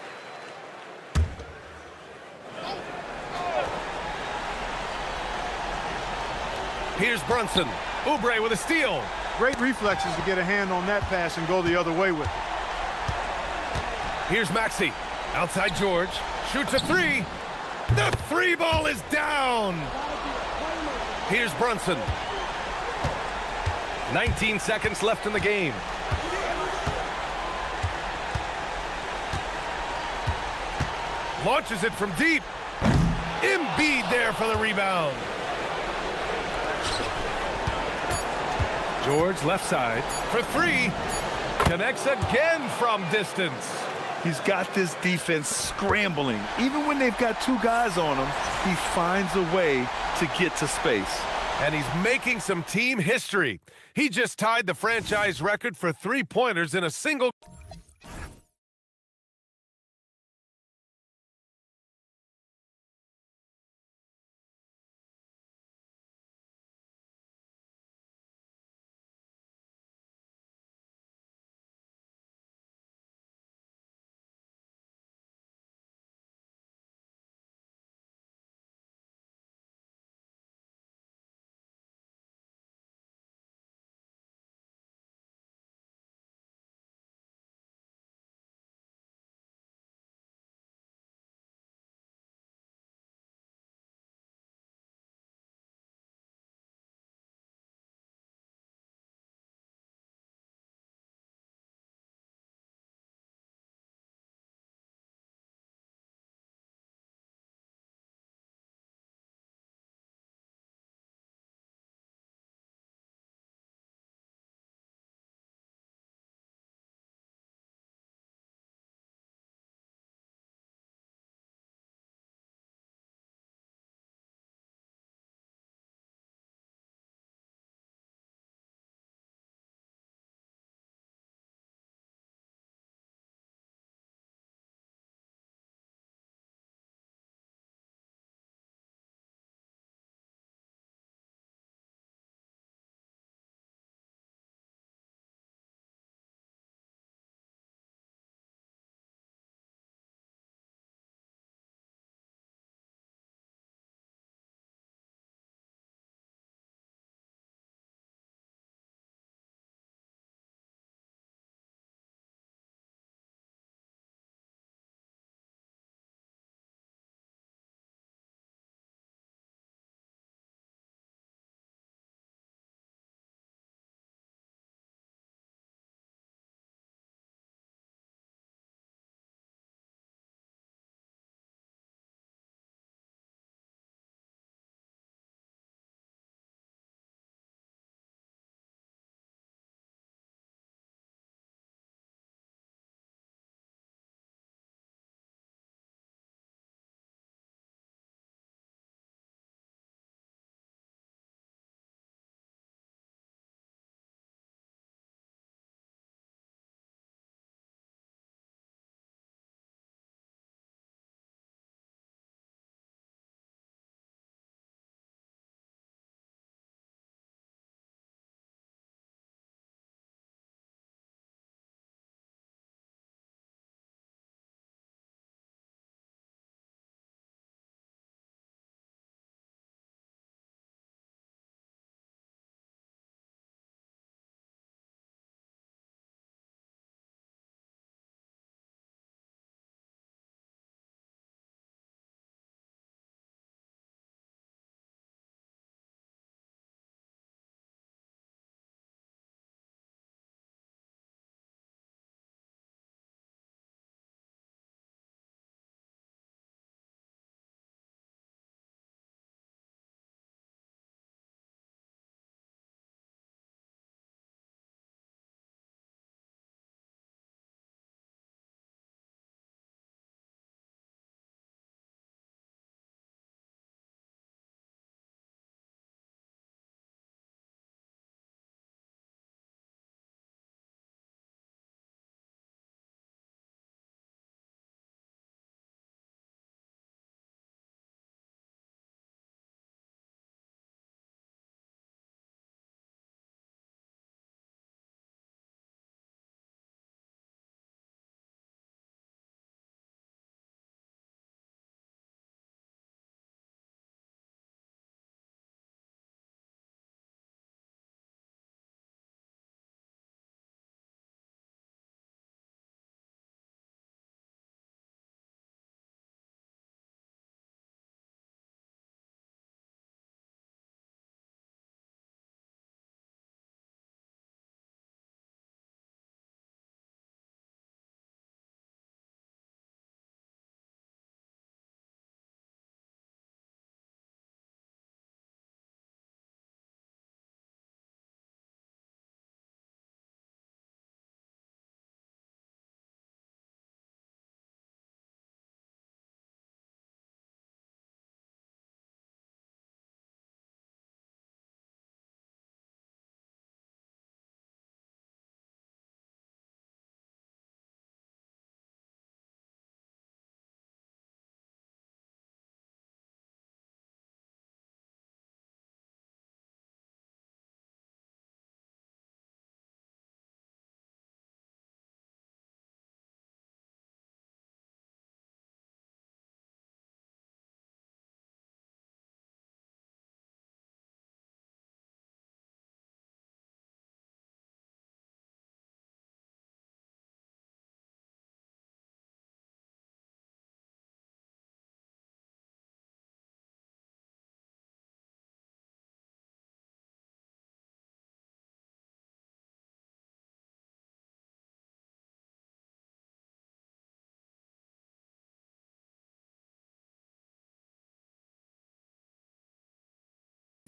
Here's Brunson. Oubre with a steal. Great reflexes to get a hand on that pass and go the other way with it. Here's Maxey. Outside George. Shoots a three. The three ball is down. Here's Brunson. 19 seconds left in the game. Launches it from deep. Embiid there for the rebound. George left side for three. Connects again from distance. He's got this defense scrambling. Even when they've got two guys on him, he finds a way to get to space. And he's making some team history. He just tied the franchise record for three-pointers in a single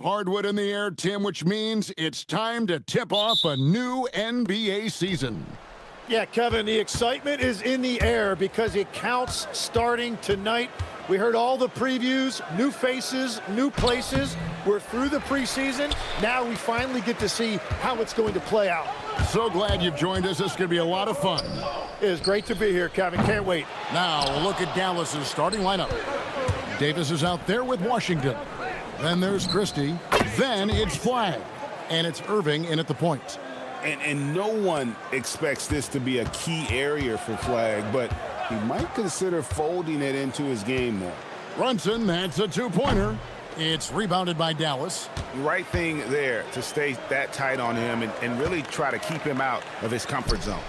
Hardwood in the air, Tim, which means it's time to tip off a new NBA season. Yeah, Kevin, the excitement is in the air because it counts starting tonight. We heard all the previews, new faces, new places. We're through the preseason. Now we finally get to see how it's going to play out. So glad you've joined us. This is going to be a lot of fun. It is great to be here, Kevin. Can't wait. Now, a look at Dallas's starting lineup. Davis is out there with Washington. Then there's Christie. Then it's Flag. And it's Irving in at the point. And no one expects this to be a key area for Flag, but he might consider folding it into his game more. Brunson, that's a two-pointer. It's rebounded by Dallas. Right thing there to stay that tight on him and really try to keep him out of his comfort zone.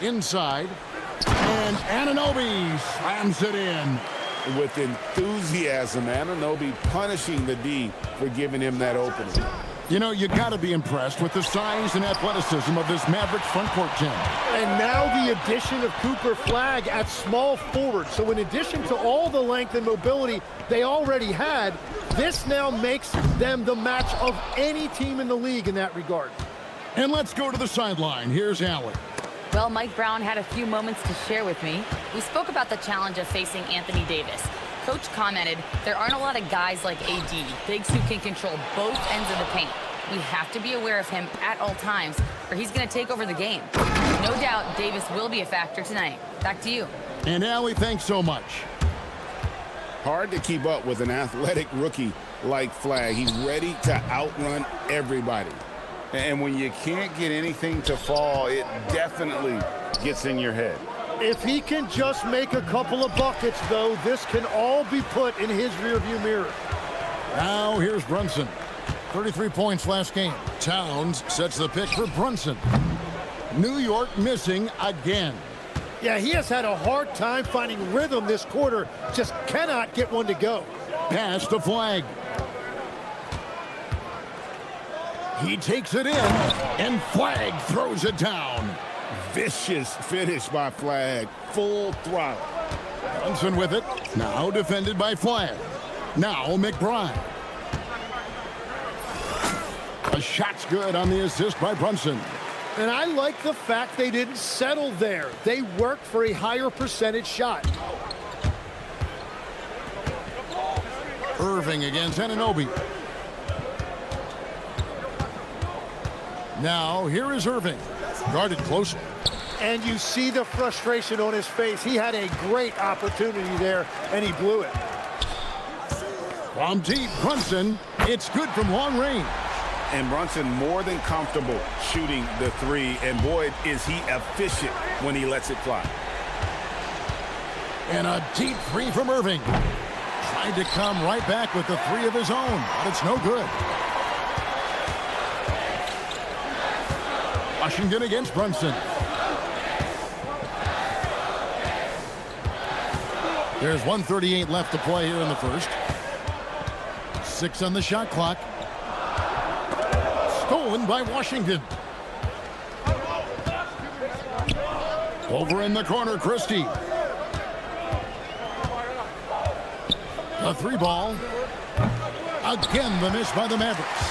Inside. And Anunoby slams it in. With enthusiasm, Anunoby punishing the D for giving him that opening. You know, you got to be impressed with the size and athleticism of this Mavericks front court team. And now the addition of Cooper Flag at small forward. So in addition to all the length and mobility they already had, this now makes them the match of any team in the league in that regard. And let's go to the sideline. Here's Allen. Well, Mike Brown had a few moments to share with me. We spoke about the challenge of facing Anthony Davis. Coach commented, there aren't a lot of guys like AD, bigs who can control both ends of the paint. We have to be aware of him at all times, or he's going to take over the game. No doubt Davis will be a factor tonight. Back to you. And Allie, thanks so much. Hard to keep up with an athletic rookie like Flag. He's ready to outrun everybody. And when you can't get anything to fall, it definitely gets in your head. If he can just make a couple of buckets, though, this can all be put in his rearview mirror. Now here's Brunson. 33 points last game. Towns sets the pick for Brunson. New York missing again. Yeah, he has had a hard time finding rhythm this quarter. Just cannot get one to go. Pass to Flag. He takes it in, and Flag throws it down. Vicious finish by Flag. Full throttle. Brunson with it. Now defended by Flag. Now McBride. A shot's good on the assist by Brunson. And I like the fact they didn't settle there. They worked for a higher percentage shot. Irving against Anunoby. Now, here is Irving. Guarded closely. And you see the frustration on his face. He had a great opportunity there, and he blew it. From deep, Brunson. It's good from long range. And Brunson more than comfortable shooting the three. And boy, is he efficient when he lets it fly. And a deep three from Irving. Tried to come right back with the three of his own, but it's no good. Washington against Brunson. There's 1:38 left to play here in the first. 6 on the shot clock. Stolen by Washington. Over in the corner, Christie. The three ball. Again, the miss by the Mavericks.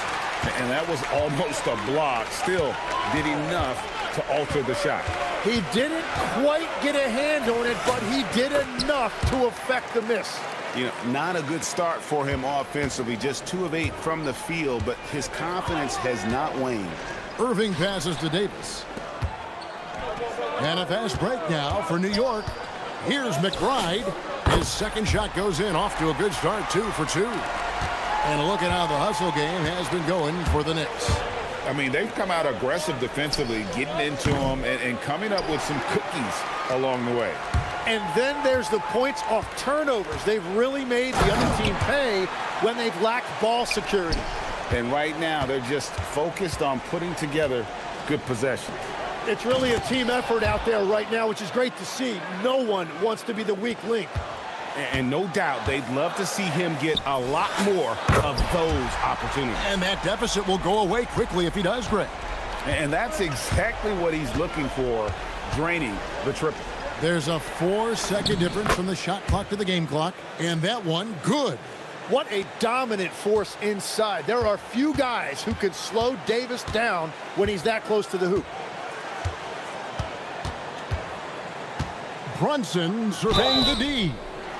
And that was almost a block. Still did enough to alter the shot. He didn't quite get a hand on it, but he did enough to affect the miss. You know, not a good start for him offensively. Just 2 of 8 from the field, but his confidence has not waned. Irving passes to Davis. And a fast break now for New York. Here's McBride. His second shot goes in, off to a good start, 2 for 2. And look at how the hustle game has been going for the Knicks. I mean, they've come out aggressive defensively, getting into them and coming up with some cookies along the way. And then there's the points off turnovers. They've really made the other team pay when they've lacked ball security. And right now, they're just focused on putting together good possession. It's really a team effort out there right now, which is great to see. No one wants to be the weak link. And no doubt they'd love to see him get a lot more of those opportunities. And that deficit will go away quickly if he does, Greg. And that's exactly what he's looking for, draining the triple. There's a 4-second difference from the shot clock to the game clock, and that one good. What a dominant force inside. There are few guys who can slow Davis down when he's that close to the hoop. Brunson surveying the D.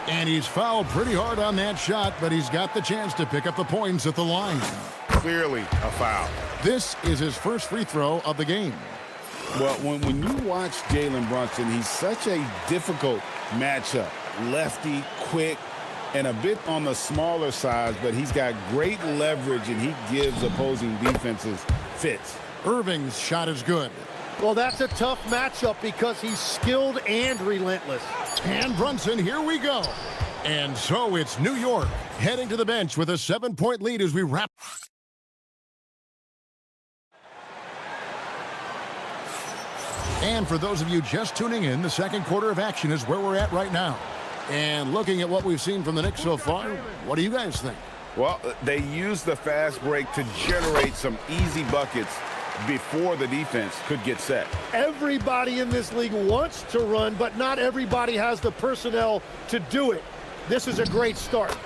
And he's fouled pretty hard on that shot, but he's got the chance to pick up the points at the line. Clearly a foul. This is his first free throw of the game. Well, when you watch Jalen Brunson, he's such a difficult matchup. Lefty, quick, and a bit on the smaller side, but he's got great leverage, and he gives opposing defenses fits. Irving's shot is good. Well, that's a tough matchup because he's skilled and relentless. And Brunson, here we go. And so it's New York heading to the bench with a 7-point lead as we wrap. And for those of you just tuning in, the second quarter of action is where we're at right now. And looking at what we've seen from the Knicks so far, what do you guys think? Well, they used the fast break to generate some easy buckets before the defense could get set. Everybody in this league wants to run, but not everybody has the personnel to do it. This is a great start.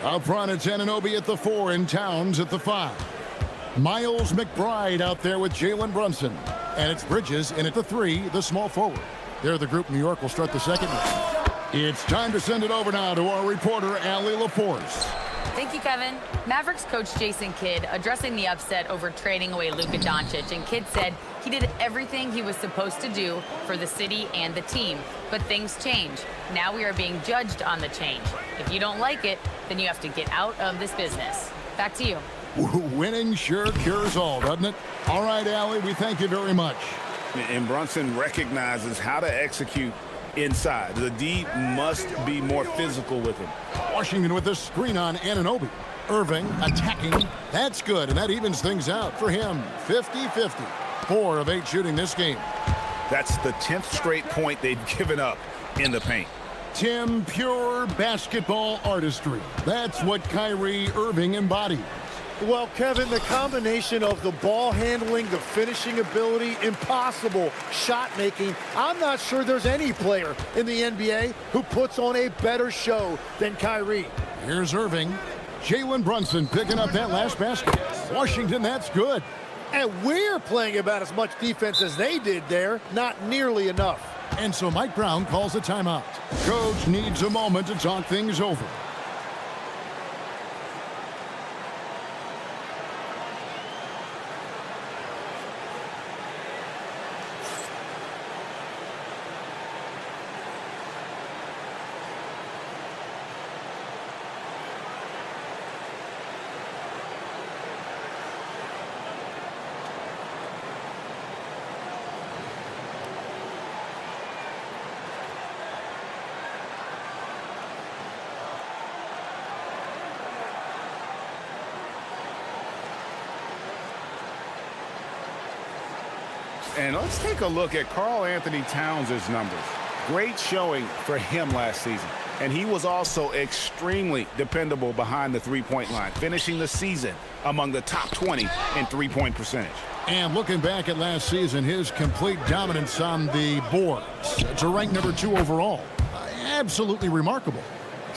Up front, it's Anunoby at the 4 and Towns at the 5. Miles McBride out there with Jalen Brunson. And it's Bridges in at the 3, the small forward. They're the group New York will start the second half. It's time to send it over now to our reporter, Allie LaForce. Thank you, Kevin. Mavericks coach Jason Kidd addressing the upset over trading away Luka Doncic, and Kidd said he did everything he was supposed to do for the city and the team. But things change. Now we are being judged on the change. If you don't like it, then you have to get out of this business. Back to you. Winning sure cures all, doesn't it? All right, Allie, we thank you very much. And Brunson recognizes how to execute inside. The D must be more physical with him. Washington with the screen on Anunoby. Irving attacking. That's good, and that evens things out for him. 50-50. 4 of 8 shooting this game. That's the 10th straight point they've given up in the paint. Tim, pure basketball artistry. That's what Kyrie Irving embodies. Well, Kevin, the combination of the ball handling, the finishing ability, impossible shot making. I'm not sure there's any player in the NBA who puts on a better show than Kyrie. Here's Irving. Jalen Brunson picking up that last basket. Washington, that's good. And we're playing about as much defense as they did there. Not nearly enough. And so Mike Brown calls a timeout. Coach needs a moment to talk things over. And let's take a look at Karl Anthony Towns' numbers. Great showing for him last season. And he was also extremely dependable behind the three-point line, finishing the season among the top 20 in three-point percentage. And looking back at last season, his complete dominance on the boards to rank number 2 overall. Absolutely remarkable.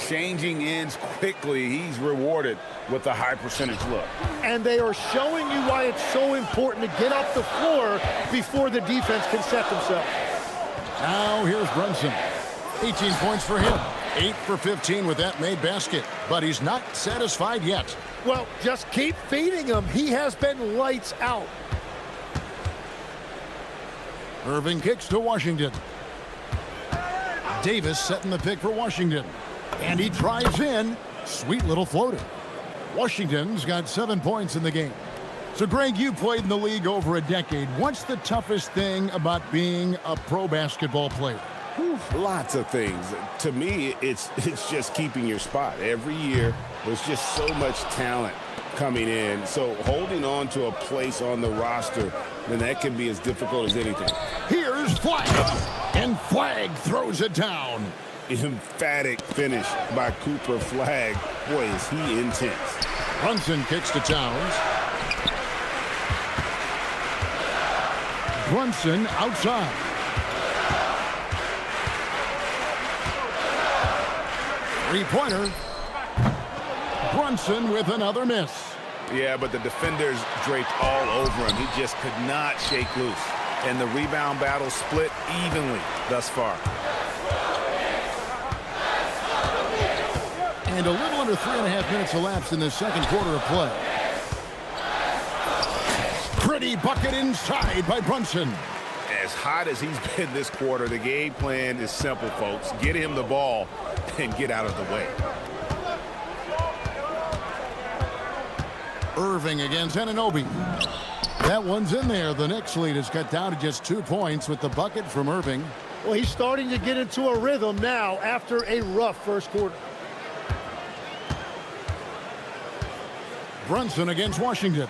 Changing ends quickly. He's rewarded with a high percentage look. And they are showing you why it's so important to get off the floor before the defense can set themselves. Now here's Brunson. 18 points for him. 8 for 15 with that made basket. But he's not satisfied yet. Well, just keep feeding him. He has been lights out. Irving kicks to Washington. Davis setting the pick for Washington. And he drives in. Sweet little floater. Washington's got 7 points in the game. So, Greg, you played in the league over a decade. What's the toughest thing about being a pro basketball player? Lots of things. To me, it's just keeping your spot. Every year, there's just so much talent coming in. So holding on to a place on the roster, then that can be as difficult as anything. Here's Flagg. And Flagg throws it down. Emphatic finish by Cooper Flagg. Boy, is he intense. Brunson kicks to Towns. Brunson outside. Three-pointer. Brunson with another miss. Yeah, but the defenders draped all over him. He just could not shake loose. And the rebound battle split evenly thus far. And a little under 3.5 minutes elapsed in the second quarter of play. Pretty bucket inside by Brunson. As hot as he's been this quarter, the game plan is simple, folks. Get him the ball and get out of the way. Irving against Anunoby. That one's in there. The Knicks lead is cut down to just 2 points with the bucket from Irving. Well, he's starting to get into a rhythm now after a rough first quarter. Brunson against Washington.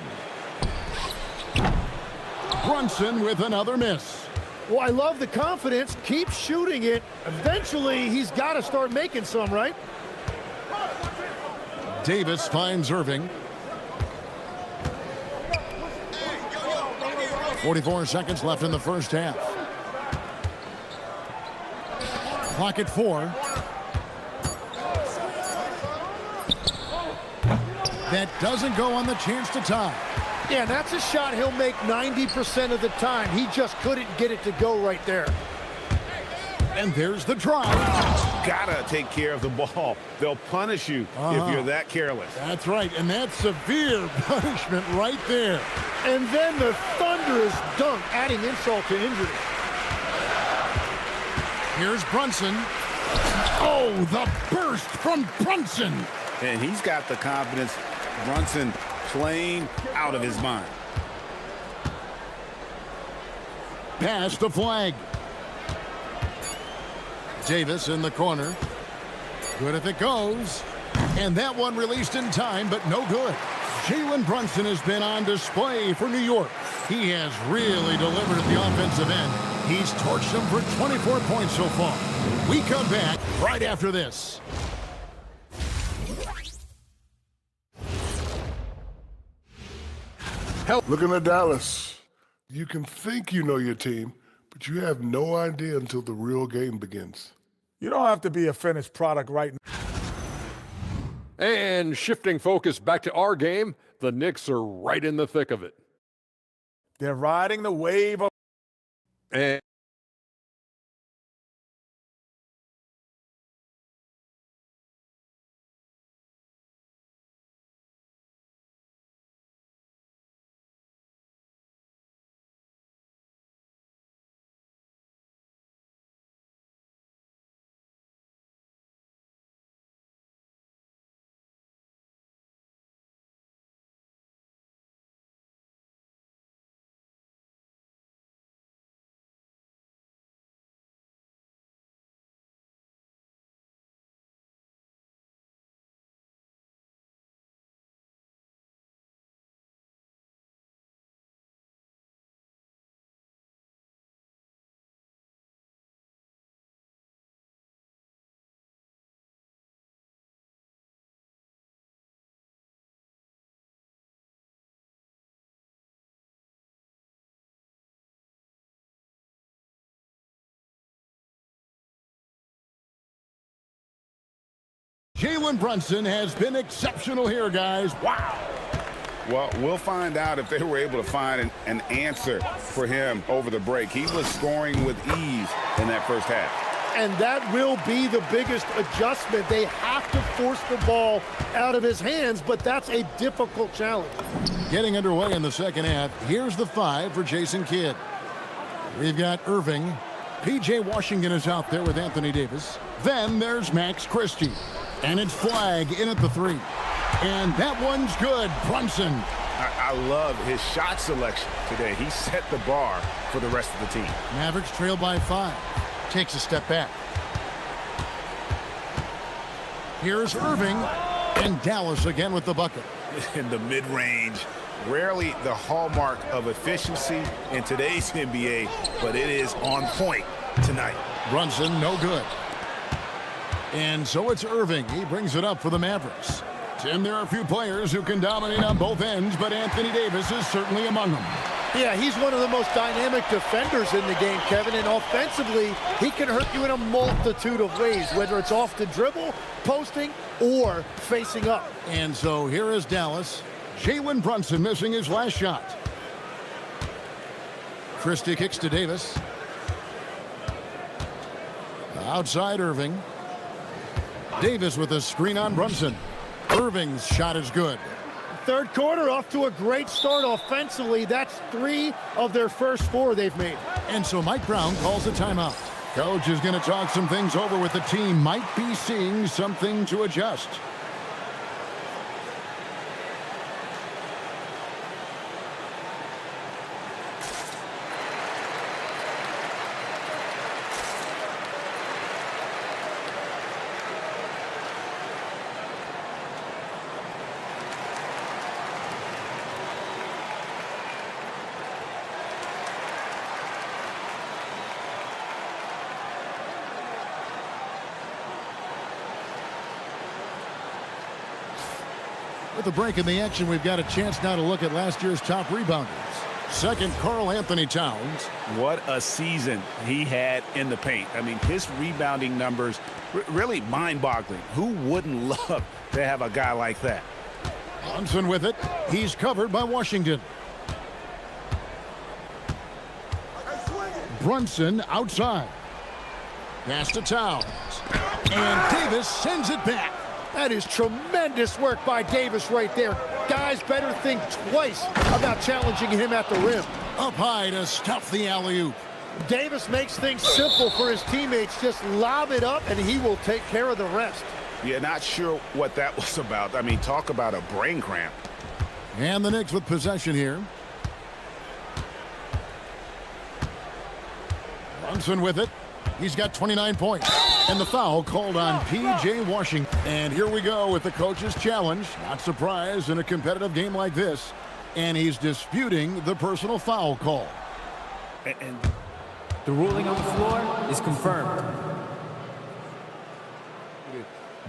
Brunson with another miss. Well, I love the confidence. Keep shooting it. Eventually, he's got to start making some, right? Davis finds Irving. 44 seconds left in the first half. Clock at 4. That doesn't go on the chance to tie. Yeah, that's a shot he'll make 90% of the time. He just couldn't get it to go right there. And there's the drive. Gotta take care of the ball. They'll punish you if you're that careless. That's right, and that's severe punishment right there. And then the thunderous dunk, adding insult to injury. Here's Brunson. Oh, the burst from Brunson. And he's got the confidence. Brunson playing out of his mind. Pass the flag. Davis in the corner. Good if it goes. And that one released in time, but no good. Jalen Brunson has been on display for New York. He has really delivered at the offensive end. He's torched them for 24 points so far. We come back right after this. Looking at Dallas, you can think you know your team, but you have no idea until the real game begins. You don't have to be a finished product right now. And shifting focus back to our game, the Knicks are right in the thick of it. They're riding the wave of... And Jalen Brunson has been exceptional here, guys. Wow. Well, we'll find out if they were able to find an answer for him over the break. He was scoring with ease in that first half. And that will be the biggest adjustment. They have to force the ball out of his hands, but that's a difficult challenge. Getting underway in the second half. Here's the 5 for Jason Kidd. We've got Irving. P.J. Washington is out there with Anthony Davis. Then there's Max Christie. And it's Flag in at the 3. And that one's good. Brunson. I love his shot selection today. He set the bar for the rest of the team. Mavericks trail by 5. Takes a step back. Here's Irving. And Dallas again with the bucket. In the mid-range. Rarely the hallmark of efficiency in today's NBA, but it is on point tonight. Brunson, no good. And so it's Irving. He brings it up for the Mavericks. Tim, there are a few players who can dominate on both ends, but Anthony Davis is certainly among them. Yeah, he's one of the most dynamic defenders in the game, Kevin, and offensively, he can hurt you in a multitude of ways, whether it's off the dribble, posting, or facing up. And so here is Dallas. Jalen Brunson missing his last shot. Christie kicks to Davis. Outside Irving. Davis with a screen on Brunson. Irving's shot is good. Third quarter off to a great start offensively. That's 3 of their first 4 they've made. And so Mike Brown calls a timeout. Coach is going to talk some things over with the team. Might be seeing something to adjust. With a break in the action, we've got a chance now to look at last year's top rebounders. Second, Karl Anthony Towns. What a season he had in the paint. I mean, his rebounding numbers really mind-boggling. Who wouldn't love to have a guy like that? Brunson with it. He's covered by Washington. Brunson outside. Pass to Towns. And Davis sends it back. That is tremendous work by Davis right there. Guys better think twice about challenging him at the rim. Up high to stuff the alley-oop. Davis makes things simple for his teammates. Just lob it up, and he will take care of the rest. Yeah, not sure what that was about. I mean, talk about a brain cramp. And the Knicks with possession here. Brunson with it. He's got 29 points. And the foul called on P.J. Washington. And here we go with the coach's challenge. Not surprised in a competitive game like this. And he's disputing the personal foul call. And the ruling on the floor is confirmed.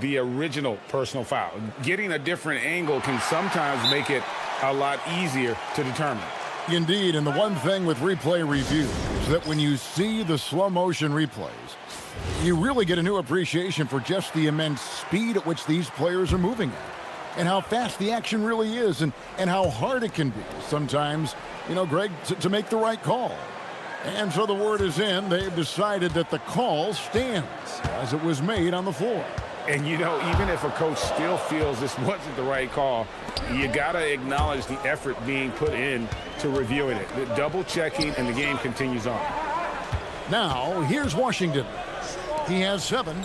The original personal foul. Getting a different angle can sometimes make it a lot easier to determine. Indeed, and the one thing with replay review is that when you see the slow motion replays, you really get a new appreciation for just the immense speed at which these players are moving at, and how fast the action really is, and how hard it can be sometimes, you know, Greg, to make the right call. And so the word is in. They've decided that the call stands as it was made on the floor. And, you know, even if a coach still feels this wasn't the right call, you got to acknowledge the effort being put in to reviewing it. The double checking, and the game continues on. Now, here's Washington. He has 7.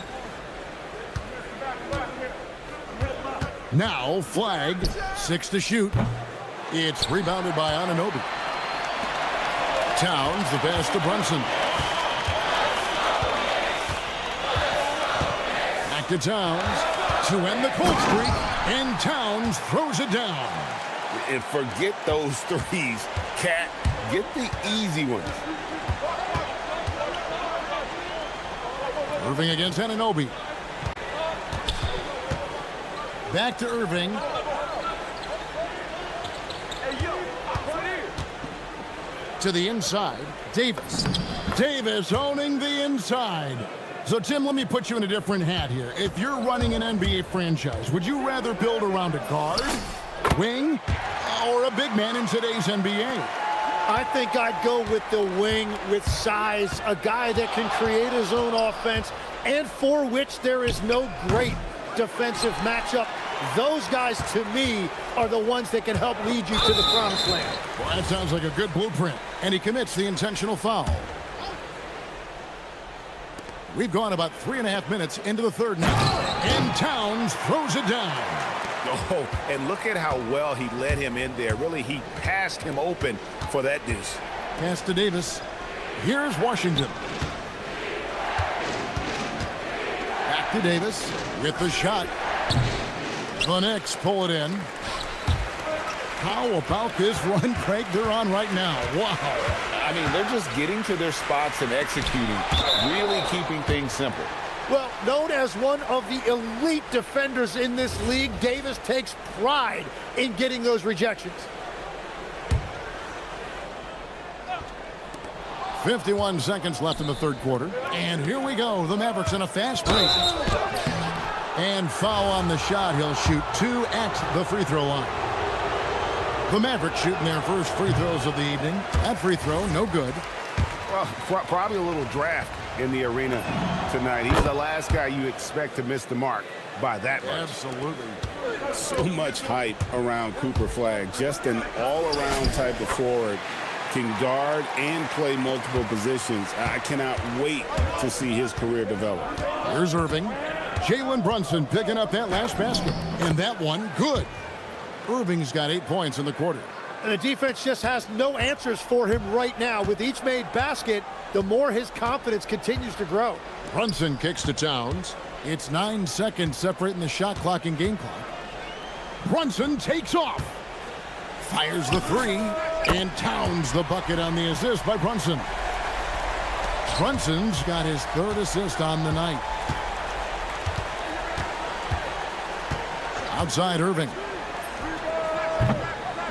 Now, flag, 6 to shoot. It's rebounded by Anunoby. Towns, the pass to Brunson. Back to Towns to end the cold streak, and Towns throws it down. And forget those threes, Cat. Get the easy ones. Irving against Anunoby. Back to Irving. To the inside, Davis. Davis owning the inside. So, Tim, let me put you in a different hat here. If you're running an NBA franchise, would you rather build around a guard, wing, or a big man in today's NBA? I think I'd go with the wing with size, a guy that can create his own offense, and for which there is no great defensive matchup. Those guys, to me, are the ones that can help lead you to the promised land. Well, that sounds like a good blueprint, and he commits the intentional foul. We've gone about 3.5 minutes into the third now, and Towns throws it down. Oh, and look at how well he led him in there. Really, he passed him open for that deuce. Pass to Davis. Here's Washington. Back to Davis with the shot. The Knicks pull it in. How about this run, Craig, they're on right now? Wow. I mean, they're just getting to their spots and executing, really keeping things simple. Well, known as one of the elite defenders in this league, Davis takes pride in getting those rejections. 51 seconds left in the third quarter. And here we go. The Mavericks in a fast break. And foul on the shot. He'll shoot 2 at the free throw line. The Mavericks shooting their first free throws of the evening. That free throw, no good. Well, probably a little draft in the arena tonight. He's the last guy you expect to miss the mark by that much. Absolutely. So much hype around Cooper Flagg. Just an all-around type of forward. Can guard and play multiple positions. I cannot wait to see his career develop. Here's Irving. Jalen Brunson picking up that last basket. And that one, good. Irving's got 8 points in the quarter. And the defense just has no answers for him right now. With each made basket, the more his confidence continues to grow. Brunson kicks to Towns. It's 9 seconds separating the shot clock and game clock. Brunson takes off. Fires the three. And Towns the bucket on the assist by Brunson. Brunson's got his 3rd assist on the night. Outside Irving.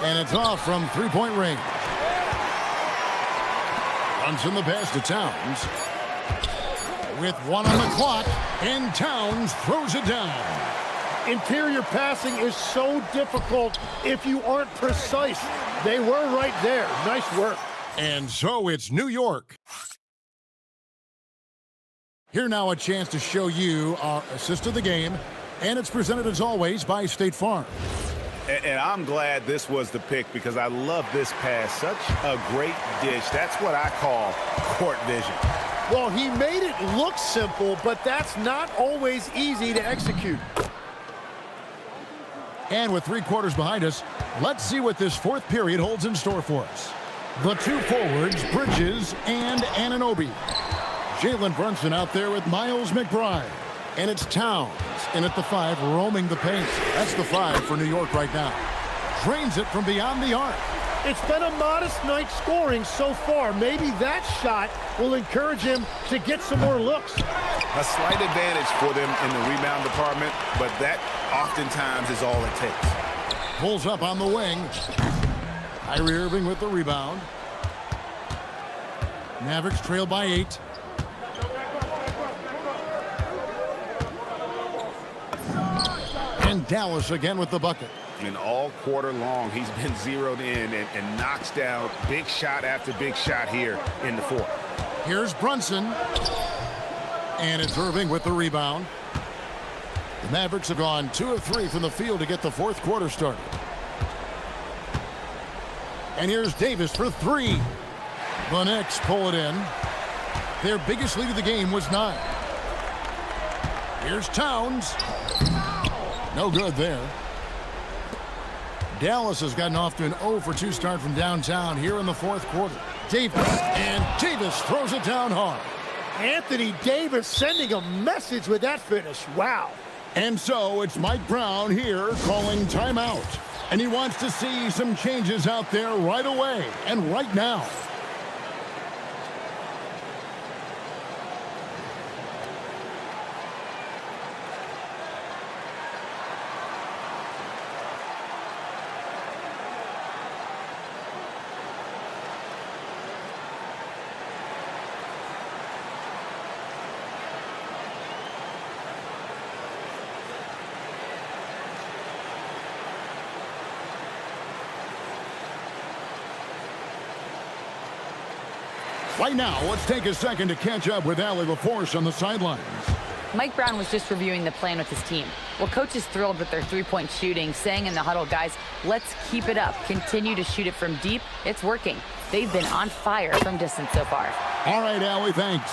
And it's off from three-point range. Brunson the pass to Towns. With 1 on the clock, and Towns throws it down. Interior passing is so difficult if you aren't precise. They were right there. Nice work. And so it's New York. Here now a chance to show you our assist of the game. And it's presented as always by State Farm. And I'm glad this was the pick because I love this pass. Such a great dish. That's what I call court vision. Well, he made it look simple, but that's not always easy to execute. And with 3 quarters behind us, let's see what this 4th period holds in store for us. The 2 forwards, Bridges and Anunoby. Jalen Brunson out there with Miles McBride. And it's Towns in at the 5, roaming the paint. That's the 5 for New York right now. Drains it from beyond the arc. It's been a modest night scoring so far. Maybe that shot will encourage him to get some more looks. A slight advantage for them in the rebound department, but that oftentimes is all it takes. Pulls up on the wing. Kyrie Irving with the rebound. Mavericks trail by 8. And Dallas again with the bucket. And all quarter long, he's been zeroed in and knocks down big shot after big shot here in the 4th. Here's Brunson. And it's Irving with the rebound. The Mavericks have gone 2 of 3 from the field to get the 4th quarter started. And here's Davis for 3. The Knicks pull it in. Their biggest lead of the game was 9. Here's Towns. No good there. Dallas has gotten off to an 0 for 2 start from downtown here in the 4th quarter. Davis, and Davis throws it down hard. Anthony Davis sending a message with that finish. Wow. And so it's Mike Brown here calling timeout. And he wants to see some changes out there right away and right now. Right now, let's take a second to catch up with Allie LaForce on the sidelines. Mike Brown was just reviewing the plan with his team. Well, coach is thrilled with their 3-point shooting, saying in the huddle, guys, let's keep it up. Continue to shoot it from deep. It's working. They've been on fire from distance so far. All right, Allie, thanks.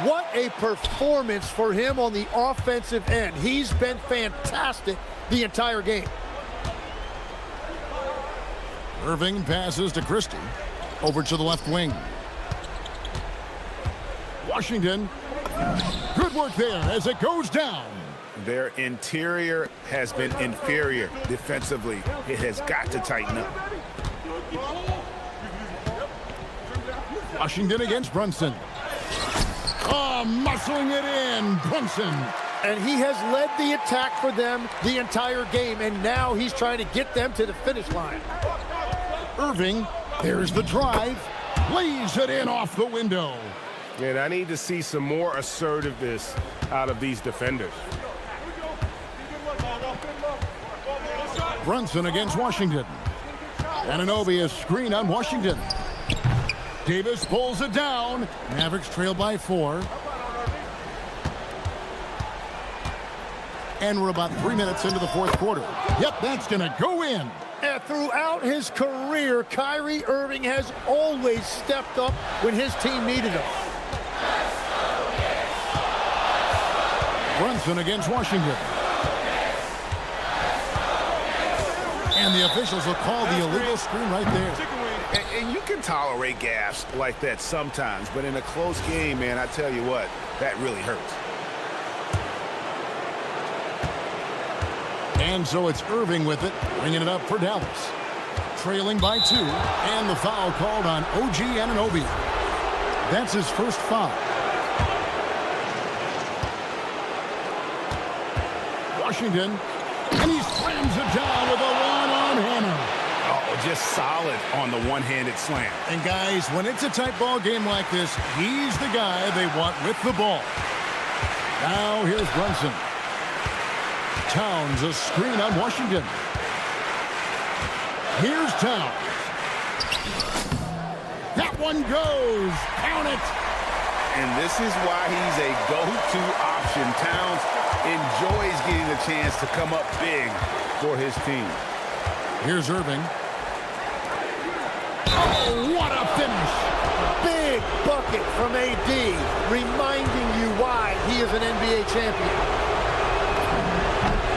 What a performance for him on the offensive end. He's been fantastic the entire game. Irving passes to Christie. Over to the left wing. Washington. Good work there as it goes down. Their interior has been inferior defensively. It has got to tighten up. Washington against Brunson. Oh, muscling it in, Brunson. And he has led the attack for them the entire game, and now he's trying to get them to the finish line. Irving, there's the drive. lays it in off the window. And I need to see some more assertiveness out of these defenders. Brunson against Washington. Anunoby is screen on Washington. Davis pulls it down. Mavericks trail by 4. And we're about 3 minutes into the fourth quarter. Yep, that's going to go in. And throughout his career, Kyrie Irving has always stepped up when his team needed him. Brunson against Washington. And the officials will call the illegal screen right there. And you can tolerate gaffes like that sometimes, but in a close game, man, I tell you what, that really hurts. And so it's Irving with it, bringing it up for Dallas. Trailing by 2, and the foul called on OG Anunoby. That's his first foul. Washington, and he slams it down with a one-arm hammer. Oh, just solid on the one-handed slam. And guys, when it's a tight ball game like this, he's the guy they want with the ball. Now here's Brunson. Towns, a screen on Washington. Here's Towns. That one goes. Count it. And this is why he's a go-to option. Towns enjoys getting the chance to come up big for his team. Here's Irving. Oh, what a finish. Big bucket from AD, reminding you why he is an NBA champion.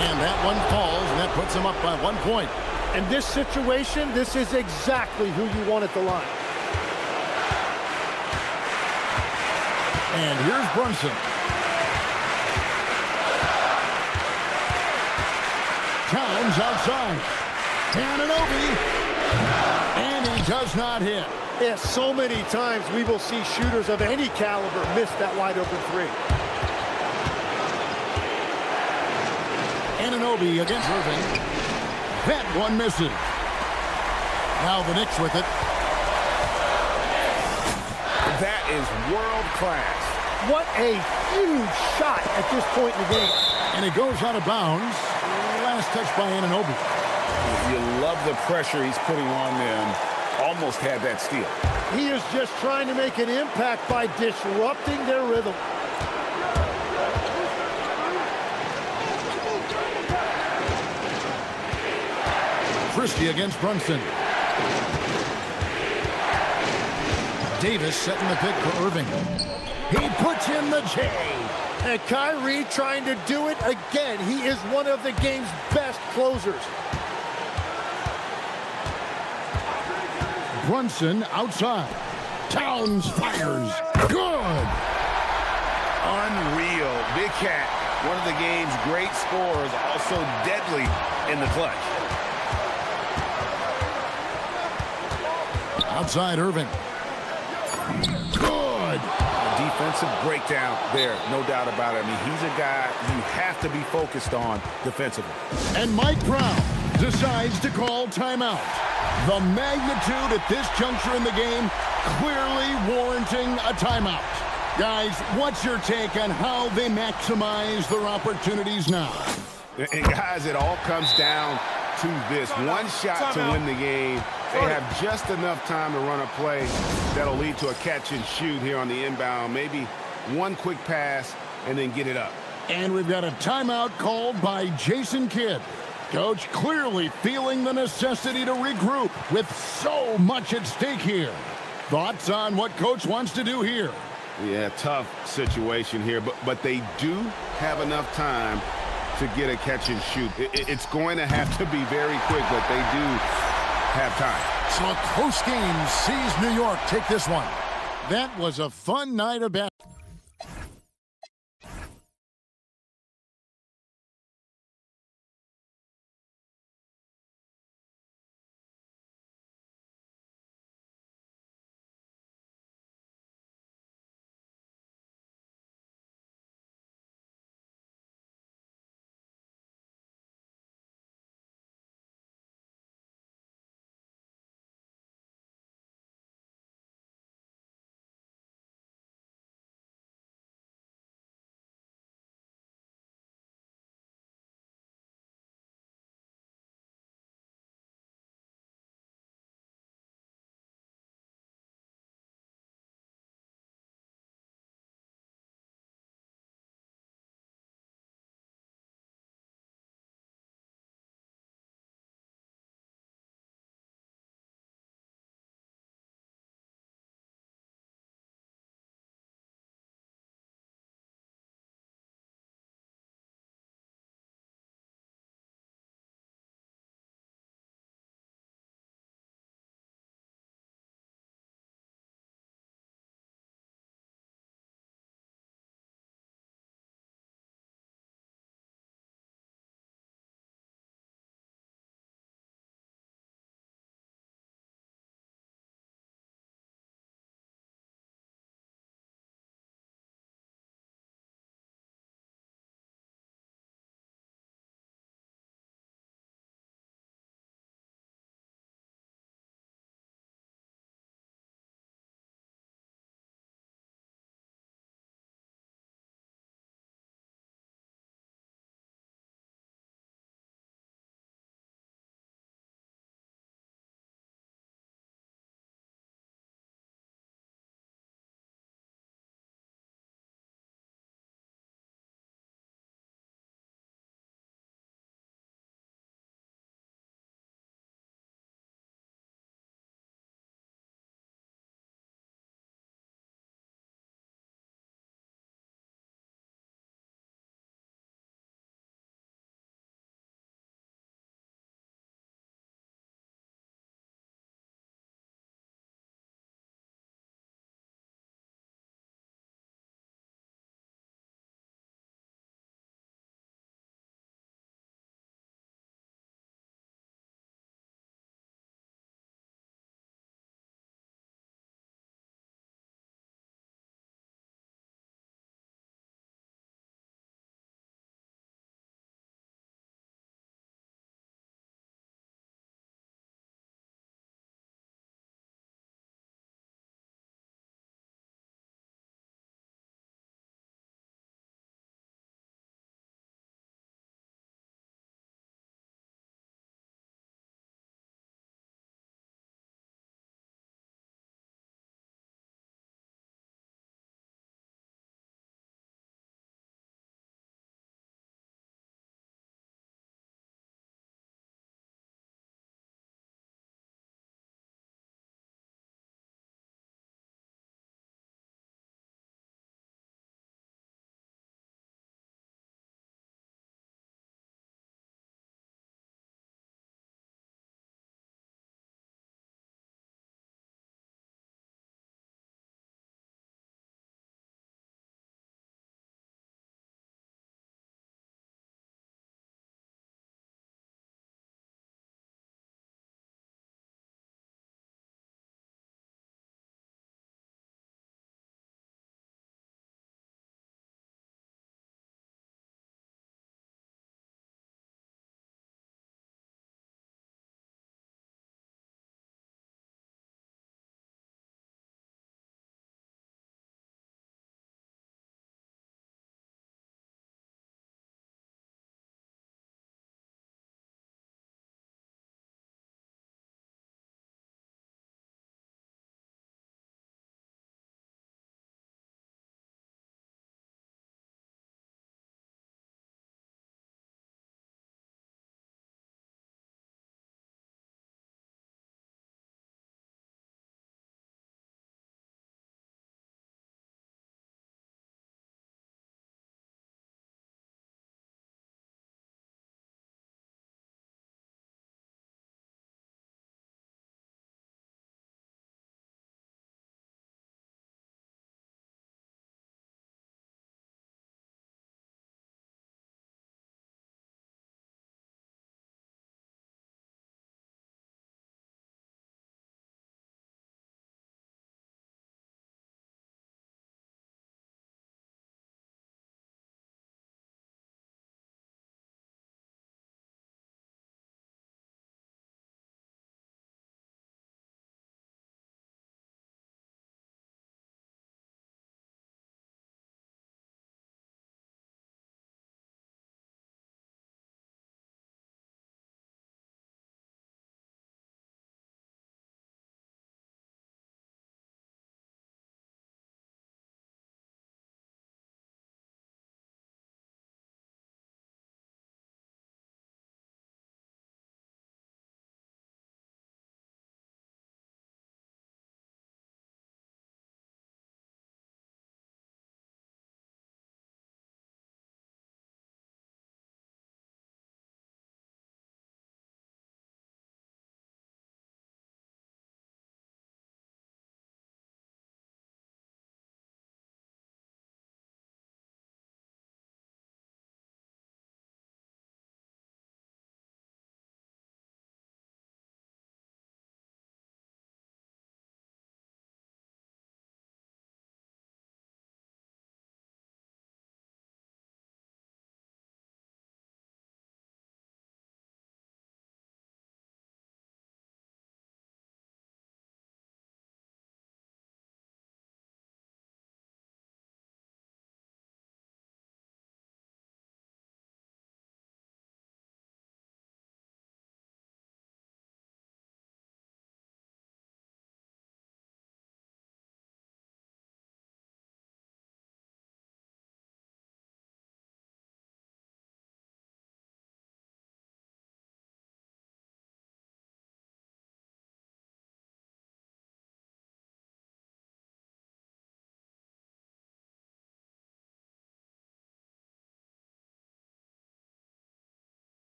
And that one falls, and that puts him up by 1 point. In this situation, this is exactly who you want at the line. And here's Brunson. Towns outside. Anunoby. And he does not hit. Yeah, so many times we will see shooters of any caliber miss that wide open 3. Anunoby against Irving. That one misses. Now the Knicks with it. That is world class. What a huge shot at this point in the game. And it goes out of bounds. Last touch by Anunoby. You love the pressure he's putting on them. Almost had that steal. He is just trying to make an impact by disrupting their rhythm. Christie against Brunson. Davis setting the pick for Irving. He puts in the J. And Kyrie trying to do it again. He is one of the game's best closers. Brunson outside. Towns fires. Good. Unreal. Big Cat, one of the game's great scorers, also deadly in the clutch. Outside Irving. Good. Defensive breakdown there, no doubt about it. I mean, he's a guy you have to be focused on defensively. And Mike Brown decides to call timeout. The magnitude at this juncture in the game clearly warranting a timeout. Guys, what's your take on how they maximize their opportunities now? And guys, it all comes down to this. One shot to win the game. They have just enough time to run a play that'll lead to a catch and shoot here on the inbound. Maybe one quick pass and then get it up. And we've got a timeout called by Jason Kidd. Coach clearly feeling the necessity to regroup with so much at stake here. Thoughts on what Coach wants to do here? Yeah, tough situation here, but they do have enough time to get a catch and shoot. It's going to have to be very quick, but they do have time. So a close game sees New York take this one. That was a fun night of basketball.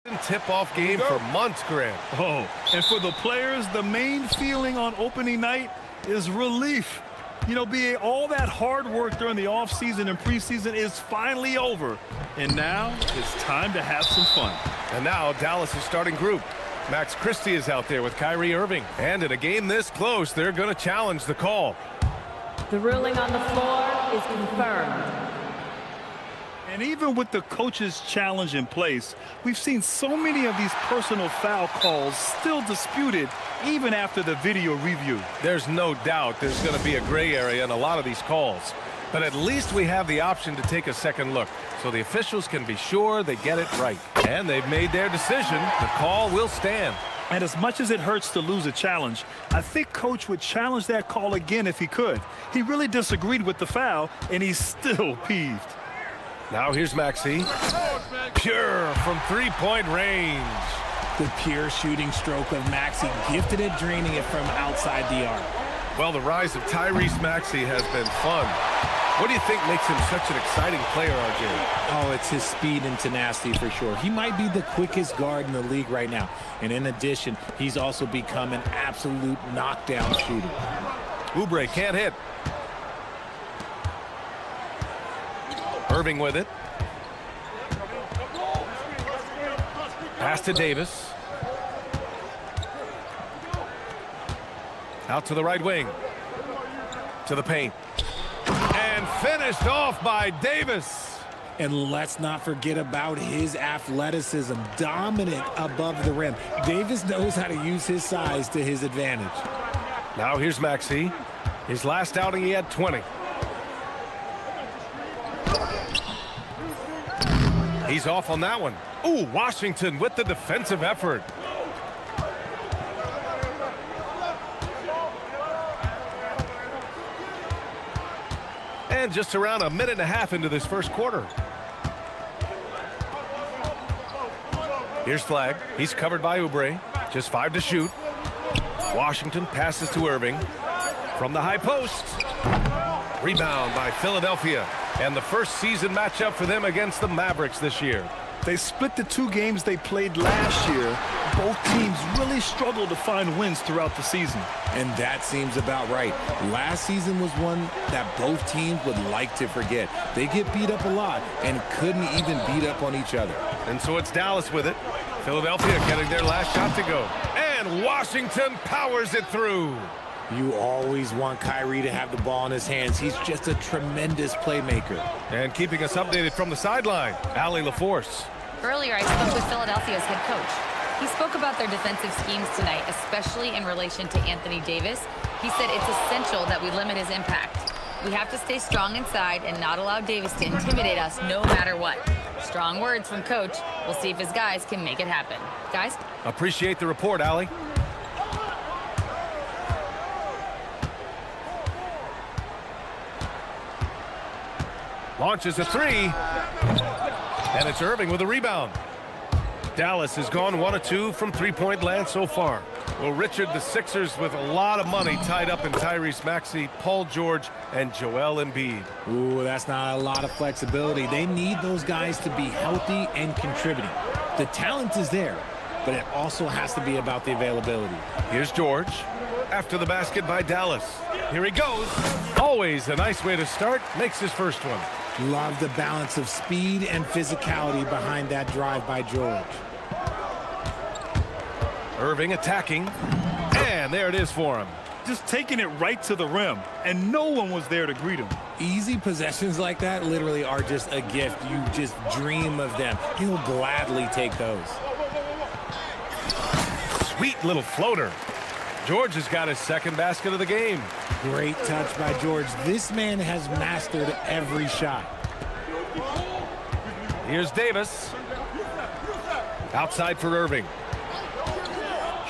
Tip-off game for months, Grant. Oh, and for the players, the main feeling on opening night is relief. You know, BA, all that hard work during the offseason and preseason is finally over. And now it's time to have some fun. And now Dallas' starting group. Max Christie is out there with Kyrie Irving. And in a game this close, they're going to challenge the call. The ruling on the floor is confirmed. And even with the coach's challenge in place, we've seen so many of these personal foul calls still disputed even after the video review. There's no doubt there's going to be a gray area in a lot of these calls. But at least we have the option to take a second look, so the officials can be sure they get it right. And they've made their decision. The call will stand. And as much as it hurts to lose a challenge, I think Coach would challenge that call again if he could. He really disagreed with the foul, and he's still peeved. Now here's Maxey. Pure from three-point range. The pure shooting stroke of Maxey, gifted at draining it from outside the arc. Well, the rise of Tyrese Maxey has been fun. What do you think makes him such an exciting player, RJ? Oh, it's his speed and tenacity for sure. He might be the quickest guard in the league right now. And in addition, he's also become an absolute knockdown shooter. Oubre can't hit. Irving with it. Pass to Davis. Out to the right wing. To the paint. And finished off by Davis. And let's not forget about his athleticism. Dominant above the rim. Davis knows how to use his size to his advantage. Now here's Maxey. His last outing, he had 20. He's off on that one. Ooh, Washington with the defensive effort. And just around a minute and a half into this first quarter. Here's Flag. He's covered by Oubre. Just 5 to shoot. Washington passes to Irving. From the high post. Rebound by Philadelphia. And the first season matchup for them against the Mavericks this year. They split the 2 games they played last year. Both teams really struggled to find wins throughout the season. And that seems about right. Last season was one that both teams would like to forget. They get beat up a lot and couldn't even beat up on each other. And so it's Dallas with it. Philadelphia getting their last shot to go. And Washington powers it through. You always want Kyrie to have the ball in his hands. He's just a tremendous playmaker. And keeping us updated from the sideline, Allie LaForce. Earlier, I spoke with Philadelphia's head coach. He spoke about their defensive schemes tonight, especially in relation to Anthony Davis. He said it's essential that we limit his impact. We have to stay strong inside and not allow Davis to intimidate us no matter what. Strong words from Coach. We'll see if his guys can make it happen. Guys? Appreciate the report, Allie. Launches a 3. And it's Irving with a rebound. Dallas has gone 1 of 2 from three-point land so far. Well, Richard, the Sixers with a lot of money tied up in Tyrese Maxey, Paul George, and Joel Embiid. Ooh, that's not a lot of flexibility. They need those guys to be healthy and contributing. The talent is there, but it also has to be about the availability. Here's George. After the basket by Dallas. Here he goes. Always a nice way to start. Makes his first one. Love the balance of speed and physicality behind that drive by George. Irving attacking. And there it is for him. Just taking it right to the rim, and no one was there to greet him. Easy possessions like that literally are just a gift. You just dream of them. He'll gladly take those. Sweet little floater. George has got his second basket of the game. Great touch by George. This man has mastered every shot. Here's Davis. Outside for Irving.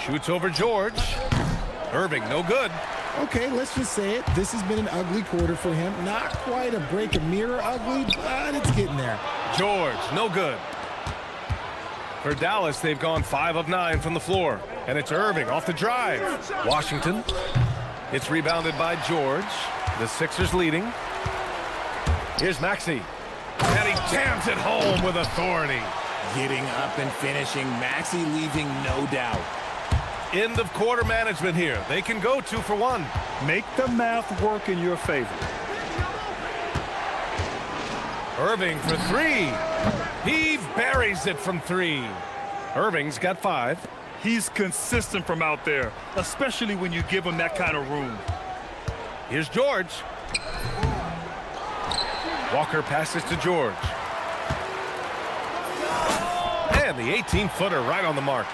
Shoots over George. Irving, no good. Okay, let's just say it. This has been an ugly quarter for him. Not quite a break a mirror ugly, but it's getting there. George, no good. For Dallas, they've gone 5 of 9 from the floor. And it's Irving off the drive. Washington. It's rebounded by George. The Sixers leading. Here's Maxey. And he jams it home with authority. Getting up and finishing. Maxey leaving no doubt. End of quarter management here. They can go 2 for 1. Make the math work in your favor. Irving for 3. He buries it from 3. Irving's got 5. He's consistent from out there, especially when you give him that kind of room. Here's George. Walker passes to George. And the 18-footer right on the mark.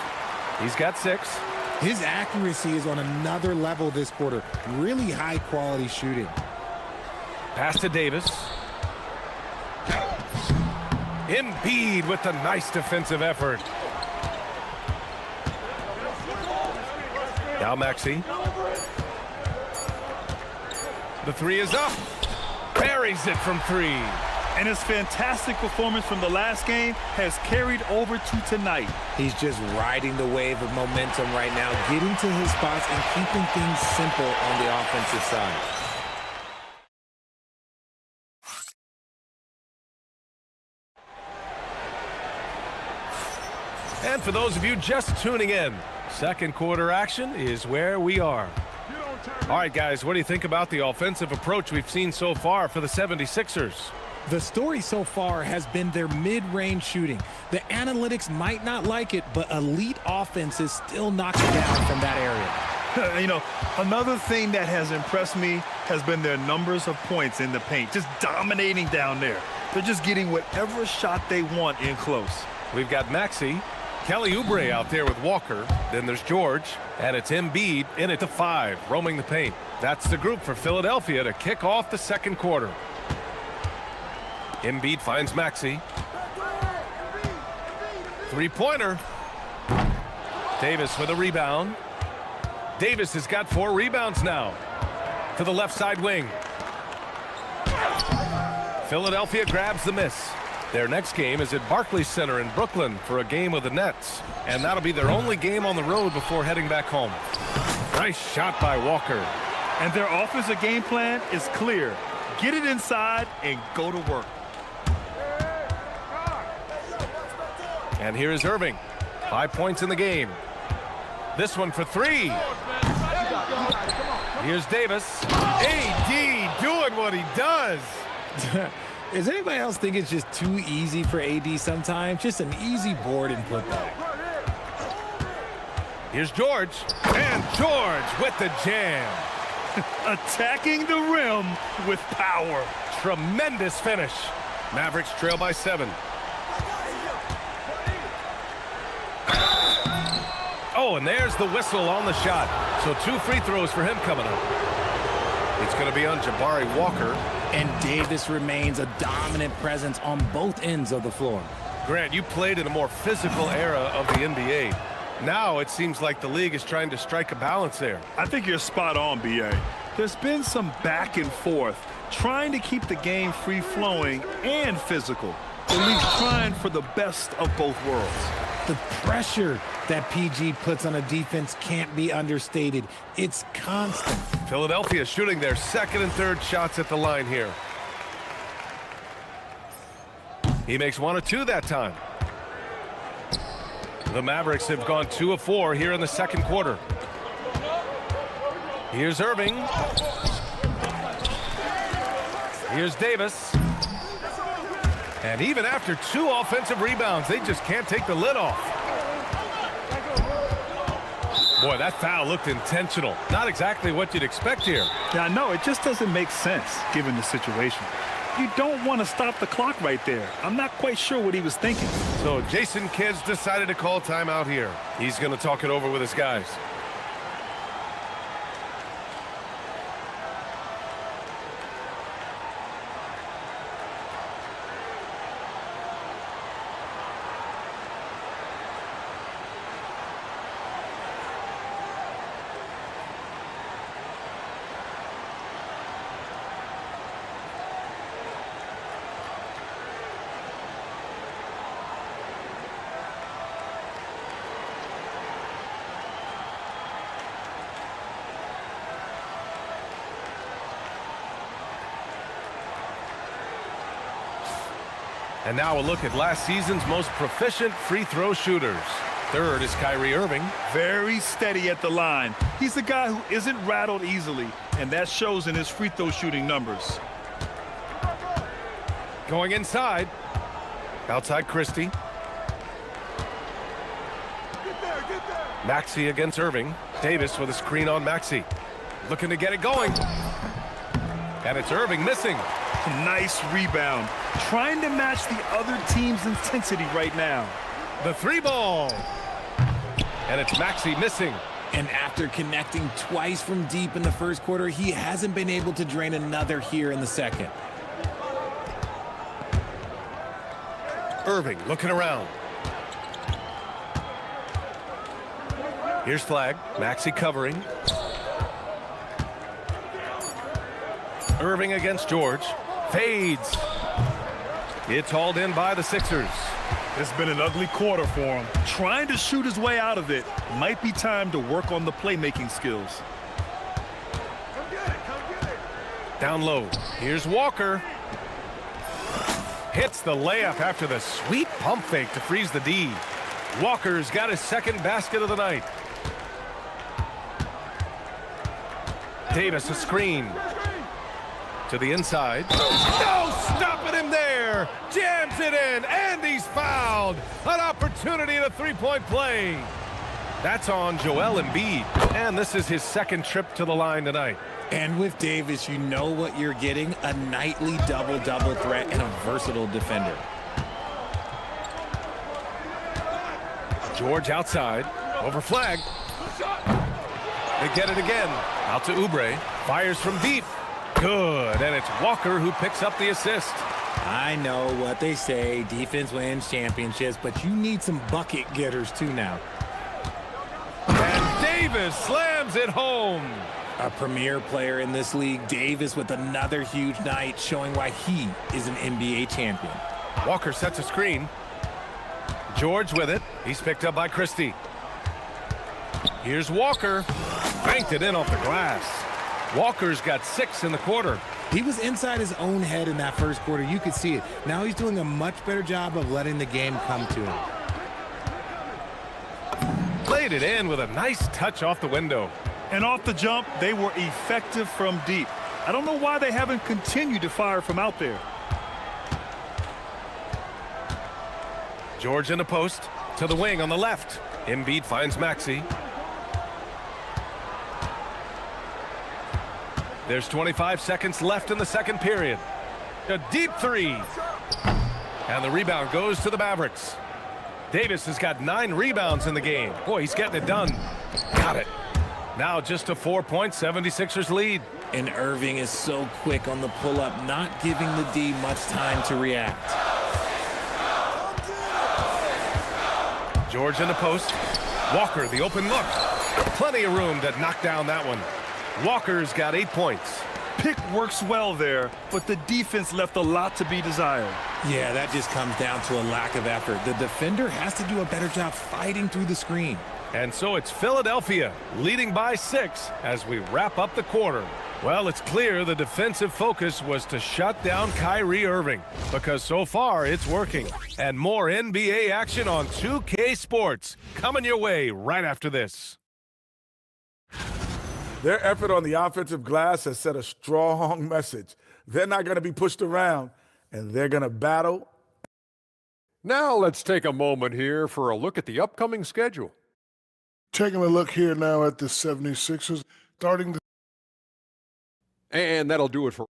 He's got 6. His accuracy is on another level this quarter. Really high-quality shooting. Pass to Davis. Embiid with the nice defensive effort. Now Maxey. The 3 is up. Buries it from 3. And his fantastic performance from the last game has carried over to tonight. He's just riding the wave of momentum right now, getting to his spots and keeping things simple on the offensive side. And for those of you just tuning in, second quarter action is where we are. All right, guys, what do you think about the offensive approach we've seen so far for the 76ers? The story so far has been their mid-range shooting. The analytics might not like it, but elite offenses still knock it down from that area. You know, another thing that has impressed me has been their numbers of points in the paint, just dominating down there. They're just getting whatever shot they want in close. We've got Maxey, Kelly Oubre out there with Walker. Then there's George, and it's Embiid in at the 5, roaming the paint. That's the group for Philadelphia to kick off the second quarter. Embiid finds Maxey. Three-pointer. Davis with a rebound. Davis has got 4 rebounds now. To the left side wing. Philadelphia grabs the miss. Their next game is at Barclays Center in Brooklyn for a game with the Nets. And that'll be their only game on the road before heading back home. Nice shot by Walker. And their offensive game plan is clear. Get it inside and go to work. And here is Irving. 5 points in the game. This one for 3. Here's Davis. AD doing what he does. Does anybody else think it's just too easy for AD sometimes? Just an easy board and putback. Here's George. And George with the jam. Attacking the rim with power. Tremendous finish. Mavericks trail by 7. Oh, and there's the whistle on the shot. So 2 free throws for him coming up. It's going to be on Jabari Walker. And Davis remains a dominant presence on both ends of the floor. Grant, you played in a more physical era of the NBA. Now it seems like the league is trying to strike a balance there. I think you're spot on, B.A. There's been some back and forth, trying to keep the game free-flowing and physical. The league's trying for the best of both worlds. The pressure that PG puts on a defense can't be understated. It's constant. Philadelphia shooting their second and third shots at the line here. He makes 1 of 2 that time. The Mavericks have gone 2 of 4 here in the second quarter. Here's Irving. Here's Davis. And even after 2 offensive rebounds, they just can't take the lid off. Boy, that foul looked intentional. Not exactly what you'd expect here. Yeah, I know. It just doesn't make sense given the situation. You don't want to stop the clock right there. I'm not quite sure what he was thinking. So Jason Kidd's decided to call timeout here. He's going to talk it over with his guys. And now a look at last season's most proficient free throw shooters. Third is Kyrie Irving. Very steady at the line. He's a guy who isn't rattled easily, and that shows in his free throw shooting numbers. Going inside. Outside Christie. Maxey against Irving. Davis with a screen on Maxey. Looking to get it going. And it's Irving missing. Nice rebound. Trying to match the other team's intensity right now. The three ball. And it's Maxey missing. And after connecting twice from deep in the first quarter, he hasn't been able to drain another here in the second. Irving looking around. Here's Flag. Maxey covering. Irving against George. Fades. It's hauled in by the Sixers. It's been an ugly quarter for him. Trying to shoot his way out of it. Might be time to work on the playmaking skills. Down low. Here's Walker. Hits the layup after the sweet pump fake to freeze the D. Walker's got his second basket of the night. Davis a screen. To the inside. No stopping him there. Jams it in, and he's fouled. An opportunity in a three-point play. That's on Joel Embiid, and this is his second trip to the line tonight. And with Davis, you know what you're getting, a nightly double-double threat and a versatile defender. George outside, over Flag. They get it again. Out to Oubre, fires from deep. Good, and it's Walker who picks up the assist. I know what they say, defense wins championships, but you need some bucket getters too now. And Davis slams it home. A premier player in this league, Davis with another huge night, showing why he is an NBA champion. Walker sets a screen. George with it. He's picked up by Christie. Here's Walker. Banked it in off the glass. Walker's got 6 in the quarter. He was inside his own head in that first quarter. You could see it. Now he's doing a much better job of letting the game come to him. Played it in with a nice touch off the window. And off the jump, they were effective from deep. I don't know why they haven't continued to fire from out there. George in the post. To the wing on the left. Embiid finds Maxey. There's 25 seconds left in the second period. A deep three. And the rebound goes to the Mavericks. Davis has got 9 rebounds in the game. Boy, he's getting it done. Got it. Now just a 4-point 76ers lead. And Irving is so quick on the pull-up, not giving the D much time to react. George in the post. Walker, the open look. Plenty of room to knock down that one. Walker's got 8 points. Pick works well there, but the defense left a lot to be desired. Yeah, that just comes down to a lack of effort. The defender has to do a better job fighting through the screen. And so it's Philadelphia leading by 6 as we wrap up the quarter. Well, it's clear the defensive focus was to shut down Kyrie Irving because so far it's working. And more NBA action on 2K Sports coming your way right after this. Their effort on the offensive glass has set a strong message. They're not going to be pushed around, and they're going to battle. Now let's take a moment here for a look at the upcoming schedule. Taking a look here now at the 76ers, starting the And that'll do it for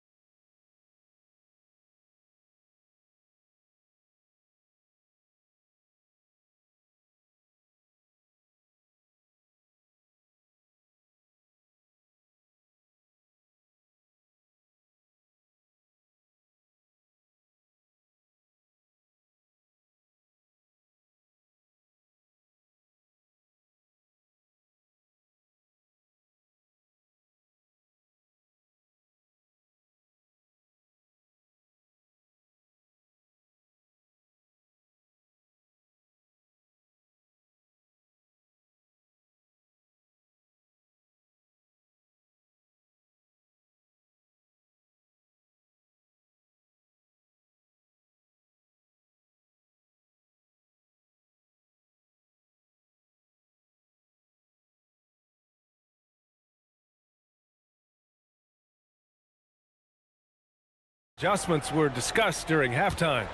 Adjustments were discussed during halftime.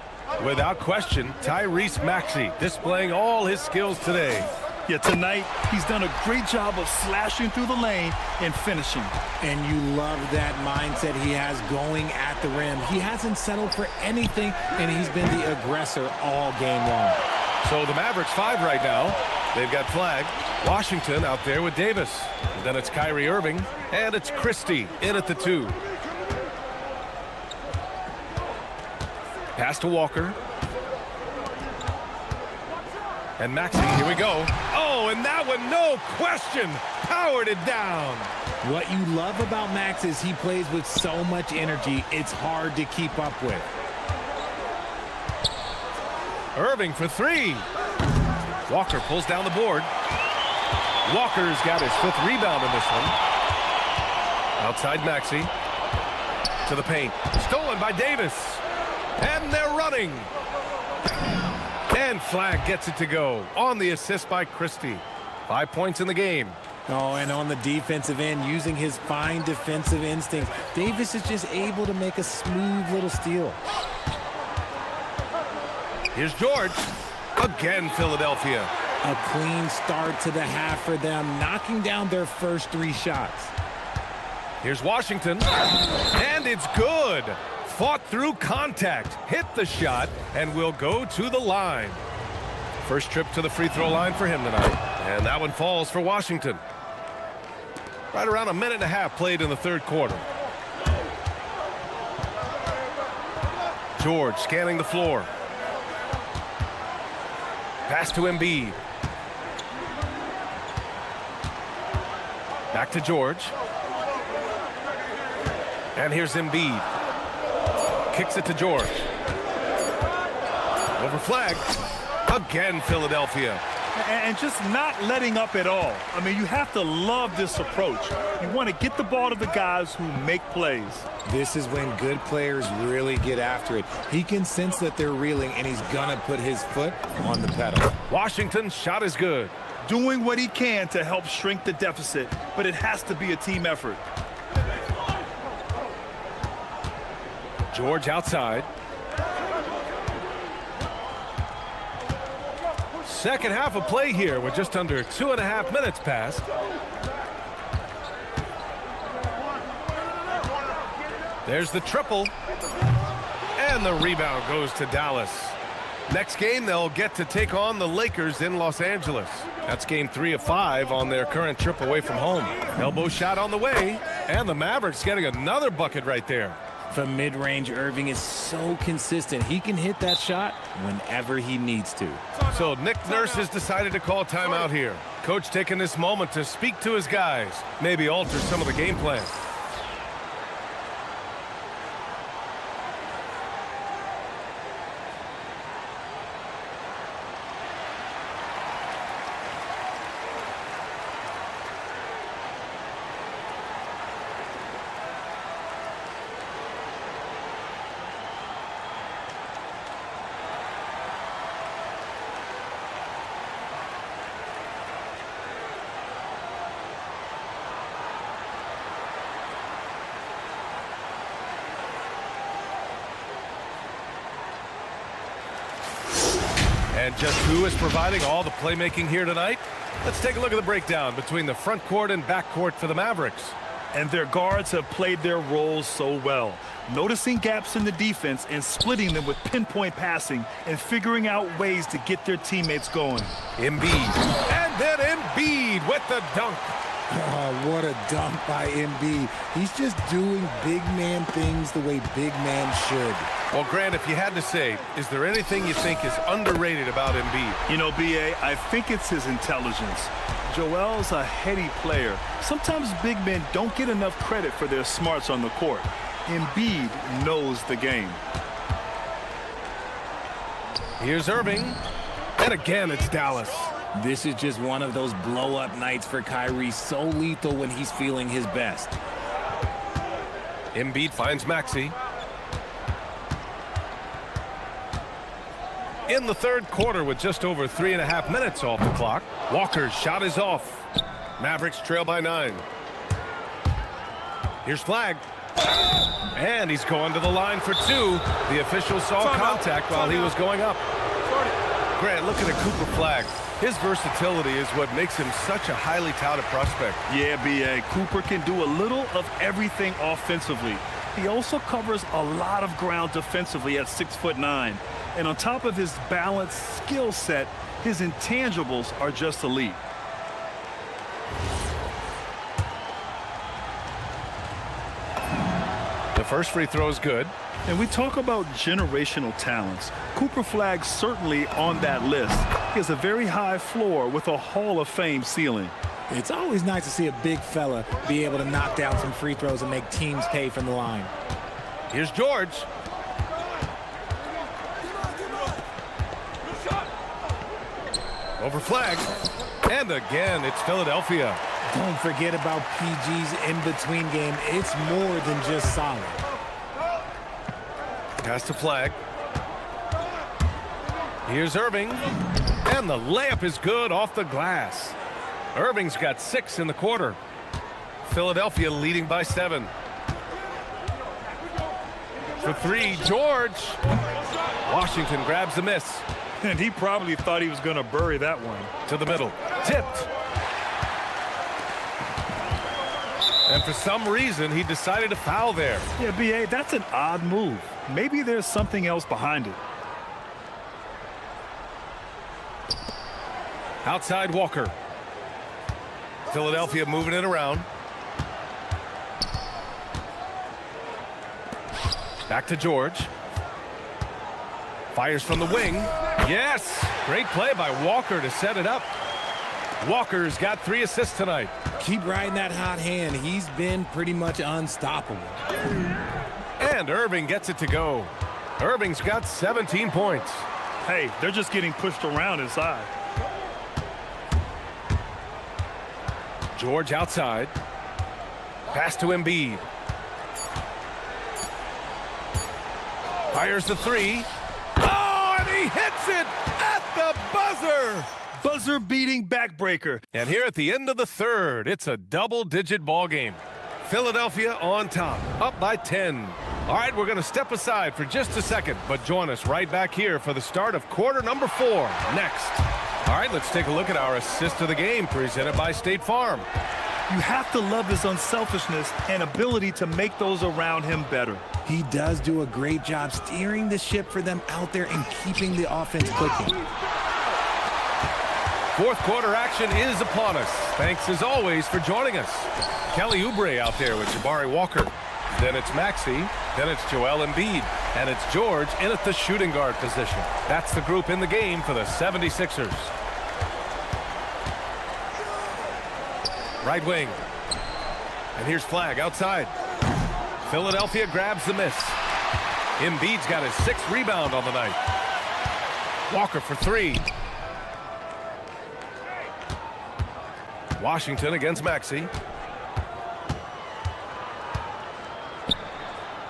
Without question, Tyrese Maxey displaying all his skills today. Yeah, tonight he's done a great job of slashing through the lane and finishing. And you love that mindset he has going at the rim. He hasn't settled for anything, and he's been the aggressor all game long. So the Mavericks 5 right now. They've got Flag, Washington out there with Davis. And then it's Kyrie Irving, and it's Christie in at the 2. Pass to Walker. And Maxey, here we go. Oh, and that one, no question, powered it down. What you love about Max is he plays with so much energy, it's hard to keep up with. Irving for 3. Walker pulls down the board. Walker's got his 5th rebound in this one. Outside Maxey. To the paint. Stolen by Davis. And they're running. And Flag gets it to go on the assist by Christie. 5 points in the game. Oh, and on the defensive end, using his fine defensive instinct, Davis is just able to make a smooth little steal. Here's George. Again, Philadelphia. A clean start to the half for them, knocking down their first 3 shots. Here's Washington. And it's good. Fought through contact, hit the shot, and will go to the line. First trip to the free throw line for him tonight. And that one falls for Washington. Right around a minute and a half played in the 3rd quarter. George scanning the floor. Pass to Embiid. Back to George. And here's Embiid. Kicks it to George. Over Flag. Again, Philadelphia. And just not letting up at all. I mean, you have to love this approach. You want to get the ball to the guys who make plays. This is when good players really get after it. He can sense that they're reeling, and he's going to put his foot on the pedal. Washington's shot is good. Doing what he can to help shrink the deficit, but it has to be a team effort. George outside. Second half of play here with just under 2.5 minutes passed. There's the triple. And the rebound goes to Dallas. Next game, they'll get to take on the Lakers in Los Angeles. That's game 3 of 5 on their current trip away from home. Elbow shot on the way. And the Mavericks getting another bucket right there. From mid-range, Irving is so consistent. He can hit that shot whenever he needs to. So Nick Nurse has decided to call timeout here. Coach taking this moment to speak to his guys, maybe alter some of the game plan. And just who is providing all the playmaking here tonight? Let's take a look at the breakdown between the front court and back court for the Mavericks. And their guards have played their roles so well, noticing gaps in the defense and splitting them with pinpoint passing and figuring out ways to get their teammates going. Embiid. And then Embiid with the dunk. Oh, what a dunk by Embiid. He's just doing big man things the way big man should. Well, Grant, if you had to say, is there anything you think is underrated about Embiid? You know, B.A., I think it's his intelligence. Joel's a heady player. Sometimes big men don't get enough credit for their smarts on the court. Embiid knows the game. Here's Irving. And again, it's Dallas. This is just one of those blow-up nights for Kyrie, so lethal when he's feeling his best. Embiid finds Maxey. In the 3rd quarter with just over 3.5 minutes off the clock, Walker's shot is off. Mavericks trail by 9. Here's Flag. And he's going to the line for two. The official saw contact while he was going up. Grant, looking at Cooper Flagg. His versatility is what makes him such a highly touted prospect. Yeah, B.A. Cooper can do a little of everything offensively. He also covers a lot of ground defensively at 6'9". And on top of his balanced skill set, his intangibles are just elite. The first free throw is good. And we talk about generational talents. Cooper Flagg's certainly on that list. He has a very high floor with a Hall of Fame ceiling. It's always nice to see a big fella be able to knock down some free throws and make teams pay from the line. Here's George. Over Flagg. And again, it's Philadelphia. Don't forget about PG's in-between game. It's more than just solid. Pass to Flagg. Here's Irving. And the layup is good off the glass. Irving's got 6 in the quarter. Philadelphia leading by 7. For 3, George. Washington grabs the miss. And he probably thought he was going to bury that one. To the middle. Tipped. And for some reason, he decided to foul there. Yeah, B.A., that's an odd move. Maybe there's something else behind it. Outside Walker. Philadelphia moving it around. Back to George. Fires from the wing. Yes! Great play by Walker to set it up. Walker's got 3 assists tonight. Keep riding that hot hand. He's been pretty much unstoppable. And Irving gets it to go. Irving's got 17 points. Hey, they're just getting pushed around inside. George outside. Pass to Embiid. Fires the 3. Oh, and he hits it at the buzzer. Buzzer-beating backbreaker. And here at the end of the third, it's a double-digit ball game. Philadelphia on top, up by 10. All right, we're going to step aside for just a second, but join us right back here for the start of quarter number 4 next. All right, let's take a look at our assist of the game presented by State Farm. You have to love his unselfishness and ability to make those around him better. He does do a great job steering the ship for them out there and keeping the offense clicking. Fourth quarter action is upon us. Thanks as always for joining us. Kelly Oubre out there with Jabari Walker. Then it's Maxey. Then it's Joel Embiid. And it's George in at the shooting guard position. That's the group in the game for the 76ers. Right wing. And here's Flagg outside. Philadelphia grabs the miss. Embiid's got his 6th rebound on the night. Walker for 3. Washington against Maxey.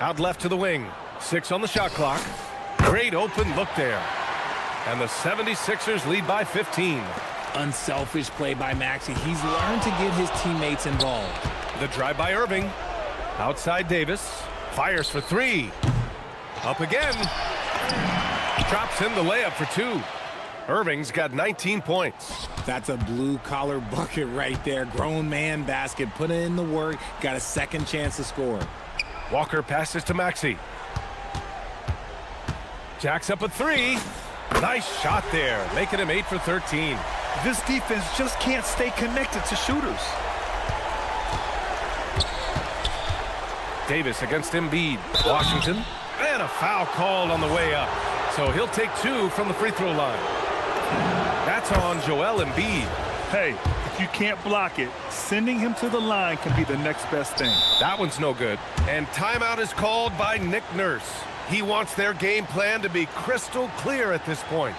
Out left to the wing. 6 on the shot clock. Great open look there. And the 76ers lead by 15. Unselfish play by Maxey. He's learned to get his teammates involved. The drive by Irving. Outside Davis. Fires for 3. Up again. Drops in the layup for 2. Irving's got 19 points. That's a blue-collar bucket right there. Grown man basket. Put in the work. Got a second chance to score. Walker passes to Maxey. Jacks up a 3. Nice shot there, making him 8 for 13. This defense just can't stay connected to shooters. Davis against Embiid. Washington. And a foul called on the way up. So he'll take 2 from the free throw line. That's on Joel Embiid. Hey, if you can't block it, sending him to the line can be the next best thing. That one's no good. And timeout is called by Nick Nurse. He wants their game plan to be crystal clear at this point.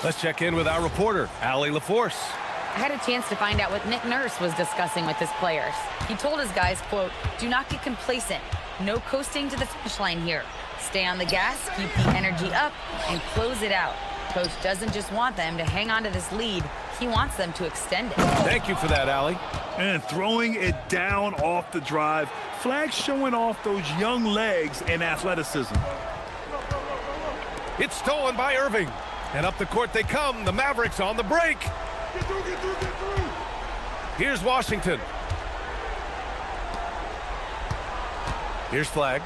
Let's check in with our reporter, Allie LaForce. I had a chance to find out what Nick Nurse was discussing with his players. He told his guys, quote, "Do not get complacent. No coasting to the finish line here. Stay on the gas, keep the energy up, and close it out." Coach doesn't just want them to hang on to this lead. He wants them to extend it. Thank you for that, Allie. And throwing it down off the drive. Flag showing off those young legs and athleticism. It's stolen by Irving. And up the court they come. The Mavericks on the break. Get through. Here's Washington. Here's Flag.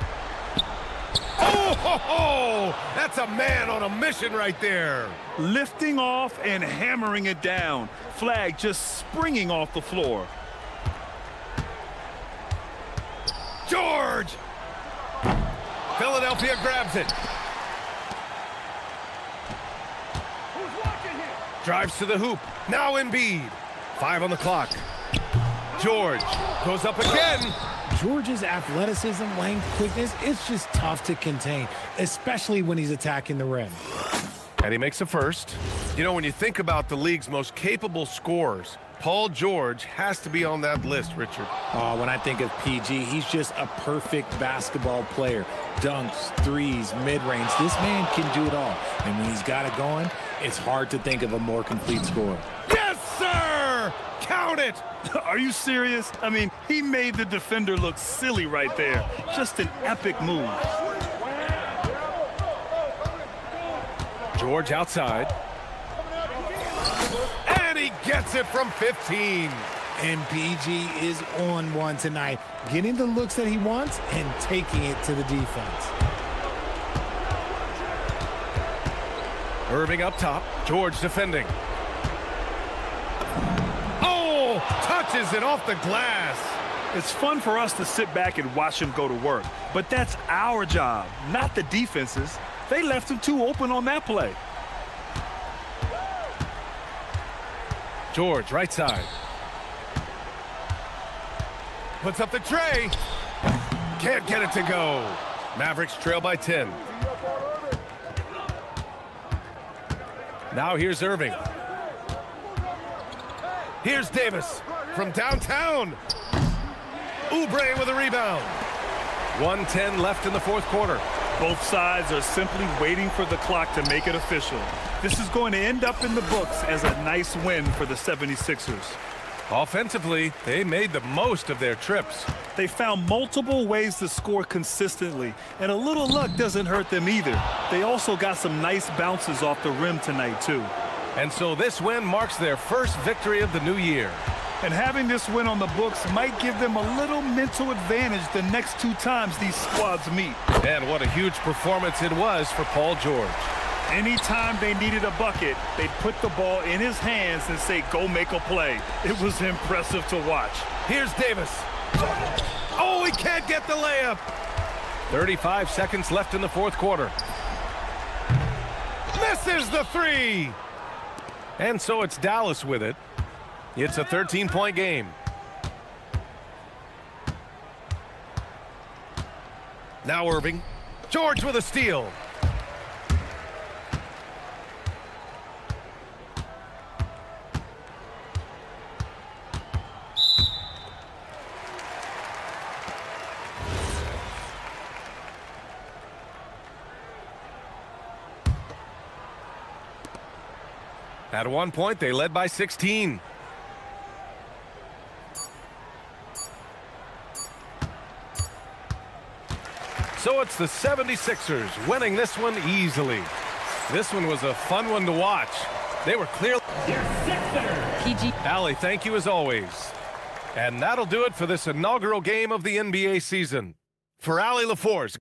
Oh, ho, ho! That's a man on a mission right there. Lifting off and hammering it down. Flag just springing off the floor. George! Philadelphia grabs it. Drives to the hoop. Now Embiid. 5 on the clock. George goes up again. George's athleticism, length, quickness, it's just tough to contain, especially when he's attacking the rim. And he makes a first. You know, when you think about the league's most capable scorers, Paul George has to be on that list, Richard. When I think of PG, he's just a perfect basketball player. Dunks, threes, mid-range. This man can do it all. And when he's got it going, it's hard to think of a more complete scorer. Yes, sir! Count it! Are you serious? I mean, he made the defender look silly right there. Just an epic move. George outside. And he gets it from 15. And PG is on one tonight, getting the looks that he wants and taking it to the defense. Irving up top. George defending. Oh! Touches it off the glass. It's fun for us to sit back and watch him go to work. But that's our job, not the defense's. They left him too open on that play. George, right side. Puts up the tray. Can't get it to go. Mavericks trail by 10. Now here's Irving. Here's Davis from downtown. Oubre with a rebound. 1:10 left in the fourth quarter. Both sides are simply waiting for the clock to make it official. This is going to end up in the books as a nice win for the 76ers. Offensively, they made the most of their trips. They found multiple ways to score consistently, and a little luck doesn't hurt them either. They also got some nice bounces off the rim tonight, too. And so this win marks their first victory of the new year. And having this win on the books might give them a little mental advantage the next 2 times these squads meet. And what a huge performance it was for Paul George. Anytime they needed a bucket, they'd put the ball in his hands and say, go make a play. It was impressive to watch. Here's Davis. Oh, he can't get the layup. 35 seconds left in the fourth quarter. Misses the 3. And so it's Dallas with it. It's a 13-point game. Now Irving. George with a steal. At one point, they led by 16. So it's the 76ers winning this one easily. This one was a fun one to watch. They were clearly... PG. Allie, thank you as always. And that'll do it for this inaugural game of the NBA season. For Allie LaForce.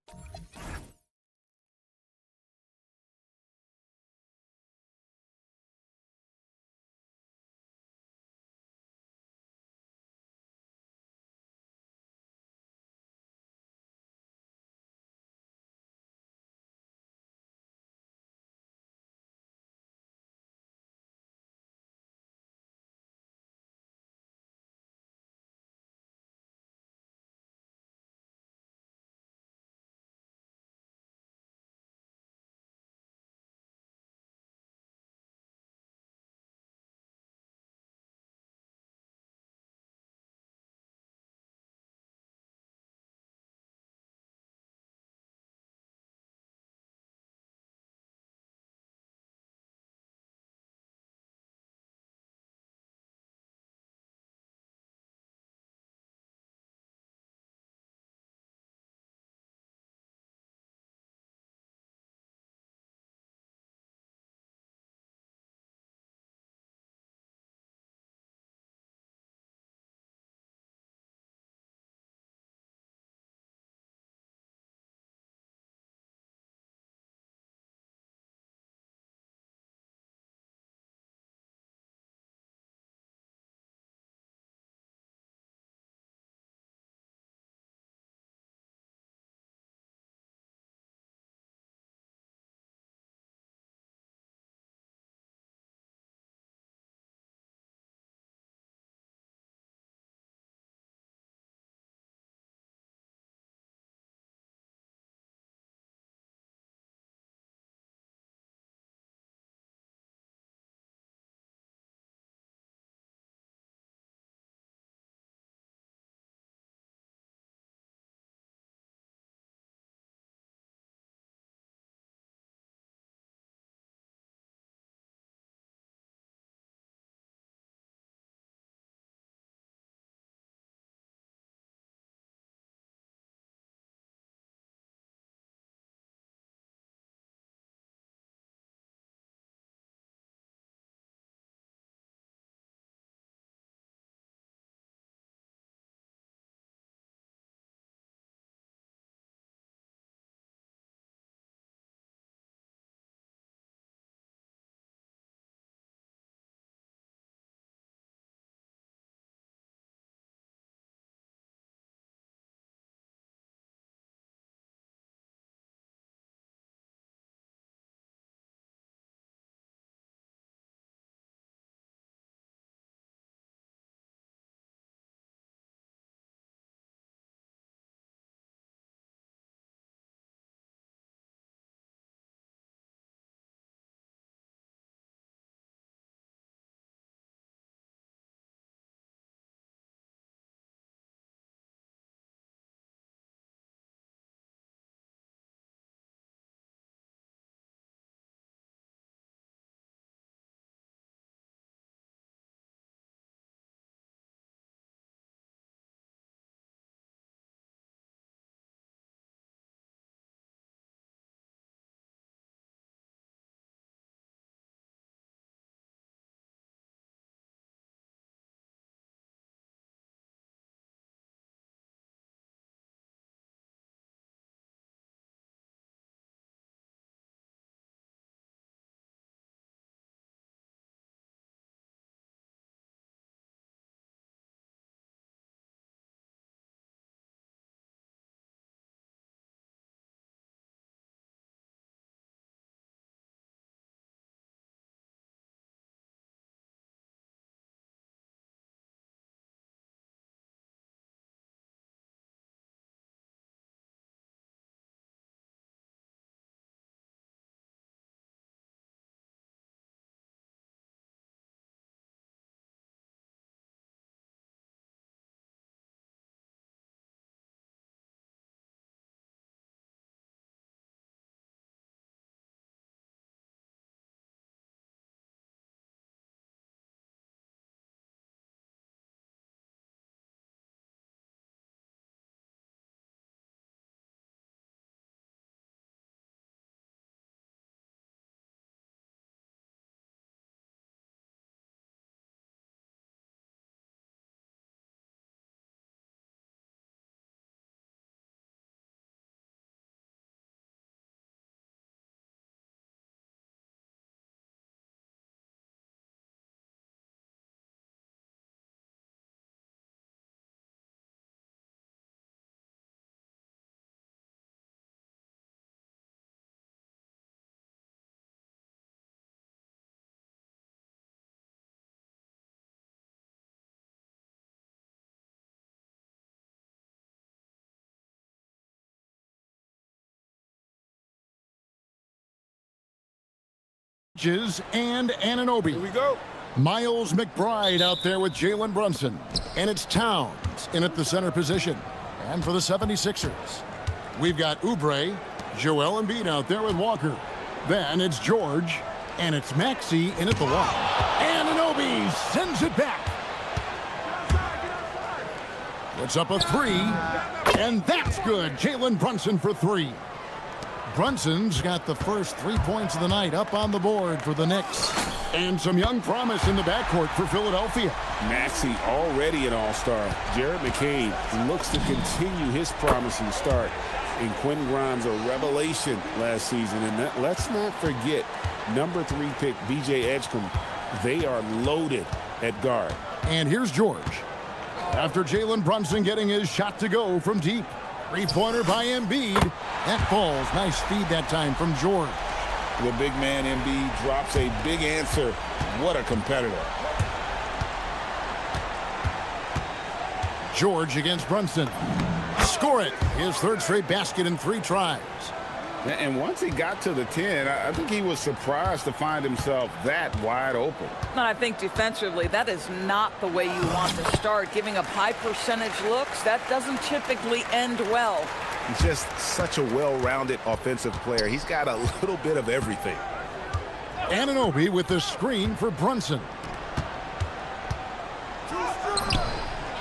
And Anunoby. Here we go. Miles McBride out there with Jalen Brunson. And it's Towns in at the center position. And for the 76ers, we've got Oubre, Joel Embiid out there with Walker. Then it's George, and it's Maxey in at the one. Anunoby sends it back. Puts up a three, and that's good. Jalen Brunson for three. Brunson's got the first 3 points of the night up on the board for the Knicks. And some young promise in the backcourt for Philadelphia. Maxey already an all-star. Jared McCain looks to continue his promising start. And Quentin Grimes, a revelation last season. And let's not forget, number 3 pick B.J. Edgecombe. They are loaded at guard. And here's George. After Jalen Brunson getting his shot to go from deep. Three-pointer by Embiid. That falls. Nice feed that time from George. The big man Embiid drops a big answer. What a competitor. George against Brunson. Score it. His third straight basket in 3 tries. And once he got to the 10, I think he was surprised to find himself that wide open. And I think defensively, that is not the way you want to start. Giving up high percentage looks, that doesn't typically end well. He's just such a well-rounded offensive player. He's got a little bit of everything. Anunoby with the screen for Brunson.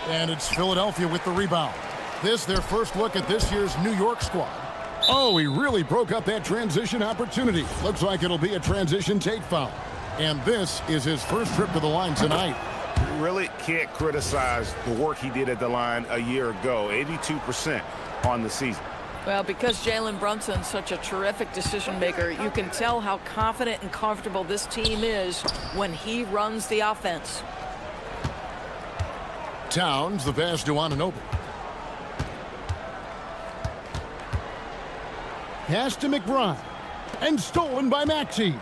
And it's Philadelphia with the rebound. This their first look at this year's New York squad. Oh, he really broke up that transition opportunity. Looks like it'll be a transition take foul. And this is his first trip to the line tonight. Really can't criticize the work he did at the line a year ago. 82% on the season. Well, because Jalen Brunson's such a terrific decision maker, you can tell how confident and comfortable this team is when he runs the offense. Towns, the pass to Anunoby. Pass to McBride. And stolen by Maxey.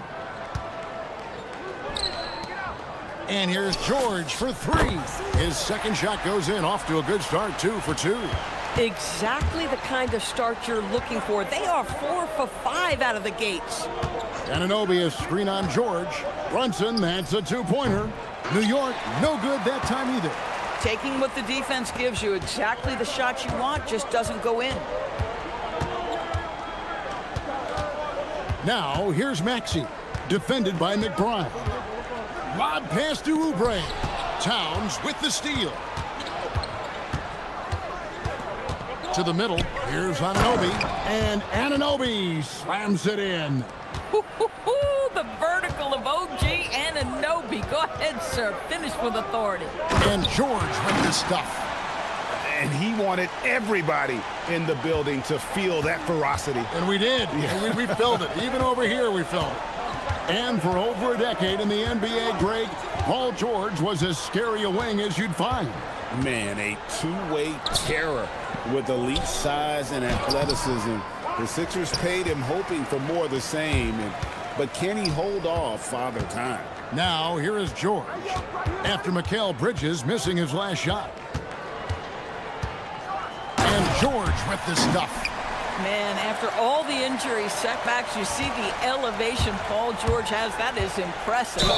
And here's George for 3. His second shot goes in, off to a good start, 2 for 2. Exactly the kind of start you're looking for. They are 4 for 5 out of the gates. Anunoby a screen on George. Brunson, that's a 2-pointer. New York, no good that time either. Taking what the defense gives you, exactly the shot you want, just doesn't go in. Now, here's Maxey, defended by McBride. Lob pass to Oubre. Towns with the steal. To the middle, here's Anunoby. And Anunoby slams it in. The vertical of OG Anunoby. Go ahead, sir. Finish with authority. And George with the stuff. And he wanted everybody in the building to feel that ferocity. And we did. Yeah. We felt it. Even over here, we felt it. And for over a decade in the NBA, Greg, Paul George was as scary a wing as you'd find. Man, a two-way terror with elite size and athleticism. The Sixers paid him hoping for more of the same. But can he hold off Father Time? Now, here is George. After Mikal Bridges missing his last shot. And George with the stuff. Man, after all the injury setbacks, you see the elevation Paul George has. That is impressive.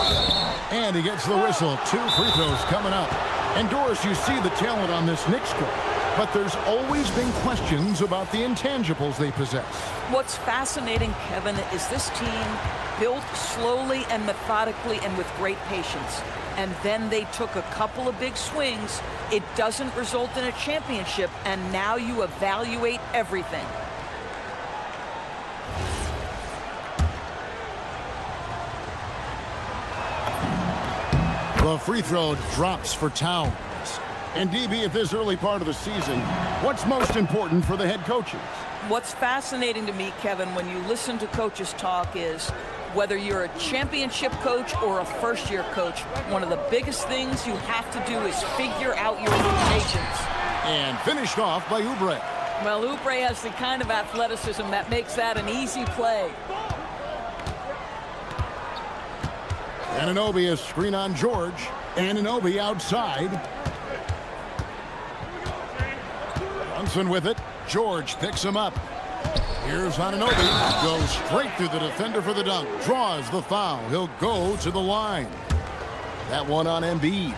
And he gets the whistle. 2 free throws coming up. And Doris, you see the talent on this Knicks squad, but there's always been questions about the intangibles they possess. What's fascinating, Kevin, is this team built slowly and methodically and with great patience. And then they took a couple of big swings. It doesn't result in a championship, and now you evaluate everything. The free throw drops for Towns. And DB, at this early part of the season, what's most important for the head coaches? What's fascinating to me, Kevin, when you listen to coaches talk is whether you're a championship coach or a first-year coach, one of the biggest things you have to do is figure out your limitations. And finished off by Oubre. Well, Oubre has the kind of athleticism that makes that an easy play. Anunoby a screen on George. Anunoby outside. Brunson with it. George picks him up. Here's Anunoby. Goes straight through the defender for the dunk. Draws the foul. He'll go to the line. That one on Embiid.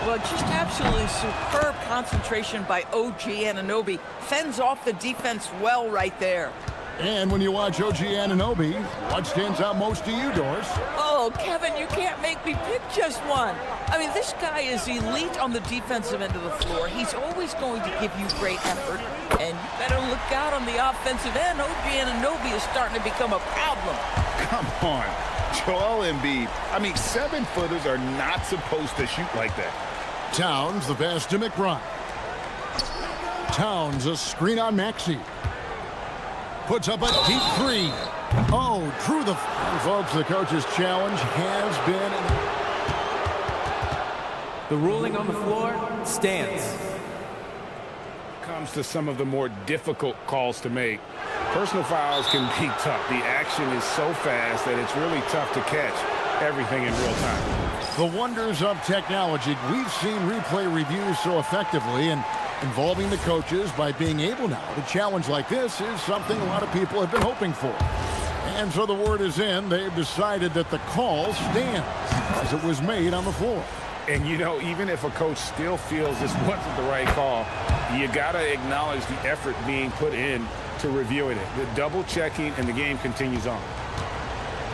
Well, just absolutely superb concentration by OG Anunoby. Fends off the defense well right there. And when you watch OG Anunoby, what stands out most to you, Doris? Oh, Kevin, you can't make me pick just one. I mean, this guy is elite on the defensive end of the floor. He's always going to give you great effort. And you better look out on the offensive end. OG Anunoby is starting to become a problem. Come on. Joel Embiid. I mean, 7-footers are not supposed to shoot like that. Towns, the pass to McBride. Towns, a screen on Maxey. Puts up a deep three. Oh, drew the... And folks, the coach's challenge has been... The ruling on the floor stands. Comes to some of the more difficult calls to make. Personal fouls can be tough. The action is so fast that it's really tough to catch everything in real time. The wonders of technology. We've seen replay reviews so effectively, and involving the coaches by being able now to challenge like this is something a lot of people have been hoping for. And so the word is in. They've decided that the call stands as it was made on the floor. And, you know, even if a coach still feels this wasn't the right call, you got to acknowledge the effort being put in to reviewing it. The double-checking, and the game continues on.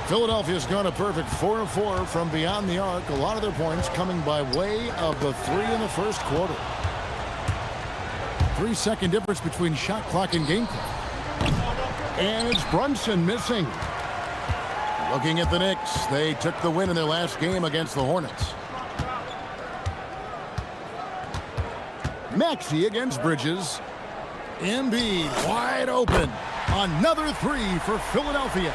Philadelphia's gone a perfect 4 of 4 from beyond the arc. A lot of their points coming by way of the 3 in the first quarter. 3-second difference between shot clock and game clock. And it's Brunson missing. Looking at the Knicks, they took the win in their last game against the Hornets. Maxey against Bridges. Embiid wide open. Another 3 for Philadelphia.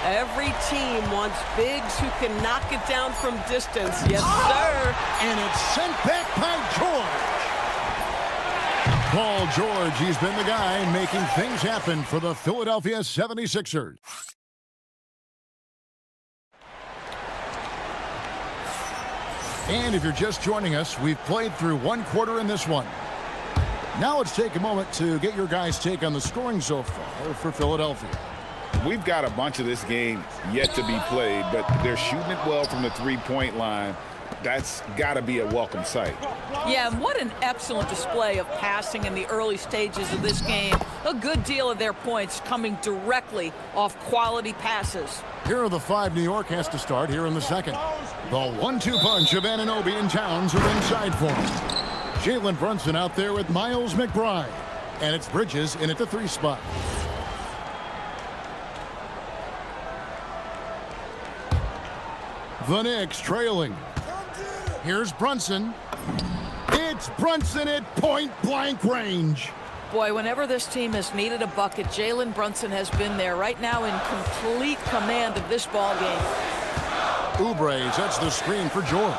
Every team wants bigs who can knock it down from distance. Yes, sir. And it's sent back by George. Paul George, he's been the guy making things happen for the Philadelphia 76ers. And if you're just joining us, we've played through one quarter in this one. Now let's take a moment to get your guys' take on the scoring so far for Philadelphia. We've got a bunch of this game yet to be played, but they're shooting it well from the three-point line. That's got to be a welcome sight. Yeah, and what an excellent display of passing in the early stages of this game. A good deal of their points coming directly off quality passes. Here are the 5 New York has to start here in the second. The 1-2 punch of Anunoby and Towns are inside for him. Jalen Brunson out there with Miles McBride. And it's Bridges in at the 3 spot. The Knicks trailing. Here's Brunson. It's Brunson at point-blank range. Boy, whenever this team has needed a bucket, Jalen Brunson has been there right now in complete command of this ball game. Oubre sets the screen for George.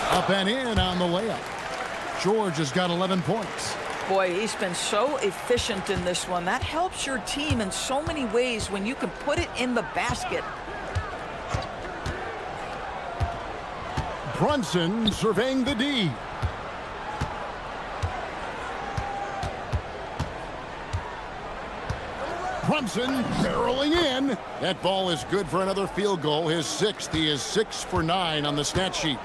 Up and in on the layup. George has got 11 points. Boy, he's been so efficient in this one. That helps your team in so many ways when you can put it in the basket. Brunson surveying the D. Brunson barreling in. That ball is good for another field goal. His 6th. He is 6 for 9 on the stat sheet.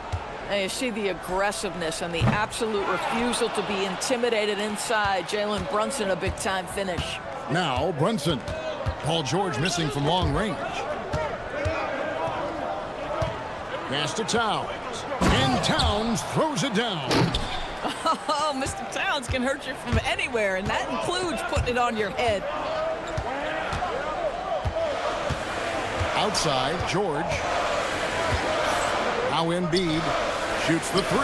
And you see the aggressiveness and the absolute refusal to be intimidated inside. Jalen Brunson, a big-time finish. Now Brunson. Paul George missing from long range. Pass to Towns. And Towns throws it down. Oh, Mr. Towns can hurt you from anywhere, and that includes putting it on your head. Outside, George. Now Embiid shoots the 3.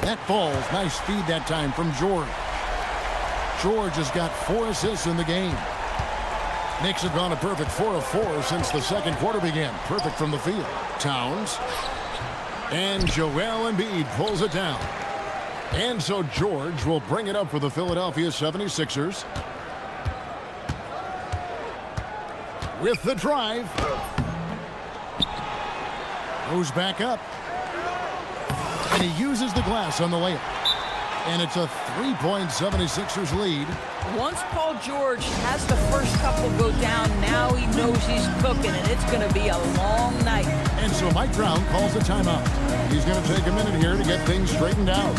That falls. Nice feed that time from George. George has got 4 assists in the game. Knicks have gone a perfect 4 of 4 since the second quarter began. Perfect from the field. Towns. And Joel Embiid pulls it down. And so George will bring it up for the Philadelphia 76ers. With the drive. Goes back up. And he uses the glass on the layup. And it's a 3-point 76ers lead. Once Paul George has the first couple go down, now he knows he's cooking, and it's going to be a long night. And so Mike Brown calls a timeout. He's going to take a minute here to get things straightened out.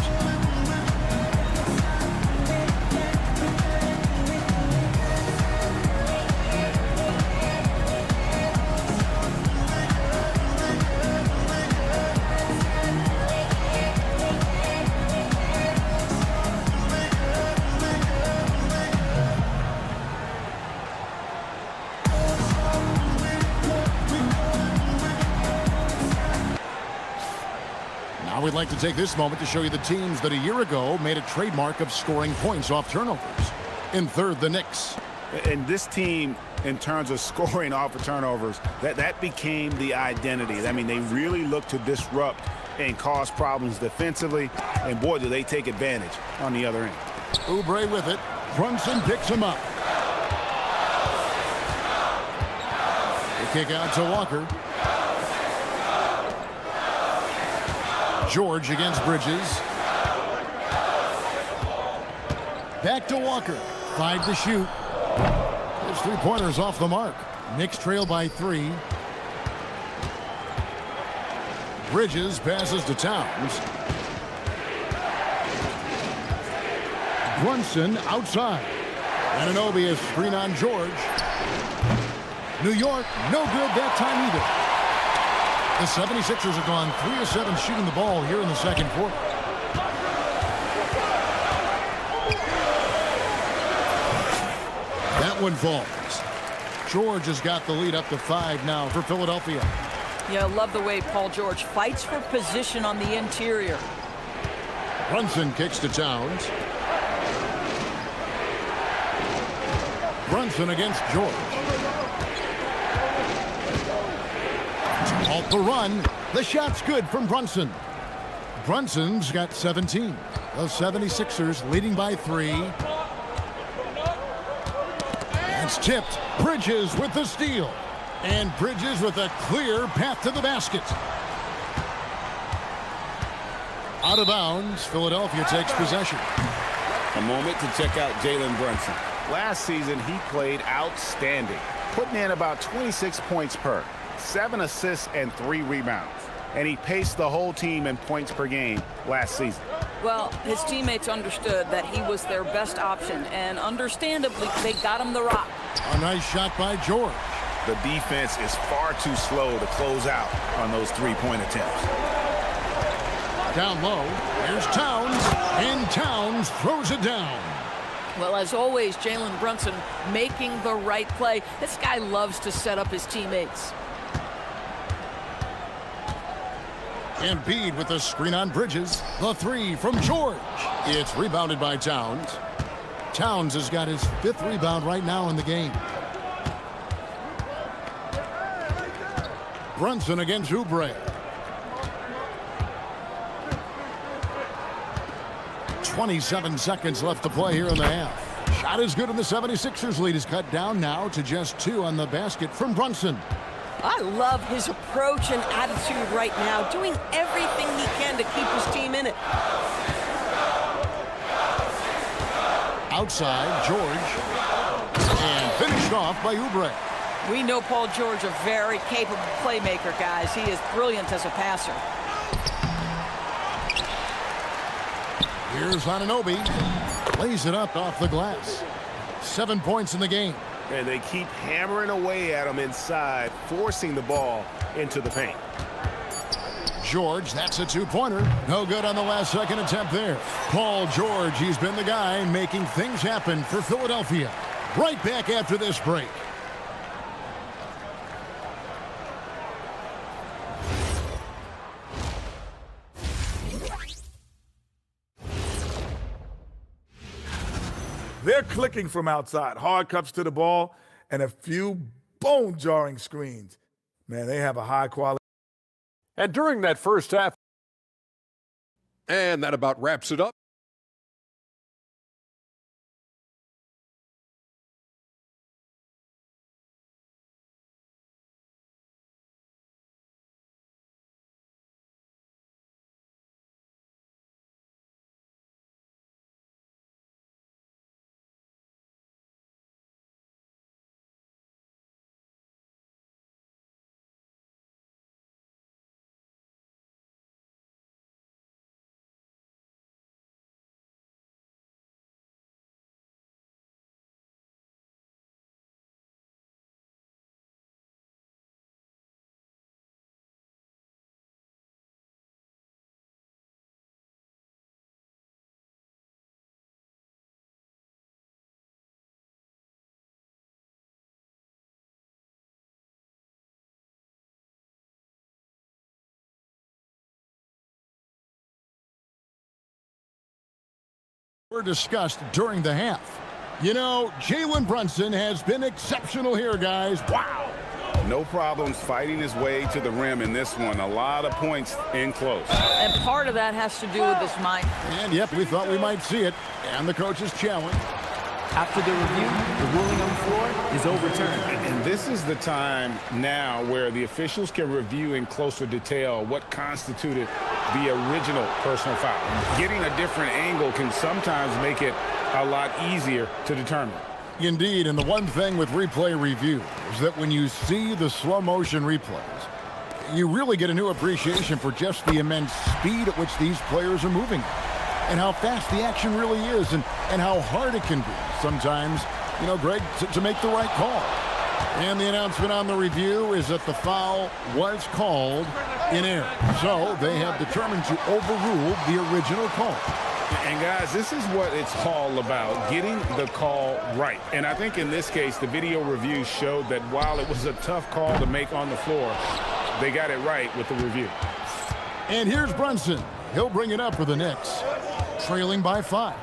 We'd like to take this moment to show you the teams that a year ago made a trademark of scoring points off turnovers. In third, the Knicks. And this team, in terms of scoring off of turnovers, that became the identity. I mean, they really look to disrupt and cause problems defensively, and boy, do they take advantage on the other end. Oubre with it. Brunson picks him up. The kick out to Walker. George against Bridges. Back to Walker. 5 to shoot. His three-pointers off the mark. Knicks trail by 3. Bridges passes to Towns. Brunson outside. Anunoby is screen on George. New York, no good that time either. The 76ers have gone 3 of 7 shooting the ball here in the second quarter. That one falls. George has got the lead up to 5 now for Philadelphia. Yeah, I love the way Paul George fights for position on the interior. Brunson kicks to Towns. Brunson against George. Halt the run. The shot's good from Brunson. Brunson's got 17. The 76ers leading by 3. It's tipped. Bridges with the steal. And Bridges with a clear path to the basket. Out of bounds. Philadelphia takes possession. A moment to check out Jalen Brunson. Last season, he played outstanding, putting in about 26 points per. 7 assists and 3 rebounds. And he paced the whole team in points per game last season. Well, his teammates understood that he was their best option, and understandably, they got him the rock. A nice shot by George. The defense is far too slow to close out on those three-point attempts. Down low, here's Towns, and Towns throws it down. Well, as always, Jalen Brunson making the right play. This guy loves to set up his teammates. Embiid with the screen on Bridges. The 3 from George. It's rebounded by Towns. Towns has got his 5th rebound right now in the game. Brunson against Oubre. 27 seconds left to play here in the half. Shot is good, and the 76ers lead is cut down now to just 2 on the basket from Brunson. I love his approach and attitude right now, doing everything he can to keep his team in it. Outside, George. And finished off by Oubre. We know Paul George, a very capable playmaker, guys. He is brilliant as a passer. Here's Anunoby. Lays it up off the glass. 7 points in the game. And they keep hammering away at him inside, forcing the ball into the paint. George, that's a 2-pointer. No good on the last second attempt there. Paul George, he's been the guy making things happen for Philadelphia. Right back after this break. They're clicking from outside. Hard cuts to the ball and a few bone-jarring screens. Man, they have a high quality. And during that first half, and that about wraps it up. were discussed during the half. You know, Jalen Brunson has been exceptional here, guys. Wow. No problems fighting his way to the rim in this one. A lot of points in close. And part of that has to do with his mind. And yep, we thought we might see it. And the coach's challenge. After the review, the ruling on the floor is overturned. And this is the time now where the officials can review in closer detail what constituted the original personal foul. Getting a different angle can sometimes make it a lot easier to determine. Indeed, and the one thing with replay review is that when you see the slow motion replays, you really get a new appreciation for just the immense speed at which these players are moving and how fast the action really is and how hard it can be sometimes, you know, Greg, to make the right call. And the announcement on the review is that the foul was called in error. So they have determined to overrule the original call. And guys, this is what it's all about, getting the call right. And I think in this case, the video review showed that while it was a tough call to make on the floor, they got it right with the review. And here's Brunson. He'll bring it up for the Knicks, trailing by 5.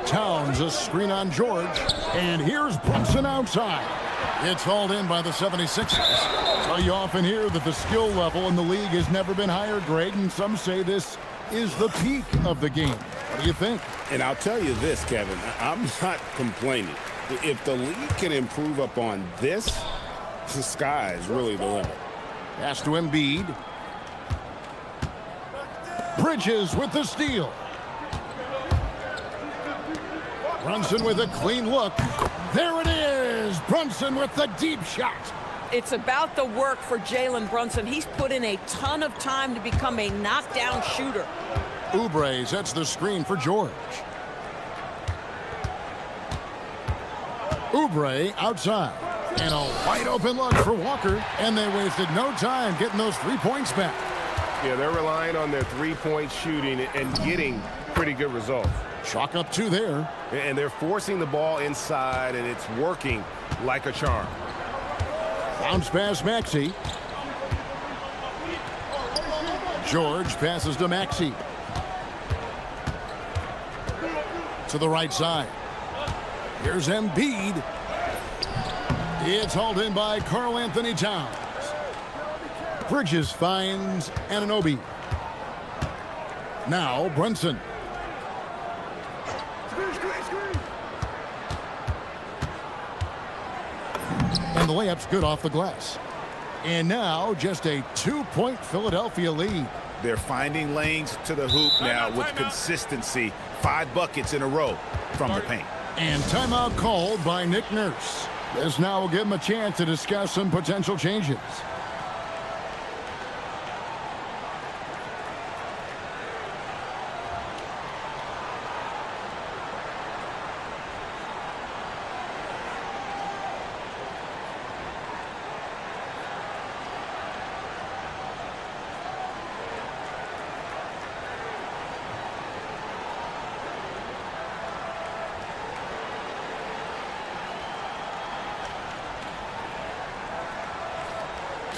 Towns a screen on George, and here's Brunson outside. It's hauled in by the 76ers. Well, you often hear that the skill level in the league has never been higher, Greg, and some say this is the peak of the game. What do you think? And I'll tell you this, Kevin, I'm not complaining. If the league can improve upon this, the sky is really the limit. Pass to Embiid. Bridges with the steal. Brunson with a clean look. There it is! Brunson with the deep shot. It's about the work for Jalen Brunson. He's put in a ton of time to become a knockdown shooter. Oubre sets the screen for George. Oubre outside. And a wide open look for Walker. And they wasted no time getting those 3 points back. Yeah, they're relying on their three-point shooting and getting pretty good results. Chalk up 2 there. And they're forcing the ball inside, and it's working like a charm. Bounce pass Maxey. George passes to Maxey. To the right side. Here's Embiid. It's hauled in by Karl Anthony Towns. Bridges finds Anunoby. Now Brunson. And the layup's good off the glass. And now just a 2-point Philadelphia lead. They're finding lanes to the hoop now with consistency. 5 buckets in a row from the paint. And timeout called by Nick Nurse. This now will give him a chance to discuss some potential changes.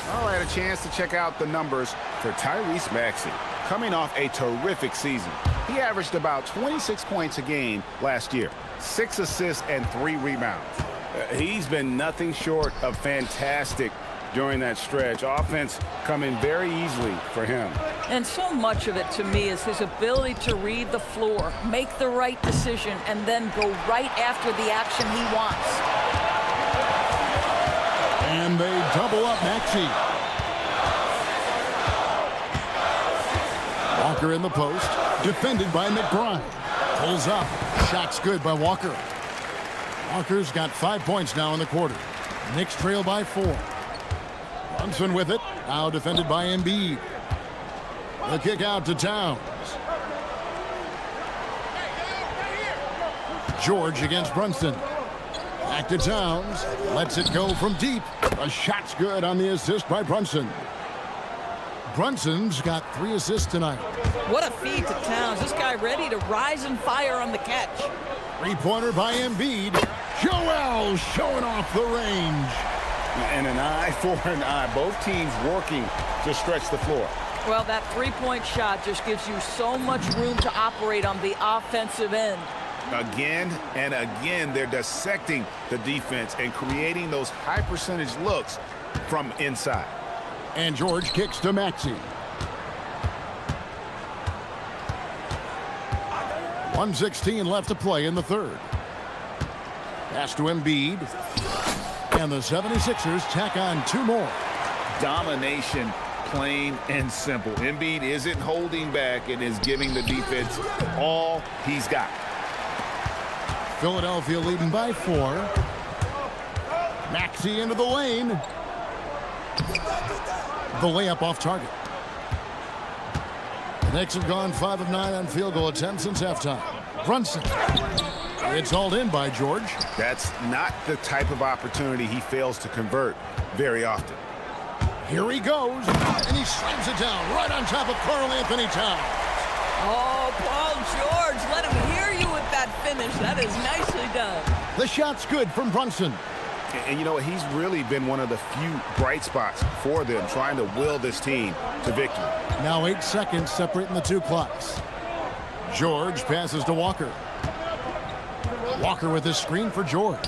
Well, I had a chance to check out the numbers for Tyrese Maxey. Coming off a terrific season, he averaged about 26 points a game last year, 6 assists and 3 rebounds. He's been nothing short of fantastic during that stretch. Offense coming very easily for him. And so much of it to me is his ability to read the floor, make the right decision, and then go right after the action he wants. And they double up Maxey. Walker in the post, defended by McBride. Pulls up, shot's good by Walker. Walker's got 5 points now in the quarter. Knicks trail by 4. Brunson with it, now defended by Embiid. The kick out to Towns. George against Brunson. Back to Towns, lets it go from deep. A shot's good on the assist by Brunson. Brunson's got 3 assists tonight. What a feed to Towns. This guy ready to rise and fire on the catch. 3-pointer by Embiid. Joel showing off the range. And an eye for an eye. Both teams working to stretch the floor. Well, that 3-point shot just gives you so much room to operate on the offensive end. Again and again, they're dissecting the defense and creating those high percentage looks from inside. And George kicks to Maxey. 1:16 left to play in the third. Pass to Embiid. And the 76ers tack on 2 more. Domination, plain and simple. Embiid isn't holding back and is giving the defense all he's got. Philadelphia leading by 4. Maxey into the lane. The layup off target. The Knicks have gone 5 of 9 on field goal attempts since halftime. Brunson. It's hauled in by George. That's not the type of opportunity he fails to convert very often. Here he goes, and he slams it down right on top of Karl Anthony Towns. Oh, Paul George, let him hear you with that finish. That is nicely done. The shot's good from Brunson. And you know what? He's really been one of the few bright spots for them, trying to will this team to victory. Now 8 seconds separating the 2 clocks. George passes to Walker. Walker with his screen for George.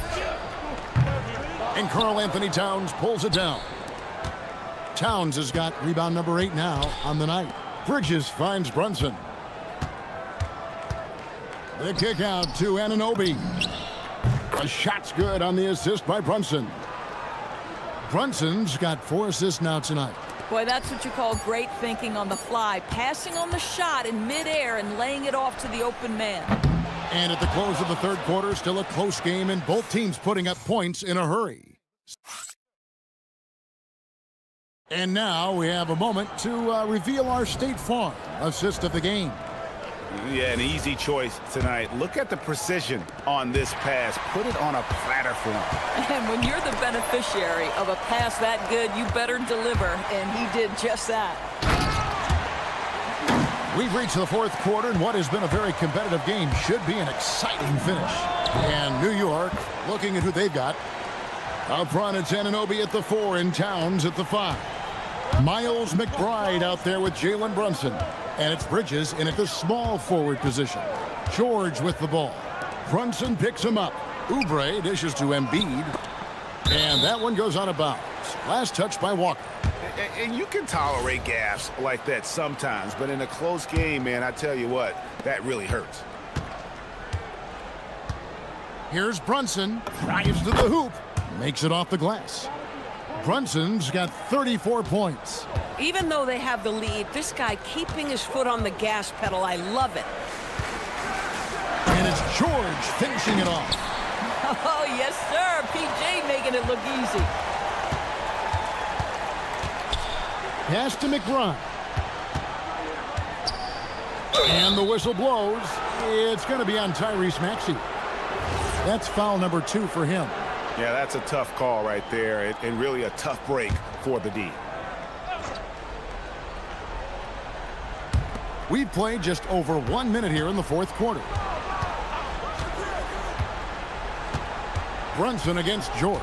And Karl Anthony Towns pulls it down. Towns has got rebound number 8 now on the night. Bridges finds Brunson. The kick out to Anunoby. The shot's good on the assist by Brunson. Brunson's got 4 assists now tonight. Boy, that's what you call great thinking on the fly. Passing on the shot in midair and laying it off to the open man. And at the close of the third quarter, still a close game, and both teams putting up points in a hurry. And now we have a moment to reveal our State Farm assist of the game. Yeah, an easy choice tonight. Look at the precision on this pass. Put it on a platter for him. And when you're the beneficiary of a pass that good, you better deliver, and he did just that. We've reached the fourth quarter, and what has been a very competitive game should be an exciting finish. And New York, looking at who they've got. Up front, it's Anunoby at the 4 and Towns at the 5. Miles McBride out there with Jalen Brunson. And it's Bridges in at the small forward position. George with the ball. Brunson picks him up. Oubre dishes to Embiid. And that one goes out of bounds. Last touch by Walker. And you can tolerate gaffes like that sometimes, but in a close game, man, I tell you what, that really hurts. Here's Brunson. Drives to the hoop. Makes it off the glass. Brunson's got 34 points. Even though they have the lead, this guy keeping his foot on the gas pedal, I love it. And it's George finishing it off. Oh, yes, sir. PJ making it look easy. Pass to McBride. And the whistle blows. It's going to be on Tyrese Maxey. That's foul number 2 for him. Yeah, that's a tough call right there, and really a tough break for the D. We've played just over 1 minute here in the fourth quarter. Brunson against George.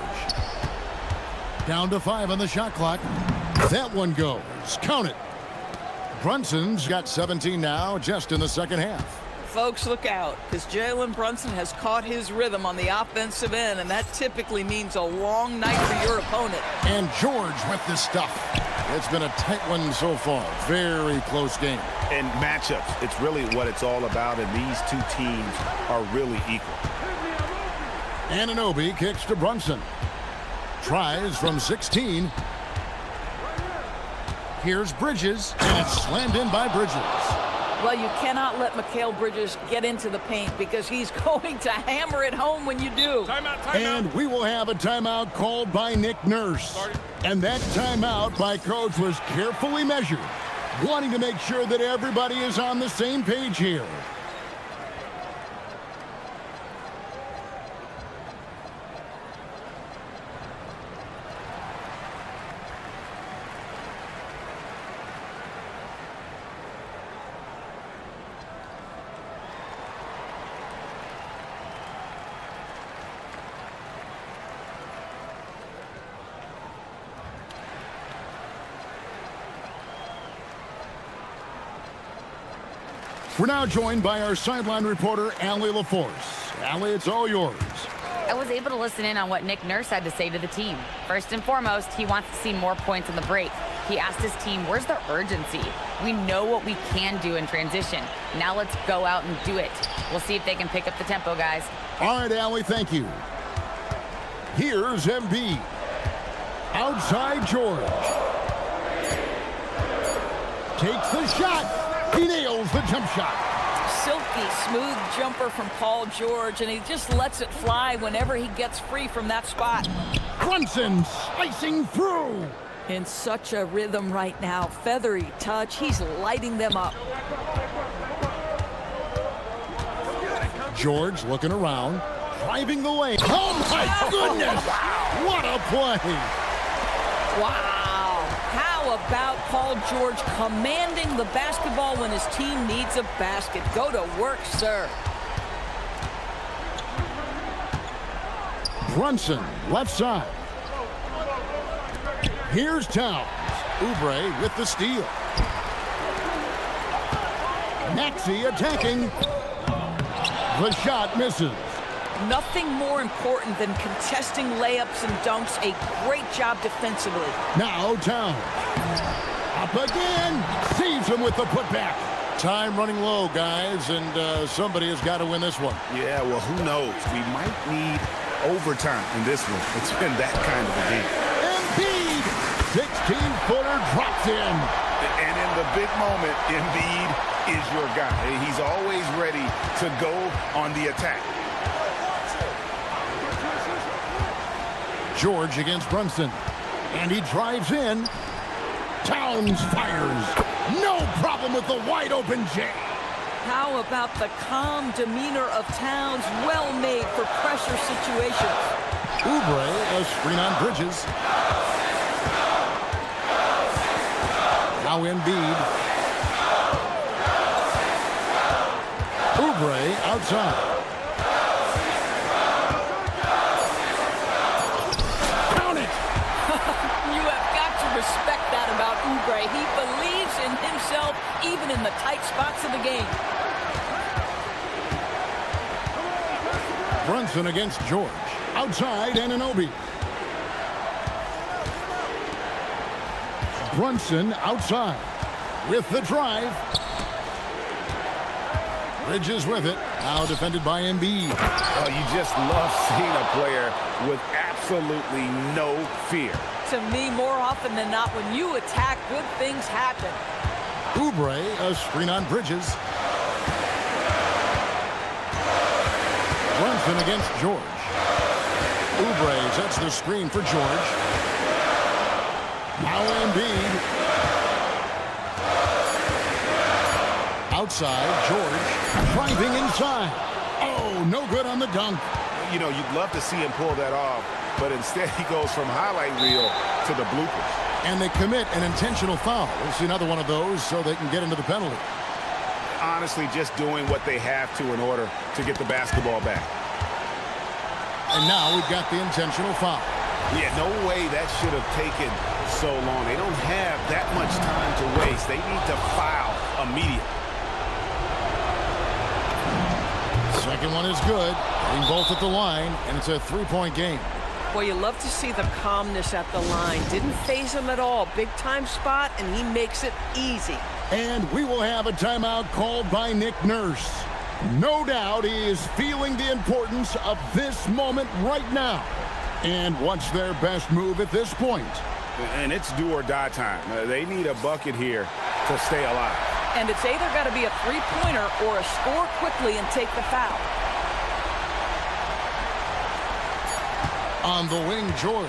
Down to 5 on the shot clock. That one goes. Count it. Brunson's got 17 now, just in the second half. Folks, look out, because Jalen Brunson has caught his rhythm on the offensive end, and that typically means a long night for your opponent. And George with this stuff. It's been a tight one so far. Very close game. And matchups, it's really what it's all about, and these two teams are really equal. Anunoby kicks to Brunson. Tries from 16. Here's Bridges, and it's slammed in by Bridges. Well, you cannot let Mikal Bridges get into the paint because he's going to hammer it home when you do. Timeout. And we will have a timeout called by Nick Nurse. And that timeout by Coach was carefully measured, wanting to make sure that everybody is on the same page here. We're now joined by our sideline reporter, Allie LaForce. Allie, it's all yours. I was able to listen in on what Nick Nurse had to say to the team. First and foremost, he wants to see more points on the break. He asked his team, where's the urgency? We know what we can do in transition. Now let's go out and do it. We'll see if they can pick up the tempo, guys. All right, Allie, thank you. Here's Embiid. Outside George. Takes the shot. He nails the jump shot. Silky, smooth jumper from Paul George, and he just lets it fly whenever he gets free from that spot. Brunson slicing through. In such a rhythm right now. Feathery touch. He's lighting them up. George looking around, driving the lane. Oh, my goodness. What a play. Wow. How about Paul George commanding the basketball when his team needs a basket? Go to work, sir. Brunson, left side. Here's Towns. Oubre with the steal. Maxey attacking. The shot misses. Nothing more important than contesting layups and dunks. A great job defensively. Now Towns. Up again. Saves him with the putback. Time running low, guys, and somebody has got to win this one. Yeah, well, who knows? We might need overtime in this one. It's been that kind of a game. Embiid, 16-footer drops in. And in the big moment, Embiid is your guy. He's always ready to go on the attack. George against Brunson, and he drives in. Towns fires. No problem with the wide-open J. How about the calm demeanor of Towns? Well made for pressure situations. Oubre, a screen on Bridges. Now Embiid. Oubre outside. Count it! You have got to respect that about Oubre. He believes in himself even in the tight spots of the game. Brunson against George. Outside, Anunoby. Brunson outside with the drive. Bridges with it. Now defended by Embiid. Oh, you just love seeing a player with absolutely no fear. To me, more often than not, when you attack, good things happen. Oubre, a screen on Bridges. Brunson against George. Oubre sets the screen for George. Now Embiid. Outside, George driving inside. Oh, no good on the dunk. You know, you'd love to see him pull that off, but instead he goes from highlight reel to the bloopers. And they commit an intentional foul. We'll see another one of those so they can get into the penalty. Honestly, just doing what they have to in order to get the basketball back. And now we've got the intentional foul. Yeah, no way that should have taken so long. They don't have that much time to waste. They need to foul immediately. Second one is good. Getting both at the line, and it's a three-point game. Well, you love to see the calmness at the line. Didn't faze him at all. Big-time spot, and he makes it easy. And we will have a timeout called by Nick Nurse. No doubt he is feeling the importance of this moment right now. And what's their best move at this point? And it's do or die time. They need a bucket here to stay alive. And it's either got to be a three-pointer or a score quickly and take the foul. On the wing, George.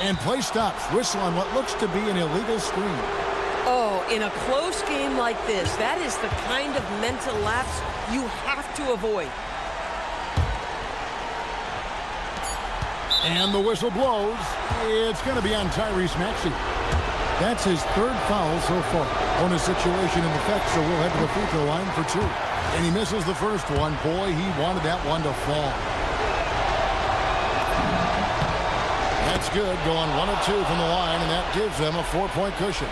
And play stops. Whistle on what looks to be an illegal screen. Oh, in a close game like this, that is the kind of mental lapse you have to avoid. And the whistle blows. It's going to be on Tyrese Maxey. That's his third foul so far. On a situation in effect, so we'll head to the free throw line for two. And he misses the first one. Boy, he wanted that one to fall. That's good. Going 1 of 2 from the line, and that gives them a 4-point cushion.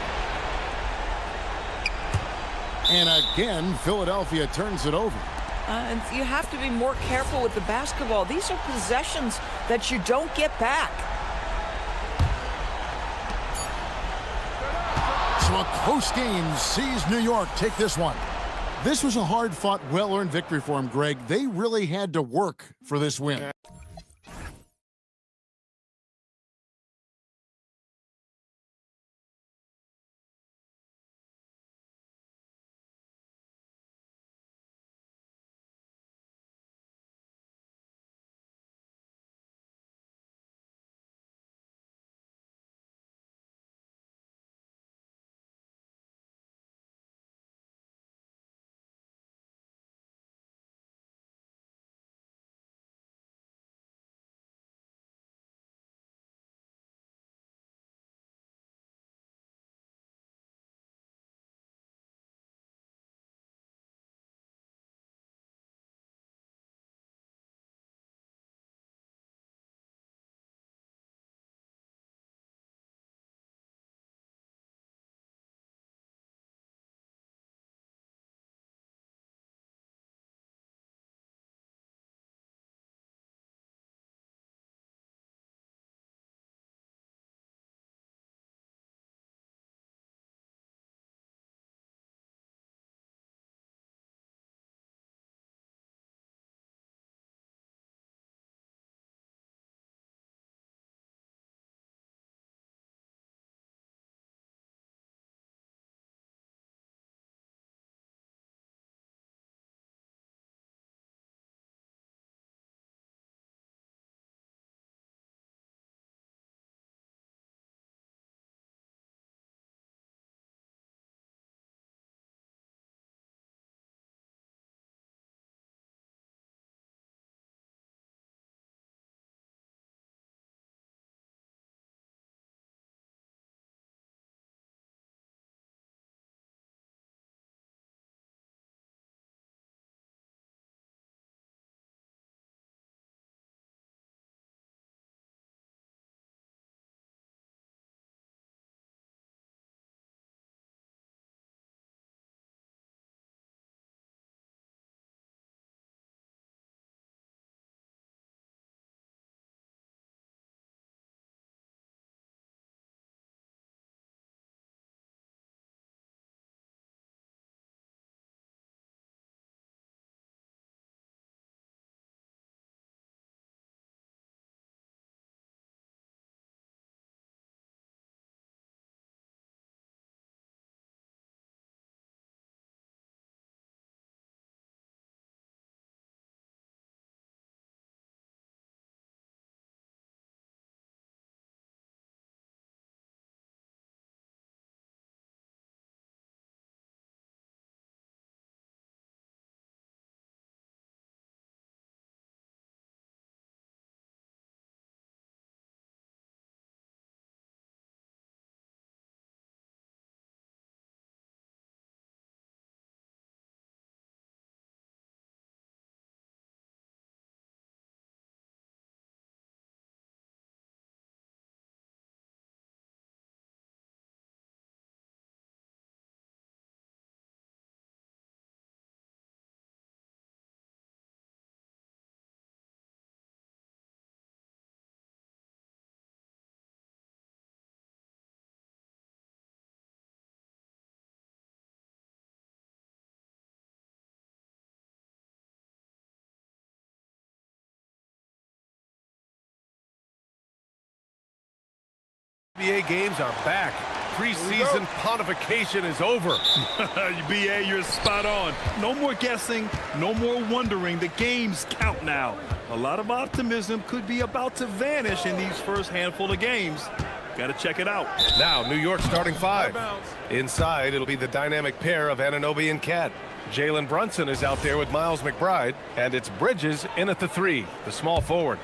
And again, Philadelphia turns it over. And you have to be more careful with the basketball. These are possessions that you don't get back. So a close game sees New York take this one. This was a hard-fought, well-earned victory for him, Greg. They really had to work for this win. NBA games are back. Preseason pontification is over. BA, you're spot on. No more guessing, no more wondering. The games count now. A lot of optimism could be about to vanish in these first handful of games. Got to check it out. Now, New York starting five. Inside, it'll be the dynamic pair of Anunoby and Cat. Jalen Brunson is out there with Miles McBride, and it's Bridges in at the three, the small forward.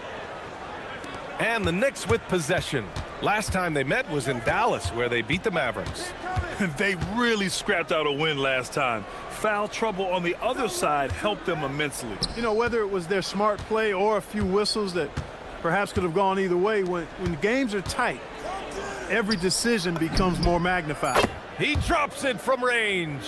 And the Knicks with possession. Last time they met was in Dallas, where they beat the Mavericks. They really scrapped out a win last time. Foul trouble on the other side helped them immensely. You know, whether it was their smart play or a few whistles that perhaps could have gone either way, when games are tight, every decision becomes more magnified. He drops it from range.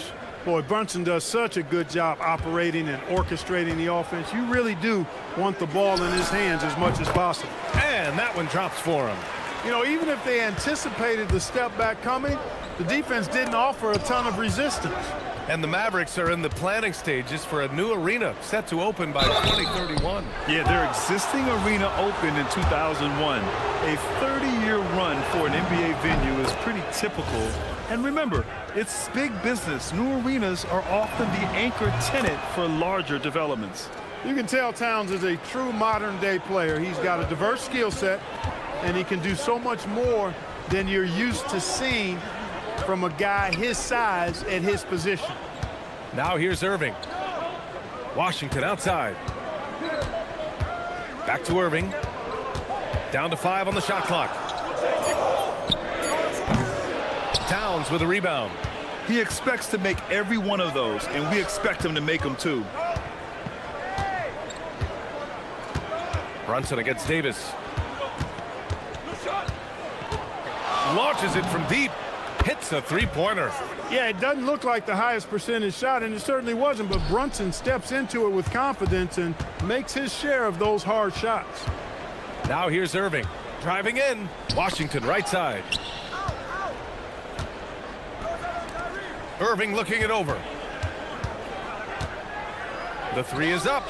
Boy, Brunson does such a good job operating and orchestrating the offense. You really do want the ball in his hands as much as possible. And that one drops for him. You know, even if they anticipated the step back coming, the defense didn't offer a ton of resistance. And the Mavericks are in the planning stages for a new arena set to open by 2031. Yeah, their existing arena opened in 2001. A 30-year run for an NBA venue is pretty typical. And remember, it's big business. New arenas are often the anchor tenant for larger developments. You can tell Towns is a true modern-day player. He's got a diverse skill set, and he can do so much more than you're used to seeing from a guy his size at his position. Now here's Irving. Washington outside. Back to Irving. Down to 5 on the shot clock. Towns with a rebound. He expects to make every one of those, and we expect him to make them too. Brunson against Davis. Launches it from deep. Hits a three-pointer. Yeah, it doesn't look like the highest percentage shot, and it certainly wasn't, but Brunson steps into it with confidence and makes his share of those hard shots. Now here's Irving. Driving in. Washington right side. Irving looking it over. The three is up.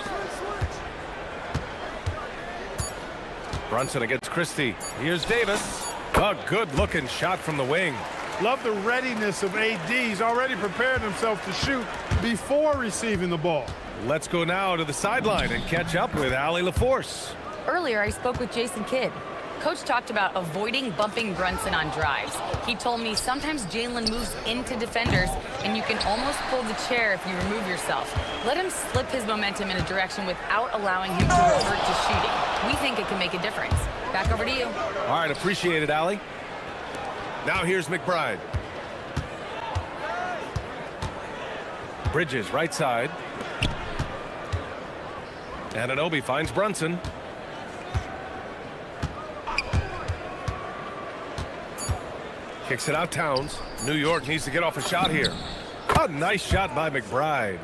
Brunson against Christie. Here's Davis. A good-looking shot from the wing. Love the readiness of AD. He's already prepared himself to shoot before receiving the ball. Let's go now to the sideline and catch up with Allie LaForce. Earlier, I spoke with Jason Kidd. Coach talked about avoiding bumping Brunson on drives. He told me sometimes Jalen moves into defenders, and you can almost pull the chair if you remove yourself. Let him slip his momentum in a direction without allowing him to revert to shooting. We think it can make a difference. Back over to you. All right, appreciate it, Allie. Now here's McBride. Bridges right side. Anunoby finds Brunson. Kicks it out Towns. New York needs to get off a shot here. A nice shot by McBride.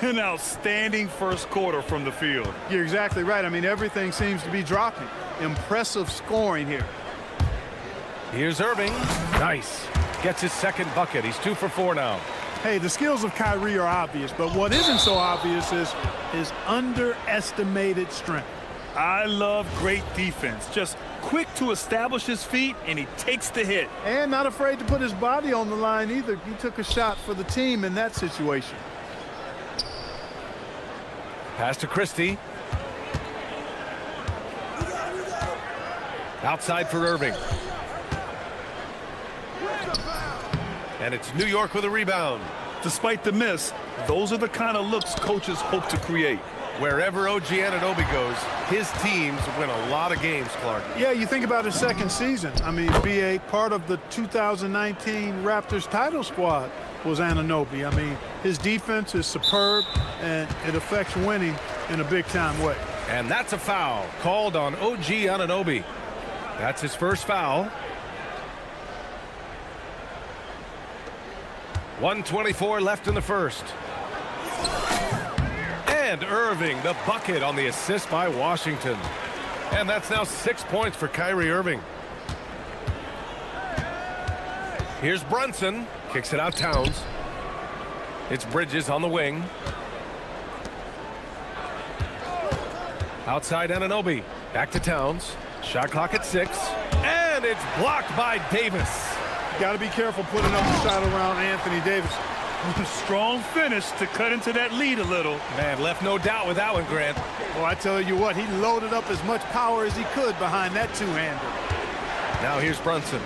An outstanding first quarter from the field. You're exactly right. I mean, everything seems to be dropping. Impressive scoring here. Here's Irving. Nice. Gets his second bucket. He's 2 for 4 now. Hey, the skills of Kyrie are obvious, but what isn't so obvious is his underestimated strength. I love great defense. Just quick to establish his feet, and he takes the hit. And not afraid to put his body on the line either. He took a shot for the team in that situation. Pass to Christie. Outside for Irving. And it's New York with a rebound. Despite the miss, those are the kind of looks coaches hope to create. Wherever OG Anunoby goes, his teams win a lot of games, Clark. Yeah, you think about his second season. I mean, be a part of the 2019 Raptors title squad was Anunoby. I mean, his defense is superb, and it affects winning in a big-time way. And that's a foul called on OG Anunoby. That's his first foul. 1:24 left in the first. And Irving, the bucket on the assist by Washington. And that's now 6 points for Kyrie Irving. Here's Brunson. Kicks it out Towns. It's Bridges on the wing. Outside Anunoby. Back to Towns. Shot clock at 6. And it's blocked by Davis. Got to be careful putting up a shot around Anthony Davis. Strong finish to cut into that lead a little. Man, left no doubt with that one, Grant. Well, I tell you what, he loaded up as much power as he could behind that two-hander. Now here's Brunson.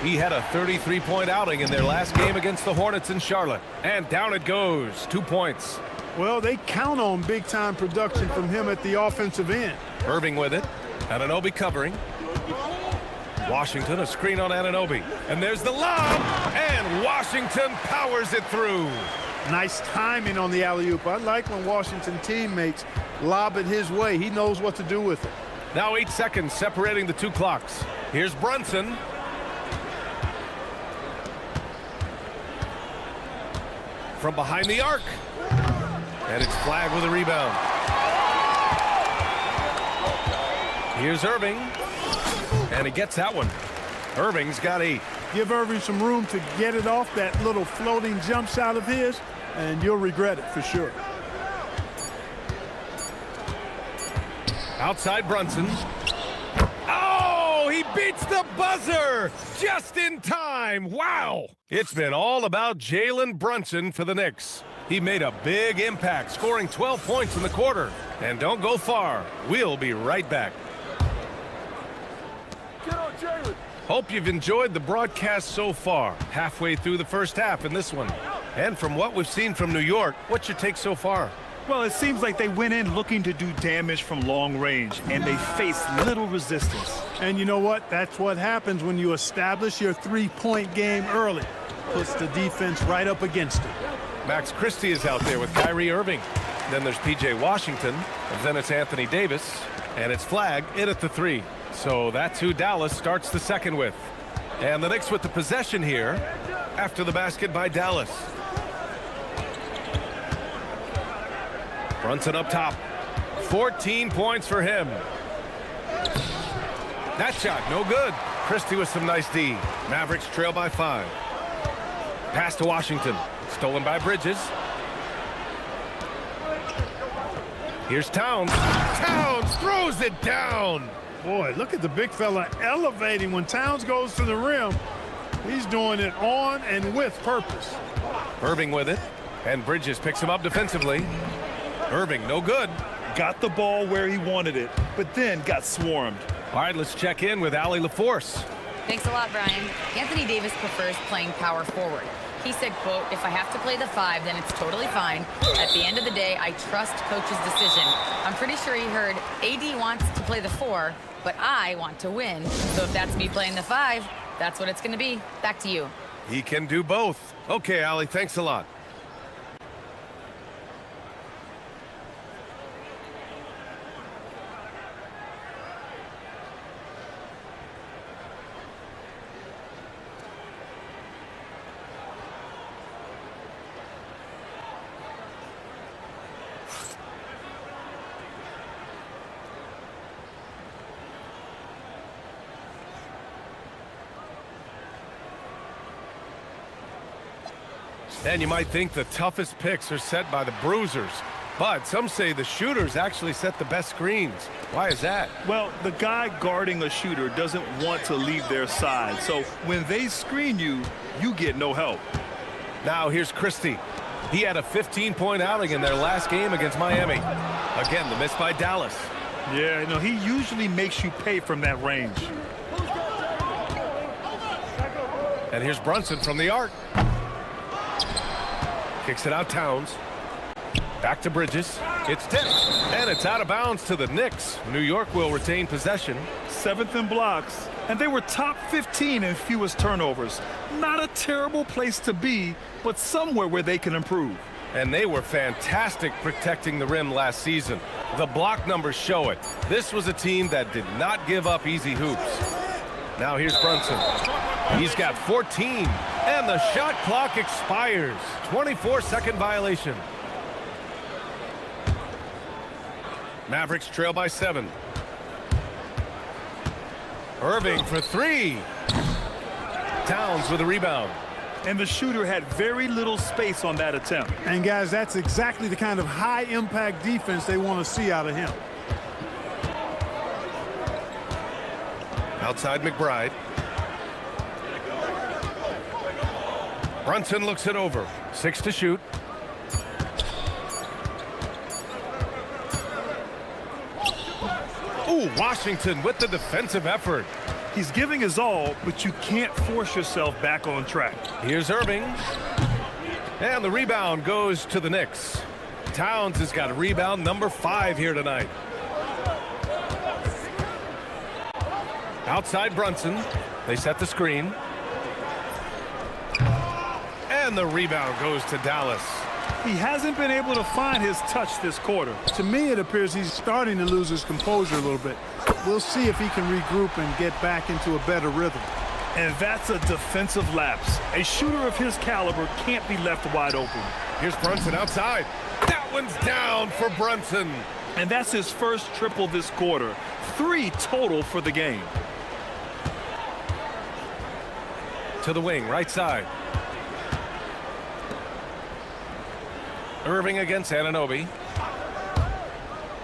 He had a 33-point outing in their last game against the Hornets in Charlotte. And down it goes. 2 points. Well, they count on big-time production from him at the offensive end. Irving with it. Anunoby covering. Washington, a screen on Anunoby. And there's the lob. And Washington powers it through. Nice timing on the alley-oop. I like when Washington teammates lob it his way. He knows what to do with it. Now 8 seconds separating the two clocks. Here's Brunson. from behind the arc. And it's flagged with a rebound. Here's Irving. And he gets that one. Irving's got 8. Give Irving some room to get it off that little floating jump shot of his, and you'll regret it for sure. Outside Brunson. Oh, he beats the buzzer just in time. Wow. It's been all about Jalen Brunson for the Knicks. He made a big impact, scoring 12 points in the quarter. And don't go far. We'll be right back. Get on, Jalen. Hope you've enjoyed the broadcast so far. Halfway through the first half in this one. And from what we've seen from New York, what's your take so far? Well, it seems like they went in looking to do damage from long range, and they faced little resistance. And you know what? That's what happens when you establish your three-point game early. Puts the defense right up against it. Max Christie is out there with Kyrie Irving. Then there's P.J. Washington. And then it's Anthony Davis. And it's flagged in at the 3. So that's who Dallas starts the second with. And the Knicks with the possession here after the basket by Dallas. Brunson up top. 14 points for him. That shot, no good. Christie with some nice D. Mavericks trail by 5. Pass to Washington. Stolen by Bridges. Here's Towns. Towns throws it down. Boy, look at the big fella elevating when Towns goes to the rim. He's doing it on and with purpose. Irving with it. And Bridges picks him up defensively. Irving, no good. Got the ball where he wanted it, but then got swarmed. All right, let's check in with Allie LaForce. Thanks a lot, Brian. Anthony Davis prefers playing power forward. He said, quote, "If I have to play the 5, then it's totally fine. At the end of the day, I trust coach's decision." I'm pretty sure he heard AD wants to play the 4, but I want to win. So if that's me playing the 5, that's what it's going to be. Back to you. He can do both. Okay, Allie, thanks a lot. And you might think the toughest picks are set by the bruisers, but some say the shooters actually set the best screens. Why is that? Well, the guy guarding a shooter doesn't want to leave their side, so when they screen you, you get no help. Now here's Christie. He had a 15-point outing in their last game against Miami. Again, the miss by Dallas. Yeah, no, he usually makes you pay from that range. And here's Brunson from the arc. Kicks it out, Towns. Back to Bridges. It's tipped. And it's out of bounds to the Knicks. New York will retain possession. 7th in blocks. And they were top 15 in fewest turnovers. Not a terrible place to be, but somewhere where they can improve. And they were fantastic protecting the rim last season. The block numbers show it. This was a team that did not give up easy hoops. Now here's Brunson. He's got 14. And the shot clock expires. 24-second violation. Mavericks trail by 7. Irving for 3. Towns with a rebound. And the shooter had very little space on that attempt. And guys, that's exactly the kind of high-impact defense they want to see out of him. Outside McBride. Brunson looks it over. 6 to shoot. Ooh, Washington with the defensive effort. He's giving his all, but you can't force yourself back on track. Here's Irving. And the rebound goes to the Knicks. Towns has got a rebound number 5 here tonight. Outside Brunson. They set the screen. And the rebound goes to Dallas. He hasn't been able to find his touch this quarter. To me, it appears he's starting to lose his composure a little bit. We'll see if he can regroup and get back into a better rhythm. And that's a defensive lapse. A shooter of his caliber can't be left wide open. Here's Brunson outside. That one's down for Brunson. And that's his first triple this quarter. 3 total for the game. To the wing, right side. Irving against Anunoby.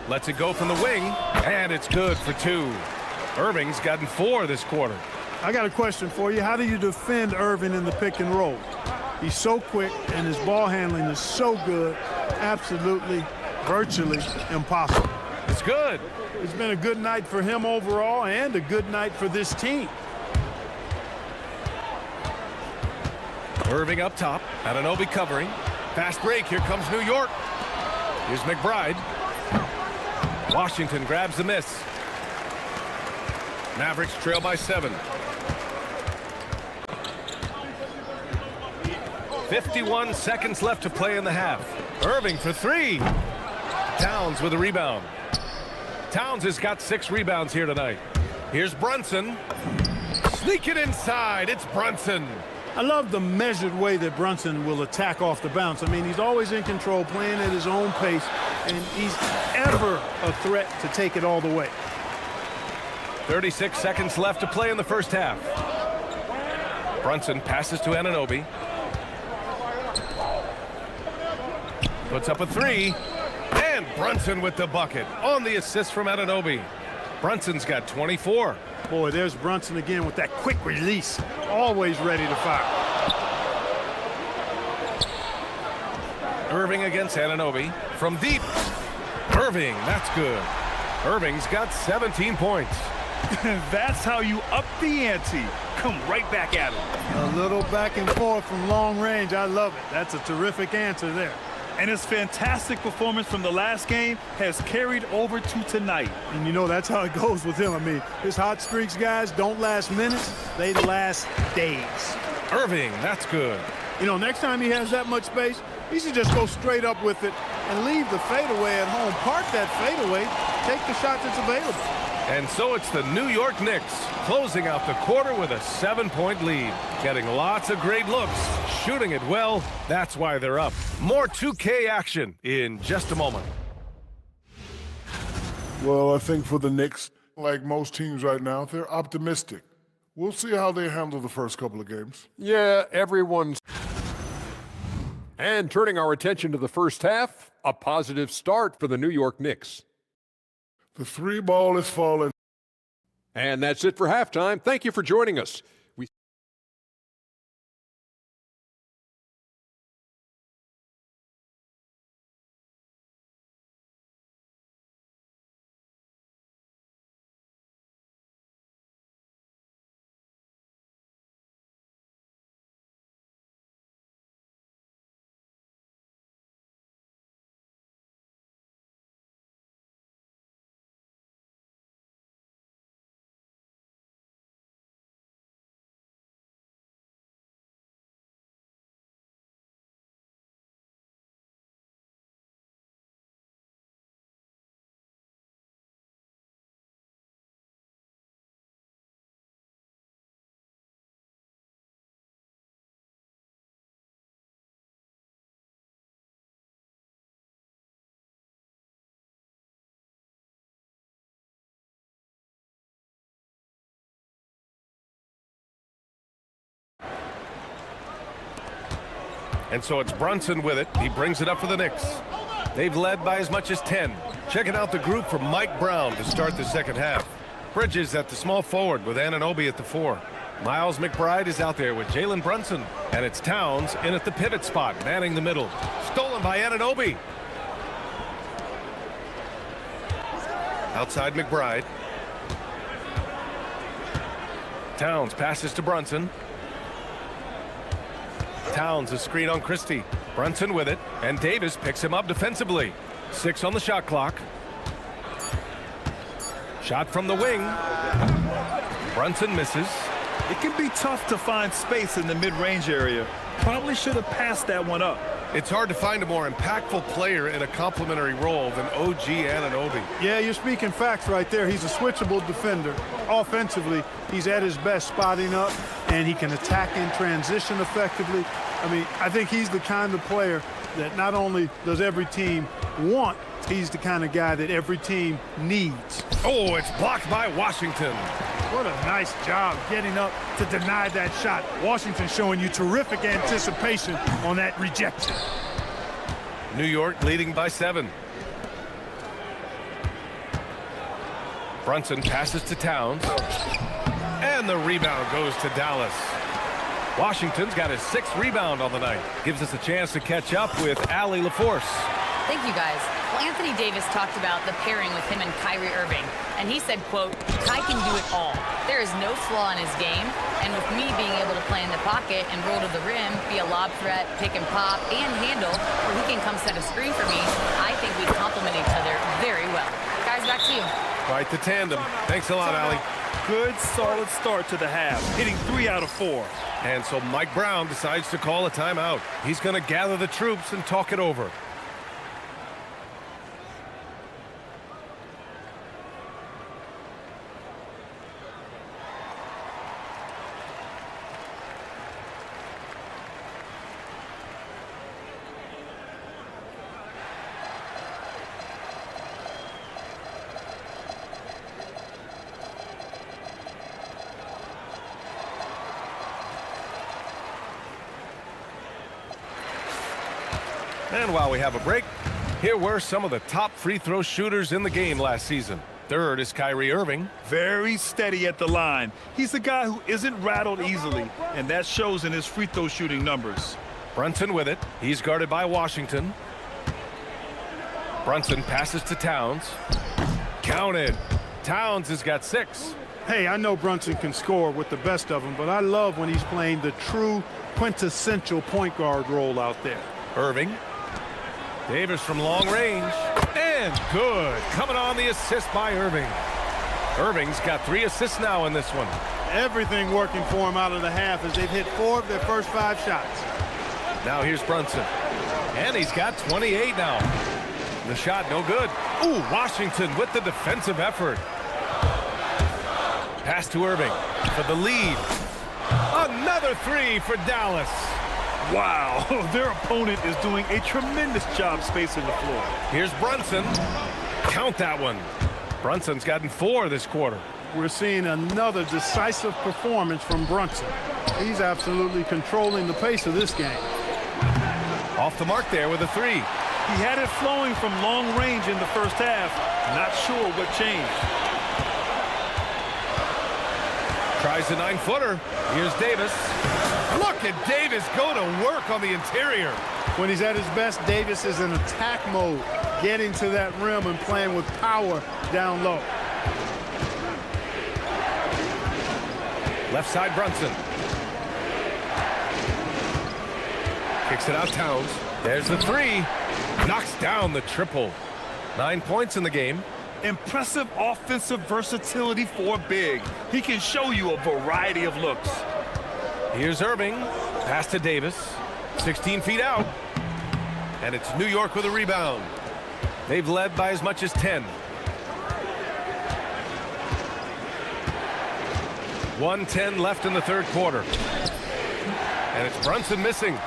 Lets it go from the wing, and it's good for 2. Irving's gotten 4 this quarter. I got a question for you. How do you defend Irving in the pick and roll? He's so quick, and his ball handling is so good. Absolutely, virtually impossible. It's good. It's been a good night for him overall and a good night for this team. Irving up top. Anunoby covering. Fast break. Here comes New York. Here's McBride. Washington grabs the miss. Mavericks trail by 7. 51 seconds left to play in the half. Irving for 3. Towns with a rebound. Towns has got 6 rebounds here tonight. Here's Brunson. Sneak it inside. It's Brunson. I love the measured way that Brunson will attack off the bounce. I mean, he's always in control, playing at his own pace, and he's ever a threat to take it all the way. 36 seconds left to play in the first half. Brunson passes to Anunoby. Puts up a 3. And Brunson with the bucket on the assist from Anunoby. Brunson's got 24. Boy, there's Brunson again with that quick release. Always ready to fire. Irving against Anunoby. From deep. Irving, that's good. Irving's got 17 points. That's how you up the ante. Come right back at him. A little back and forth from long range. I love it. That's a terrific answer there. And his fantastic performance from the last game has carried over to tonight. And you know, that's how it goes with him. I mean, his hot streaks, guys, don't last minutes. They last days. Irving, that's good. You know, next time he has that much space, he should just go straight up with it and leave the fadeaway at home. Park that fadeaway, take the shot that's available. And so it's the New York Knicks closing out the quarter with a 7-point lead. Getting lots of great looks, shooting it well. That's why they're up. More 2K action in just a moment. Well, I think for the Knicks, like most teams right now, they're optimistic. We'll see how they handle the first couple of games. Yeah, everyone's... And turning our attention to the first half, a positive start for the New York Knicks. The 3 ball is falling. And that's it for halftime. Thank you for joining us. And so it's Brunson with it. He brings it up for the Knicks. They've led by as much as 10. Checking out the group from Mike Brown to start the second half. Bridges at the small forward with Anunoby at the 4. Miles McBride is out there with Jalen Brunson. And it's Towns in at the pivot spot, manning the middle. Stolen by Anunoby. Outside McBride. Towns passes to Brunson. Towns a screen on Christie. Brunson with it, and Davis picks him up defensively. 6 on the shot clock. Shot from the wing. Brunson misses. It can be tough to find space in the mid-range area. Probably should have passed that one up. It's hard to find a more impactful player in a complementary role than OG Anunoby. Yeah, you're speaking facts right there. He's a switchable defender. Offensively, he's at his best spotting up, and he can attack in transition effectively. I mean, I think he's the kind of player that not only does every team want, he's the kind of guy that every team needs. Oh, it's blocked by Washington. What a nice job getting up to deny that shot. Washington showing you terrific anticipation on that rejection. New York leading by 7. Brunson passes to Towns. And the rebound goes to Dallas. Washington's got his 6th rebound on the night. Gives us a chance to catch up with Allie LaForce. Thank you, guys. Well, Anthony Davis talked about the pairing with him and Kyrie Irving, and he said, quote, "Kai can do it all. There is no flaw in his game, and with me being able to play in the pocket and roll to the rim, be a lob threat, pick and pop, and handle, where he can come set a screen for me, I think we complement each other very well." Guys, back to you. Quite the tandem. Thanks a lot, Allie. Good, solid start to the half, hitting 3 out of 4. And so Mike Brown decides to call a timeout. He's going to gather the troops and talk it over. And while we have a break, here were some of the top free throw shooters in the game last season. Third is Kyrie Irving. Very steady at the line. He's the guy who isn't rattled easily, and that shows in his free throw shooting numbers. Brunson with it. He's guarded by Washington. Brunson passes to Towns. Counted. Towns has got 6. Hey, I know Brunson can score with the best of them, but I love when he's playing the true quintessential point guard role out there. Irving. Davis from long range. And good. Coming on the assist by Irving. Irving's got 3 assists now in this one. Everything working for him out of the half as they've hit 4 of their first 5 shots. Now here's Brunson. And he's got 28 now. The shot no good. Ooh, Washington with the defensive effort. Pass to Irving for the lead. Another 3 for Dallas. Wow, their opponent is doing a tremendous job spacing the floor. Here's Brunson. Count that one. Brunson's gotten 4 this quarter. We're seeing another decisive performance from Brunson. He's absolutely controlling the pace of this game. Off the mark there with a 3. He had it flowing from long range in the first half. Not sure what changed. Tries a 9-footer. Here's Davis. Look at Davis go to work on the interior. When he's at his best, Davis is in attack mode, getting to that rim and playing with power down low. Left side Brunson. Kicks it out Towns. There's the 3. Knocks down the triple. 9 points in the game. Impressive offensive versatility for big. He can show you a variety of looks. Here's Irving. Pass to Davis. 16 feet out. And it's New York with a rebound. They've led by as much as 10. 1:10 left in the third quarter. And it's Brunson missing.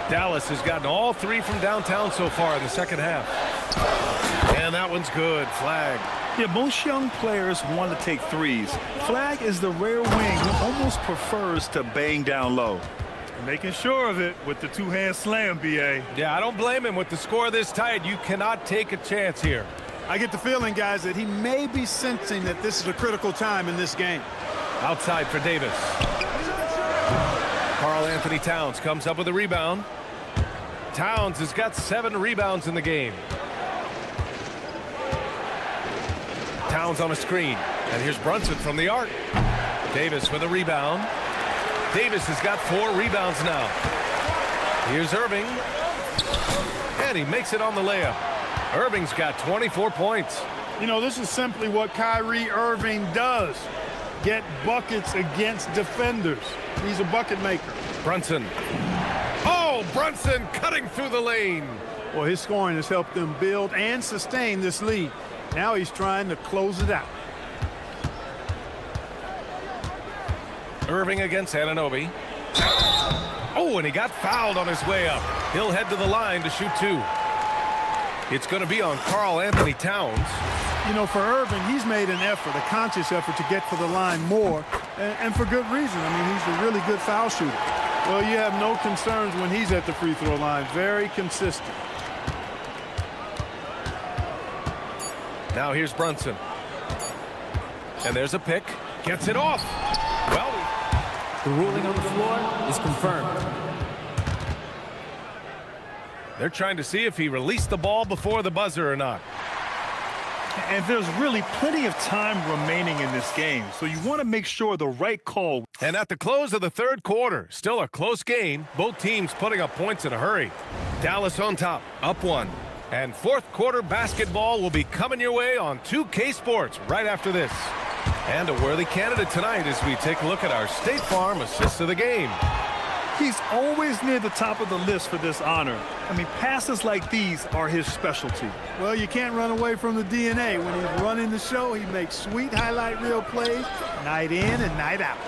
Dallas has gotten all 3 from downtown so far in the second half. And that one's good. Flag. Yeah, most young players want to take threes. Flag is the rare wing who almost prefers to bang down low. Making sure of it with the two-hand slam, B.A. Yeah, I don't blame him. With the score this tight, you cannot take a chance here. I get the feeling, guys, that he may be sensing that this is a critical time in this game. Outside for Davis. Karl Anthony Towns comes up with a rebound. Towns has got 7 rebounds in the game. Towns on a screen. And here's Brunson from the arc. Davis with a rebound. Davis has got 4 rebounds now. Here's Irving. And he makes it on the layup. Irving's got 24 points. You know, this is simply what Kyrie Irving does. Get buckets against defenders. He's a bucket maker. Brunson. Oh, Brunson cutting through the lane. Well, his scoring has helped them build and sustain this lead. Now he's trying to close it out. Irving against Anunoby. Oh, and he got fouled on his way up. He'll head to the line to shoot 2. It's going to be on Karl Anthony Towns. You know, for Irving, he's made an effort, a conscious effort to get to the line more, and for good reason. I mean, he's a really good foul shooter. Well, you have no concerns when he's at the free throw line. Very consistent. Now here's Brunson. And there's a pick. Gets it off. Well, the ruling on the floor is confirmed. They're trying to see if he released the ball before the buzzer or not. And there's really plenty of time remaining in this game, so you want to make sure the right call. And at the close of the third quarter, still a close game, both teams putting up points in a hurry. Dallas on top, up 1. And fourth quarter basketball will be coming your way on 2K Sports right after this. And a worthy candidate tonight as we take a look at our State Farm Assist of the Game. He's always near the top of the list for this honor. I mean, passes like these are his specialty. Well, you can't run away from the DNA. When he's running the show, he makes sweet highlight reel plays night in and night out.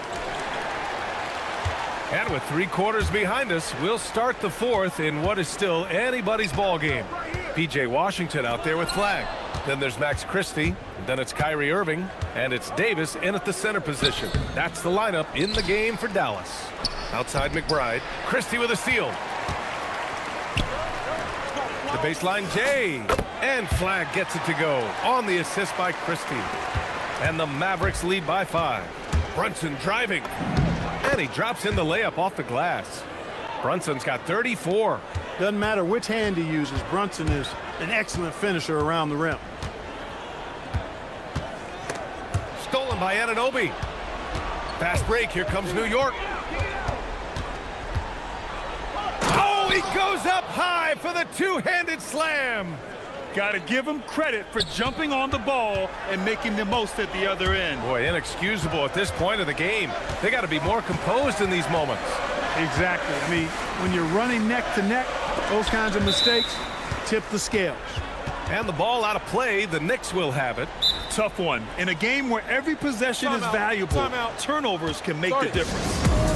And with 3 quarters behind us, we'll start the fourth in what is still anybody's ball game. P.J. Washington out there with flag. Then there's Max Christie. Then it's Kyrie Irving. And it's Davis in at the center position. That's the lineup in the game for Dallas. Outside McBride. Christie with a steal. The baseline Jay. And flag gets it to go on the assist by Christie. And the Mavericks lead by 5. Brunson driving. And he drops in the layup off the glass. Brunson's got 34. Doesn't matter which hand he uses, Brunson is an excellent finisher around the rim. Stolen by Anunoby. Fast break, here comes New York. Oh, he goes up high for the two-handed slam. Got to give him credit for jumping on the ball and making the most at the other end. Boy, inexcusable at this point of the game. They got to be more composed in these moments. Exactly. I mean, when you're running neck to neck, those kinds of mistakes tip the scales. And the ball out of play, the Knicks will have it. Tough one. In a game where every possession is valuable, turnovers can make the difference.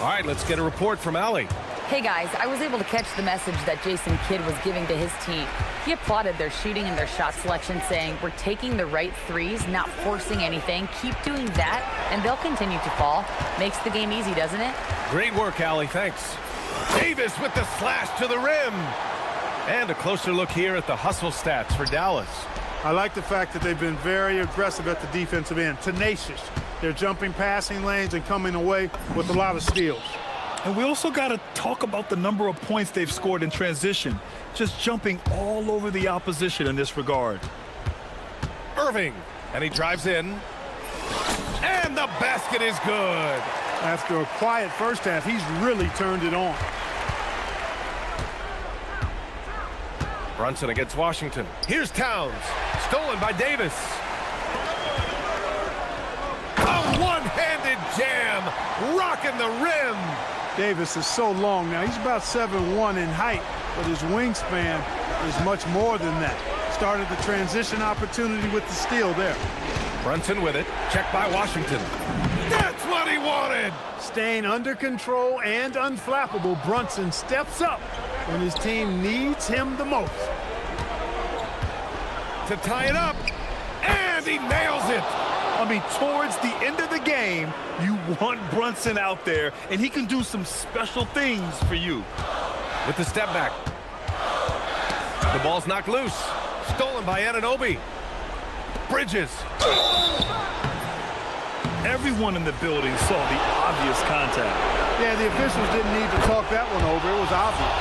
All right, let's get a report from Allie. Hey guys, I was able to catch the message that Jason Kidd was giving to his team. He applauded their shooting and their shot selection, saying, "We're taking the right threes, not forcing anything. Keep doing that, and they'll continue to fall." Makes the game easy, doesn't it? Great work, Allie. Thanks. Davis with the slash to the rim. And a closer look here at the hustle stats for Dallas. I like the fact that they've been very aggressive at the defensive end, tenacious. They're jumping passing lanes and coming away with a lot of steals. And we also got to talk about the number of points they've scored in transition, just jumping all over the opposition in this regard. Irving, and he drives in. And the basket is good. After a quiet first half, he's really turned it on. Brunson against Washington. Here's Towns. Stolen by Davis. A one-handed jam. Rocking the rim. Davis is so long now. He's about 7'1" in height, but his wingspan is much more than that. Started the transition opportunity with the steal there. Brunson with it. Checked by Washington. That's what he wanted. Staying under control and unflappable, Brunson steps up when his team needs him the most. To tie it up. And he nails it. I mean, towards the end of the game, you want Brunson out there, and he can do some special things for you. With the step back. The ball's knocked loose. Stolen by Anunoby. Bridges. Everyone in the building saw the obvious contact. Yeah, the officials didn't need to talk that one over. It was obvious.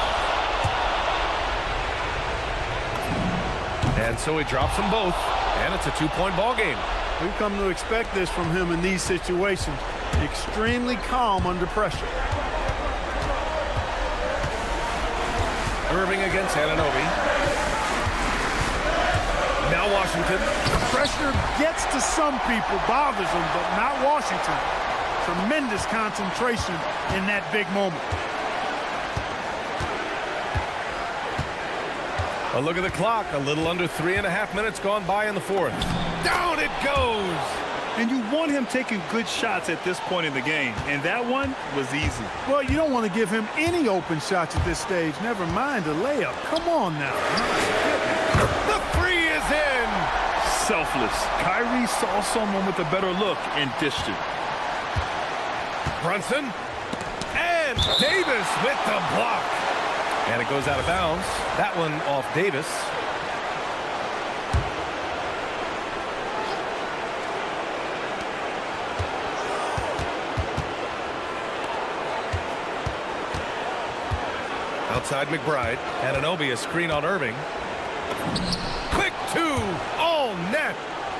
And so he drops them both, and it's a two-point ball game. We've come to expect this from him in these situations. Extremely calm under pressure. Irving against Anunoby. Now Washington. Pressure gets to some people, bothers them, but not Washington. Tremendous concentration in that big moment. A look at the clock. A little under 3.5 minutes gone by in the fourth. Down it goes! And you want him taking good shots at this point in the game, and that one was easy. Well, you don't want to give him any open shots at this stage, never mind a layup. Come on now. The three is in! Selfless. Kyrie saw someone with a better look and dished it. Brunson. And Davis with the block. And it goes out of bounds. That one off Davis. Outside McBride. Anunoby, a screen on Irving. Quick two. All net.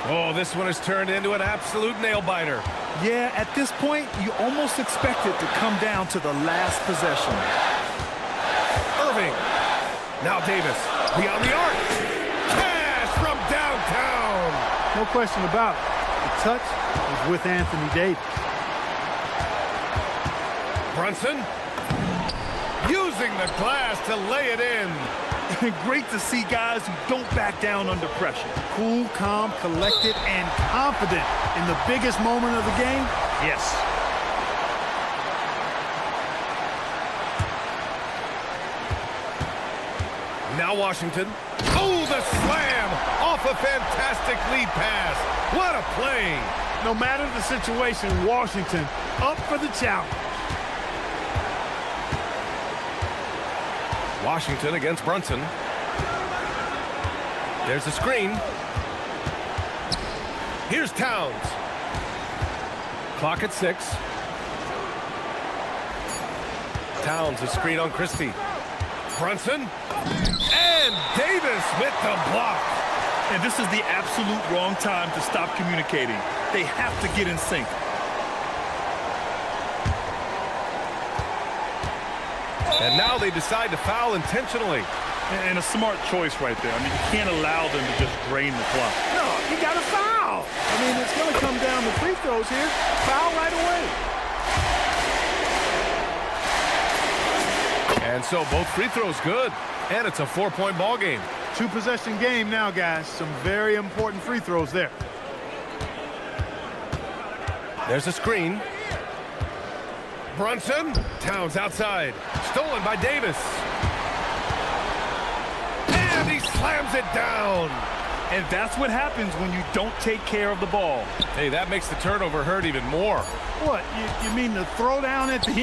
Oh, this one has turned into an absolute nail-biter. Yeah, at this point, you almost expect it to come down to the last possession. Irving. Now Davis. Beyond the arc. Cash from downtown. No question about it. The touch is with Anthony Davis. Brunson. Using the glass to lay it in. Great to see guys who don't back down under pressure. Cool, calm, collected, and confident in the biggest moment of the game. Yes. Now Washington. Oh, the slam off a fantastic lead pass. What a play. No matter the situation, Washington up for the challenge. Washington against Brunson. There's a screen. Here's Towns. Clock at 6. Towns, a screen on Christie. Brunson. And Davis with the block. And this is the absolute wrong time to stop communicating. They have to get in sync. And now they decide to foul intentionally. And a smart choice right there. I mean, you can't allow them to just drain the clock. No, you got to foul. I mean, it's going to come down to free throws here. Foul right away. And so both free throws good. And it's a 4-point ball game. 2-possession game now, guys. Some very important free throws there. There's a screen. Brunson. Towns outside. Stolen by Davis. And he slams it down. And that's what happens when you don't take care of the ball. Hey, that makes the turnover hurt even more. What? You mean the throwdown at the end?